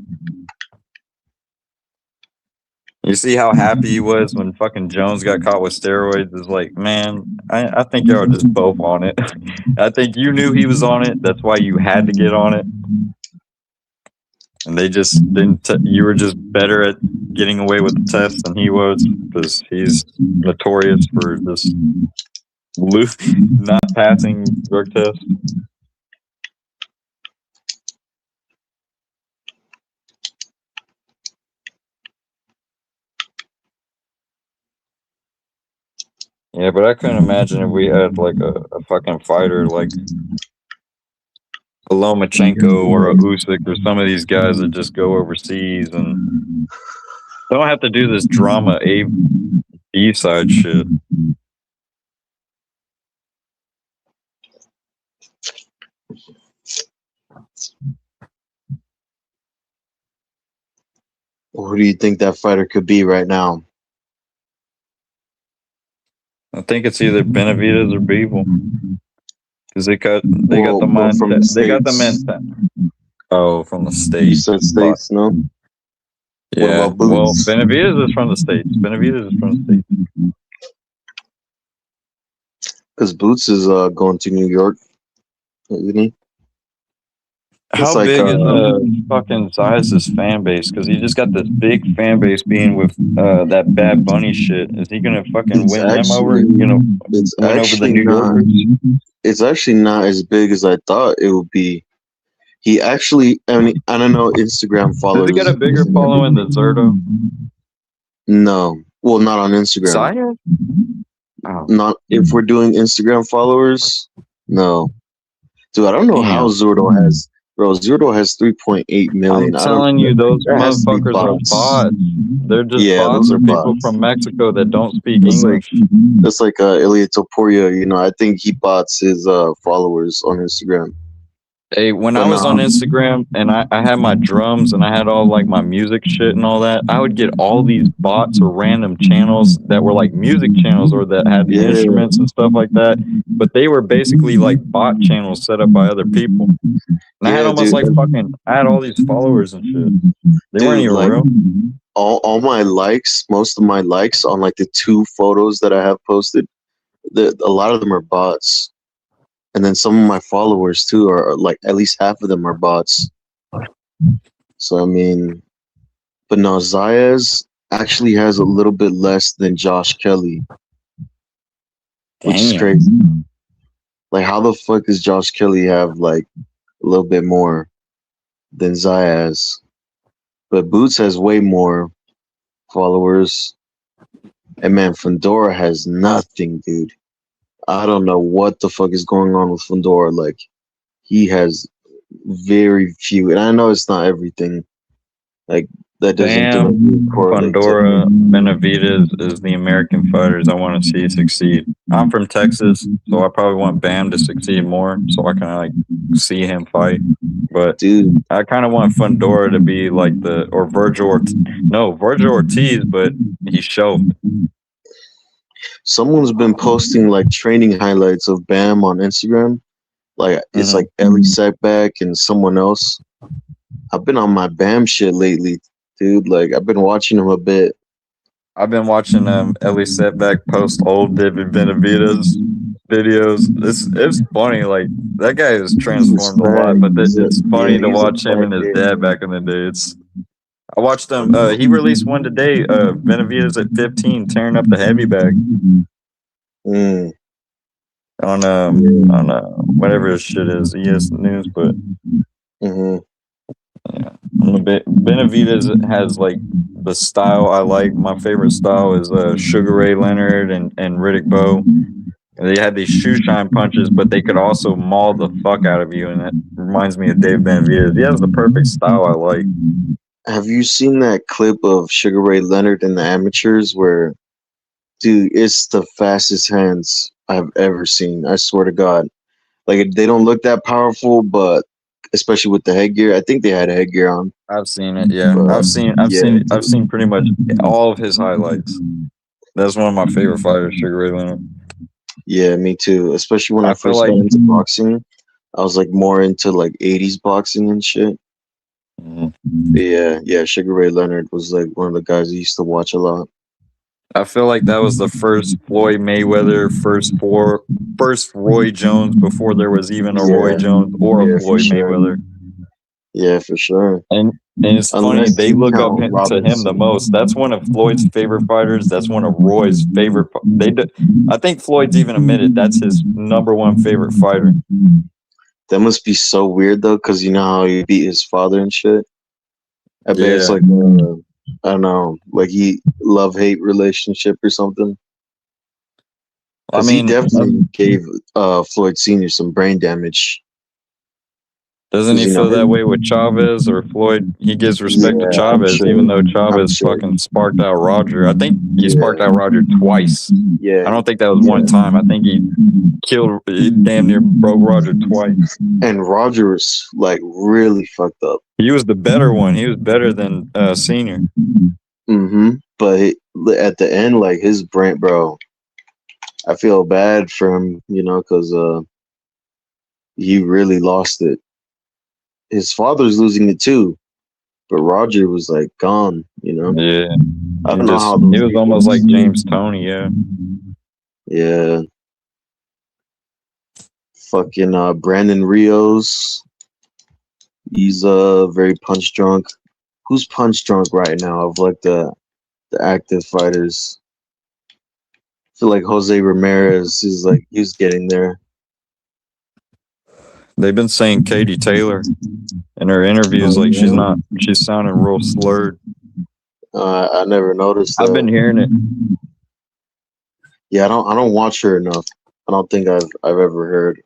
You see how happy he was when fucking Jones got caught with steroids? It's like, man, I think y'all are just both on it. I think you knew he was on it. That's why you had to get on it. And they just didn't. You were just better at getting away with the test than he was, because he's notorious for just not passing drug tests. Yeah, but I couldn't imagine if we had like a fucking fighter like a Lomachenko or a Usyk or some of these guys that just go overseas and don't have to do this drama A-B side shit. Who do you think that fighter could be right now? I think it's either Benavidez or Beeble, because they got the mindset. They got the mindset. Oh, from the States. You said States, no? Yeah. Well, Benavidez is from the States. Because Boots is going to New York, isn't he? How big is fucking Zias' fan base? Because he just got this big fan base being with that Bad Bunny shit. Is he gonna fucking win them over? Win over the New Yorkers? It's actually not as big as I thought it would be. He actually, I mean, I don't know, Instagram followers. Does he got a bigger following than Zerto? No. Well, not on Instagram. Zias? Oh. Not if we're doing Instagram followers. No. Dude, I don't know how Zerto has. Bro, Zerto has 3.8 million. I'm telling you, those motherfuckers are bots. They're just bots or people from Mexico that don't speak English. That's like Ilya Topuria, you know. I think he bots his followers on Instagram. Hey, when I was on Instagram and I had my drums and I had all like my music shit and all that, I would get all these bots or random channels that were like music channels or that had instruments and stuff like that. But they were basically like bot channels set up by other people. And I had almost like I had all these followers and shit. They weren't even real. All my likes, most of my likes on like the 2 photos that I have posted, a lot of them are bots. And then some of my followers too are like at least half of them are bots. So I mean, but no, Zayas actually has a little bit less than Josh Kelly, which is crazy. Like, how the fuck does Josh Kelly have like a little bit more than Zayas? But Boots has way more followers, and man, Fandora has nothing, dude. I don't know what the fuck is going on with Fandora. Like, he has very few, and I know it's not everything. Like, that doesn't Fandora, Benavidez is the American fighters I want to see succeed. I'm from Texas, so I probably want Bam to succeed more, so I can like see him fight. But dude, I kind of want Fandora to be like Virgil Ortiz, but he shelved. Someone's been posting like training highlights of Bam on Instagram. Like it's like Ellie Setback and someone else. I've been on my Bam shit lately, dude. Like I've been watching him a bit. I've been watching Ellie Setback post old David Benavidez videos. It's funny. Like that guy has transformed a lot, but it's funny to watch him and his dad back in the day. I watched him. He released one today. Benavidez at 15, tearing up the heavy bag. On whatever his shit is, ES News, but yeah, Benavidez has like the style I like. My favorite style is Sugar Ray Leonard and Riddick Bowe. They had these shoe shine punches, but they could also maul the fuck out of you, and it reminds me of Dave Benavidez. He has the perfect style I like. Have you seen that clip of Sugar Ray Leonard in the amateurs where, dude, it's the fastest hands I've ever seen. I swear to God. Like, they don't look that powerful, but especially with the headgear, I think they had headgear on. I've seen it, yeah. I've seen pretty much all of his highlights. That's one of my favorite fighters, Sugar Ray Leonard. Yeah, me too. Especially when I first got into boxing. I was like more into like 80s boxing and shit. Yeah, Sugar Ray Leonard was like one of the guys I used to watch a lot. I feel like that was the first Floyd Mayweather, first Roy Jones before there was even a Roy Jones or a Floyd Mayweather. Yeah, for sure. And it's funny, they look up to him the most. That's one of Floyd's favorite fighters. That's one of Roy's favorite. I think Floyd's even admitted that's his number one favorite fighter. That must be so weird though, because you know how he beat his father and shit. I bet it's like I don't know, like he love-hate relationship or something. I mean, he definitely gave Floyd Sr. some brain damage. Doesn't he feel that way with Chavez or Floyd? He gives respect to Chavez, even though Chavez fucking sparked out Roger. I think he sparked out Roger twice. Yeah, I don't think that was one time. I think he damn near broke Roger twice. And Roger was like really fucked up. He was the better one. He was better than Senior. But at the end, like his brain, bro, I feel bad for him, you know, because he really lost it. His father's losing it too, but Roger was like gone, you know. Yeah, I don't know how he was almost like James Toney. Yeah. Fucking Brandon Rios. He's very punch drunk. Who's punch drunk right now of like the active fighters? I feel like Jose Ramirez is like he's getting there. They've been saying Katie Taylor in her interviews, like she's sounding real slurred. I never noticed that. I've been hearing it. Yeah, I don't watch her enough. I don't think I've ever heard.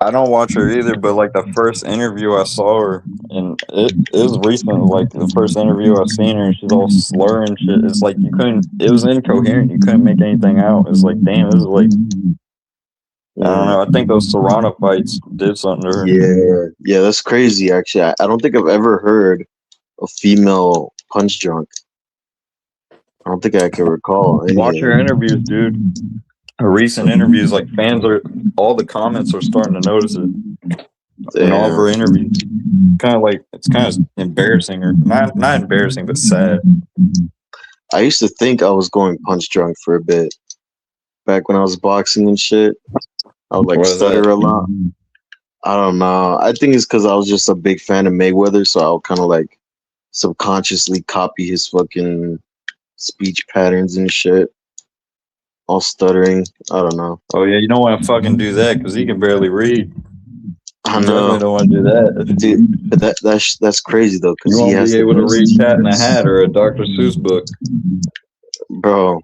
I don't watch her either, but like the first interview I saw her, and it was recent, like the first interview I've seen her, and she's all slurring shit. It's like it was incoherent. You couldn't make anything out. It's like, damn, this is like, I don't know. I think those Serrano fights did something to her. Yeah, that's crazy. Actually, I don't think I've ever heard a female punch drunk. I don't think I can recall. Watch her interviews, dude. Her recent interviews, like all the comments are starting to notice it in all of her interviews. It's kind of embarrassing, or not embarrassing, but sad. I used to think I was going punch drunk for a bit back when I was boxing and shit. I would like stutter a lot. I don't know. I think it's because I was just a big fan of Mayweather, so I would kind of like subconsciously copy his fucking speech patterns and shit. All stuttering. I don't know. Oh yeah, you don't want to fucking do that because he can barely read. I know. Definitely don't want to do that, dude. But that's crazy though, because he has to be able to read Cat in a Hat or a Dr. Seuss book. Bro,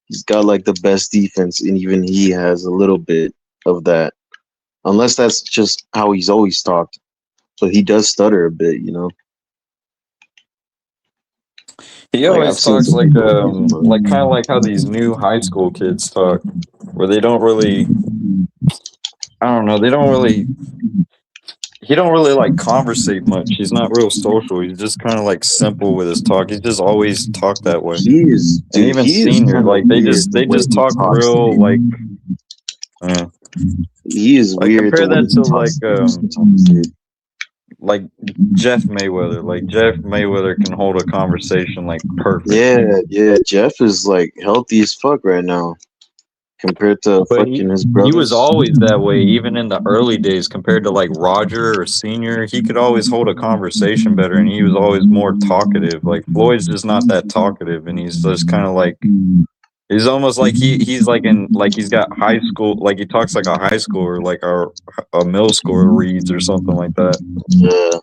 he's got like the best defense, and even he has a little bit of that. Unless that's just how he's always talked. So he does stutter a bit, you know. He always talks like kind of like how these new high school kids talk, where they don't really, I don't know, he don't really like conversate much. He's not real social. He's just kind of like simple with his talk. He's just always talked that way. He is, dude, and even senior, like they just talk real like. He is like, weird. Compare that to like Jeff Mayweather. Like Jeff Mayweather can hold a conversation like perfect. Yeah. Jeff is like healthy as fuck right now compared to his brothers. He was always that way, even in the early days. Compared to like Roger or Senior, he could always hold a conversation better, and he was always more talkative. Like Floyd's just not that talkative, and he's just kind of like. He's almost like he's like he's got high school, like he talks like a high schooler, like a middle schooler reads or something like that. Yeah,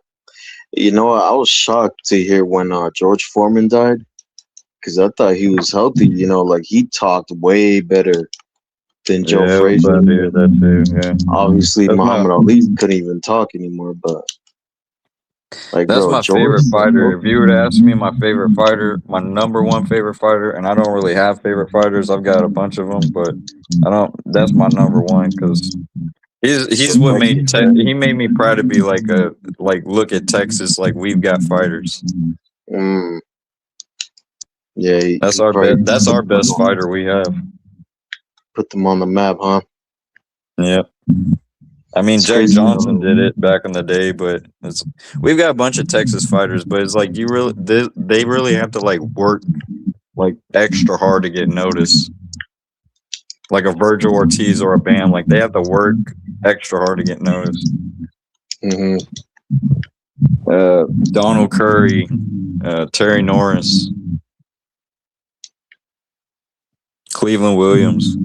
you know, I was shocked to hear when George Foreman died, because I thought he was healthy. You know, like he talked way better than Joe Frazier. That too. Yeah. Obviously, Muhammad Ali couldn't even talk anymore, but. Like, that's my favorite fighter. If you were to ask me my favorite fighter, my number one favorite fighter, and I don't really have favorite fighters. I've got a bunch of them, but I don't. That's my number one because he's what made he made me proud to be like look at Texas, like we've got fighters. Yeah, that's our best fighter we have. Put them on the map, huh? Yep. I mean, Jack Johnson did it back in the day, but we've got a bunch of Texas fighters, but it's like they really have to like work like extra hard to get noticed. Like a Virgil Ortiz or a Bam, like they have to work extra hard to get noticed. Donald Curry, Terry Norris, Cleveland Williams.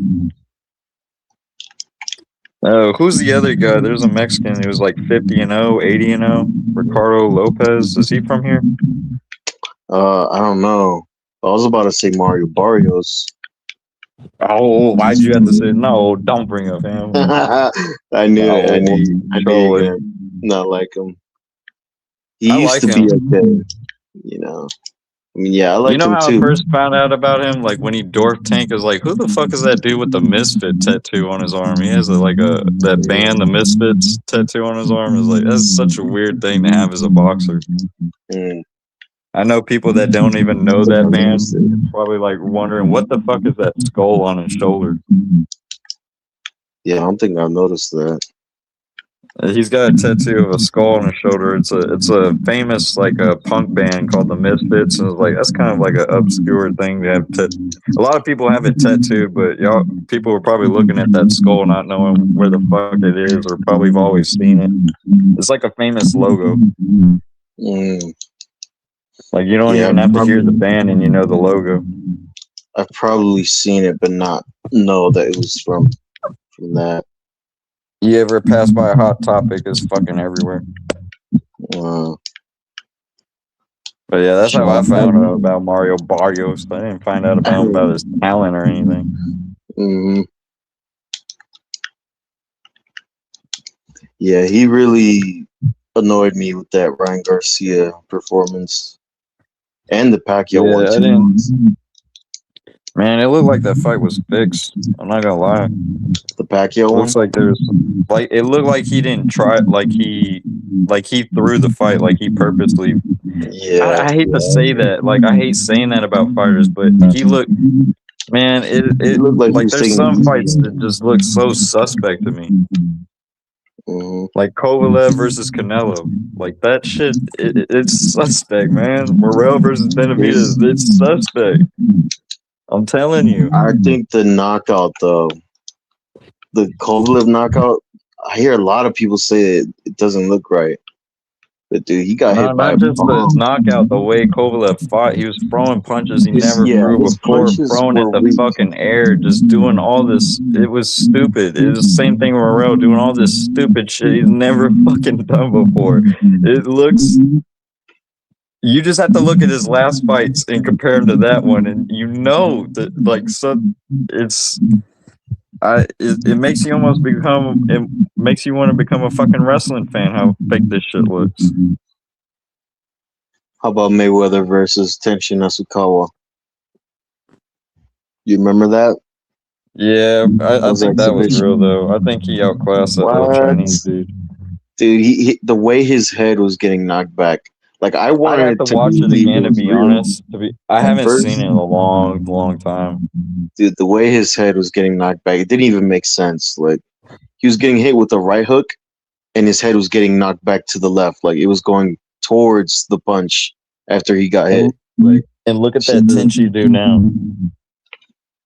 Who's the other guy? There's a Mexican who was like 50-0, 80-0. Ricardo Lopez. Is he from here? I don't know. I was about to say Mario Barrios. Oh, why'd you have to say no? Don't bring up him. I knew not like him. He used to be okay, you know. I mean, yeah, I like him too. You know how I first found out about him? Like when he dwarfed Tank, I was like, who the fuck is that dude with the Misfit tattoo on his arm? He has that band, the Misfits tattoo on his arm. It's like, that's such a weird thing to have as a boxer. I know people that don't even know that band probably like wondering what the fuck is that skull on his shoulder. Yeah, I don't think I've noticed that. He's got a tattoo of a skull on his shoulder. It's a famous like a punk band called the Misfits, and it's like that's kind of like an obscure thing to have. A lot of people have it tattooed, but y'all people are probably looking at that skull, not knowing where the fuck it is, or probably have always seen it. It's like a famous logo. Like you don't even have to hear the band, and you know the logo. I've probably seen it, but not know that it was from that. You ever pass by a Hot Topic? It's fucking everywhere. But yeah, that's how I found out about Mario Barrios. I didn't find out about his talent or anything. Yeah, he really annoyed me with that Ryan Garcia performance and the Pacquiao one too. Man, it looked like that fight was fixed. I'm not gonna lie. The Pacquiao one? Looks like there's like it looked like he didn't try like he threw the fight like he purposely. Yeah, I hate to say that. Like I hate saying that about fighters, but he looked. Man, it looked like there's some fights that just look so suspect to me. Like Kovalev versus Canelo, like that shit. It's suspect, man. Morrell versus Benavidez, it's suspect. I'm telling you. I think the knockout, though, the Kovalev knockout, I hear a lot of people say it doesn't look right. But dude, he got hit by not just the knockout. The way Kovalev fought, he was throwing punches he never threw before, throwing at the fucking air, just doing all this. It was stupid. It was the same thing with Morrell doing all this stupid shit he's never fucking done before. It looks. You just have to look at his last fights and compare him to that one, and you know that like it makes you almost become. It makes you want to become a fucking wrestling fan. How fake this shit looks. How about Mayweather versus Tenshin Nasukawa? You remember that? Yeah, I think that was real though. I think he outclassed that little Chinese dude. Dude, he the way his head was getting knocked back. Like I wanted I have to watch it again to be honest. I haven't seen it in a long time. Dude, the way his head was getting knocked back, it didn't even make sense. Like he was getting hit with the right hook, and his head was getting knocked back to the left. Like it was going towards the punch after he got hit. Like, and look at that Tenchi dude now.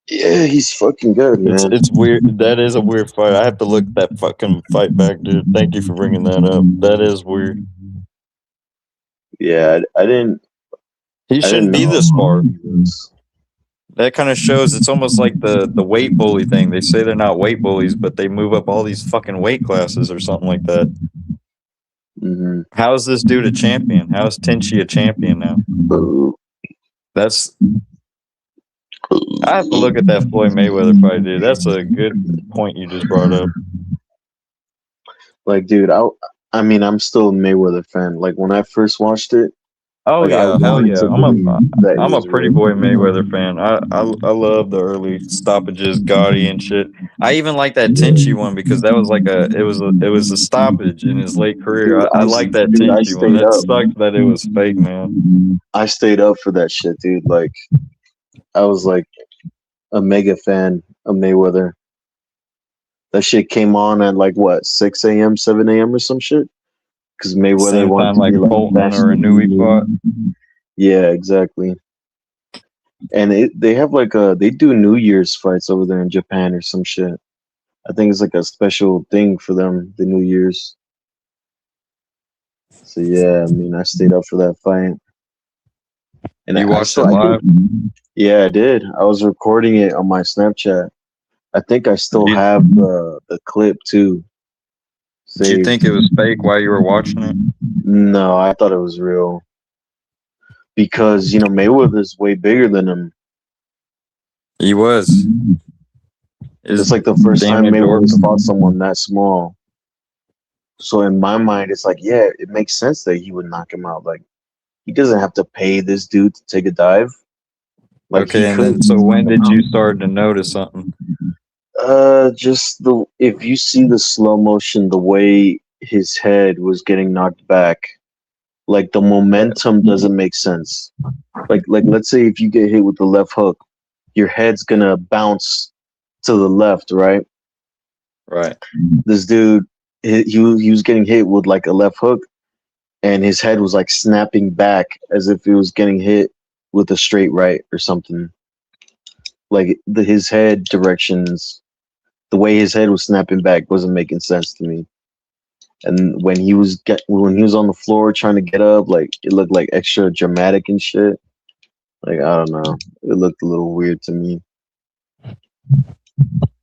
Yeah, he's fucking good, man. It's weird. That is a weird fight. I have to look that fucking fight back, dude. Thank you for bringing that up. That is weird. Yeah, I didn't. He shouldn't be this far. That kind of shows it's almost like the weight bully thing. They say they're not weight bullies, but they move up all these fucking weight classes or something like that. How is this dude a champion? How is Tenchi a champion now? That's. I have to look at that Floyd Mayweather fight, dude. That's a good point you just brought up. Like, dude, I mean, I'm still a Mayweather fan. Like when I first watched it. Oh like, yeah, hell yeah! I'm a pretty boy Mayweather fan. I love the early stoppages, Gotti and shit. I even like that Tenchi one because that was like it was a stoppage in his late career. I like that Tenchi one. That sucked that it was fake, man. I stayed up for that shit, dude. Like I was like a mega fan of Mayweather. That shit came on at like what 6 a.m., 7 a.m. or some shit. Because Mayweather wanted to like be Bolton or a Nui fought. Yeah, exactly. And they have like they do New Year's fights over there in Japan or some shit. I think it's like a special thing for them, the New Year's. So yeah, I mean, I stayed up for that fight. And you watched it live? Yeah, I did. I was recording it on my Snapchat. I think I still have the clip too. Did you think it was fake while you were watching it? No, I thought it was real. Because, you know, Mayweather's way bigger than him. He was. It's like the first time Mayweather's fought someone that small. So in my mind, it's like, yeah, it makes sense that he would knock him out. Like, he doesn't have to pay this dude to take a dive. Like, okay, and then so when did you start to notice something? Just if you see the slow motion, the way his head was getting knocked back, like the momentum doesn't make sense. Like let's say if you get hit with the left hook, your head's gonna bounce to the left, right? Right. This dude, he was getting hit with like a left hook, and his head was like snapping back as if it was getting hit with a straight right or something. Like his head directions, the way his head was snapping back wasn't making sense to me. And when he was on the floor trying to get up, like it looked like extra dramatic and shit. Like I don't know, it looked a little weird to me.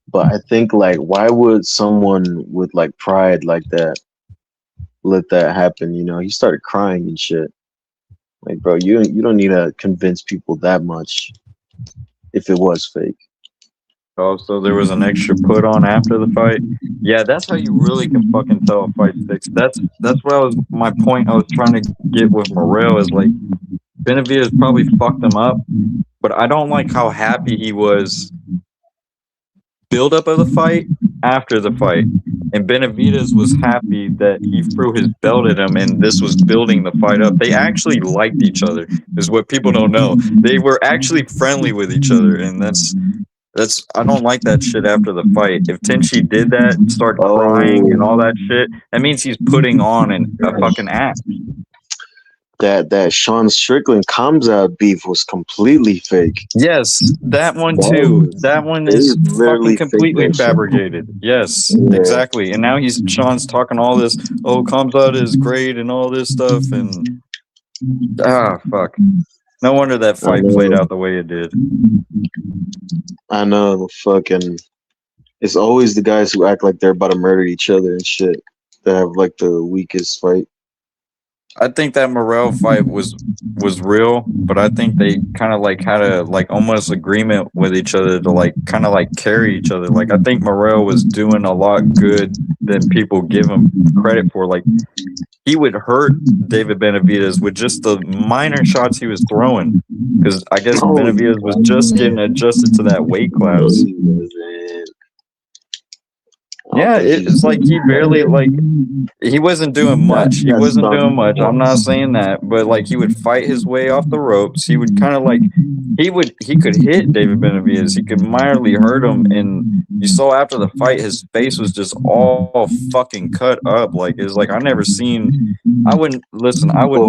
But I think like, why would someone with like pride like that let that happen? You know, he started crying and shit. Like, bro, you don't need to convince people that much if it was fake. Oh, so there was an extra put on after the fight. Yeah, that's how you really can fucking tell a fight's fixed. That's what my point I was trying to get with Morrell is like Benavidez probably fucked him up, but I don't like how happy he was build up of the fight after the fight. And Benavidez was happy that he threw his belt at him and this was building the fight up. They actually liked each other, is what people don't know. They were actually friendly with each other, and that's I don't like that shit after the fight. If Tenchi did that, start crying and all that shit, that means he's putting on a fucking act. That Sean Strickland Kamzat beef was completely fake. Yes, that one too. That one is fucking completely fabricated. Yes, exactly. And now Sean's talking all this, oh, Kamzat is great and all this stuff, and fuck. No wonder that fight played out the way it did. I know, fucking. It's always the guys who act like they're about to murder each other and shit that have like the weakest fight. I think that Morrell fight was real, but I think they kind of like had a like almost agreement with each other to like kind of like carry each other. Like I think Morrell was doing a lot good than people give him credit for. Like he would hurt David Benavidez with just the minor shots he was throwing, because I guess Benavidez was just getting adjusted to that weight class. Yeah, it's like he barely like he wasn't doing much. He wasn't doing much. I'm not saying that, but like he would fight his way off the ropes. He would kind of like he could hit David Benavidez. He could mildly hurt him, and you saw after the fight his face was just all fucking cut up. Like it's like I would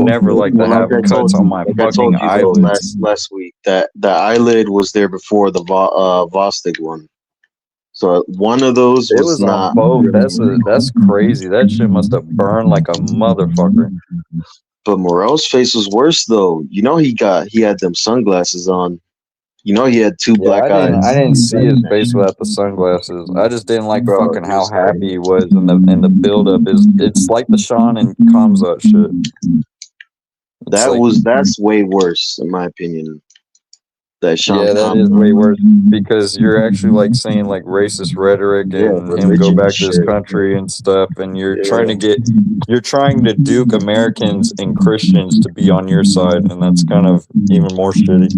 never like to have cuts on my fucking eyelids. Last week that the eyelid was there before the Vostok one. So one of those was not. Both. That's crazy. That shit must have burned like a motherfucker. But Morrell's face was worse though. You know he had them sunglasses on. You know he had two black eyes. I didn't see his face without the sunglasses. I just didn't like fucking how happy he was, and the build up it's like the Sean and Kamzat shit. That's way worse in my opinion. That is way worse because you're actually like saying like racist rhetoric and him go back to his country and stuff, and you're trying to duke Americans and Christians to be on your side, and that's kind of even more shitty.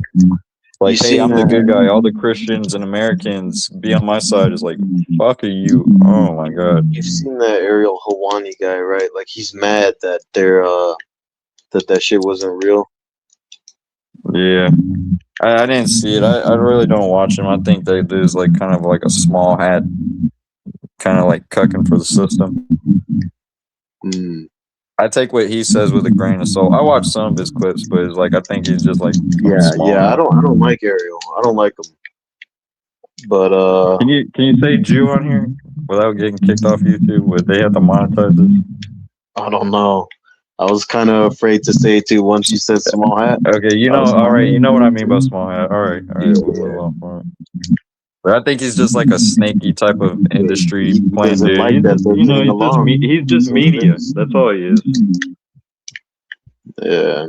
Like, hey, I'm the good guy. All the Christians and Americans be on my side. Is like, fuck you. Oh my god. You've seen that Ariel Helwani guy, right? Like he's mad that that shit wasn't real. Yeah. I didn't see it. I really don't watch him. I think they do like kind of like a small hat, kind of like cucking for the system. I take what he says with a grain of salt. I watch some of his clips, but it's like I think he's just like yeah. I don't like Ariel. I don't like him. But can you say Jew on here without getting kicked off YouTube? Would they have to monetize this? I don't know. I was kind of afraid to say it too once you said small hat. Okay, all right, you know what I mean by small hat. All right, we'll move on from it. But I think he's just like a snaky type of industry playing dude. Like he's just media. That's all he is. Yeah,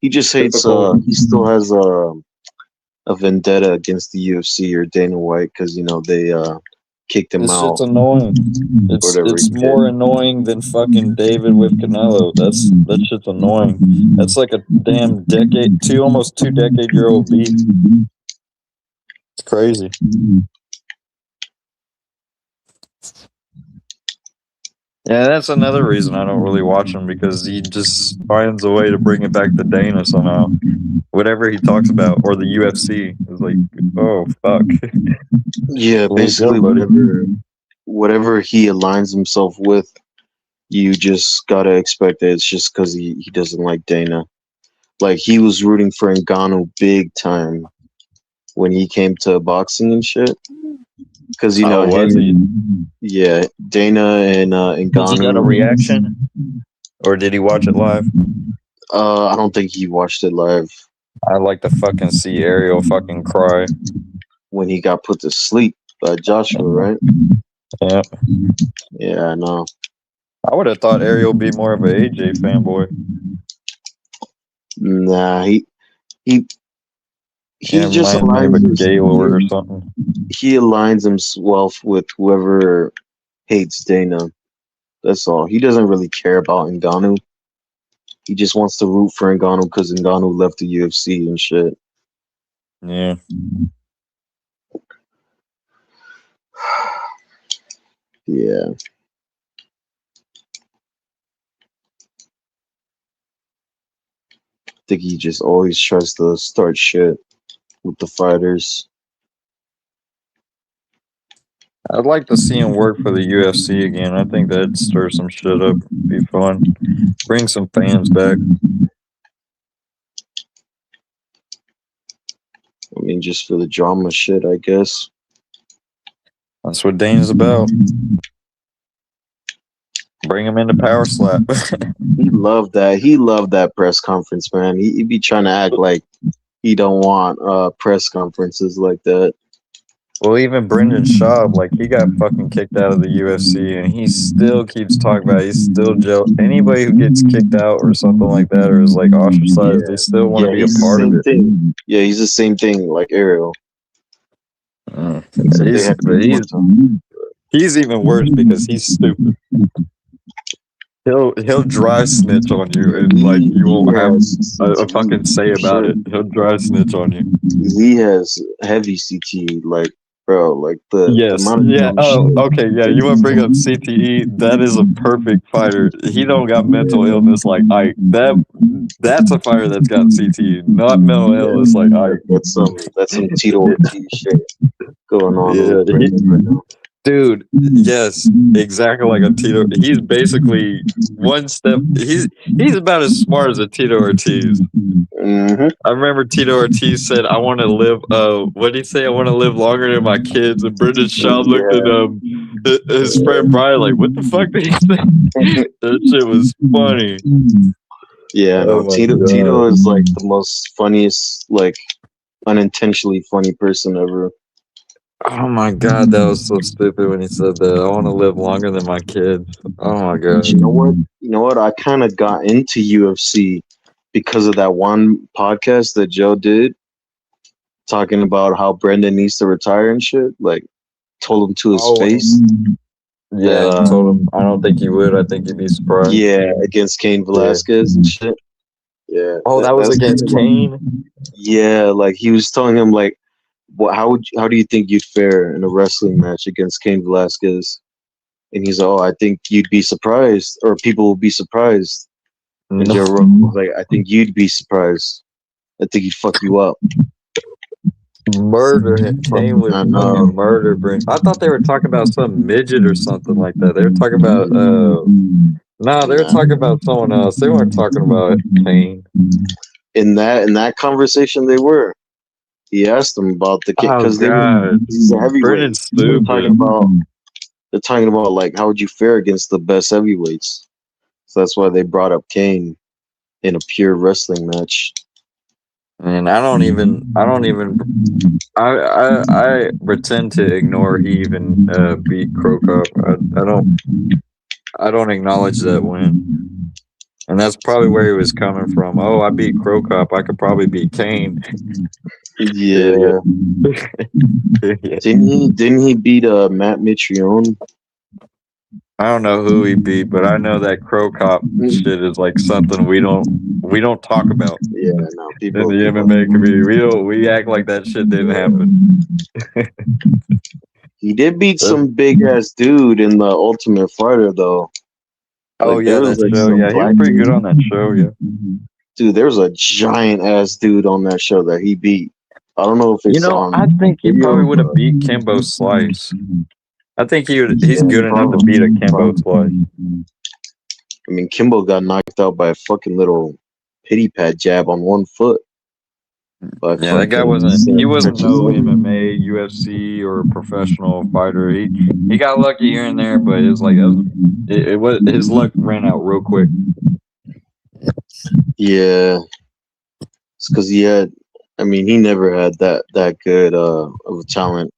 he just hates. He still has a vendetta against the UFC or Dana White because they kicked him out. It's annoying. It's more annoying than fucking David with Canelo. That shit's annoying. That's like a damn almost 2 decade year old beef. It's crazy. Yeah, that's another reason I don't really watch him, because he just finds a way to bring it back to Dana somehow. Whatever he talks about, or the UFC, is like, oh fuck. Yeah, basically whatever he aligns himself with, you just gotta expect that it's just because he doesn't like Dana. Like he was rooting for Ngannou big time when he came to boxing and shit. Because you know was he? yeah, Dana and Ngannou. Did he get a reaction, or did he watch it live? I don't think he watched it live. I'd like to fucking see Ariel fucking cry when he got put to sleep by Joshua, right? Yeah. Yeah, I know. I would have thought Ariel would be more of an AJ fanboy. Nah, he Yeah, just aligns Gaylord or something. He aligns himself with whoever hates Dana. That's all. He doesn't really care about Ngannou. He just wants to root for Ngannou because Ngannou left the UFC and shit. Yeah. Yeah. I think he just always tries to start shit with the fighters. I'd like to see him work for the UFC again. I think that'd stir some shit up. Be fun. Bring some fans back. I mean, just for the drama shit, I guess. That's what Dane's about. Bring him into Power Slap. He loved that. He loved that press conference, man. He'd be trying to act like he don't want press conferences like that. Well, even Brendan Schaub, like, he got fucking kicked out of the UFC, and he still keeps talking about it. He's still jealous. Anybody who gets kicked out or something like that, or is, like, ostracized, they still want to be a part of it. Thing. Yeah, he's the same thing like Ariel. He's even worse because he's stupid. He'll dry snitch on you, and like you won't have a fucking say about it. He'll dry snitch on you. He has heavy CTE, like bro, like the okay, yeah. You want to bring up CTE? That is a perfect fighter. He don't got mental illness like Ike. That's a fighter that's got CTE, not mental illness like Ike. That's some Tito Ortiz shit going on. Yeah, dude, yes, exactly like a Tito. He's basically one step. He's about as smart as a Tito Ortiz. Mm-hmm. I remember Tito Ortiz said, "I want to live." What did he say? "I want to live longer than my kids." And Brendan Schaub looked at his friend Brian like, "What the fuck did he say?" That shit was funny. Yeah, no, Tito is like the most funniest, like unintentionally funny person ever. Oh my god, that was so stupid when he said that. I want to live longer than my kids. Oh my god. You know what? I kind of got into UFC because of that one podcast that Joe did, talking about how Brendan needs to retire and shit. Like, told him to his face. Yeah, told him. I don't think he would. I think he'd be surprised. Yeah, against Cain Velasquez and shit. Yeah. Oh, that was against Cain? Yeah, like he was telling him like, how do you think you'd fare in a wrestling match against Cain Velasquez? And he's like, "Oh, I think you'd be surprised, or people will be surprised." And Joe Rogan was like, "I think you'd be surprised. I think he'd fuck you up." Murder him. Cain would fucking murder Brent. I thought they were talking about some midget or something like that. They were talking about they were talking about someone else. They weren't talking about Cain. In that conversation, they were. He asked them about the kid because he's a heavyweight. They're talking about like, how would you fare against the best heavyweights? So that's why they brought up Cain in a pure wrestling match. And I pretend to ignore he even beat Krokop. I don't acknowledge that win. And that's probably where he was coming from. Oh, I beat Krokop. I could probably beat Cain. Yeah. Didn't he beat Matt Mitrione? I don't know who he beat, but I know that Krokop shit is like something we don't talk about. Yeah, no, people in the MMA community. We act like that shit didn't happen. He did beat some big ass dude in the Ultimate Fighter though. Oh yeah, that show. Yeah, he was pretty good on that show. Yeah, dude, there was a giant ass dude on that show that he beat. I don't know if it's I think he probably would have beat Kimbo Slice. I think he's good enough to beat a Kimbo Slice. I mean, Kimbo got knocked out by a fucking little pity pad jab on one foot. Yeah, that guy he wasn't no MMA, UFC, or professional fighter. He got lucky here and there, but it's like it was his luck ran out real quick. Yeah, it's because he never had that good of a talent,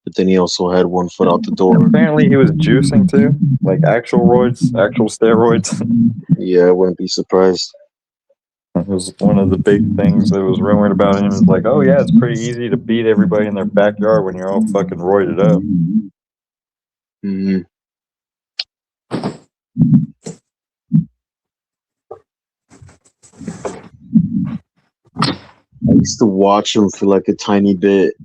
but then he also had one foot out the door. Apparently, he was juicing too, like actual steroids. Yeah, I wouldn't be surprised. It was one of the big things that was rumored about him. Is like, oh yeah, it's pretty easy to beat everybody in their backyard when you're all fucking roided up. Mm-hmm. I used to watch him for like a tiny bit,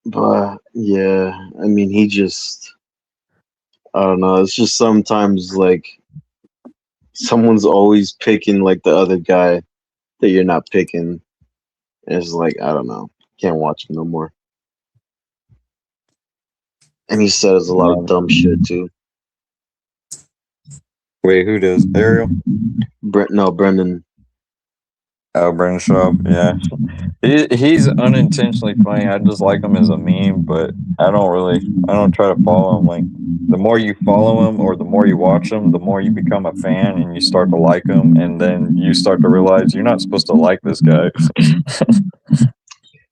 but yeah, I mean, I don't know. It's just sometimes like someone's always picking like the other guy that you're not picking. And it's like, I don't know. Can't watch him no more. And he says a lot of dumb shit too. Wait, who does? Ariel? Brendan. Oh, Brendan Schaub, yeah. He's unintentionally funny. I just like him as a meme, but I don't try to follow him. Like, the more you follow him or the more you watch him, the more you become a fan and you start to like him, and then you start to realize you're not supposed to like this guy.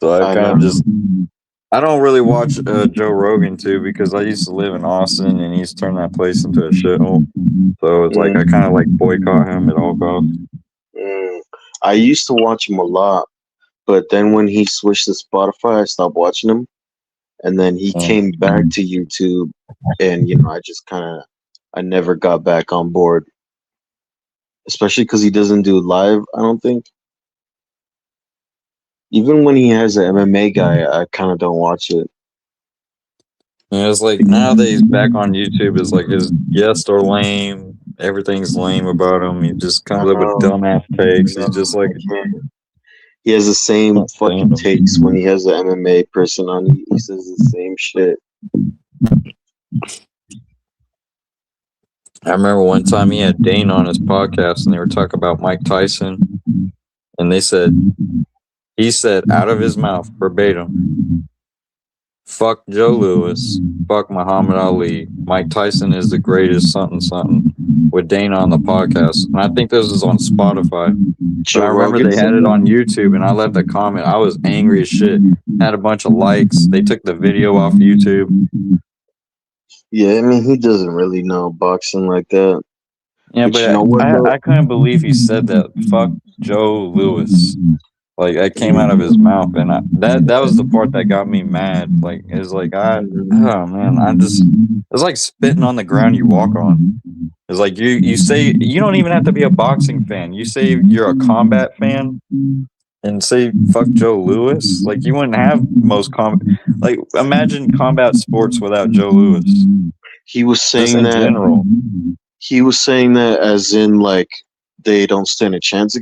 So I kind of I don't really watch Joe Rogan too, because I used to live in Austin and he's turned that place into a shithole. So it's like I kind of like boycott him at all costs. I used to watch him a lot, but then when he switched to Spotify, I stopped watching him. And then he came back to YouTube, and I never got back on board. Especially because he doesn't do live, I don't think. Even when he has an MMA guy, I kind of don't watch it. Yeah, it's like now that he's back on YouTube, it's like his guests are lame. Everything's lame about him. He just comes up with dumbass takes. He's just like he has the same fucking takes when he has an MMA person on. He says the same shit. I remember one time he had Dane on his podcast and they were talking about Mike Tyson, and he said out of his mouth verbatim, "Fuck Joe Louis, fuck Muhammad Ali. Mike Tyson is the greatest something," with Dana on the podcast. And I think this is on Spotify. But I remember they had it on YouTube, and I left a comment. I was angry as shit. Had a bunch of likes. They took the video off YouTube. Yeah, I mean, he doesn't really know boxing like that. Yeah, but I couldn't believe he said that. Fuck Joe Louis. Like, that came out of his mouth, and that was the part that got me mad. Like, it's like, it's like spitting on the ground you walk on. It's like you say, you don't even have to be a boxing fan. You say you're a combat fan and say, fuck Joe Louis. Like, you wouldn't have most like, imagine combat sports without Joe Louis. He was saying that, general. He was saying that as in, like, they don't stand a chance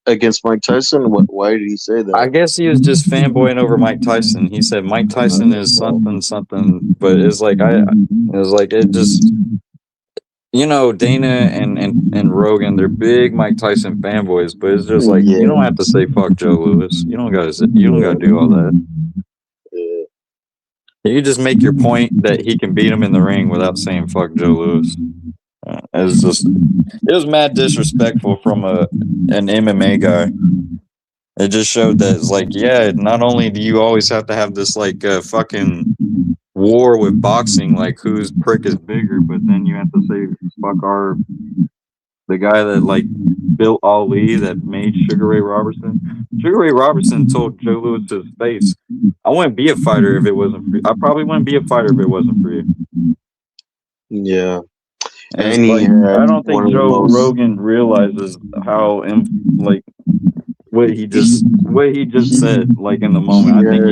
against Mike Tyson? Why did he say that? I guess he was just fanboying over Mike Tyson. He said Mike Tyson is something, but it's like it just, Dana and Rogan, they're big Mike Tyson fanboys, but it's just like you don't have to say fuck Joe Louis. You don't gotta do all that. You just make your point that he can beat him in the ring without saying fuck Joe Louis. It was mad disrespectful from an MMA guy. It just showed that it's like, yeah, not only do you always have to have this like fucking war with boxing, like whose prick is bigger, but then you have to say fuck the guy that like built Ali, that made Sugar Ray Robertson. Sugar Ray Robertson told Joe Louis to his face, "I wouldn't be a fighter if it wasn't for you. I probably wouldn't be a fighter if it wasn't for you." Yeah. And like, I don't think Joe Rogan realizes how what he just said, like, in the moment. I think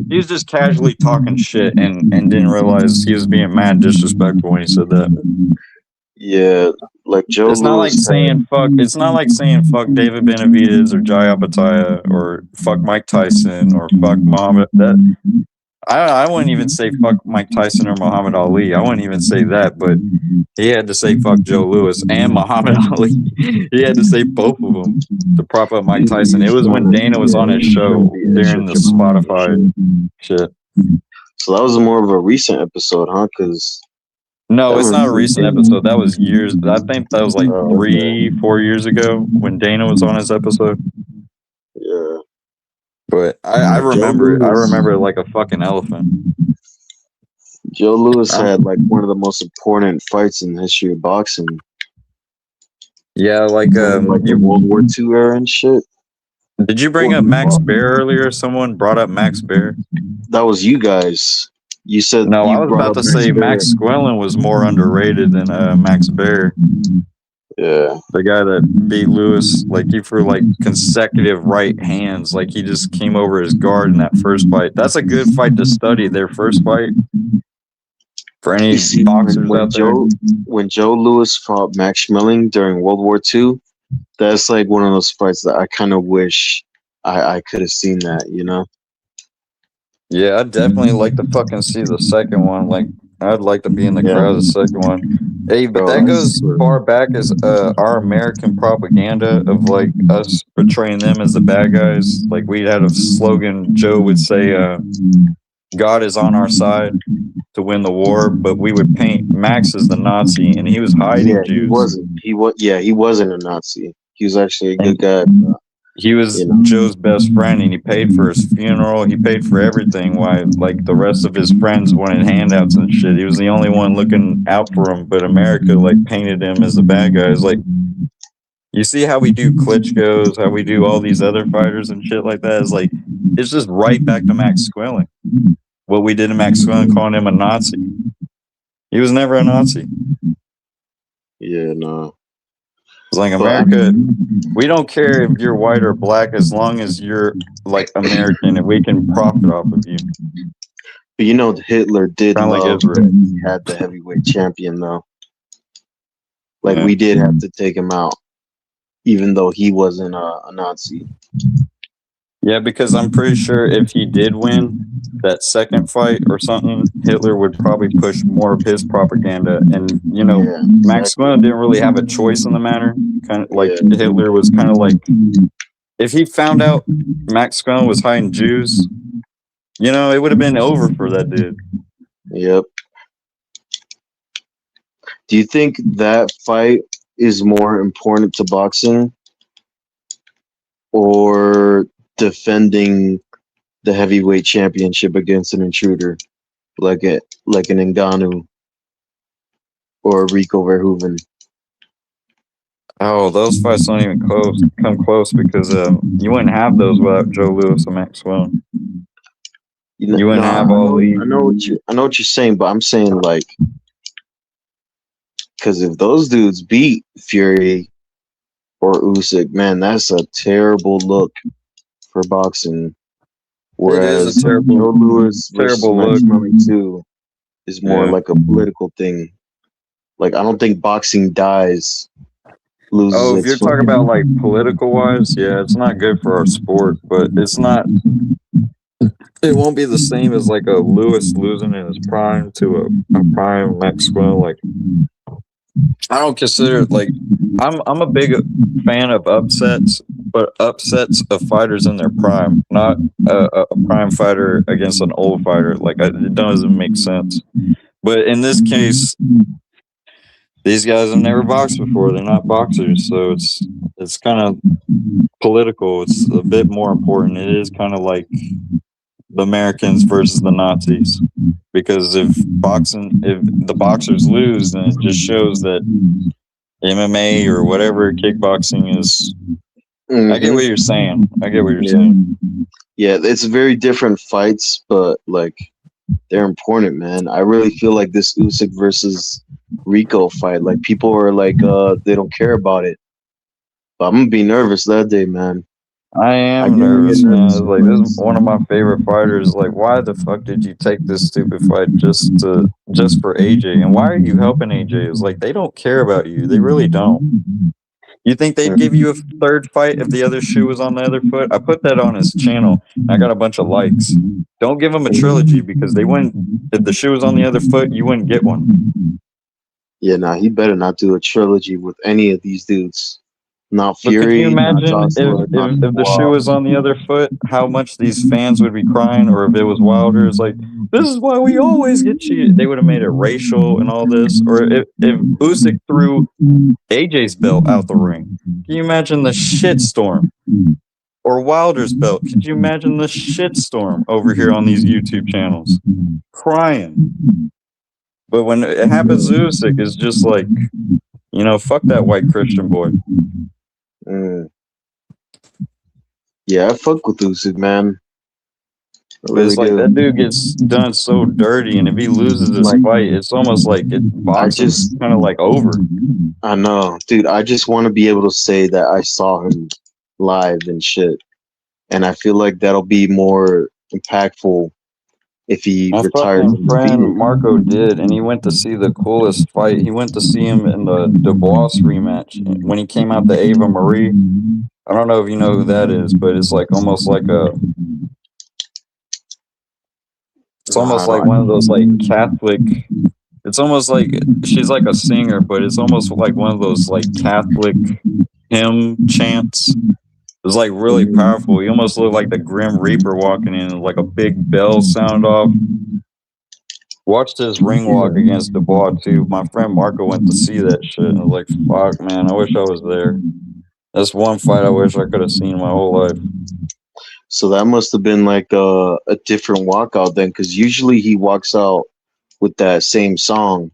he was just casually talking shit and didn't realize he was being mad disrespectful when he said that. Yeah, like Joe. It's not like saying fuck David Benavidez or Jai Opetaia or fuck Mike Tyson or fuck Muhammad. I wouldn't even say fuck Mike Tyson or Muhammad Ali. I wouldn't even say that, but he had to say fuck Joe Louis and Muhammad Ali. He had to say both of them to prop up Mike Tyson. It was when Dana was on his show during the Spotify shit. So that was more of a recent episode, huh? Because no, it's not a recent episode. That was years. I think that was like 3-4 years ago when Dana was on his episode. Yeah. But I remember it. I remember it like a fucking elephant. Joe Louis had like one of the most important fights in the history of boxing. Yeah, like the World War II era and shit. Did you bring up Max Baer earlier? Someone brought up Max Baer. That was you guys. You said no. I was about to say Max Squellen was more underrated than Max Baer. Yeah, the guy that beat Lewis, like he threw like consecutive right hands, like he just came over his guard in that first fight. That's a good fight to study. Their first fight for any boxers out there. When Joe Louis fought Max Schmeling during World War II, that's like one of those fights that I kind of wish I could have seen that. You know? Yeah, I'd definitely like to fucking see the second one. Like, I'd like to be in the crowd the second one. Hey, but that goes far back as our American propaganda of like us portraying them as the bad guys. Like we had a slogan. Joe would say, "God is on our side to win the war," but we would paint Max as the Nazi, and he was hiding Jews. He wasn't a Nazi. He was actually a good guy. He was Joe's best friend, and he paid for his funeral. He paid for everything. Why, like the rest of his friends wanted handouts and shit. He was the only one looking out for him. But America like painted him as the bad guys. Like, you see how we do Klitschko's, how we do all these other fighters and shit like that. It's like it's just right back to Max Squellen. What we did to Max Squellen, calling him a Nazi. He was never a Nazi. Yeah, no. It's like America, we don't care if you're white or black as long as you're like American and we can profit off of you. But you know, Hitler did love that he had the heavyweight champion though. Like we did have to take him out, even though he wasn't a Nazi. Yeah, because I'm pretty sure if he did win that second fight or something, Hitler would probably push more of his propaganda. And, you know, Max Squellen didn't really have a choice in the matter. Kind of like Hitler was kind of like, if he found out Max Squellen was hiding Jews, you know, it would have been over for that dude. Yep. Do you think that fight is more important to boxing or defending the heavyweight championship against an intruder like an Ngannou or Rico Verhoeven? Oh, those fights don't even come close because you wouldn't have those without Joe Louis and Max Squellen. You wouldn't have all these. I know what you're saying, but I'm saying like, because if those dudes beat Fury or Usyk, man, that's a terrible look for boxing. Whereas Joe Louis terrible look too is more like a political thing. Like I don't think boxing dies. Oh, if you're talking about like political wise, yeah, it's not good for our sport, but it's not. It won't be the same as like a Lewis losing in his prime to a prime Max Squellen. Like I don't consider it like I'm a big fan of upsets, but upsets of fighters in their prime, not a prime fighter against an old fighter. Like it doesn't make sense. But in this case, these guys have never boxed before. They're not boxers, so it's kind of political. It's a bit more important. It is kind of like the Americans versus the Nazis, because if the boxers lose, then it just shows that MMA or whatever kickboxing is. I get what you're saying. Yeah, it's very different fights, but like they're important, man. I really feel like this Usyk versus Rico fight, like people are like they don't care about it, but I'm gonna be nervous that day, man. I am nervous, man. Like this is one of my favorite fighters. Like, why the fuck did you take this stupid fight just for AJ? And why are you helping AJ? It's like they don't care about you. They really don't. You think they'd give you a third fight if the other shoe was on the other foot? I put that on his channel, and I got a bunch of likes. Don't give him a trilogy because they wouldn't. If the shoe was on the other foot, you wouldn't get one. Yeah, nah, he better not do a trilogy with any of these dudes. Not But could you Fury, not imagine Joshua, not if the shoe Dubois. was on the other foot, how much these fans would be crying, or if it was Wilder, it's like, this is why we always get cheated. They would have made it racial and all this. Or if Usyk threw AJ's belt out the ring, can you imagine the shitstorm? Or Wilder's belt, could you imagine the shitstorm over here on these YouTube channels? Crying. But when it happens to Usyk, it's just like, you know, fuck that white Christian boy. Yeah, I fuck with Usyk, man. But it's like that dude gets done so dirty, and if he loses this fight, it's almost like boxing's kind of like over. I know, dude. I just want to be able to say that I saw him live and shit, and I feel like that'll be more impactful if he My retires. fucking friend Marco did, and he went to see the coolest fight. He went to see him in the Dubois rematch when he came out to Ava Marie. I don't know if you know who that is, but it's like almost like a. It's almost like one of those like Catholic. It's almost like she's like a singer, but it's almost like one of those like Catholic hymn chants. It was like really powerful. He almost looked like the Grim Reaper walking in, like a big bell sound off. Watched his ring walk against Dubois too. My friend Marco went to see that shit, and I was like, "Fuck, man, I wish I was there." That's one fight I wish I could have seen my whole life. So that must have been like a different walkout then, because usually he walks out with that same song.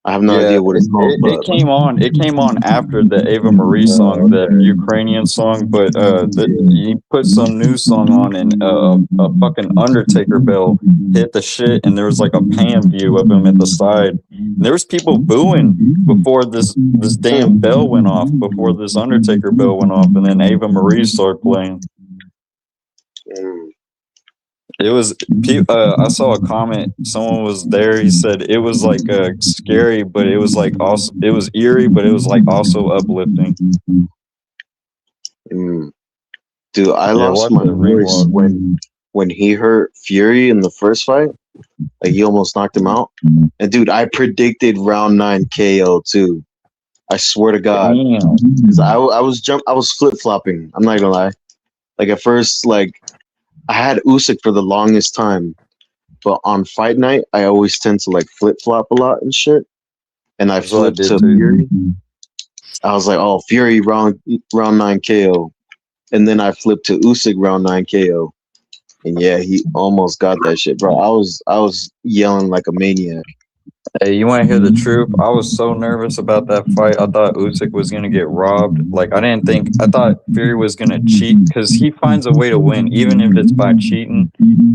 I have no idea what it's called. It came on. It came on after the Ava Marie song, the Ukrainian song. But he put some new song on, and a fucking Undertaker bell hit the shit, and there was like a pan view of him at the side. And there was people booing before this damn bell went off. Before this Undertaker bell went off, and then Ava Marie started playing. It was. I saw a comment. Someone was there. He said it was like scary, but it was like also. It was eerie, but it was like also uplifting. Dude, I lost my voice when he hurt Fury in the first fight. Like he almost knocked him out. And dude, I predicted round 9 KO too. I swear to God, because I was flip flopping. I'm not gonna lie. Like at first, like. I had Usyk for the longest time, but on fight night, I always tend to like flip flop a lot and shit. And I flipped to Fury. I was like, "Oh, Fury round 9 KO," and then I flipped to Usyk round 9 KO, and yeah, he almost got that shit, bro. I was yelling like a maniac. Hey, you want to hear the truth? I was so nervous about that fight. I thought Usyk was going to get robbed. Like, I thought Fury was going to cheat because he finds a way to win, even if it's by cheating.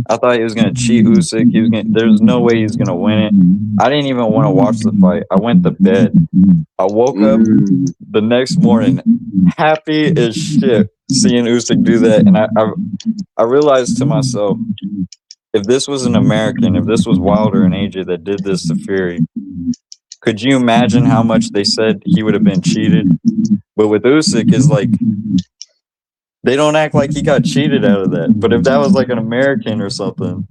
I thought he was going to cheat Usyk. There's no way he's going to win it. I didn't even want to watch the fight. I went to bed. I woke up the next morning happy as shit seeing Usyk do that. And I realized to myself, if this was an American, if this was Wilder and AJ that did this to Fury, could you imagine how much they said he would have been cheated? But with Usyk, is like they don't act like he got cheated out of that. But if that was like an American or something,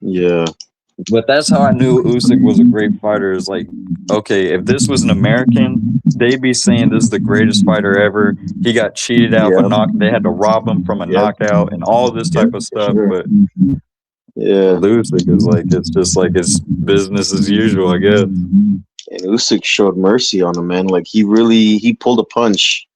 yeah. But that's how I knew Usyk was a great fighter. Is like, okay, if this was an American, they'd be saying this is the greatest fighter ever. He got cheated out, but they had to rob him from a knockout and all this type of stuff. But Usyk is like, it's just like it's business as usual, I guess. And Usyk showed mercy on him, man. Like he pulled a punch.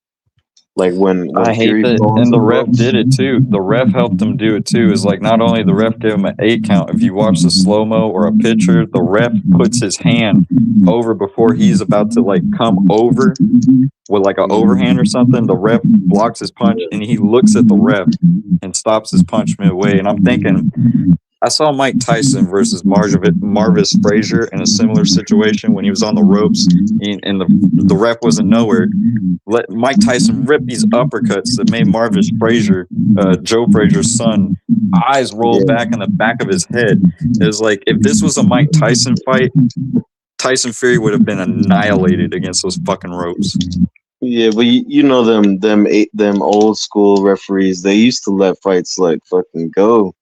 Like when I hate that, and the ref did it too. The ref helped him do it too. Is like not only the ref gave him an 8 count. If you watch the slow mo or a picture, the ref puts his hand over before he's about to like come over with like an overhand or something. The ref blocks his punch, and he looks at the ref and stops his punch midway. And I'm thinking, I saw Mike Tyson versus Marvis Frazier in a similar situation when he was on the ropes, and the ref wasn't nowhere. Let Mike Tyson rip these uppercuts that made Marvis Frazier, Joe Frazier's son, eyes roll back in the back of his head. It was like, if this was a Mike Tyson fight, Tyson Fury would have been annihilated against those fucking ropes. Yeah, but you know them old school referees. They used to let fights like fucking go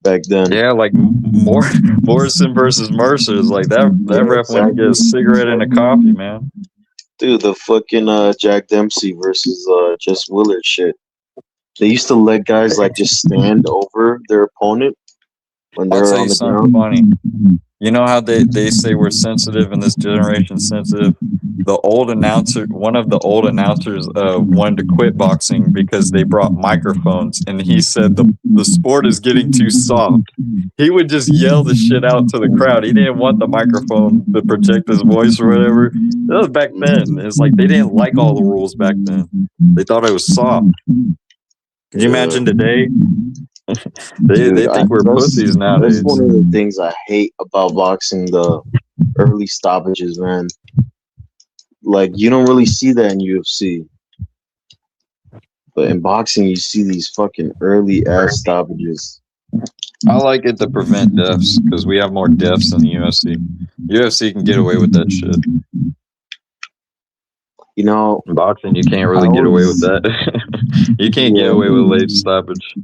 back then. Yeah, like Morrison versus Mercer is like that. That Yeah, ref went to get a cigarette and a coffee, man. Dude, the fucking Jack Dempsey versus Just Willard shit. They used to let guys like just stand over their opponent when I'll they're tell on you the something ground. funny. You know how they say we're sensitive and this generation's sensitive? One of the old announcers wanted to quit boxing because they brought microphones, and he said the sport is getting too soft. He would just yell the shit out to the crowd. He didn't want the microphone to project his voice or whatever. That was back then. It's like they didn't like all the rules back then. They thought it was soft. Could you imagine today? they Dude, think we're pussies that's nowadays. one of the things I hate about boxing, the early stoppages, man. Like you don't really see that in UFC. But in boxing you see these fucking early ass stoppages. I like it to prevent deaths because we have more deaths than the UFC. UFC can get away with that shit. You know, in boxing, you can't really get away with that. You can't get away with late stoppage.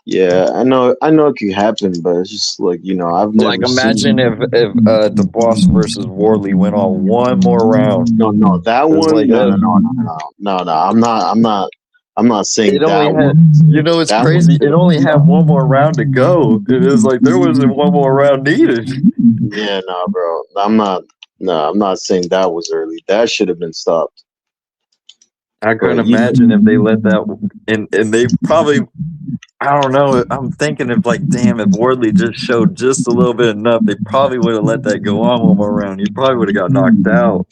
Yeah, I know it could happen, but it's just like I've never Like imagine if Dubois versus Wardley went on one more round. No, that It's one. like No. I'm not saying it only that had, one. it's crazy. It only had one more round to go. It is like there wasn't one more round needed. Yeah, no, bro. I'm not saying that was early. That should have been stopped. I couldn't imagine if they let that, and they probably, I don't know. I'm thinking if damn, if Wardley just showed just a little bit enough, they probably would have let that go on one more round. He probably would have got knocked out.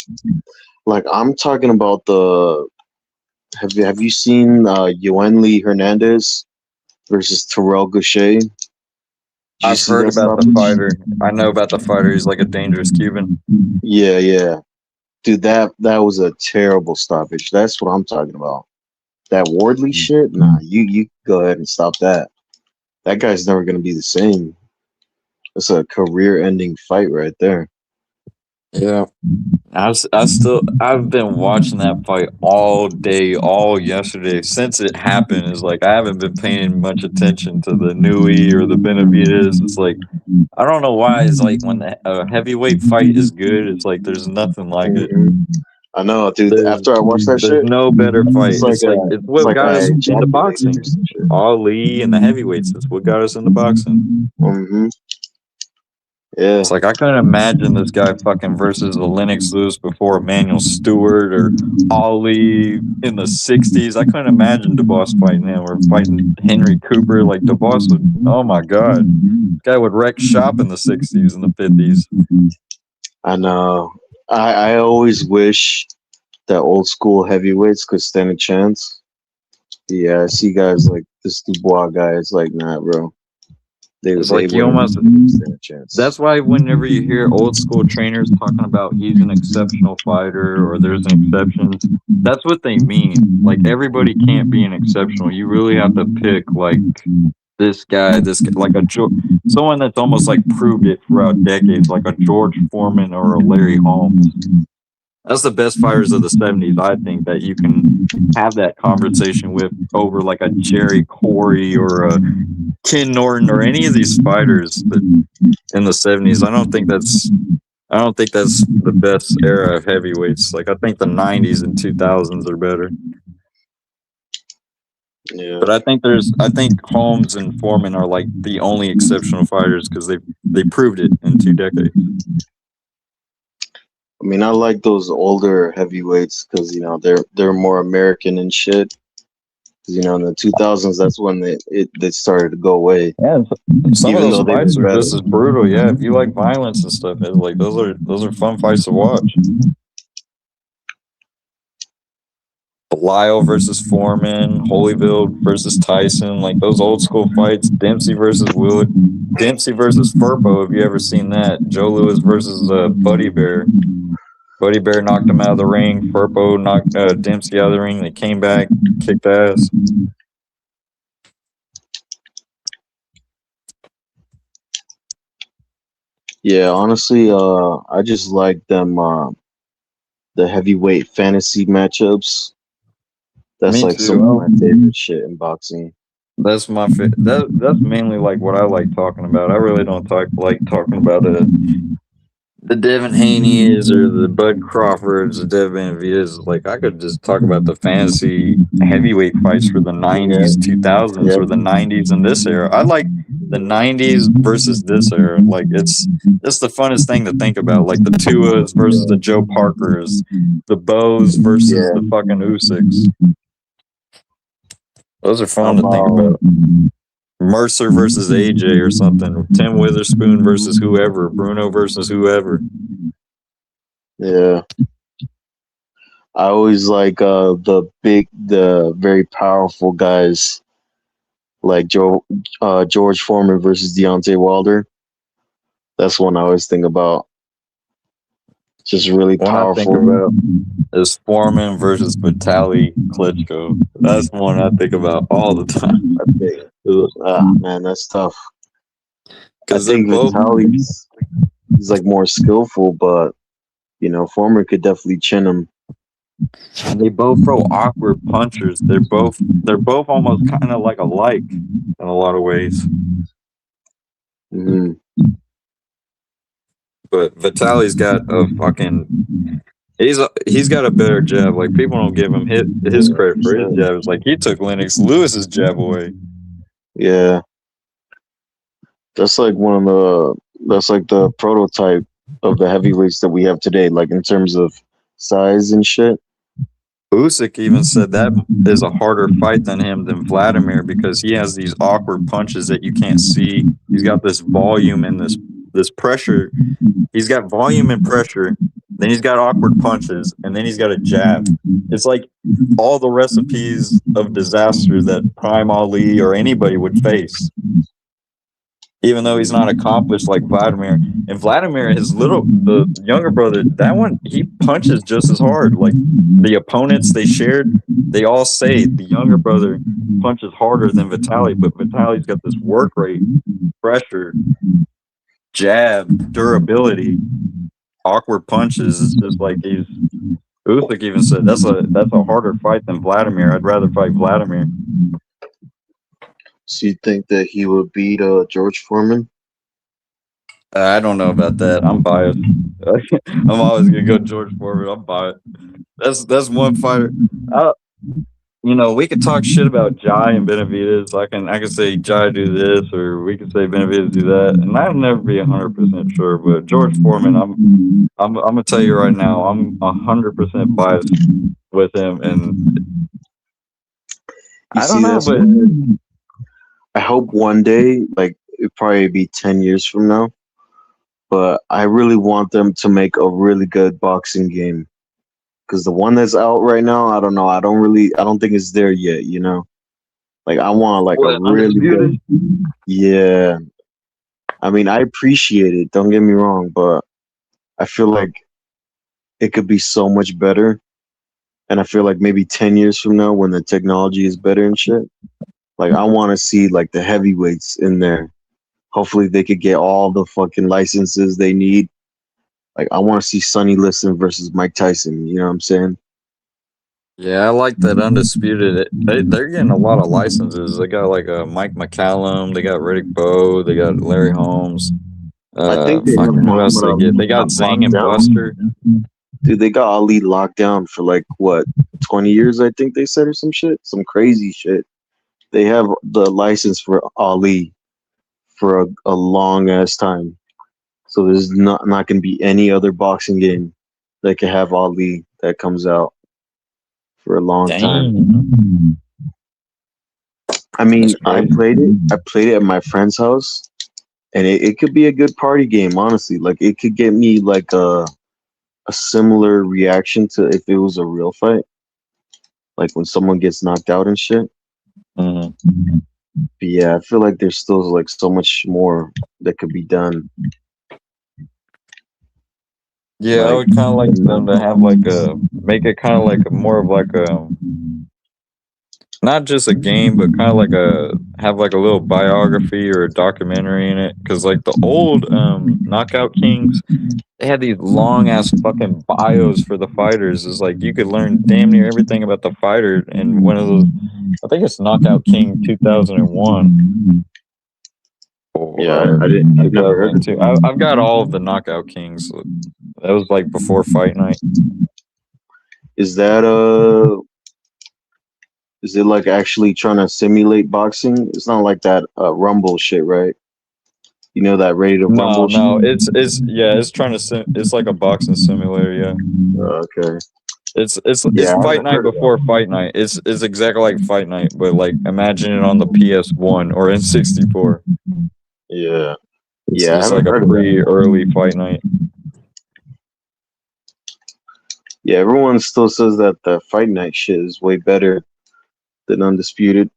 Like I'm talking about have you seen Yoenli Hernandez versus Terrell Gaucher? I've heard about the fighter. I know about the fighter. He's like a dangerous Cuban. Yeah. Dude, that was a terrible stoppage. That's what I'm talking about. That Wardley shit, nah, you go ahead and stop that. That guy's never gonna be the same. It's a career-ending fight right there. Yeah, I've been watching that fight all day, all yesterday since it happened. It's like I haven't been paying much attention to the Nui or the Benavidez. It's like I don't know why. It's like when a heavyweight fight is good, it's like there's nothing like it. I know, dude. After I watched that There's shit, no better fight. it's what got us into ejaculated boxing. or some shit. Ali and the heavyweights. It's what got us into boxing. Yeah. It's like I couldn't imagine this guy fucking versus the Lennox Lewis before Emmanuel Stewart or Ali in the '60s. I couldn't imagine Dubois fighting him or fighting Henry Cooper. Like Dubois would, oh my god, this guy would wreck shop in the '60s and the '50s. I know. I always wish that old school heavyweights could stand a chance. Yeah, I see guys like this Dubois guy. It's like, nah, bro. It's like you almost stand a chance. That's why whenever you hear old school trainers talking about he's an exceptional fighter or there's an exception, that's what they mean. Like everybody can't be an exceptional. You really have to pick like this guy, like someone that's almost like proved it throughout decades, like a George Foreman or a Larry Holmes. That's the best fighters of the '70s, I think, that you can have that conversation with over like a Jerry Corey or a Ken Norton or any of these fighters in the '70s. I don't think that's the best era of heavyweights. Like I think the '90s and 2000s are better. Yeah. But I think Holmes and Foreman are like the only exceptional fighters because they proved it in 2 decades. I mean, I like those older heavyweights because they're more American and shit. Because in the 2000s, that's when they started to go away. Yeah, some of those fights are just as brutal. Yeah, if you like violence and stuff, it's like those are fun fights to watch. Lyle versus Foreman, Holyfield versus Tyson, like those old school fights. Dempsey versus Willard, Dempsey versus Firpo. Have you ever seen that? Joe Louis versus Buddy Bear. Buddy Bear knocked him out of the ring. Firpo knocked Dempsey out of the ring. They came back, kicked ass. Yeah, honestly, I just like them the heavyweight fantasy matchups. That's Me like some of too. my favorite shit in boxing. That's that's mainly like what I like talking about. I really don't like talking about the Devin Haney's or the Bud Crawfords, the Devin Benavidez. Like I could just talk about the fantasy heavyweight fights for the Yeah, '90s, 2000s, yeah, or the '90s and this era. I like the '90s versus this era. Like it's the funnest thing to think about. Like the Tuas versus the Joe Parkers, the Bows versus yeah. the fucking Usyks. Those are fun to I'm think about. Mercer versus AJ or something. Tim Witherspoon versus whoever. Bruno versus whoever. yeah. I always like the very powerful guys like George Foreman versus Deontay Wilder. That's one I always think about. Just really One I think powerful. about is Foreman versus Vitaly Klitschko. That's one I think about all the time. I think, man, that's tough. I Because they're think both Vitaly's he's like more skillful, but Foreman could definitely chin him. and they both throw awkward punchers. They're both almost kind of like alike in a lot of ways. Hmm. But Vitaly's got a fucking he's got a better jab. Like people don't give him his Yeah, credit for for his sure. jabs. Like he took Lennox Lewis's jab away. Yeah, that's like that's like the prototype of the heavyweights that we have today, like in terms of size and shit. Usyk even said that is a harder fight than Vladimir because he has these awkward punches that you can't see. He's got this volume and this pressure. He's got volume and pressure. Then he's got awkward punches, and then he's got a jab. It's like all the recipes of disaster that Prime Ali or anybody would face. Even though he's not accomplished like Vladimir. And Vladimir, the younger brother, that one, he punches just as hard. Like the opponents they all say the younger brother punches harder than Vitaly, but Vitaly's got this work rate, pressure, jab, durability, awkward punches. It's just like Usyk even said that's a harder fight than Vladimir. I'd rather fight Vladimir. So you think that he would beat George Foreman? I don't know about that. I'm biased. I'm always gonna go George Foreman. I'm biased. That's one fighter. We could talk shit about Jai and Benavidez. I can say Jai do this, or we could say Benavidez do that, and I'll never be 100% sure. But George Foreman, I'm gonna tell you right now, I'm 100% biased with him, and You I don't see, know, that's but one. I hope one day, like it probably be 10 years from now, but I really want them to make a really good boxing game. Because the one that's out right now, I don't know. I don't think it's there yet. Like I want like a what really undisputed? good. Yeah, I mean I appreciate it. Don't get me wrong, but I feel like it could be so much better. And I feel like maybe 10 years from now, when the technology is better and shit, like I want to see like the heavyweights in there. Hopefully they could get all the fucking licenses they need. Like I want to see Sonny Liston versus Mike Tyson. You know what I'm saying? Yeah, I like that undisputed. They're getting a lot of licenses. They got like Mike McCallum. They got Riddick Bowe. They got Larry Holmes. I think they have Fucking who else they get? They got Zing locked and down. Buster. Dude, they got Ali locked down for like what, 20 years? I think they said, or some shit, some crazy shit. They have the license for Ali for a long ass time. So there's not gonna be any other boxing game that can have Ali that comes out for a long time. Dang, I mean, that's crazy. I played it at my friend's house, and it could be a good party game. Honestly, like it could get me like a similar reaction to if it was a real fight, like when someone gets knocked out and shit. Mhm. But yeah, I feel like there's still like so much more that could be done. Yeah, I Like, would kind of like them to have make it kind of like more of like not just a game, but kind of like have like a little biography or a documentary in it. Because like the old Knockout Kings, they had these long ass fucking bios for the fighters. It's like you could learn damn near everything about the fighter in one of those. I think it's Knockout King 2001 Yeah, or I've never heard of 2002. it. I've got all of the Knockout Kings. That was like before Fight Night. Is that is it like actually trying to simulate boxing? It's not like that Rumble shit, right? You know that Ready to Rumble shit? No, it's trying to it's like a boxing simulator, yeah. Okay. It's Yeah, I Fight haven't Night heard of before that. Fight Night. It's exactly like Fight Night, but like imagine it on the PS1 or N64. Yeah. It's Yeah, I just haven't like a heard of that. early Fight Night. Yeah, everyone still says that the Fight Night shit is way better than Undisputed.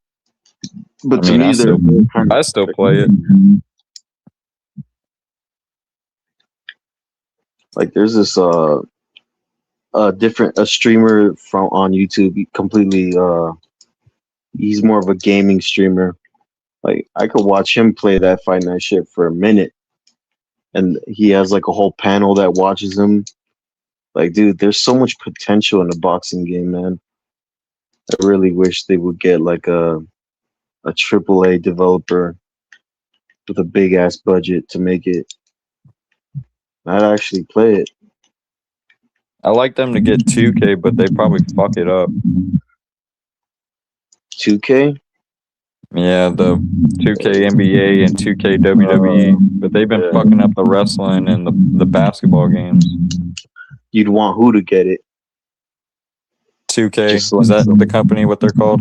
But I to mean, me, they're kind I of still play it. like there's this a streamer from on YouTube. He completely he's more of a gaming streamer. Like I could watch him play that Fight Night shit for a minute, and he has like a whole panel that watches him. Like, dude, there's so much potential in the boxing game, man. I really wish they would get like a AAA developer with a big ass budget to make it. I'd actually play it. I like them to get 2K, but they probably fuck it up. 2K? Yeah, the 2K NBA and 2K WWE, but they've been fucking up the wrestling and the basketball games. You'd want who to get it? 2K, is that the company? What they're called?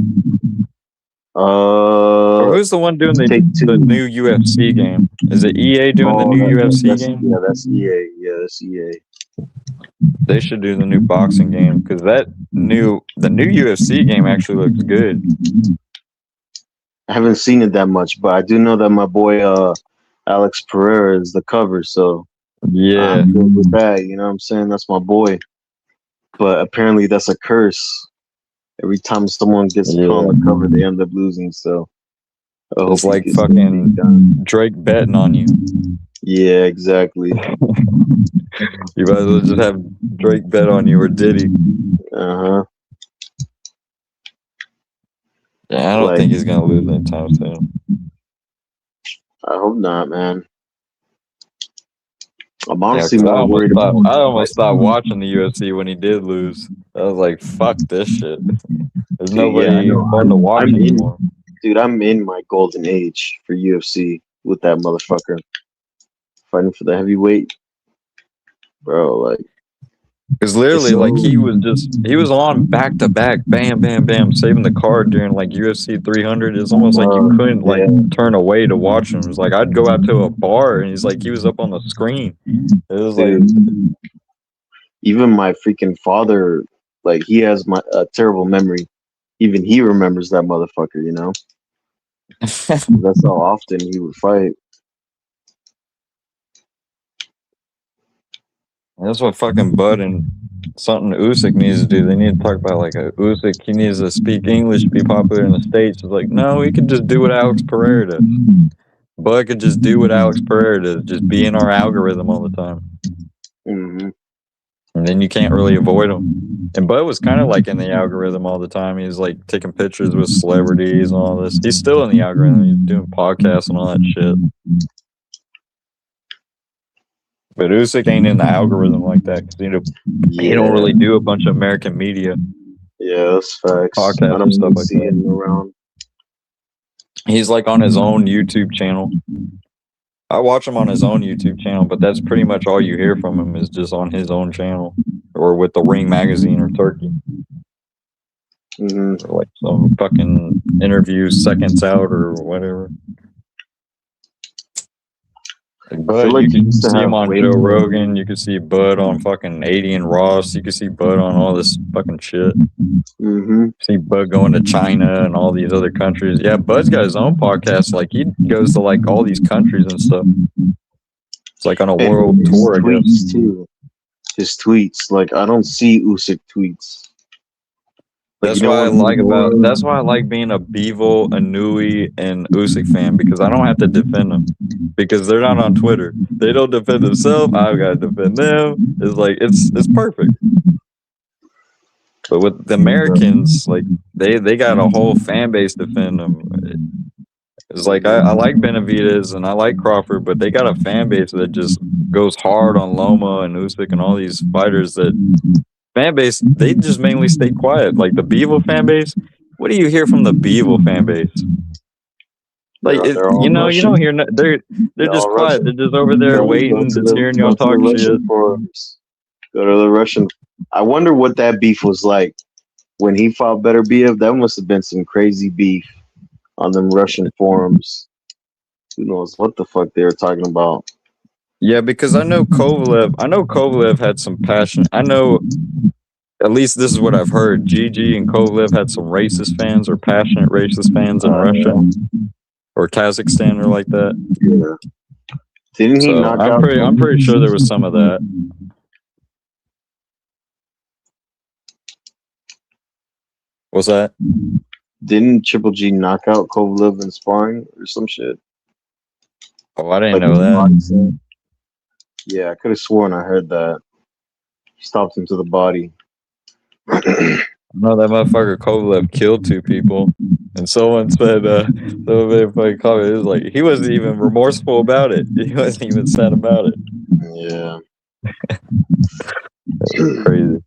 Or who's the one doing the new UFC game? Is it EA doing the new UFC game? Yeah, that's EA. Yeah, that's EA. They should do the new boxing game because the new UFC game actually looks good. I haven't seen it that much, but I do know that my boy Alex Pereira is the cover, so yeah, I'm good with that. You know what I'm saying? That's my boy. But apparently that's a curse. Every time someone gets put on the cover, they end up losing. So it's like fucking Drake betting on you. Yeah, exactly. You might as well just have Drake bet on you or Diddy. Uh-huh. Yeah, I don't think he's gonna lose anytime soon. I hope not, man. I'm honestly more worried about. I almost stopped watching the UFC when he did lose. I was like, "Fuck this shit." There's nobody fun to watch anymore. Dude, I'm in my golden age for UFC with that motherfucker fighting for the heavyweight, bro. Like, because literally, like he was on back to back, bam, bam, bam, saving the card during like UFC 300. It's almost like you couldn't like turn away to watch him. It was like I'd go out to a bar and he was up on the screen. It was like even my freaking father, like he has terrible memory. Even he remembers that motherfucker, you know. That's how often he would fight. That's what fucking Bud and something Usyk needs to do. They need to talk about like a Usyk. He needs to speak English, be popular in the States. It's like, no, he could just do what Alex Pereira does. Bud could just do what Alex Pereira does, just be in our algorithm all the time. Mm-hmm. And then you can't really avoid him. And Bud was kind of like in the algorithm all the time. He was like taking pictures with celebrities and all this. He's still in the algorithm. He's doing podcasts and all that shit. But Usyk ain't in the algorithm like that because he don't really do a bunch of American media. Yeah, that's facts. Podcasts I don't and stuff like see that. him around. He's like on his own YouTube channel. I watch him on his own YouTube channel, but that's pretty much all you hear from him is just on his own channel or with the Ring Magazine or Turkey. Mm-hmm. Or like some fucking interviews, seconds out or whatever. Bud, you can see him on Joe Rogan. You can see Bud on fucking 80 and Ross. You can see Bud on all this fucking shit. Mm-hmm. See Bud going to China and all these other countries. Yeah, Bud's got his own podcast. Like he goes to like all these countries and stuff. It's like on a world tour, I guess. Too. His tweets, like I don't see Usyk tweets. That's why I like that's why I like being a Bevel, a Nui, and Usyk fan, because I don't have to defend them. Because they're not on Twitter. They don't defend themselves. I've got to defend them. It's like it's perfect. But with the Americans, like they got a whole fan base defend them. It's like I like Benavidez and I like Crawford, but they got a fan base that just goes hard on Loma and Usyk and all these fighters. That fan base, they just mainly stay quiet. Like the Bevel fan base, what do you hear from the Bevel fan base? Like They're all you Russian. don't hear. They're just quiet. They're just over there waiting, just hearing y'all talk shit. Forums. Go to the Russian. I wonder what that beef was like when he fought Better BF. That must have been some crazy beef on them Russian forums. Who knows what the fuck they were talking about? Yeah, because I know Kovalev had some passion. I know, at least this is what I've heard. GG and Kovalev had some racist fans or passionate racist fans in Russia or Kazakhstan or like that. Yeah. Didn't he knock out? I'm pretty sure there was some of that. What's that? Didn't Triple G knock out Kovalev in sparring or some shit? Oh, I didn't know that. Yeah, I could have sworn I heard that. Stopped him to the body. No, that motherfucker Kovalev killed 2 people, and someone said, someone made a funny comment. It was like he wasn't even remorseful about it. He wasn't even sad about it. Yeah, crazy.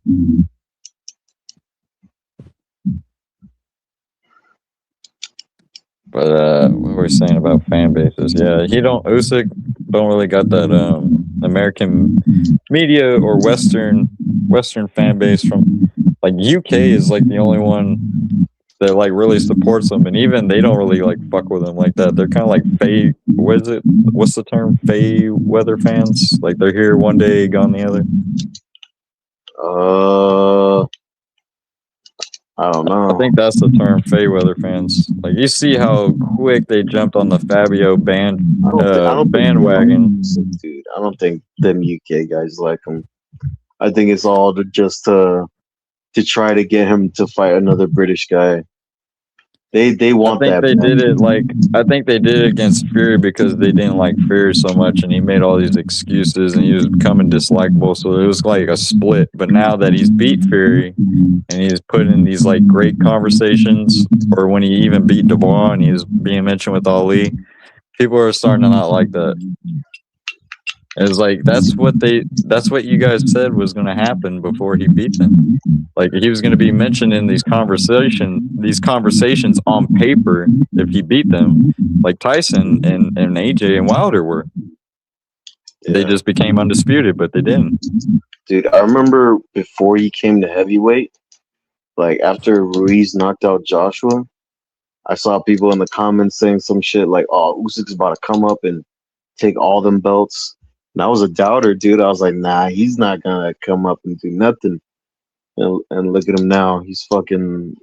But what were we saying about fan bases? Yeah, Usyk don't really got that American media or Western fan base. From like UK is like the only one that like really supports them, and even they don't really like fuck with them like that. They're kind of like what's the term? Fey weather fans. Like they're here one day, gone the other. I don't know. I think that's the term, Fayweather fans. Like you see how quick they jumped on the Fabio bandwagon. Dude, I don't think them UK guys like him. I think it's all just to try to get him to fight another British guy. They want that. I think they did it against Fury because they didn't like Fury so much, and he made all these excuses, and he was becoming dislikable. So it was like a split. But now that he's beat Fury, and he's put in these like great conversations, or when he even beat Dubois and he was being mentioned with Ali, people are starting to not like that. It's like that's what you guys said was going to happen before he beat them. Like he was going to be mentioned in these conversations on paper if he beat them, like Tyson and AJ and Wilder were. Yeah. They just became undisputed, but they didn't. Dude, I remember before he came to heavyweight, like after Ruiz knocked out Joshua, I saw people in the comments saying some shit like, "Oh, Usyk's about to come up and take all them belts." And I was a doubter, dude. I was like, nah, he's not going to come up and do nothing. And look at him now.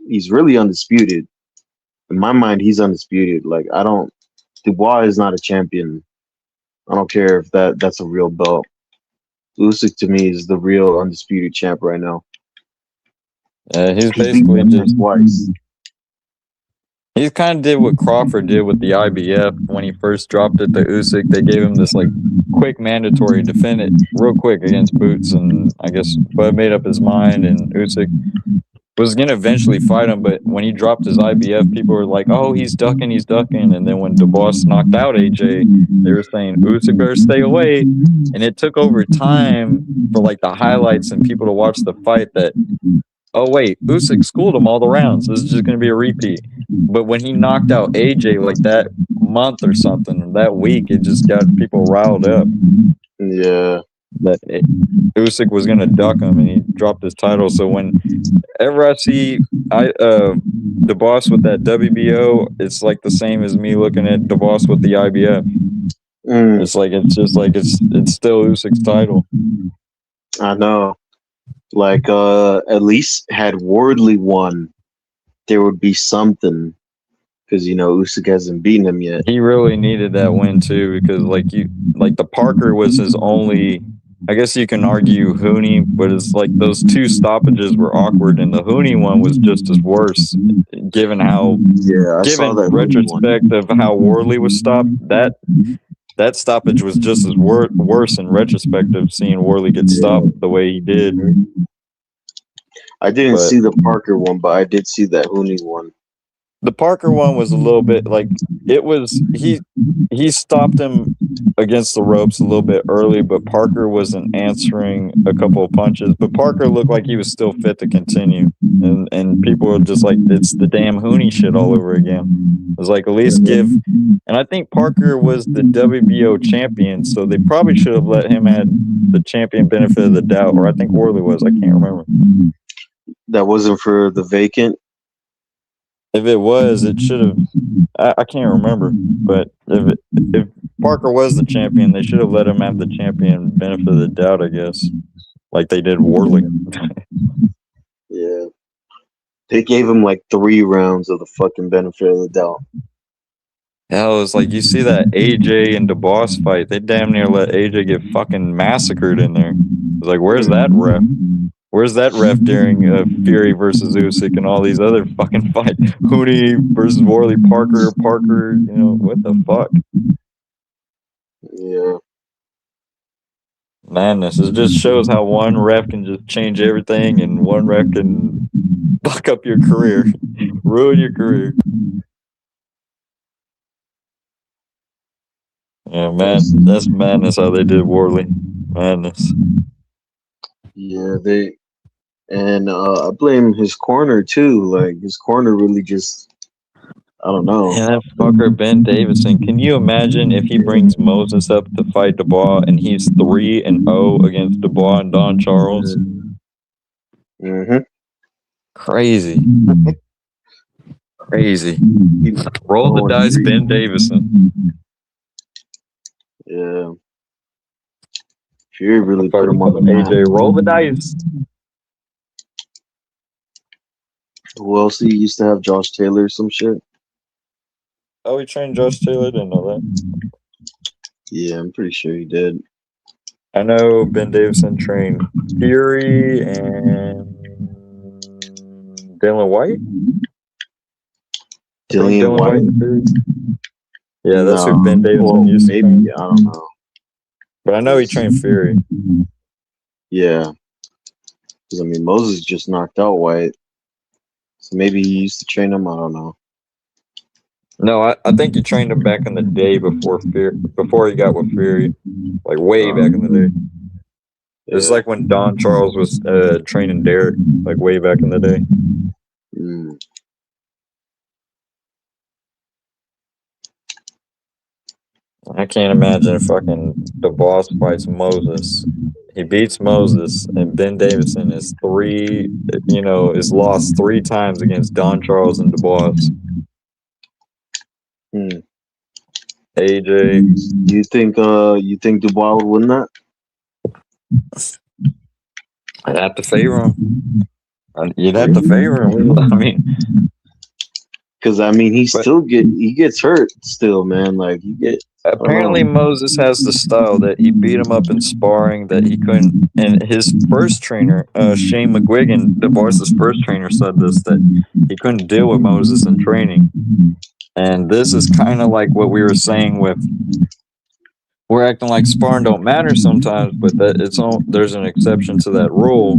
He's really undisputed. In my mind, he's undisputed. Like, Dubois is not a champion. I don't care if that's a real belt. Usyk, to me, is the real undisputed champ right now. He's basically just twice. He kind of did what Crawford did with the IBF when he first dropped it to Usyk. They gave him this like quick mandatory defend it real quick against Boots, and I guess Bud made up his mind, and Usyk was gonna eventually fight him. But when he dropped his IBF, people were like, "Oh, he's ducking," and then when Dubois knocked out AJ, they were saying Usyk better stay away. And it took over time for like the highlights and people to watch the fight that, oh wait, Usyk schooled him all the rounds. This is just going to be a repeat. But when he knocked out AJ like that month or something, that week, it just got people riled up. Yeah. That Usyk was going to duck him, and he dropped his title. So whenever I see Dubois with that WBO, it's like the same as me looking at Dubois with the IBF. It's still Usyk's title. I know. Like, at least had Wardley won, there would be something. Because, Usyk hasn't beaten him yet. He really needed that win, too, because, the Parker was his only I guess you can argue Hooney, but it's like those two stoppages were awkward, and the Hooney one was just as worse, given how, I saw that Hooney one. retrospect of how Worley was stopped. That stoppage was just as worse in retrospective, seeing Worley get stopped the way he did. I didn't see the Parker one, but I did see that Hooney one. The Parker one was a little bit like it was he stopped him against the ropes a little bit early, but Parker wasn't answering a couple of punches. But Parker looked like he was still fit to continue, and people were just like, it's the damn Hooney shit all over again. It was like, at least give. And I think Parker was the WBO champion, so they probably should have let him have the champion benefit of the doubt, or I think Worley was. I can't remember. That wasn't for the vacant. If it was, it should have. I can't remember, but if Parker was the champion, they should have let him have the champion benefit of the doubt, I guess, like they did Worley. Yeah, they gave him like 3 rounds of the fucking benefit of the doubt. Hell, it's like you see that AJ and DeBoss fight. They damn near let AJ get fucking massacred in there. It's like, where's that ref? Where's that ref during Fury versus Usyk and all these other fucking fights? Hooney versus Worley, Parker, you know, what the fuck? Yeah. Madness. It just shows how one ref can just change everything and one ref can fuck up your career, ruin your career. Yeah, man, that's madness how they did Worley. Madness. Yeah, I blame his corner too. Like his corner really just, I don't know. Yeah, that fucker Ben Davison. Can you imagine if he brings Moses up to fight Dubois and he's 3-0 against Dubois and Don Charles? Crazy. Crazy. Roll the dice, Ben Davison. Yeah. Fury really put him on the AJ, roll the dice. Who else he used to have? Josh Taylor or some shit? Oh, he trained Josh Taylor? Didn't know that. Yeah, I'm pretty sure he did. I know Ben Davison trained Fury and Dylan White. Dylan White? Yeah, that's who Ben Davison used to train. I don't know. But I know he trained Fury. Yeah. Because, I mean, Moses just knocked out White. So maybe he used to train him. I don't know. No, I think he trained him back in the day before he got with Fury. Like, way back in the day. It was like when Don Charles was training Derek, like, way back in the day. I can't imagine if fucking the boss fights Moses. He beats Moses, and Ben Davison is lost 3 times against Don Charles and Dubois. AJ. You think Dubois would win that? I'd have to favor him. You'd have to favor him. I mean, because he gets hurt still, man. Like apparently Moses has the style that he beat him up in sparring that he couldn't. And his first trainer, Shane McGuigan, Dubois' first trainer, said this, that he couldn't deal with Moses in training. And this is kind of like what we were saying with, we're acting like sparring don't matter sometimes, but there's an exception to that rule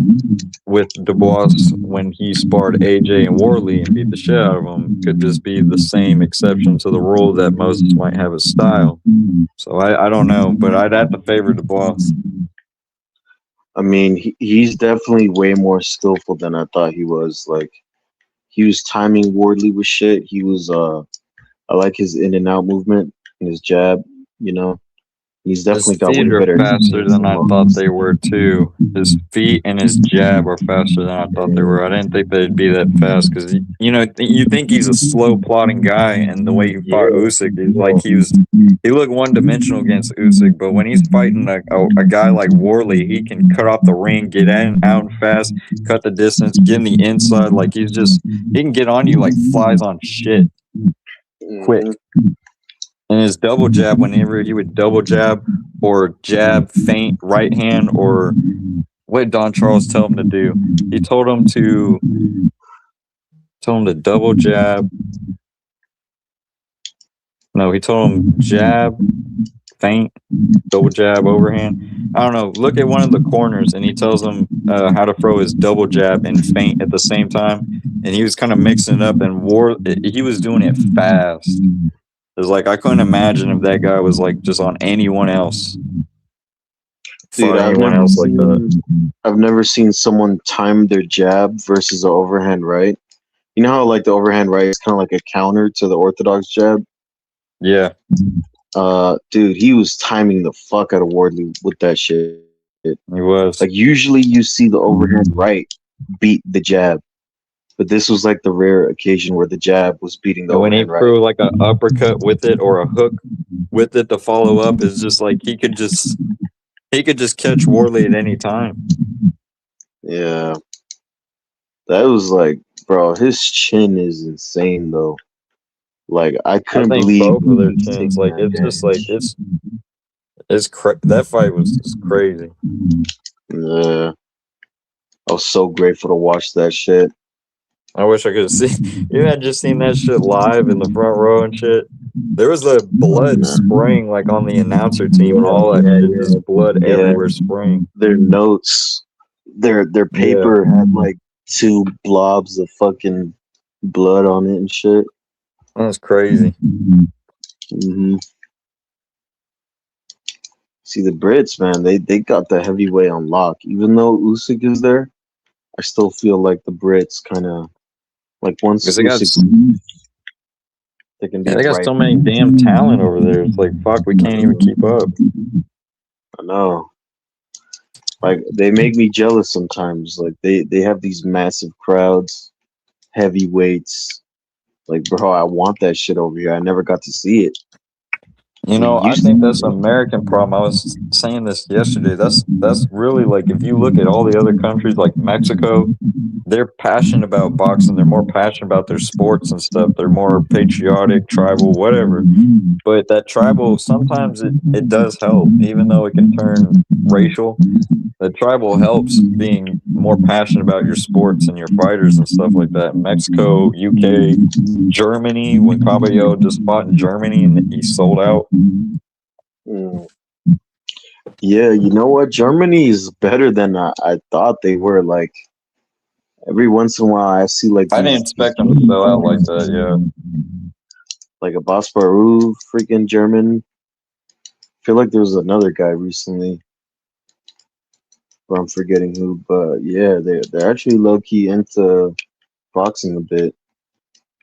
with Dubois when he sparred AJ and Worley and beat the shit out of him. Could just be the same exception to the rule that Moses might have his style. So I don't know, but I'd have to favor Dubois. I mean, he's definitely way more skillful than I thought he was. Like, he was timing Worley with shit. He was, I like his in and out movement and his jab, you know. He's definitely got way better. Faster than I thought they were too. His feet and his jab are faster than I thought they were. I didn't think they'd be that fast because you think he's a slow plodding guy, and the way he fought Usyk is like he looked one dimensional against Usyk, but when he's fighting a guy like Worley, he can cut off the ring, get in out fast, cut the distance, get in the inside. Like he can get on you like flies on shit, quick. And his double jab, whenever he would double jab or jab, feint, right hand, or what did Don Charles tell him to do? He told him to double jab. No, he told him jab, feint, double jab, overhand. I don't know. Look at one of the corners, and he tells him how to throw his double jab and feint at the same time. And he was kind of mixing it up, and he was doing it fast. It's like I couldn't imagine if that guy was like just on anyone else. Dude, I've never seen someone time their jab versus the overhand right. You know how like the overhand right is kind of like a counter to the orthodox jab? Yeah. Dude, he was timing the fuck out of Wardley with that shit. He was. Like usually you see the overhand right beat the jab. But this was like the rare occasion where the jab was beating the overhand right. When he threw like an uppercut with it or a hook with it to follow up, it's just like he could just catch Wardley at any time. Yeah. That was like, bro, his chin is insane though. Like I couldn't believe both of their chins. Like it's just like that fight was just crazy. Yeah. I was so grateful to watch that shit. I wish I could have seen. You had just seen that shit live in the front row and shit. There was the blood spraying like on the announcer team and all that shit. Just blood everywhere spraying. Their notes, their paper had like 2 blobs of fucking blood on it and shit. That's crazy. Mm-hmm. See the Brits, man, they got the heavyweight on lock. Even though Usyk is there, I still feel like the Brits kind of like once they got so many damn talent over there. It's like fuck, we can't even keep up. I know. Like they make me jealous sometimes. Like they have these massive crowds, heavyweights. Like bro, I want that shit over here. I never got to see it. You know, I think that's an American problem. I was saying this yesterday. That's really like if you look at all the other countries like Mexico, they're passionate about boxing. They're more passionate about their sports and stuff. They're more patriotic, tribal, whatever. But that tribal, sometimes it does help, even though it can turn racial. The tribal helps being more passionate about your sports and your fighters and stuff like that. Mexico, UK, Germany, when Cabello just fought in Germany and he sold out. Yeah, you know what? Germany is better than I thought they were. Like every once in a while, I see like I didn't expect them to sell out like that. Yeah, like a Bosparu, freaking German. I feel like there was another guy recently, but I'm forgetting who. But yeah, they're actually low key into boxing a bit,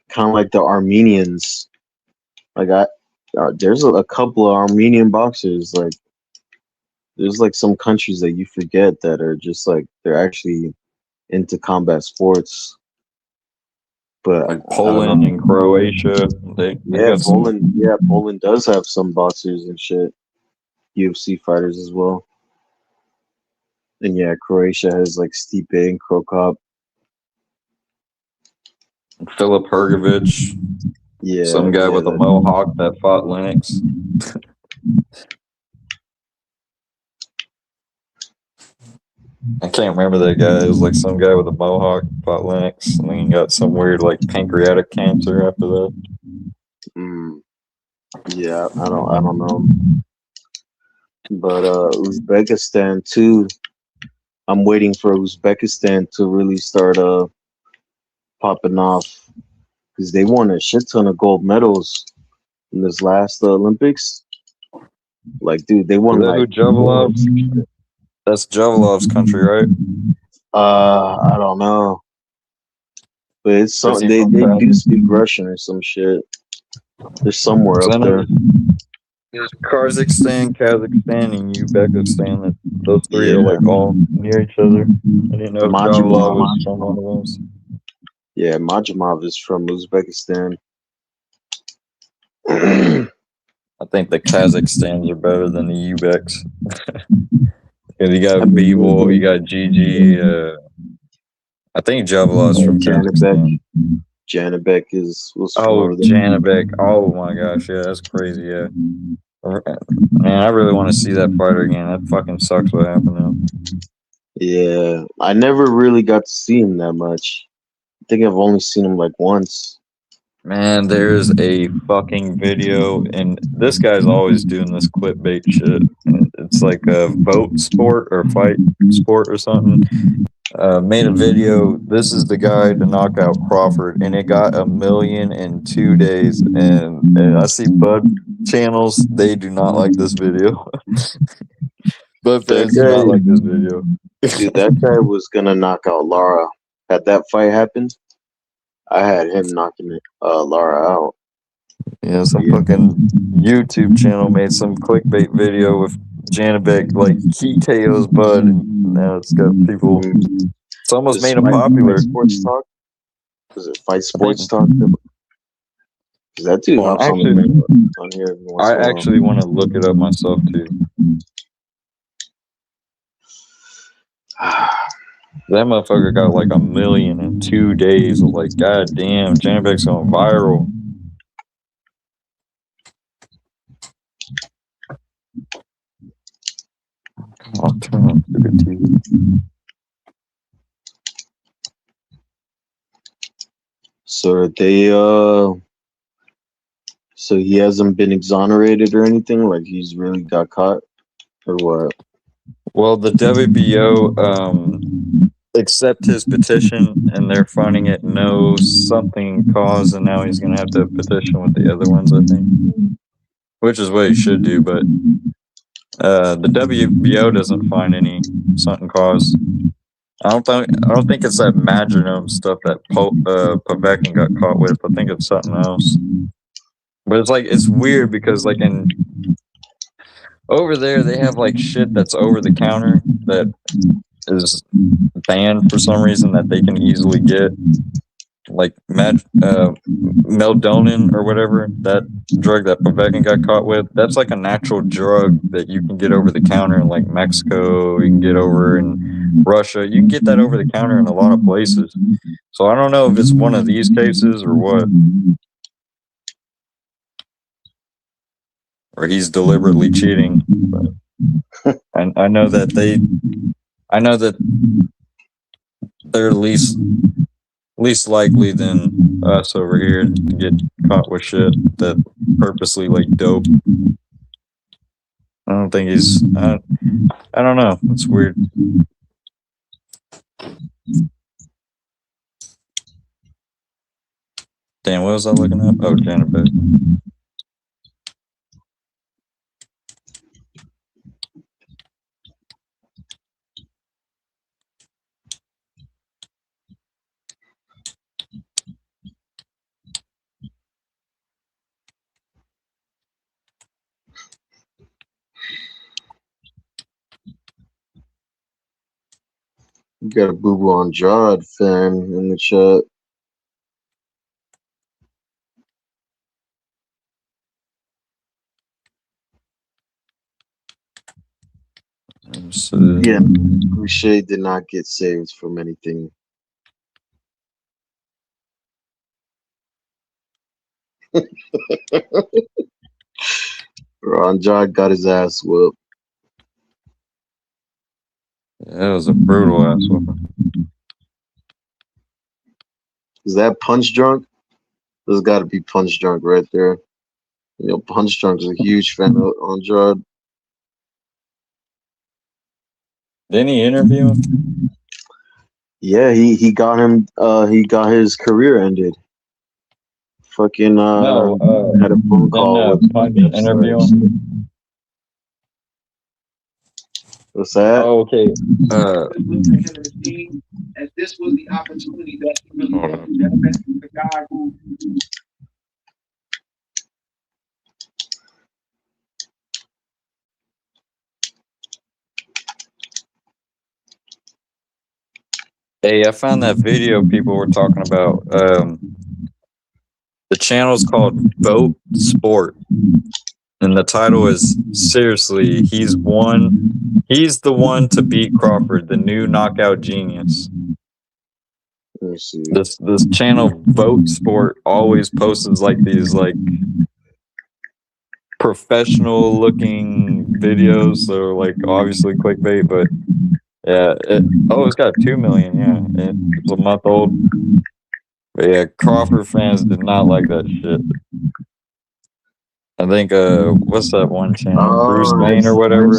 kind of like the Armenians. Like there's a couple of Armenian boxers. Like there's like some countries that you forget that are just like they're actually into combat sports. But like Poland and Croatia, Poland does have some boxers and shit, UFC fighters as well. And yeah, Croatia has like Stipe and Krokop, Filip Hrgović, some guy with a mohawk that fought Lennox. I can't remember that guy. It was like some guy with a mohawk fought Lennox, and then he got some weird like pancreatic cancer after that. Yeah, I don't know. But Uzbekistan too. I'm waiting for Uzbekistan to really start popping off because they won a shit ton of gold medals in this last Olympics. Like, dude, they won like. That's Javalov's country, right? I don't know, but it's some they do speak Russian or some shit. They're somewhere up there. There's Kazakhstan, and Uzbekistan. Those three are like all near each other. I didn't know if Javalov was from one of those. Yeah, Majimov is from Uzbekistan. I think the Kazakhstans are better than the Uzbeks. You got Bivol, you got Gigi. I think Javalov's from Kazakhstan. Janabek was from Oh, over there. Janabek. Oh my gosh, yeah, that's crazy. Yeah, man, I really want to see that fighter again. That fucking sucks what happened to him. Yeah, I never really got to see him that much. I think I've only seen him like once. Man, there's a fucking video, and this guy's always doing this clickbait shit. It's like a vote sport or fight sport or something. Made a video. This is the guy to knock out Crawford, and it got 1 million in 2 days. And I see Bud channels; they do not like this video. Bud That fans do not guy, like this video. dude, that guy was gonna knock out Lara. Had that fight happened, I had him knocking Lara out. Yeah, some fucking YouTube channel made some clickbait video with Janabek like he KO's Bud, and now it's got people. It's almost made him popular. Fight Sports Talk? Was it Fight Sports Talk? Because that dude hops on the main on here. I actually want to look it up myself too. That motherfucker got like 1 million in 2 days. Like, goddamn, Janabek's going viral. Come on, turn on stupid TV. So they so he hasn't been exonerated or anything? Like he's really got caught? Or what? Well, the WBO accept his petition, and they're finding it no something cause, and now he's going to have to petition with the other ones, I think. Which is what he should do, but the WBO doesn't find any something cause. I don't think it's that Maginum stuff that Povetkin got caught with. I think it's something else. But it's weird because like over there they have like shit that's over the counter that is banned for some reason that they can easily get. Like Meldonin or whatever, that drug that Povetkin got caught with, that's like a natural drug that you can get over the counter in like Mexico, you can get over in Russia, you can get that over the counter in a lot of places. So I don't know if it's one of these cases or what. Or he's deliberately cheating. But I know that they're least likely than us over here to get caught with shit that purposely like dope. I don't think he's. I don't know. It's weird. Damn, what was I looking up? Oh, Janabek. You got a boo-boo on Jod fan in the chat. Yeah, Boucher did not get saved from anything. Ron Jod got his ass whooped. Yeah, it was a brutal ass whooping. Is that Punch Drunk? There's got to be Punch Drunk right there. You know, Punch Drunk is a huge fan on Jod. Didn't he interview him? Yeah, he got him. He got his career ended. Fucking had a phone call with Punch interview him. What's that? Oh, okay. As this was the opportunity that he really had. The guy who. Hey, I found that video people were talking about. The channel's called Vote Sport. And the title is, seriously, he's the one to beat Crawford, the new knockout genius. Let me see. This channel Vote Sport always posts like these like professional looking videos. So like obviously clickbait, but yeah. It's got 2 million. Yeah, it's a month old. But yeah, Crawford fans did not like that shit. I think what's that one channel? Bruce Wayne or whatever.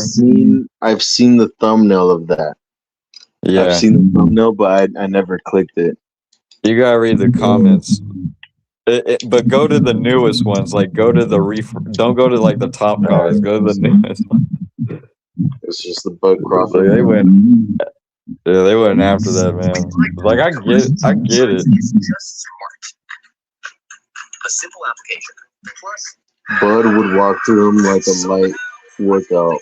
I've seen the thumbnail of that. Yeah. I've seen the thumbnail, but I never clicked it. You gotta read the comments. But go to the newest ones. Like go to the don't go to like the top comments. Go to the newest ones. It's just the Bud Crawford. Like, they went after that, man. Like I get it. A simple application. Plus, Bud would walk through him like a light workout.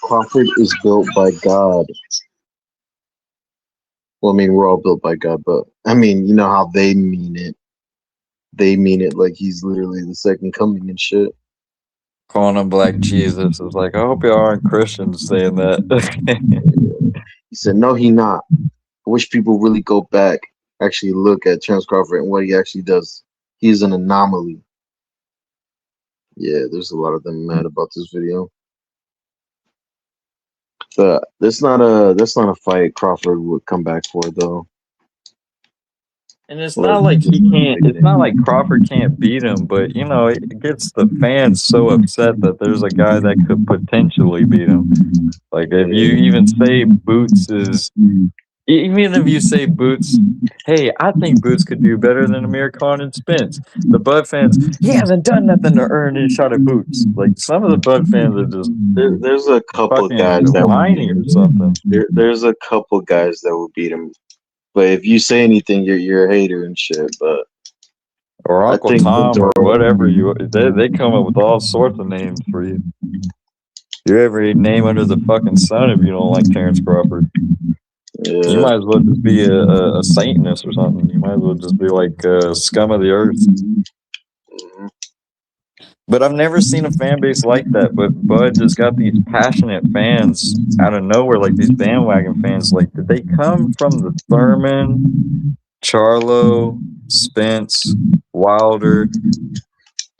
Crawford is built by God. Well, I mean, we're all built by God, but I mean, you know how they mean it. They mean it like he's literally the second coming and shit. Calling him Black Jesus. It's like, I hope y'all aren't Christians saying that. He said, no, he not. I wish people really go back, actually look at Terence Crawford and what he actually does. He's an anomaly. Yeah, there's a lot of them mad about this video. That's not a fight Crawford would come back for though. And it's not like he can't. It's not like Crawford can't beat him, but you know, it gets the fans so upset that there's a guy that could potentially beat him. Like if you even say Boots is, even if you say Boots, hey, I think Boots could do better than Amir Khan and Spence. The Bud fans, he hasn't done nothing to earn his shot at Boots. Like some of the Bud fans are just there's a couple guys that whiny or something. There's a couple guys that will beat him. But if you say anything, you're a hater and shit. But or Uncle Tom or whatever they come up with all sorts of names for you. You every name under the fucking sun if you don't like Terence Crawford. Yeah. You might as well just be a Satanist or something. You might as well just be like scum of the earth. Mm-hmm. But I've never seen a fan base like that. But Bud just got these passionate fans out of nowhere, like these bandwagon fans. Like, did they come from the Thurman, Charlo, Spence, Wilder,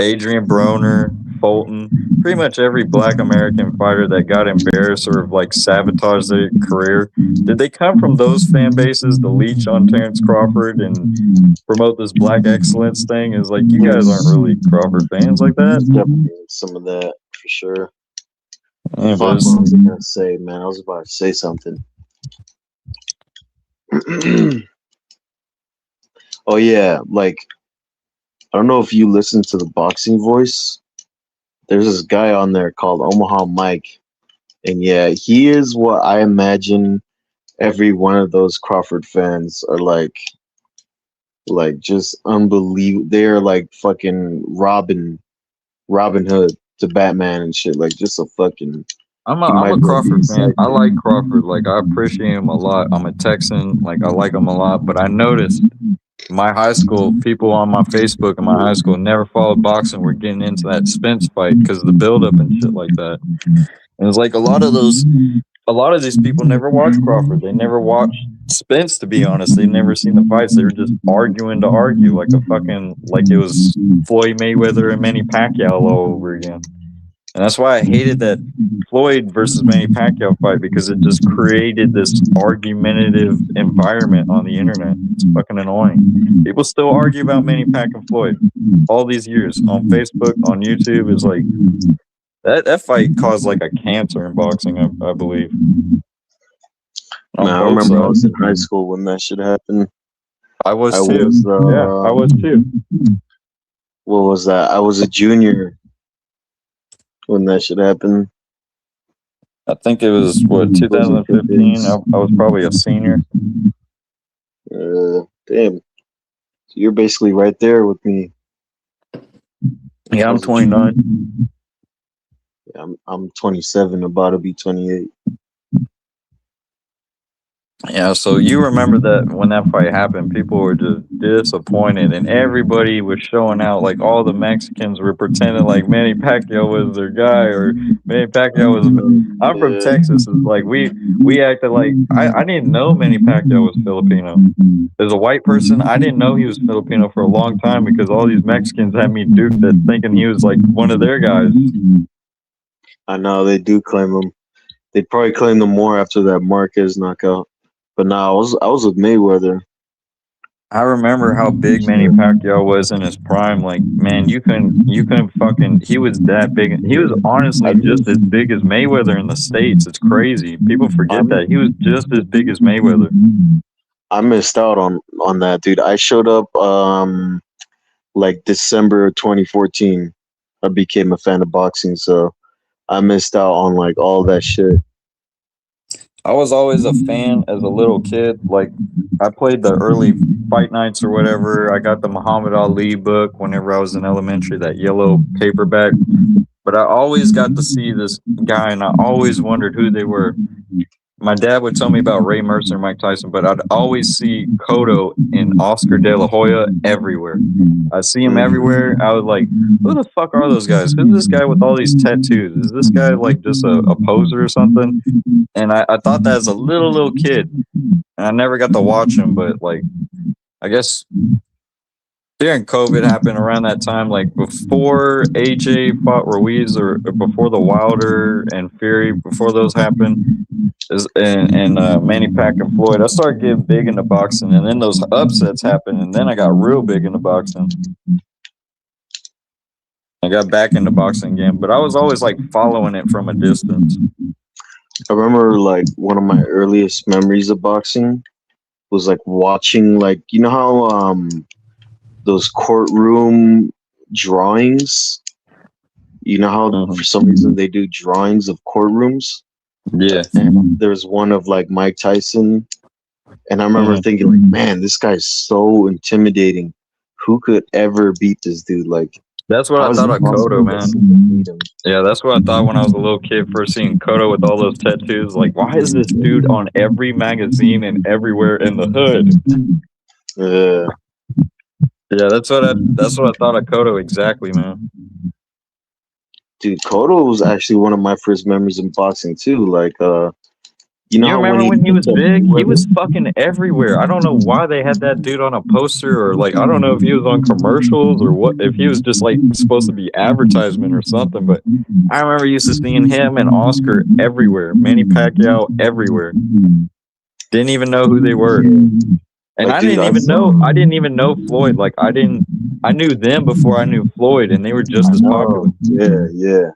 Adrian Broner, Fulton, pretty much every Black American fighter that got embarrassed or like sabotaged their career? Did they come from those fan bases to leech on Terence Crawford and promote this black excellence thing? Is like, you guys aren't really Crawford fans like that. Some of that for sure. Yeah, Fuck, what was I gonna say, man? I was about to say something. Oh yeah, like I don't know if you listen to the Boxing Voice. There's this guy on there called Omaha Mike, and yeah, he is what I imagine every one of those Crawford fans are like just unbelievable. They're like fucking Robin Hood to Batman and shit. Like just a fucking. I'm a Crawford fan. I like Crawford. Like I appreciate him a lot. I'm a Texan. Like I like him a lot. But I noticed my high school people on my Facebook in my high school never followed boxing. Were getting into that Spence fight because of the buildup and shit like that. And it's like a lot of these people never watched Crawford. They never watched Spence, to be honest. They've never seen the fights. They were just arguing to argue like it was Floyd Mayweather and Manny Pacquiao all over again. And that's why I hated that Floyd versus Manny Pacquiao fight, because it just created this argumentative environment on the internet. It's fucking annoying. People still argue about Manny Pacquiao and Floyd all these years on Facebook, on YouTube. It's like that fight caused like a cancer in boxing, I believe. Man, I remember I was in high school when that shit happened. I was too. I was too. What was that? I was a junior when that shit happened. I think it was 2015. I was probably a senior. Damn. So you're basically right there with me. Yeah, I'm 29. Yeah, I'm 27, about to be 28. Yeah, so you remember that when that fight happened, people were just disappointed, and everybody was showing out. Like all the Mexicans were pretending like Manny Pacquiao was their guy, or Manny Pacquiao was. I'm from Yeah. Texas. It's like we acted like I didn't know Manny Pacquiao was Filipino. As a white person, I didn't know he was Filipino for a long time because all these Mexicans had me duped at thinking he was like one of their guys. I know they do claim him. They probably claim him more after that Marquez knockout. But nah, I was with Mayweather. I remember how big Manny Pacquiao was in his prime. Like, man, you couldn't fucking. He was that big. He was honestly I just as big as Mayweather in the States. It's crazy. People forget I'm that he was just as big as Mayweather. I missed out on that, dude. I showed up like December 2014. I became a fan of boxing, so I missed out on like all that shit. I was always a fan as a little kid. Like, I played the early fight nights or whatever. I got the Muhammad Ali book whenever I was in elementary, that yellow paperback. But I always got to see this guy, and I always wondered who they were. My dad would tell me about Ray Mercer and Mike Tyson, but I'd always see Cotto and Oscar De La Hoya everywhere. I see him everywhere. I was like, who the fuck are those guys? Who's this guy with all these tattoos? Is this guy like just a poser or something? And I thought that as a little kid, and I never got to watch him. But like, I guess during COVID happened around that time, like before AJ fought Ruiz or before the Wilder and Fury, before those happened, and Manny Pacquiao and Floyd, I started getting big into boxing, and then those upsets happened, and then I got real big into boxing. I got back into boxing again, but I was always like following it from a distance. I remember like one of my earliest memories of boxing was like watching, like, you know how those courtroom drawings, you know how for some reason they do drawings of courtrooms. Yeah. And there's one of like Mike Tyson, and I remember thinking like, man, this guy's so intimidating. Who could ever beat this dude? Like, that's what I thought of Cotto, man. Yeah, that's what I thought when I was a little kid, first seeing Cotto with all those tattoos. Like, why is this dude on every magazine and everywhere in the hood? Yeah, that's what I thought of Cotto exactly, man. Dude, Cotto was actually one of my first memories in boxing too. Like, you know, you remember when he was big? He was fucking everywhere. I don't know why they had that dude on a poster, or like, I don't know if he was on commercials or what, if he was just like supposed to be advertisement or something. But I remember used to seeing him and Oscar everywhere, Manny Pacquiao everywhere. Didn't even know who they were. And like, I didn't even know Floyd. Like, I knew them before I knew Floyd, and they were just as popular. Yeah.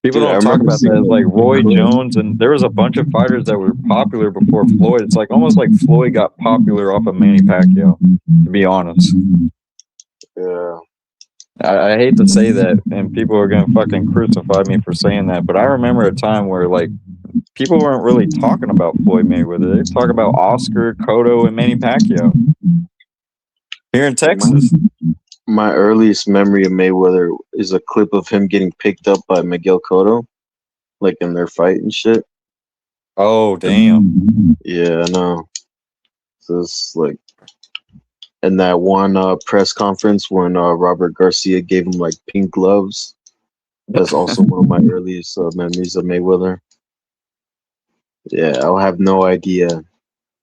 People don't talk about that. As like Roy Jones, and there was a bunch of fighters that were popular before Floyd. It's like almost like Floyd got popular off of Manny Pacquiao, to be honest. Yeah. I hate to say that, and people are gonna fucking crucify me for saying that, but I remember a time where like people weren't really talking about Floyd Mayweather. They talk about Oscar, Cotto, and Manny Pacquiao here in Texas. My earliest memory of Mayweather is a clip of him getting picked up by Miguel Cotto, like in their fight and shit. Oh, damn. Yeah, I know. So it's like in that one press conference when Robert Garcia gave him like pink gloves. That's also one of my earliest memories of Mayweather. Yeah, I'll have no idea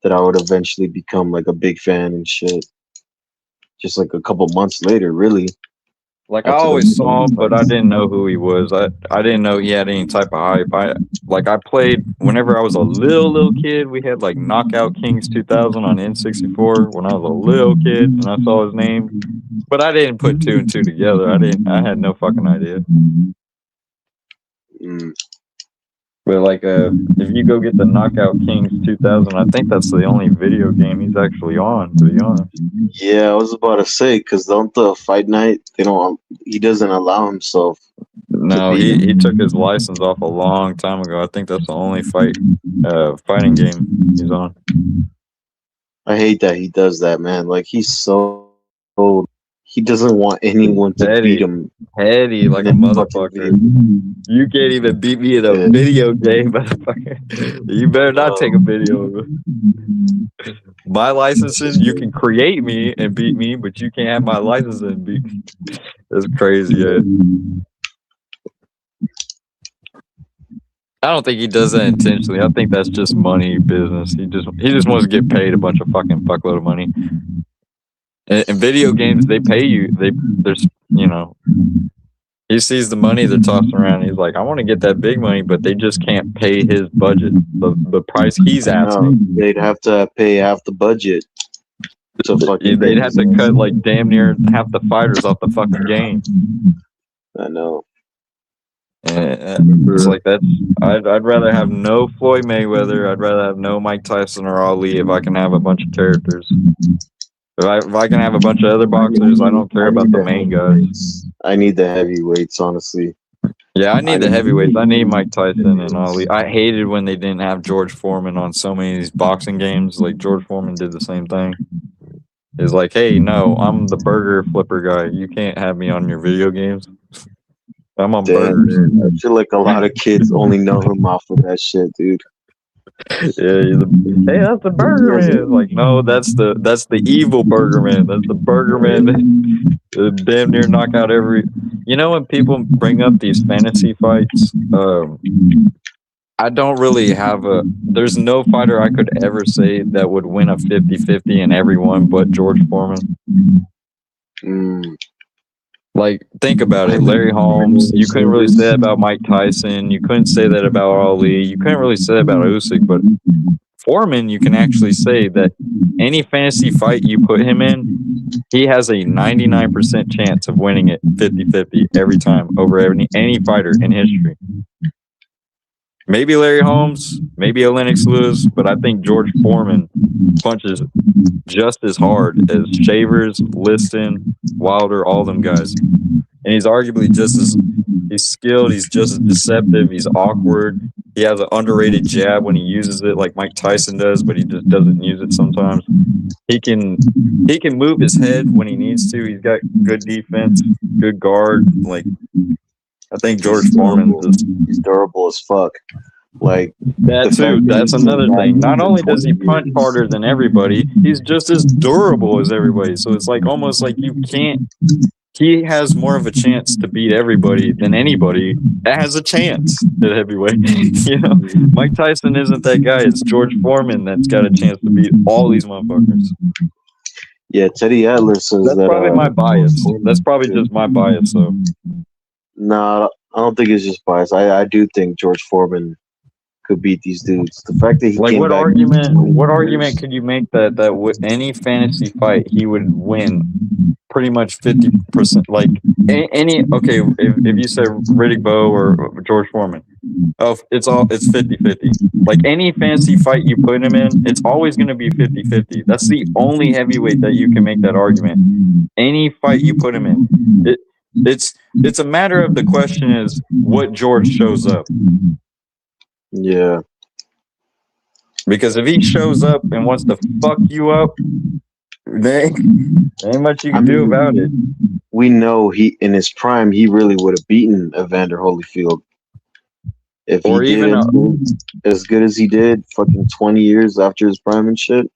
that I would eventually become like a big fan and shit. Just like a couple months later, really. Like, I always saw him, but I didn't know who he was. I didn't know he had any type of hype. I played whenever I was a little kid. We had like Knockout Kings 2000 on N64 when I was a little kid, and I saw his name. But I didn't put two and two together. I had no fucking idea. But like, if you go get the Knockout Kings 2000, I think that's the only video game he's actually on, to be honest. Yeah, I was about to say, because don't the fight night, he doesn't allow himself. No, he took his license off a long time ago. I think that's the only fighting game he's on. I hate that he does that, man. Like, he's so old. He doesn't want anyone to beat him. Petty like a motherfucker. You can't even beat me in a video game, motherfucker. You better not take a video of it. My licenses, you can create me and beat me, but you can't have my license and beat me. That's crazy, yeah. I don't think he does that intentionally. I think that's just money business. He just wants to get paid a bunch of fuckload of money. In video games, they pay you. There's he sees the money they're tossing around. He's like, I want to get that big money, but they just can't pay his budget, the price he's asking. They'd have to pay half the budget. They'd have to cut like damn near half the fighters off the fucking game. I know. It's like that. I'd rather have no Floyd Mayweather. I'd rather have no Mike Tyson or Ali if I can have a bunch of characters. If I can have a bunch of other boxers, I don't care about the main guys. I need the heavyweights, honestly. Yeah, I need the heavyweights. I need Mike Tyson and Ali. I hated when they didn't have George Foreman on so many of these boxing games. Like, George Foreman did the same thing. He's like, hey, no, I'm the burger flipper guy. You can't have me on your video games. I'm on burgers. Man. I feel like a lot of kids only know him off of that shit, dude. Yeah, hey, that's the burger man. Like, no, that's the evil burger man. That's the burger man that damn near knock out every. You know, when people bring up these fantasy fights, I don't really have there's no fighter I could ever say that would win a 50-50 in every one but George Foreman. Like, think about it. Larry Holmes, you couldn't really say that about Mike Tyson. You couldn't say that about Ali. You couldn't really say that about Usyk. But Foreman, you can actually say that any fantasy fight you put him in, he has a 99% chance of winning it 50-50 every time over any fighter in history. Maybe Larry Holmes, maybe a Lennox Lewis, but I think George Foreman punches just as hard as Shavers, Liston, Wilder, all them guys. And he's arguably just as he's skilled, he's just as deceptive, he's awkward. He has an underrated jab when he uses it like Mike Tyson does, but he just doesn't use it sometimes. He can move his head when he needs to. He's got good defense, good guard. Like, I think George Foreman he's durable as fuck. Like that too. That's another thing. Not only does he punch harder than everybody, he's just as durable as everybody. So it's like almost like you can't. He has more of a chance to beat everybody than anybody that has a chance at heavyweight. You know, Mike Tyson isn't that guy. It's George Foreman that's got a chance to beat all these motherfuckers. Yeah, Teddy Atlas says that's probably my bias. That's probably just my bias, though. No, I don't think it's just bias. I do think George Foreman could beat these dudes. The fact that he like came what back argument could you make that with any fantasy fight he would win pretty much 50%? Like any okay, if you say Riddick Bowe or George Foreman, it's 50-50. Like any fantasy fight you put him in, it's always going to be 50-50. That's the only heavyweight that you can make that argument. Any fight you put him in, it's a matter of the question is what George shows up. Yeah. Because if he shows up and wants to fuck you up, there ain't much you can do about it. We know he in his prime he really would have beaten Evander Holyfield. If he did as good as he did fucking 20 years after his prime and shit.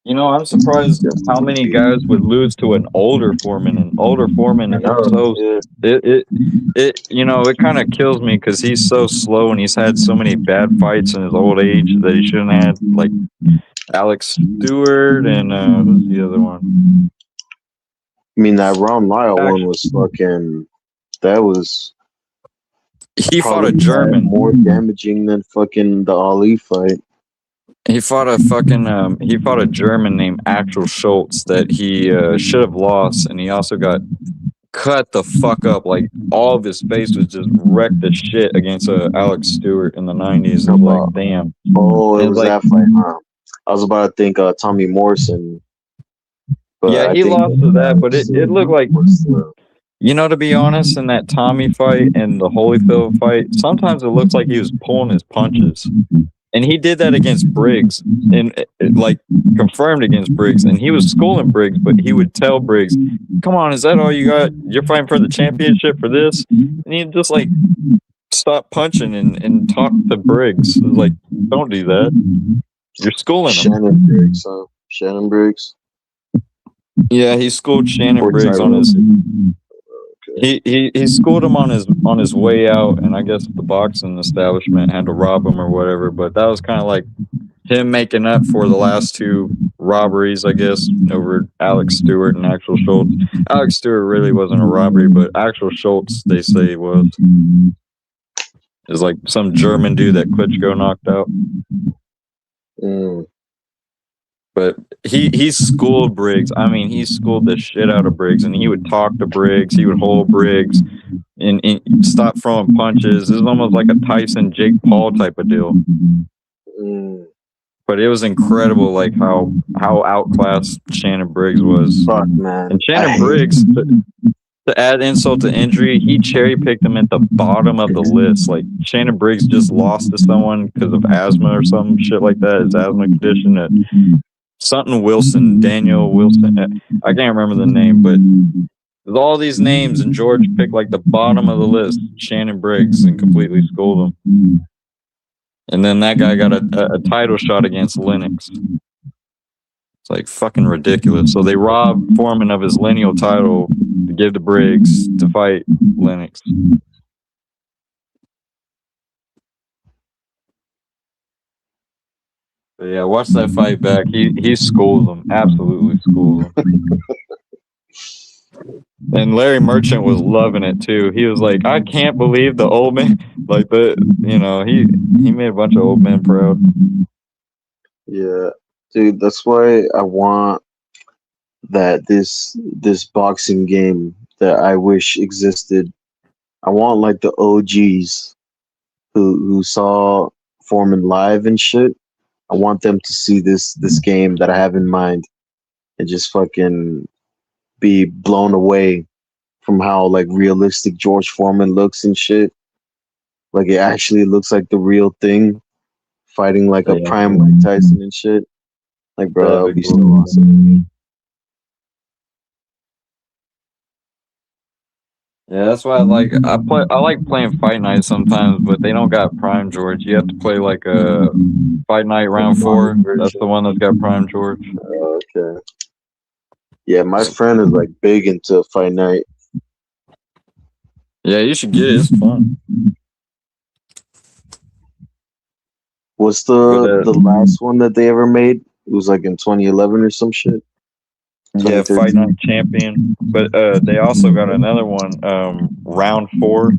You know, I'm surprised how many guys would lose to an older Foreman. An older Foreman is so it you know, it kind of kills me because he's so slow and he's had so many bad fights in his old age that he shouldn't have. Like Alex Stewart and who's the other one? I mean, that Ron Lyle one was fucking. That was. He fought a German more damaging than fucking the Ali fight. He fought a German named Axel Schultz that he should have lost, and he also got cut the fuck up. Like all of his face was just wrecked to shit against Alex Stewart in the 90s. And like, damn. Oh, it was like, that fight. I was about to think Tommy Morrison. But yeah, he lost to that, but it looked like. You know, to be honest, in that Tommy fight and the Holyfield fight, sometimes it looks like he was pulling his punches. And he did that against Briggs, and like confirmed against Briggs. And he was schooling Briggs, but he would tell Briggs, "Come on, is that all you got? You're fighting for the championship for this?" And he'd just like stop punching and talk to Briggs. Like, don't do that. You're schooling him. Shannon Briggs, huh? Shannon Briggs. Yeah, he schooled Shannon Briggs on his. He schooled him on his way out, and I guess the boxing establishment had to rob him or whatever. But that was kind of like him making up for the last two robberies, I guess, over Alex Stewart and Axel Schultz. Alex Stewart really wasn't a robbery, but Axel Schultz, they say it was. It's like some German dude that Klitschko knocked out. But he schooled Briggs. I mean, he schooled the shit out of Briggs, and he would talk to Briggs. He would hold Briggs and stop throwing punches. It was almost like a Tyson Jake Paul type of deal. But it was incredible, like how outclassed Shannon Briggs was. Fuck, man. And Shannon Briggs, to add insult to injury, he cherry picked him at the bottom of the list. Like Shannon Briggs just lost to someone because of asthma or some shit like that. His asthma condition. Something Wilson, Daniel Wilson. I can't remember the name, but with all these names, and George picked like the bottom of the list, Shannon Briggs, and completely schooled him. And then that guy got a title shot against Lennox. It's like fucking ridiculous. So they robbed Foreman of his lineal title to give to Briggs to fight Lennox. But yeah, watch that fight back. He schooled them. Absolutely schooled them. And Larry Merchant was loving it too. He was like, I can't believe the old man, like he made a bunch of old men proud. Yeah, dude, that's why I want that this boxing game that I wish existed. I want like the OGs who saw Foreman live and shit. I want them to see this game that I have in mind and just fucking be blown away from how like realistic George Foreman looks and shit. Like it actually looks like the real thing, fighting like a prime Mike Tyson and shit. Like, bro, that would be so awesome. Yeah, that's why I like playing Fight Night sometimes, but they don't got Prime George. You have to play like a Fight Night round 4. That's the one that's got Prime George. Okay. Yeah, my friend is like big into Fight Night. Yeah, you should get it. It's fun. What's the last one that they ever made? It was like in 2011 or some shit. Yeah, Fight Night Champion. But they also got another one, round 4.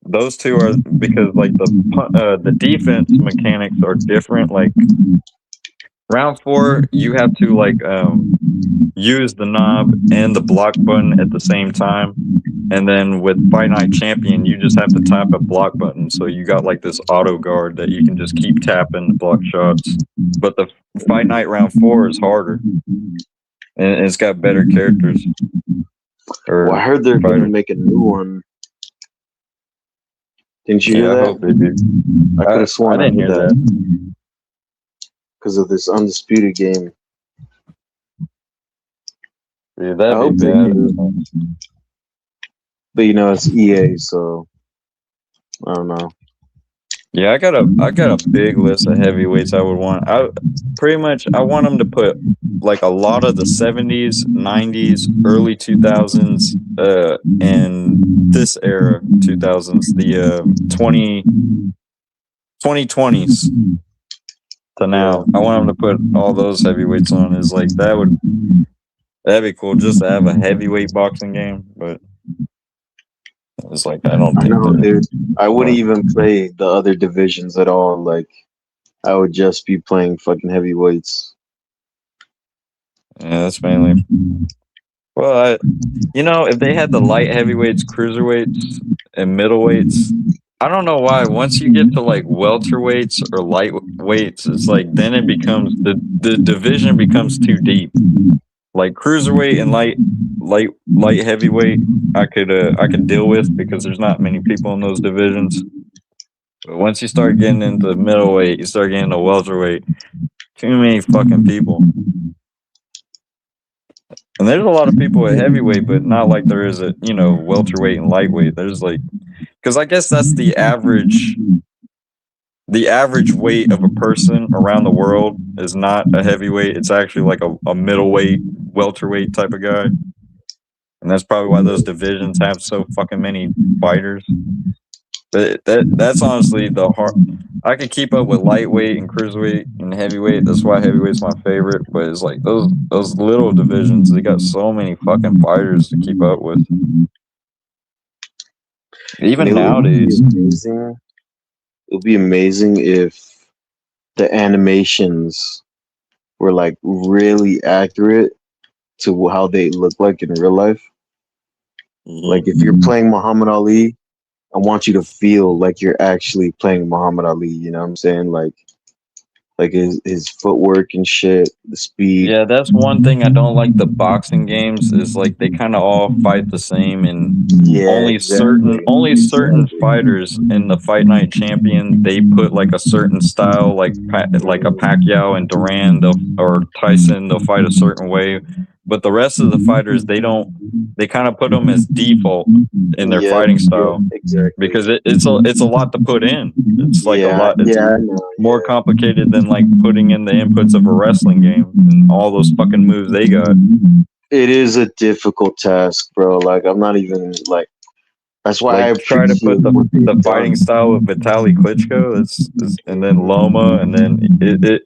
Those two are because like the defense mechanics are different. Like round 4, you have to like use the knob and the block button at the same time. And then with Fight Night Champion, you just have to tap a block button. So you got like this auto guard that you can just keep tapping to block shots. But the Fight Night round 4 is harder. And it's got better characters. Well, I heard they're going to make a new one. Didn't you hear that? I hope they do. I could have sworn I didn't hear that. Because of this Undisputed game. Yeah, that'd be bad. But you know, it's EA, so I don't know. Yeah, I got a big list of heavyweights I would want. I want them to put like a lot of the 70s, 90s, early 2000s, and this era 2000s, the 2020s to now. I want them to put all those heavyweights on. Is like that'd be cool just to have a heavyweight boxing game, but. It's like I know, dude. I wouldn't even play the other divisions at all. Like, I would just be playing fucking heavyweights. Yeah, that's mainly. Well, if they had the light heavyweights, cruiserweights, and middleweights, I don't know why. Once you get to like welterweights or lightweights, it's like then it becomes the division becomes too deep. Like cruiserweight and light heavyweight, I could deal with because there's not many people in those divisions. But once you start getting into the middleweight, you start getting into welterweight. Too many fucking people. And there's a lot of people at heavyweight, but not like there is at, welterweight and lightweight. There's like, because I guess that's the average weight of a person around the world is not a heavyweight. It's actually like a middleweight, welterweight type of guy. And that's probably why those divisions have so fucking many fighters. But that's honestly the hard. I could keep up with lightweight and cruiserweight and heavyweight. That's why heavyweight's my favorite. But it's like those little divisions. They got so many fucking fighters to keep up with. Even nowadays, it would be amazing if the animations were like really accurate to how they look like in real life. Like if you're playing Muhammad Ali, I want you to feel like you're actually playing Muhammad Ali. You know what I'm saying? Like his footwork and shit, the speed. Yeah, that's one thing I don't like. The boxing games is like they kind of all fight the same, and only certain fighters in the Fight Night Champion, they put like a certain style, like a Pacquiao and Duran, or Tyson, they'll fight a certain way. But the rest of the fighters, they don't. They kind of put them as default in their fighting style, because it's a lot to put in. It's like a lot. It's more complicated than like putting in the inputs of a wrestling game and all those fucking moves they got. It is a difficult task, bro. Like I'm not even like. That's why I try to put the fighting style of Vitaly Klitschko, and then Loma, and then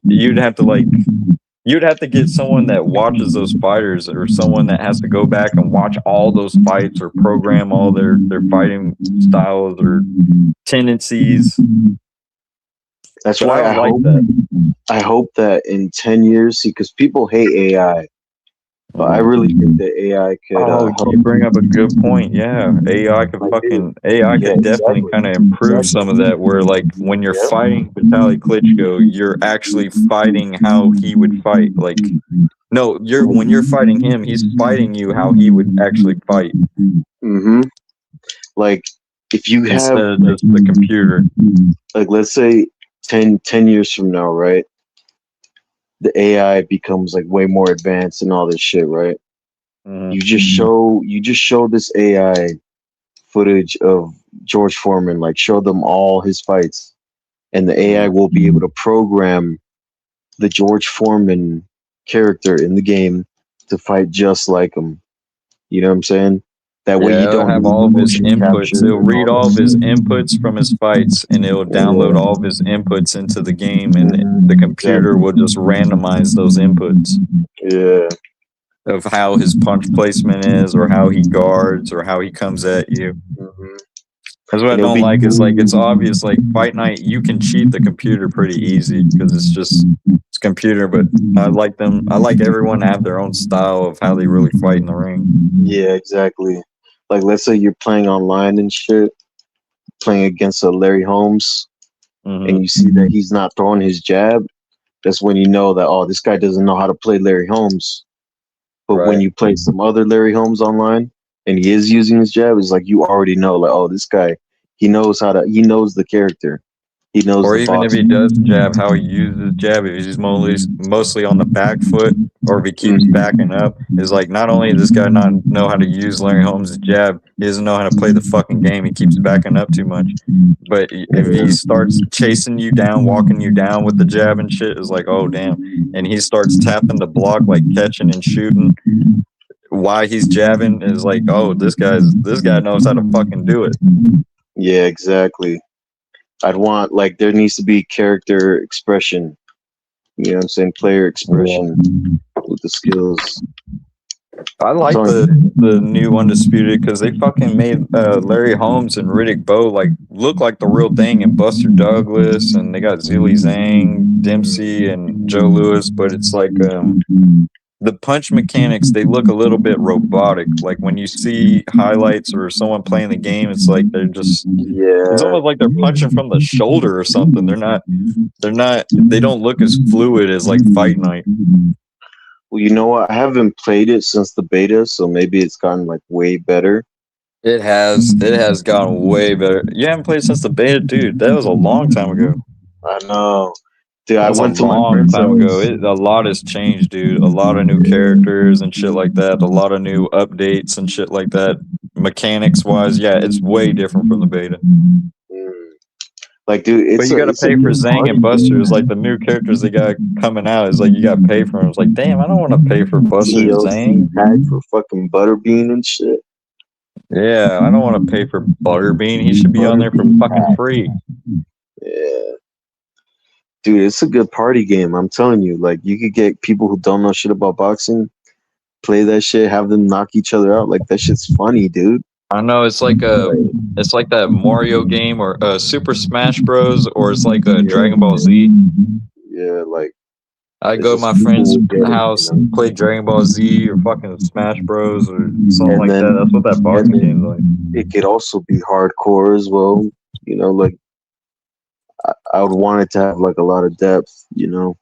you'd have to get someone that watches those fighters, or someone that has to go back and watch all those fights, or program all their fighting styles or tendencies. That's why I hope that in 10 years, because people hate AI, but I really think that AI could. You bring up a good point. Yeah, AI could definitely kind of improve some of that. Where like when you're fighting Vitaly Klitschko, you're actually fighting how he would fight. Like, no, when you're fighting him, he's fighting you how he would actually fight. Mm-hmm. Like if you instead have of just the computer. Like let's say 10 years from now, right? The AI becomes like way more advanced and all this shit, right? Mm-hmm. You just show this AI footage of George Foreman, like show them all his fights, and the AI will be able to program the George Foreman character in the game to fight just like him. You know what I'm saying? That way you don't have all of his inputs. It'll read all of his inputs from his fights, and it'll download all of his inputs into the game, and the computer will just randomize those inputs. Yeah. Of how his punch placement is, or how he guards, or how he comes at you. Mm-hmm. That's what I don't like. Is like it's obvious. Like Fight Night, you can cheat the computer pretty easy because it's computer. But I like them. I like everyone to have their own style of how they really fight in the ring. Yeah, exactly. Like let's say you're playing online and shit, playing against a Larry Holmes, and you see that he's not throwing his jab. That's when you know that this guy doesn't know how to play Larry Holmes. But when you play some other Larry Holmes online and he is using his jab, it's like you already know, like, this guy, he knows the character. He knows or the even boxing. If he does jab, how he uses jab, if he's mostly on the back foot, or if he keeps backing up, is like not only does this guy not know how to use Larry Holmes' jab, he doesn't know how to play the fucking game. He keeps backing up too much. But if he starts chasing you down, walking you down with the jab and shit, is like, oh damn. And he starts tapping the block, like catching and shooting while he's jabbing, is like, oh, this guy knows how to fucking do it. Yeah, exactly. I'd want, like, there needs to be character expression. You know what I'm saying? Player expression with the skills. I like the new Undisputed because they fucking made Larry Holmes and Riddick Bowe like look like the real thing, and Buster Douglas, and they got Zilly Zhang, Dempsey, and Joe Louis. But it's like the punch mechanics, they look a little bit robotic. Like when you see highlights or someone playing the game, it's like they're just it's almost like they're punching from the shoulder or something. They don't look as fluid as like Fight Night. Well, you know what? I haven't played it since the beta, so maybe it's gotten like way better. It has gone way better. You haven't played since the beta, dude. That was a long time ago. I know. Dude, I That's a went to my long friend's time ago. house. A lot has changed, dude. A lot of new characters and shit like that. A lot of new updates and shit like that. Mechanics wise, yeah, it's way different from the beta. Like, dude, But you got to it's a pay for good Zang party and Buster. It's game. like the new characters they got coming out. It's like you got to pay for them. It's like, damn, I don't want to pay for Buster and DLC Zang. pack for fucking Butterbean and shit. Yeah, I don't want to pay for Butterbean. He should be on there for Butterbean fucking pack. free. Yeah. Dude, it's a good party game. I'm telling you. Like, you could get people who don't know shit about boxing, play that shit, have them knock each other out. Like, that shit's funny, dude. I know it's like that Mario game or Super Smash Bros. Or it's like a Dragon Ball Z. Yeah, like I it's go to just my people friend's who get it, house, you know? play Dragon Ball Z or fucking Smash Bros. Or something And like then, that. That's what that boxing and game's then like. it could also be hardcore as well. You know, like I would want it to have like a lot of depth, you know.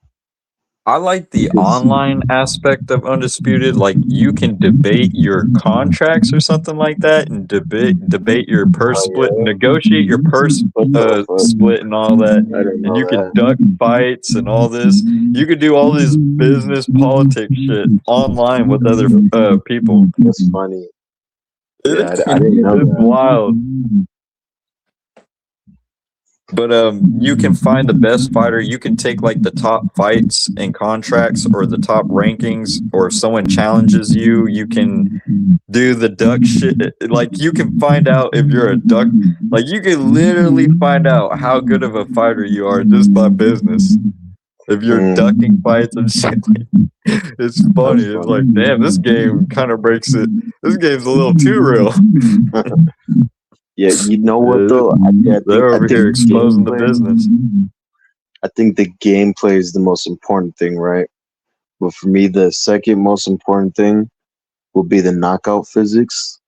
I like the Because online aspect of Undisputed. Like you can debate your contracts or something like that, and debate your purse split, negotiate your purse what the fuck? split, and all that. I didn't And know you can that. duck fights and all this. You could do all this business politics shit online with other people. That's funny. Yeah, It's I didn't know that. wild. But you can find the best fighter. You can take like the top fights and contracts or the top rankings, or if someone challenges you, you can do the duck shit. Like you can find out if you're a duck. Like you can literally find out how good of a fighter you are just by business. If you're ducking fights and shit, it's funny. It's like, damn, this game kind of breaks it. This game's a little too real. Yeah, you know what though? They're over here exposing the business. I think the gameplay is the most important thing, right? But for me, the second most important thing would be the knockout physics.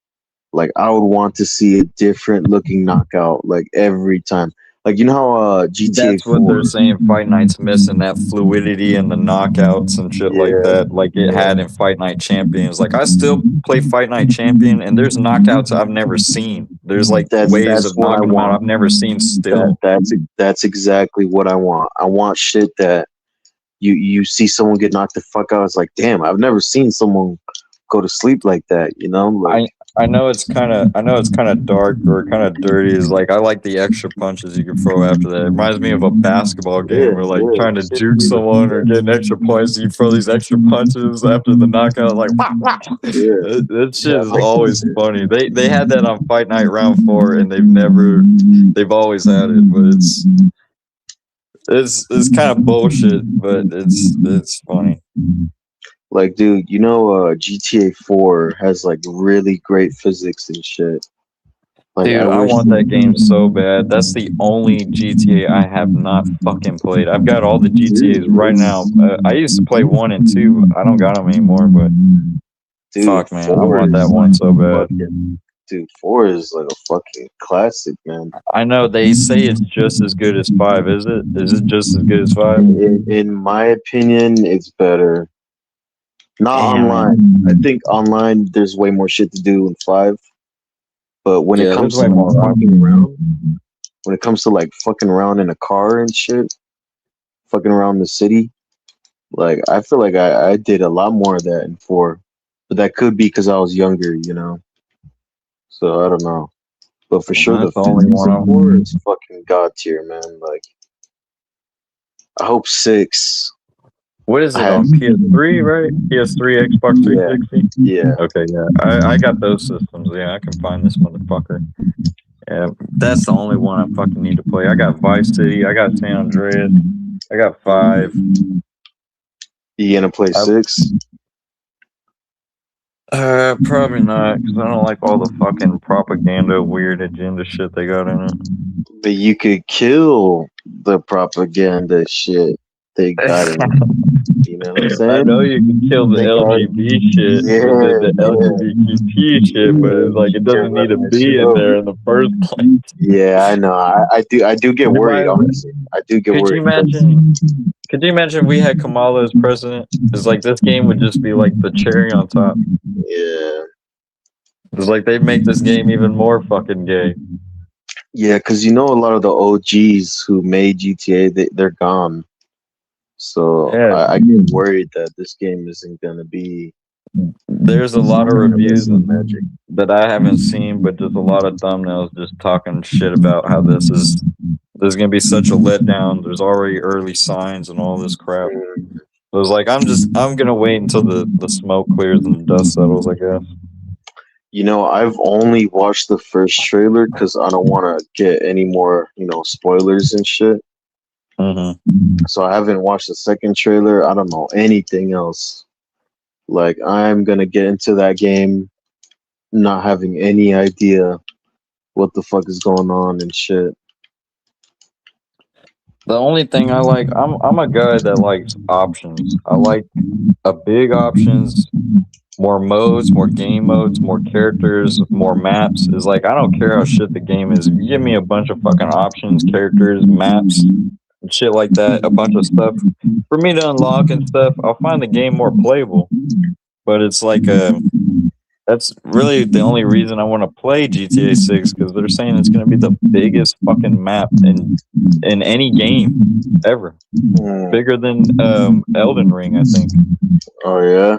Like I would want to see a different looking knockout, like every time. Like you know how GTA That's 4. what they're saying. Fight Night's missing that fluidity and the knockouts and shit like that, like it had in Fight Night Champions. Like I still play Fight Night Champion, and there's knockouts I've never seen. There's like ways of knocking them out I've never seen. Still, that's exactly what I want. I want shit that you see someone get knocked the fuck out. It's like, damn, I've never seen someone go to sleep like that. You know, like. I know it's kind of dark or kind of dirty. Is like I like the extra punches you can throw after that. It reminds me of a basketball game where like trying to juke someone or getting extra points. You throw these extra punches after the knockout. Like wow, wow. That shit is always funny. They had that on Fight Night Round 4, and they've always had it, but it's kind of bullshit, but it's funny. Like, dude, you know, GTA 4 has like really great physics and shit. Like, dude, I want that game so bad. That's the only GTA I have not fucking played. I've got all the GTAs right now. I used to play 1 and 2. I don't got them anymore, but dude, fuck, man, I want that one so bad. Dude, 4 is like a fucking classic, man. I know they say it's just as good as 5. Is it? Is it just as good as 5? In my opinion, it's better. Not online. I think online there's way more shit to do in 5. But when it comes to like, fucking around, when it comes to like fucking around in a car and shit, fucking around the city, like I feel like I did a lot more of that in 4. But that could be because I was younger, you know. So I don't know. But for sure, the only one 4 is fucking god tier, man. Like, I hope 6. What is it on PS3, right? PS3, Xbox 360? Yeah. Okay, yeah. I got those systems. Yeah, I can find this motherfucker. Yeah, that's the only one I fucking need to play. I got Vice City. I got San Andreas. I got 5. You gonna play 6? Probably not, because I don't like all the fucking propaganda, weird agenda shit they got in it. But you could kill the propaganda shit they got in it. You know what I'm saying? I know you can kill the LGBT shit, the LGBTQ shit, but it's like it doesn't need to be in there in the first place. Yeah, I know. I do get worried, honestly. I do get worried. Could you imagine if we had Kamala as president? It's like this game would just be like the cherry on top. Yeah. It's like they make this game even more fucking gay. Yeah, because a lot of the OGs who made GTA, they're gone. So Yeah, I get worried that this game isn't gonna be. there's a lot of reviews magic that I haven't seen, but just a lot of thumbnails just talking shit about how there's gonna be such a letdown. There's already early signs and all this crap. It was like I'm gonna wait until the smoke clears and the dust settles, I guess. I've only watched the first trailer because I don't want to get any more, spoilers and shit. So I haven't watched the second trailer. I don't know anything else. Like, I'm gonna get into that game not having any idea what the fuck is going on and shit. The only thing I like, I'm a guy that likes options. I like a big options, more modes, more game modes, more characters, more maps. Is like I don't care how shit the game is. If you give me a bunch of fucking options, characters, maps, and shit like that, a bunch of stuff for me to unlock and stuff, I'll find the game more playable. But it's like that's really the only reason I want to play GTA 6 because they're saying it's going to be the biggest fucking map in any game ever, bigger than Elden Ring, I think. Oh yeah,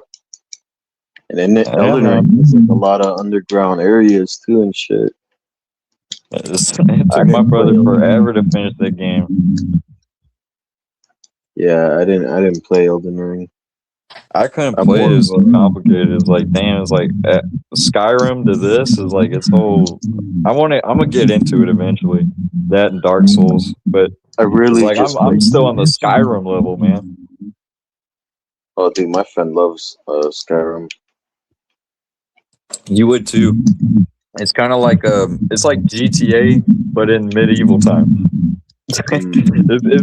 and then Elden Ring has like a lot of underground areas too and shit. It took my brother forever to finish that game. Yeah, I didn't play Elden Ring. I couldn't play it. It's so complicated. It's like, damn, it's like Skyrim to this is like its whole. I'm gonna get into it eventually. That and Dark Souls, but I really like I'm still on the Skyrim level, man. Oh, dude, my friend loves Skyrim. You would too. It's kind of like it's like GTA, but in medieval times. It's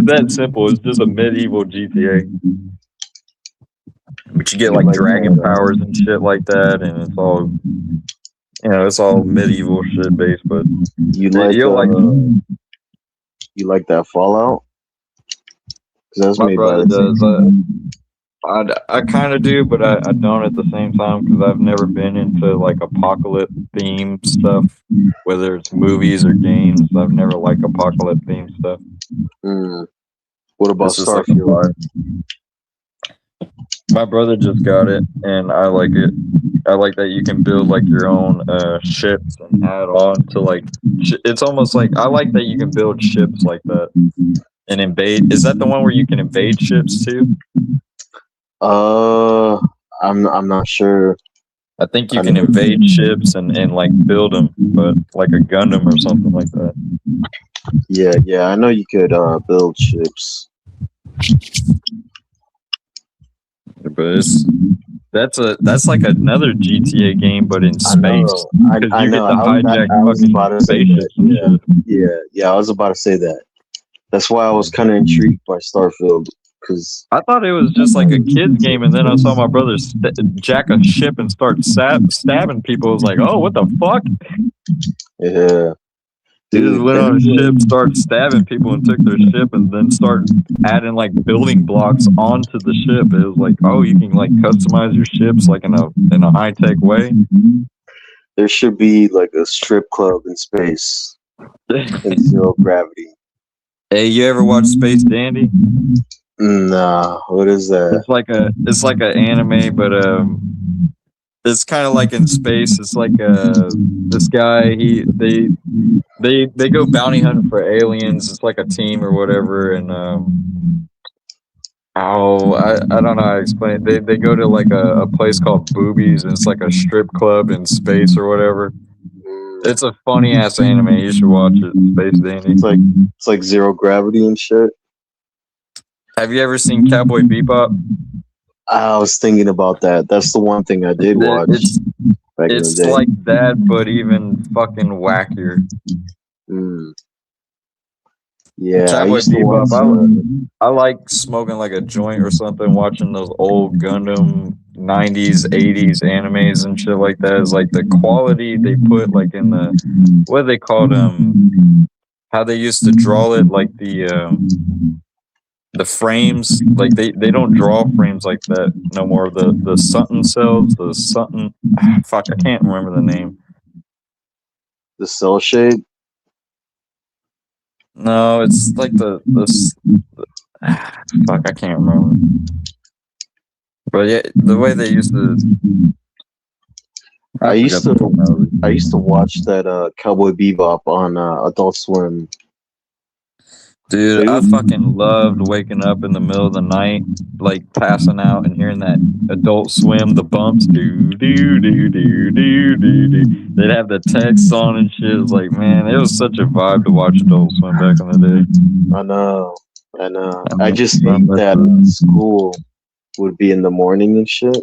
that simple. It's just a medieval GTA. But you get like dragon powers and shit like that, and it's all, it's all medieval shit based. But you like that Fallout? That's my brother does. I kind of do, but I don't at the same time because I've never been into like apocalypse themed stuff, whether it's movies or games. I've never liked apocalypse themed stuff. What about Starfield? My brother just got it, and I like it. I like that you can build like your own ships and add on to like. It's almost like I like that you can build ships like that and invade. Is that the one where you can invade ships too? I'm not sure. I think you can invade ships and like build them, but like a Gundam or something like that. Yeah, I know you could build ships. But that's like another GTA game, but in space. I you know. get to hijack fucking spaceships and shit. Yeah, I was about to say that. That's why I was kind of intrigued by Starfield. Cause I thought it was just like a kid's game, and then I saw my brother jack a ship and start stabbing people. I was like, oh, what the fuck? Yeah. He just went on a ship, started stabbing people, and took their ship, and then start adding like building blocks onto the ship. It was like, oh, you can like customize your ships like in a high tech way. There should be like a strip club in space in zero gravity. Hey, you ever watch Space Dandy? Nah, what is that? It's like an anime, but it's kind of like in space. It's like this guy they go bounty hunting for aliens. It's like a team or whatever, and I don't know how to explain it. They go to like a place called Boobies, and it's like a strip club in space or whatever. It's a funny ass anime. You should watch it. Space Dandy. It's like zero gravity and shit. Have you ever seen Cowboy Bebop? I was thinking about that. That's the one thing I did watch. It's like that, but even fucking wackier. Yeah, Cowboy Bebop. I like smoking like a joint or something, watching those old Gundam 90s, 80s animes and shit like that. Is like the quality they put like in the what they called how they used to draw it, like the the frames, like they don't draw frames like that no more. The Sutton cells, the Sutton, fuck, I can't remember the name. The cell shade. No, it's like the fuck, I can't remember. But yeah, the way they used to. I used to watch that Cowboy Bebop on Adult Swim. Dude, I fucking loved waking up in the middle of the night, like passing out and hearing that Adult Swim, the bumps, do do do do do do do. They'd have the text on and shit. It was like, man, it was such a vibe to watch Adult Swim back in the day. I know. I just hate that school would be in the morning and shit.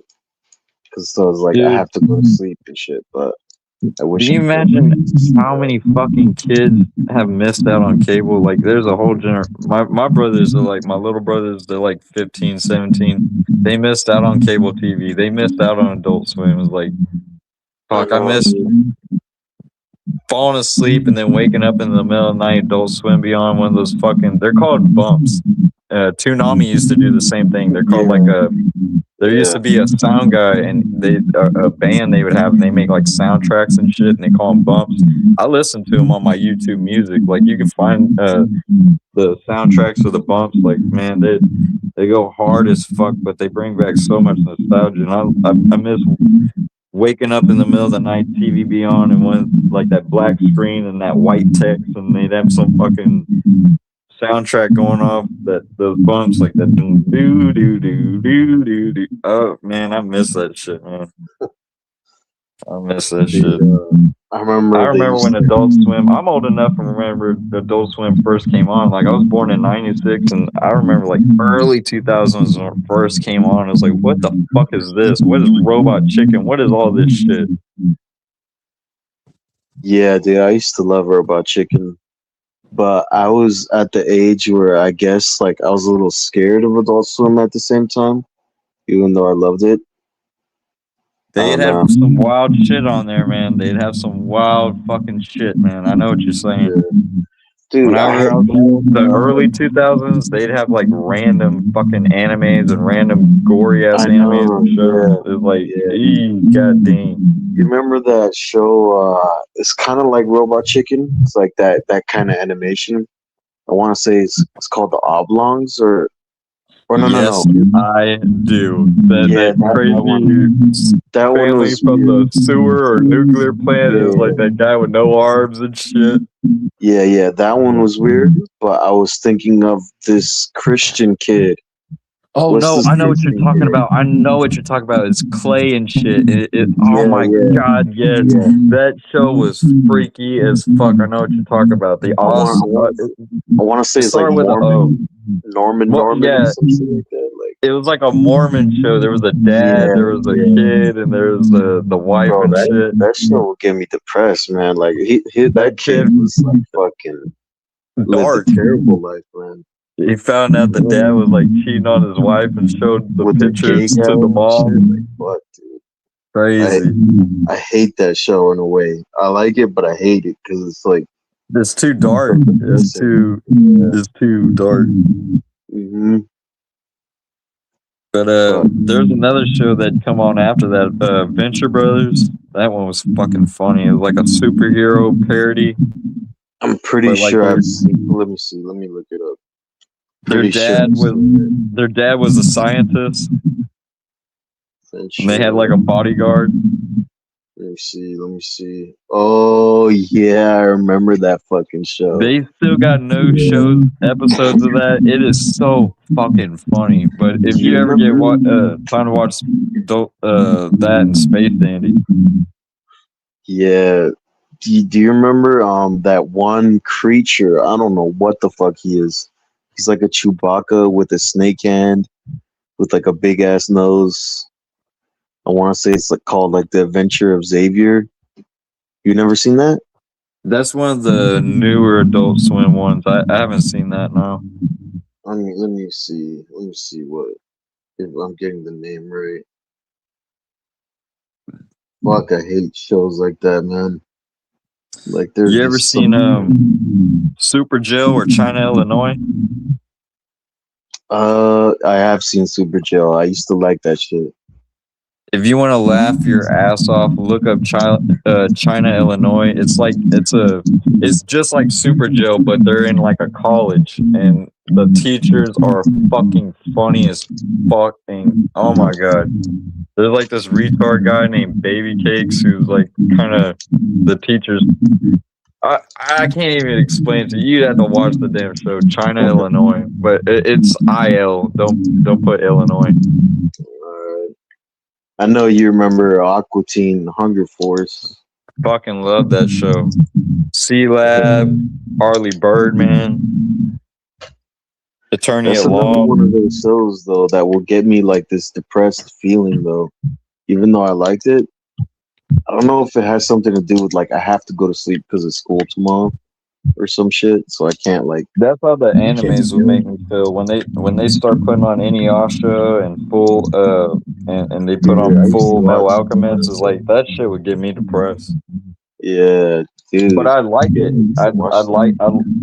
Because I was like, dude, I have to go to sleep and shit. But I wish. Can you imagine how many fucking kids have missed out on cable? Like, there's a whole my brothers are like, my little brothers, they're like 15, 17. They missed out on cable TV. They missed out on Adult Swim. It was like, fuck, I miss falling asleep and then waking up in the middle of the night, Adult Swim be on one of those fucking, they're called bumps. Toonami used to do the same thing. They're called there used to be a sound guy and a band they would have, and they make like soundtracks and shit, and they call them bumps. I listen to them on my YouTube Music. Like, you can find the soundtracks of the bumps. Like, man, they go hard as fuck, but they bring back so much nostalgia. And I miss waking up in the middle of the night, TV be on, and when like that black screen and that white text, and they'd have some fucking soundtrack going off, those bumps, like that do do do do do do. Oh man, I miss that shit, man. I miss that shit. I remember when Adult Swim. I'm old enough to remember Adult Swim first came on. Like, I was born in '96, and I remember like early 2000s when it first came on. I was like, what the fuck is this? What is Robot Chicken? What is all this shit? Yeah, dude, I used to love Robot Chicken. But I was at the age where I guess like I was a little scared of Adult Swim at the same time, even though I loved it. They'd have some wild shit on there, man. They'd have some wild fucking shit, man. I know what you're saying. Yeah. Dude, whenever I was the early 2000s, they'd have like random fucking animes and random gory ass animes and shows. Yeah. It was like, god dang. You remember that show? It's kind of like Robot Chicken. It's like that kind of animation. I want to say it's called the Oblongs or no. I do. That crazy that family one was from the sewer or nuclear plant. It was like that guy with no arms and shit. Yeah, that one was weird. But I was thinking of this Christian kid. Oh no, I know what you're talking about. I know what you're talking about. It's Clay and shit. Oh my god, yes. Yeah. That show was freaky as fuck. I know what you're talking about. The I want to say it's like Norman. Norman, yeah. Or something like that. Like, it was like a Mormon show. There was a dad, there was a kid, and there was the wife and shit. That show would get me depressed, man. Like that kid was like fucking dark, terrible life, man. He found out the dad was like cheating on his wife and showed the pictures to the mom. Like, fuck, dude. Crazy. I hate that show in a way. I like it, but I hate it because it's like it's too dark. It's too dark. Mm-hmm. But there's another show that come on after that, Venture Brothers. That one was fucking funny. It was like a superhero parody. I'm pretty sure I've seen. Let me see. Let me look it up. Their dad was a scientist. And they had like a bodyguard. Let me see. Oh yeah, I remember that fucking show. They still got no episodes of that. It is so fucking funny. But if you ever get time to watch that and Space Dandy. Yeah. Do you remember that one creature? I don't know what the fuck he is. He's like a Chewbacca with a snake hand, with like a big ass nose. I want to say it's like called like the Adventure of Xavier. You never seen that? That's one of the newer Adult Swim ones. I haven't seen that now. I mean, let me see what if I'm getting the name right. Fuck, I hate shows like that, man. Like, there's you ever seen Super Joe or China, Illinois? I have seen Super Jail. I used to like that shit. If you want to laugh your ass off, look up China, Illinois. It's just like Super Jail, but they're in like a college, and the teachers are fucking funny as fucking. Oh my god, there's like this retard guy named Baby Cakes who's like kind of the teachers. I can't even explain to you. You'd have to watch the damn show, China, Illinois, but it's IL. Don't put Illinois. I know you remember Aqua Teen Hunger Force. Fucking love that show. C-Lab, Harley Birdman, Attorney That's at Law. another one of those shows though that will get me like this depressed feeling though. Even though I liked it, I don't know if it has something to do with like I have to go to sleep because of school tomorrow or some shit, so I can't like. That's how the animes would make me feel when they start putting on Inuyasha and full and they put on Full Metal Alchemist. Is like that shit would get me depressed. Yeah, dude. But I like it. I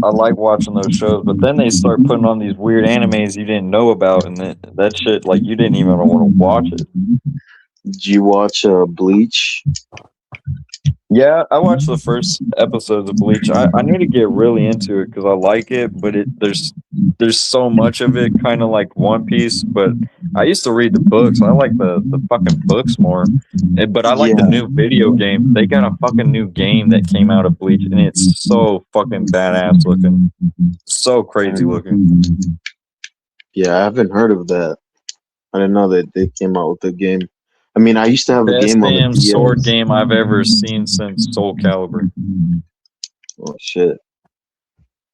like watching those shows. But then they start putting on these weird animes you didn't know about, and that shit like you didn't even want to watch it. Did you watch Bleach? Yeah, I watched the first episodes of Bleach. I need to get really into it because I like it, but there's so much of it, kind of like One Piece. But I used to read the books. I like the fucking books more. But I like the new video game. They got a fucking new game that came out of Bleach, and it's so fucking badass looking, so crazy looking. Yeah, I haven't heard of that. I didn't know that they came out with a game. I mean, I used to have a game on the Best damn sword game I've ever seen since Soul Calibur. Oh shit!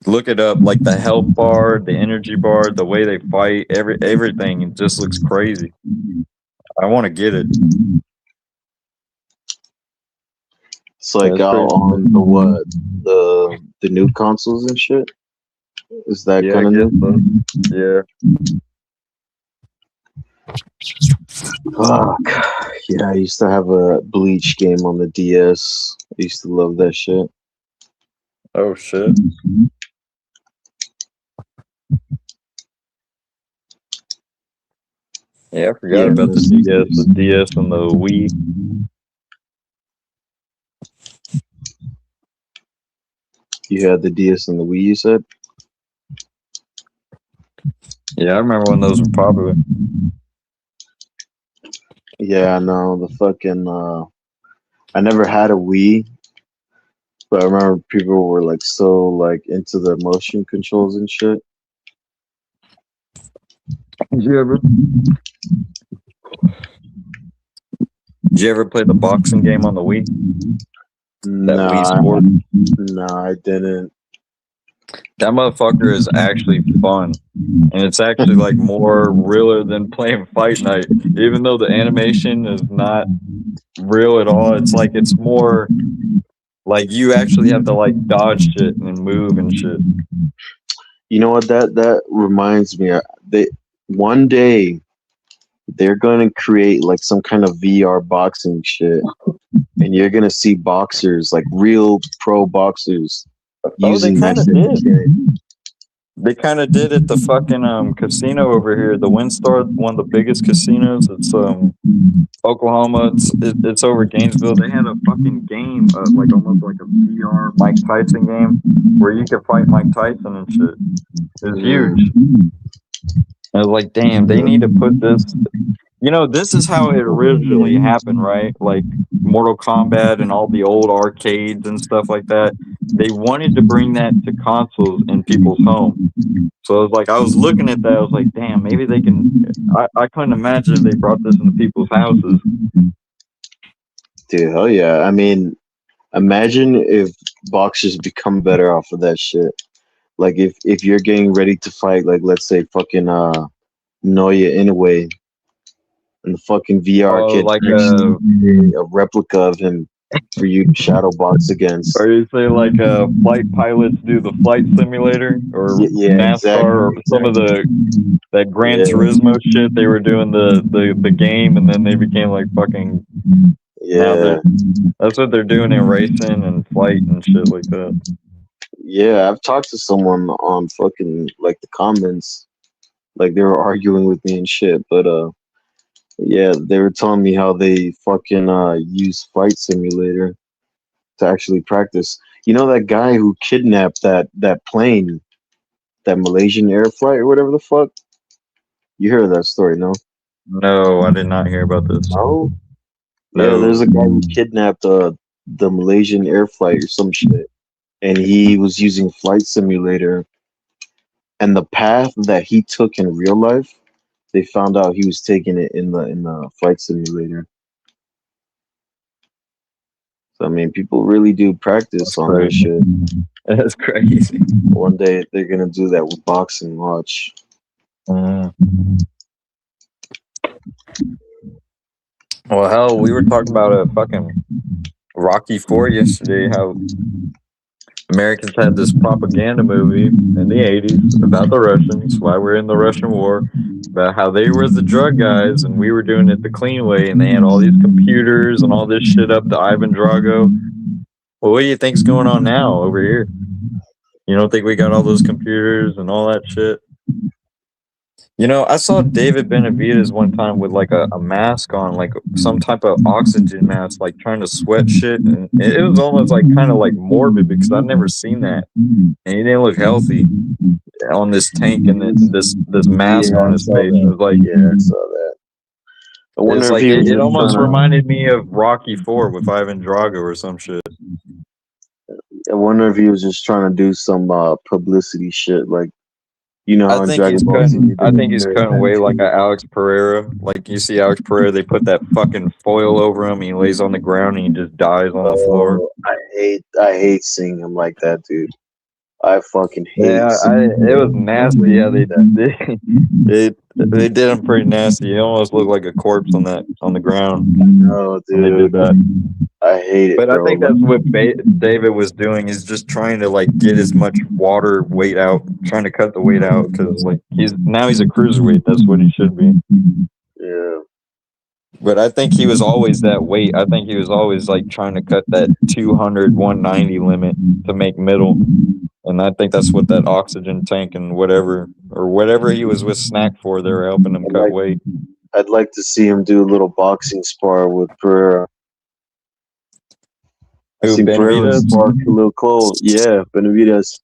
Look it up, like the health bar, the energy bar, the way they fight, everything. It just looks crazy. I want to get it. It's like out on the what? The new consoles and shit. Is that kind of new? Yeah. Fuck. Yeah, I used to have a Bleach game on the DS. I used to love that shit. Oh shit. Yeah, I forgot about the DS and the Wii. You had the DS and the Wii, you said? Yeah, I remember when those were popular. Yeah, no, the fucking I never had a Wii, but I remember people were like so like into the motion controls and shit. Did you ever play the boxing game on the Wii? No, I didn't. That motherfucker is actually fun, and it's actually like more realer than playing Fight Night. Even though the animation is not real at all, it's like it's more like you actually have to like dodge shit and move and shit. You know what? That reminds me. One day they're gonna create like some kind of VR boxing shit, and you're gonna see boxers, like real pro boxers, using that shit. They kind of did at the fucking casino over here, the WinStar, one of the biggest casinos. It's Oklahoma. It's over Gainesville. They had a fucking game, like almost like a VR Mike Tyson game, where you could fight Mike Tyson and shit. It was huge. I was like, damn, they need to put this. You know, this is how it originally happened, right? Like Mortal Kombat and all the old arcades and stuff like that. They wanted to bring that to consoles in people's homes. So it was like, I was looking at that, I was like, damn, maybe they can. I couldn't imagine if they brought this into people's houses. Dude, hell yeah. I mean, imagine if boxers become better off of that shit. Like if you're getting ready to fight, like let's say fucking Noya Inoue, and the fucking VR kid like a replica of him for you to shadow box against. Or you say like flight pilots do the flight simulator, or NASCAR, exactly. or some of that Gran Turismo shit. They were doing the game, and then they became like fucking. Yeah, that's what they're doing in racing and flight and shit like that. Yeah, I've talked to someone on fucking like the comments, Like they were arguing with me and shit. But yeah, they were telling me how they fucking use Flight Simulator to actually practice. You know that guy who kidnapped that plane, that Malaysian air flight or whatever the fuck? You heard that story, no? No, I did not hear about this. No? Yeah, No. there's a guy who kidnapped the Malaysian air flight or some shit. And he was using Flight Simulator, and the path that he took in real life, they found out he was taking it in the Flight Simulator. So I mean, people really do practice That's on that crazy. shit. That's crazy. One day they're gonna do that with boxing. Watch. Well, hell, we were talking about a fucking Rocky IV yesterday. How Americans had this propaganda movie in the 80s about the Russians, why we're in the Russian war, about how they were the drug guys and we were doing it the clean way, and they had all these computers and all this shit up to Ivan Drago. Well, what do you think's going on now over here? You don't think we got all those computers and all that shit? You know, I saw David Benavidez one time with like a mask on, like some type of oxygen mask, like trying to sweat shit, and it was almost like kind of like morbid because I've never seen that, and he didn't look healthy on this tank and this mask on his face. It was like, yeah, I saw that. I wonder if it almost reminded me of Rocky IV with Ivan Drago or some shit. I wonder if he was just trying to do some publicity shit, like. You know, I think he's cutting away like a Alex Pereira. Like you see Alex Pereira, they put that fucking foil over him. He lays on the ground and he just dies on the floor. I hate seeing him like that, dude. I fucking hate. Yeah, it was nasty. Yeah, they did him pretty nasty. He almost looked like a corpse on the ground. No, dude. When they did that. I hate it. But bro. I think that's what David was doing. Is just trying to like get as much water weight out, trying to cut the weight out because like he's a cruiserweight. That's what he should be. Yeah. But I think he was always that weight. I think he was always like trying to cut that 200, 190 limit to make middle. And I think that's what that oxygen tank and whatever he was with Snack for, they were helping him cut weight. I'd like to see him do a little boxing spar with Pereira. I've seen Pereira spar Khalil Cole. Yeah, Benavidez.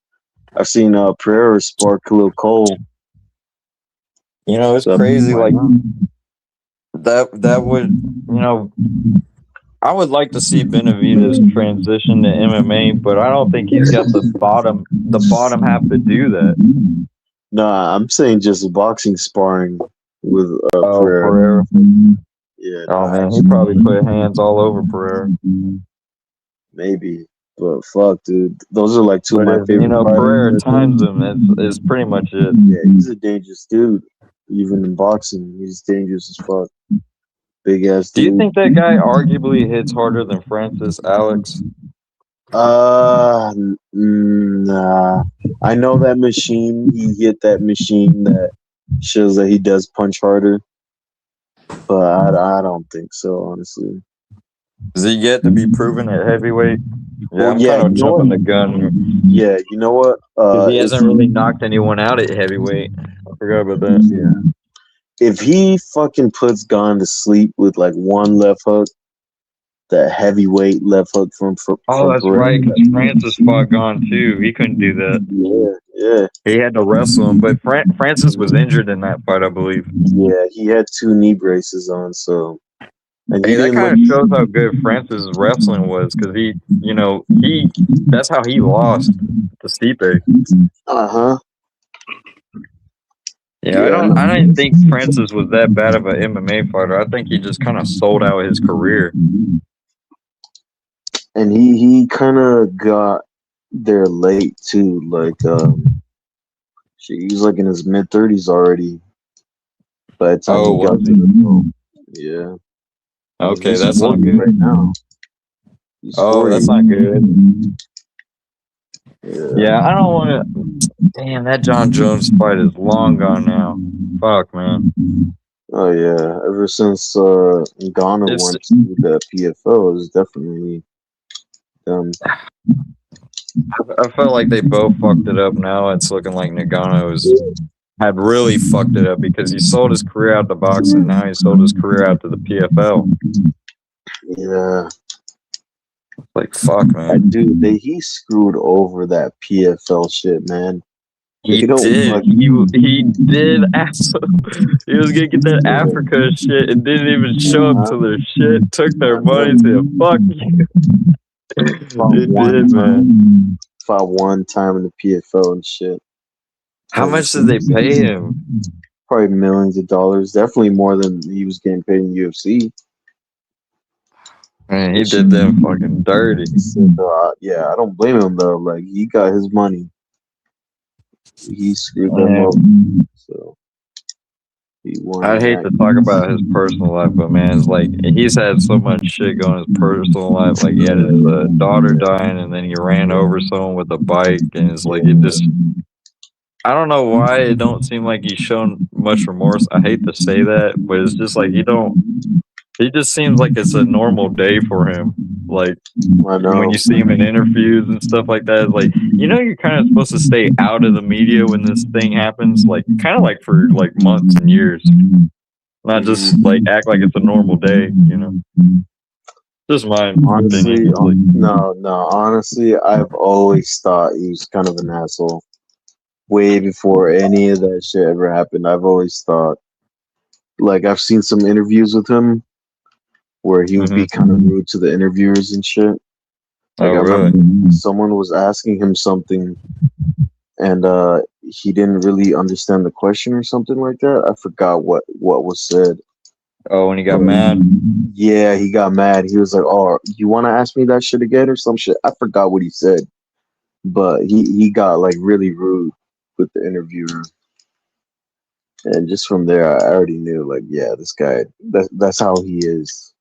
I've seen Pereira spar Khalil Cole. You know, it's crazy. Like that would, you know, I would like to see Benavidez transition to MMA, but I don't think he's got the bottom half to do that. Nah, I'm saying just boxing sparring with Pereira. Yeah. Oh man, he probably put hands all over Pereira. Maybe, but fuck, dude, those are like two of my favorite. You know, Pereira times him. Is pretty much it. Yeah, he's a dangerous dude. Even in boxing, he's dangerous as fuck. Big ass dude. Do you think that guy arguably hits harder than Francis Alex? Nah. I know that machine. He hit that machine that shows that he does punch harder, but I don't think so, honestly. Is he yet to be proven at heavyweight? Yeah, I'm kind of jumping the gun. Yeah, you know what? He hasn't really knocked anyone out at heavyweight. I forgot about that. Yeah. If he fucking puts Gon to sleep with like one left hook, that heavyweight left hook from that's right, because Francis fought Gon too. He couldn't do that. Yeah. He had to wrestle him, but Francis was injured in that fight, I believe. Yeah, he had 2 knee braces on, so. Hey, that kind of shows how good Francis' wrestling was, because that's how he lost to Stipe. Uh-huh. Yeah, I didn't think Francis was that bad of an MMA fighter. I think he just kind of sold out his career. And he kind of got there late too. Like, he was like in his mid-30s already. By the time he got to yeah. Okay, that's not good right now. That's not good. Yeah, I don't want to. Damn, that John Jones fight is long gone now. Fuck, man. Oh yeah, ever since Ghana went to the PFL, it was definitely done. I felt like they both fucked it up. Now it's looking like Nagano is had really fucked it up because he sold his career out to boxing. Now he sold his career out to the PFL. Yeah. Like, fuck, man. Dude, he screwed over that PFL shit, man. He did. He did. He was gonna get that Africa shit and didn't even show up to their shit. Took their money. Said, "Fuck you." He did, man. Fought one time in the PFL and shit. How much did they pay him? Probably millions of dollars. Definitely more than he was getting paid in UFC. Man, he did them fucking dirty. Yeah, I don't blame him though. Like, he got his money. He screwed them up. So he won. I'd hate to talk about his personal life, but man, it's like he's had so much shit going in his personal life. Like, he had his daughter dying, and then he ran over someone with a bike, and it's like it just. I don't know why it don't seem like he's shown much remorse. I hate to say that, but it's just like he just seems like it's a normal day for him. Like, when you see him in interviews and stuff like that, it's like, you're kind of supposed to stay out of the media when this thing happens, like, kind of like for like months and years, not just like act like it's a normal day, Just my honestly, opinion. no. Honestly, I've always thought he was kind of an asshole. Way before any of that shit ever happened, I've always thought. Like, I've seen some interviews with him where he would be kind of rude to the interviewers and shit. Like, I remember someone was asking him something, and he didn't really understand the question or something like that. I forgot what was said. Oh, when he got mad? Yeah, he got mad. He was like, "Oh, you want to ask me that shit again or some shit?" I forgot what he said, but he got like really rude with the interviewer. And just from there, I already knew, like, yeah, this guy, that's how he is.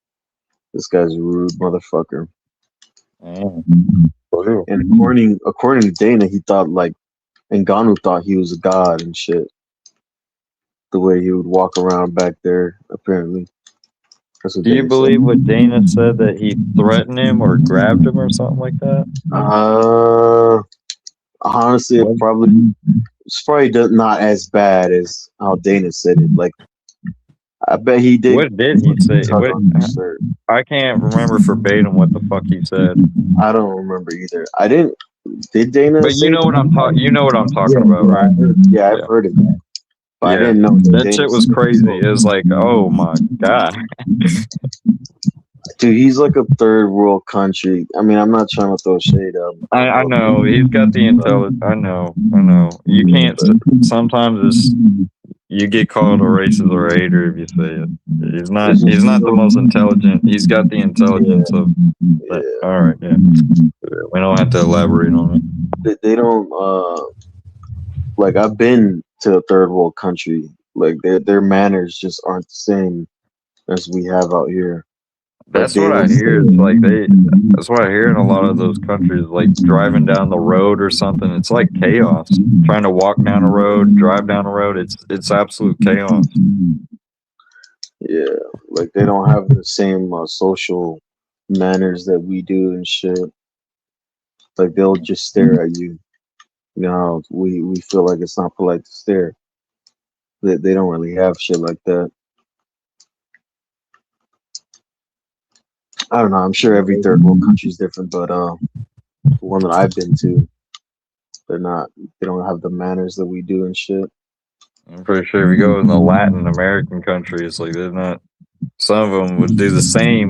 This guy's a rude motherfucker. And according to Dana, he thought, like, Ngannou thought he was a god and shit. The way he would walk around back there, apparently. Do you believe what Dana said, that he threatened him or grabbed him or something like that? Honestly, it's probably not as bad as how Dana said it. Like, I bet he did. What did he say? I can't remember verbatim what the fuck he said. I don't remember either. I didn't. Did Dana? But you know what I'm talking. You know what I'm talking about, right? Yeah, I've heard of that. But I didn't know that shit was crazy. It was like, oh my god. Dude, he's like a third world country. I mean, I'm not trying to throw shade up. I know he's got the intelligence. I know. You can't. Sometimes you get called a racist or a hater if you say it. He's not the most intelligent. He's got the intelligence of. All right, yeah. We don't have to elaborate on it. They don't. Like, I've been to a third world country. Like, their manners just aren't the same as we have out here. That's what I hear. It's like that's what I hear in a lot of those countries. Like, driving down the road or something, it's like chaos. Trying to walk down a road, drive down a road, it's absolute chaos. Yeah, like, they don't have the same social manners that we do and shit. Like, they'll just stare at you. You know, we feel like it's not polite to stare. They don't really have shit like that. I don't know. I'm sure every third world country is different, but the one that I've been to, they don't have the manners that we do and shit. I'm pretty sure if you go in the Latin American countries, like, they're not. Some of them would do the same.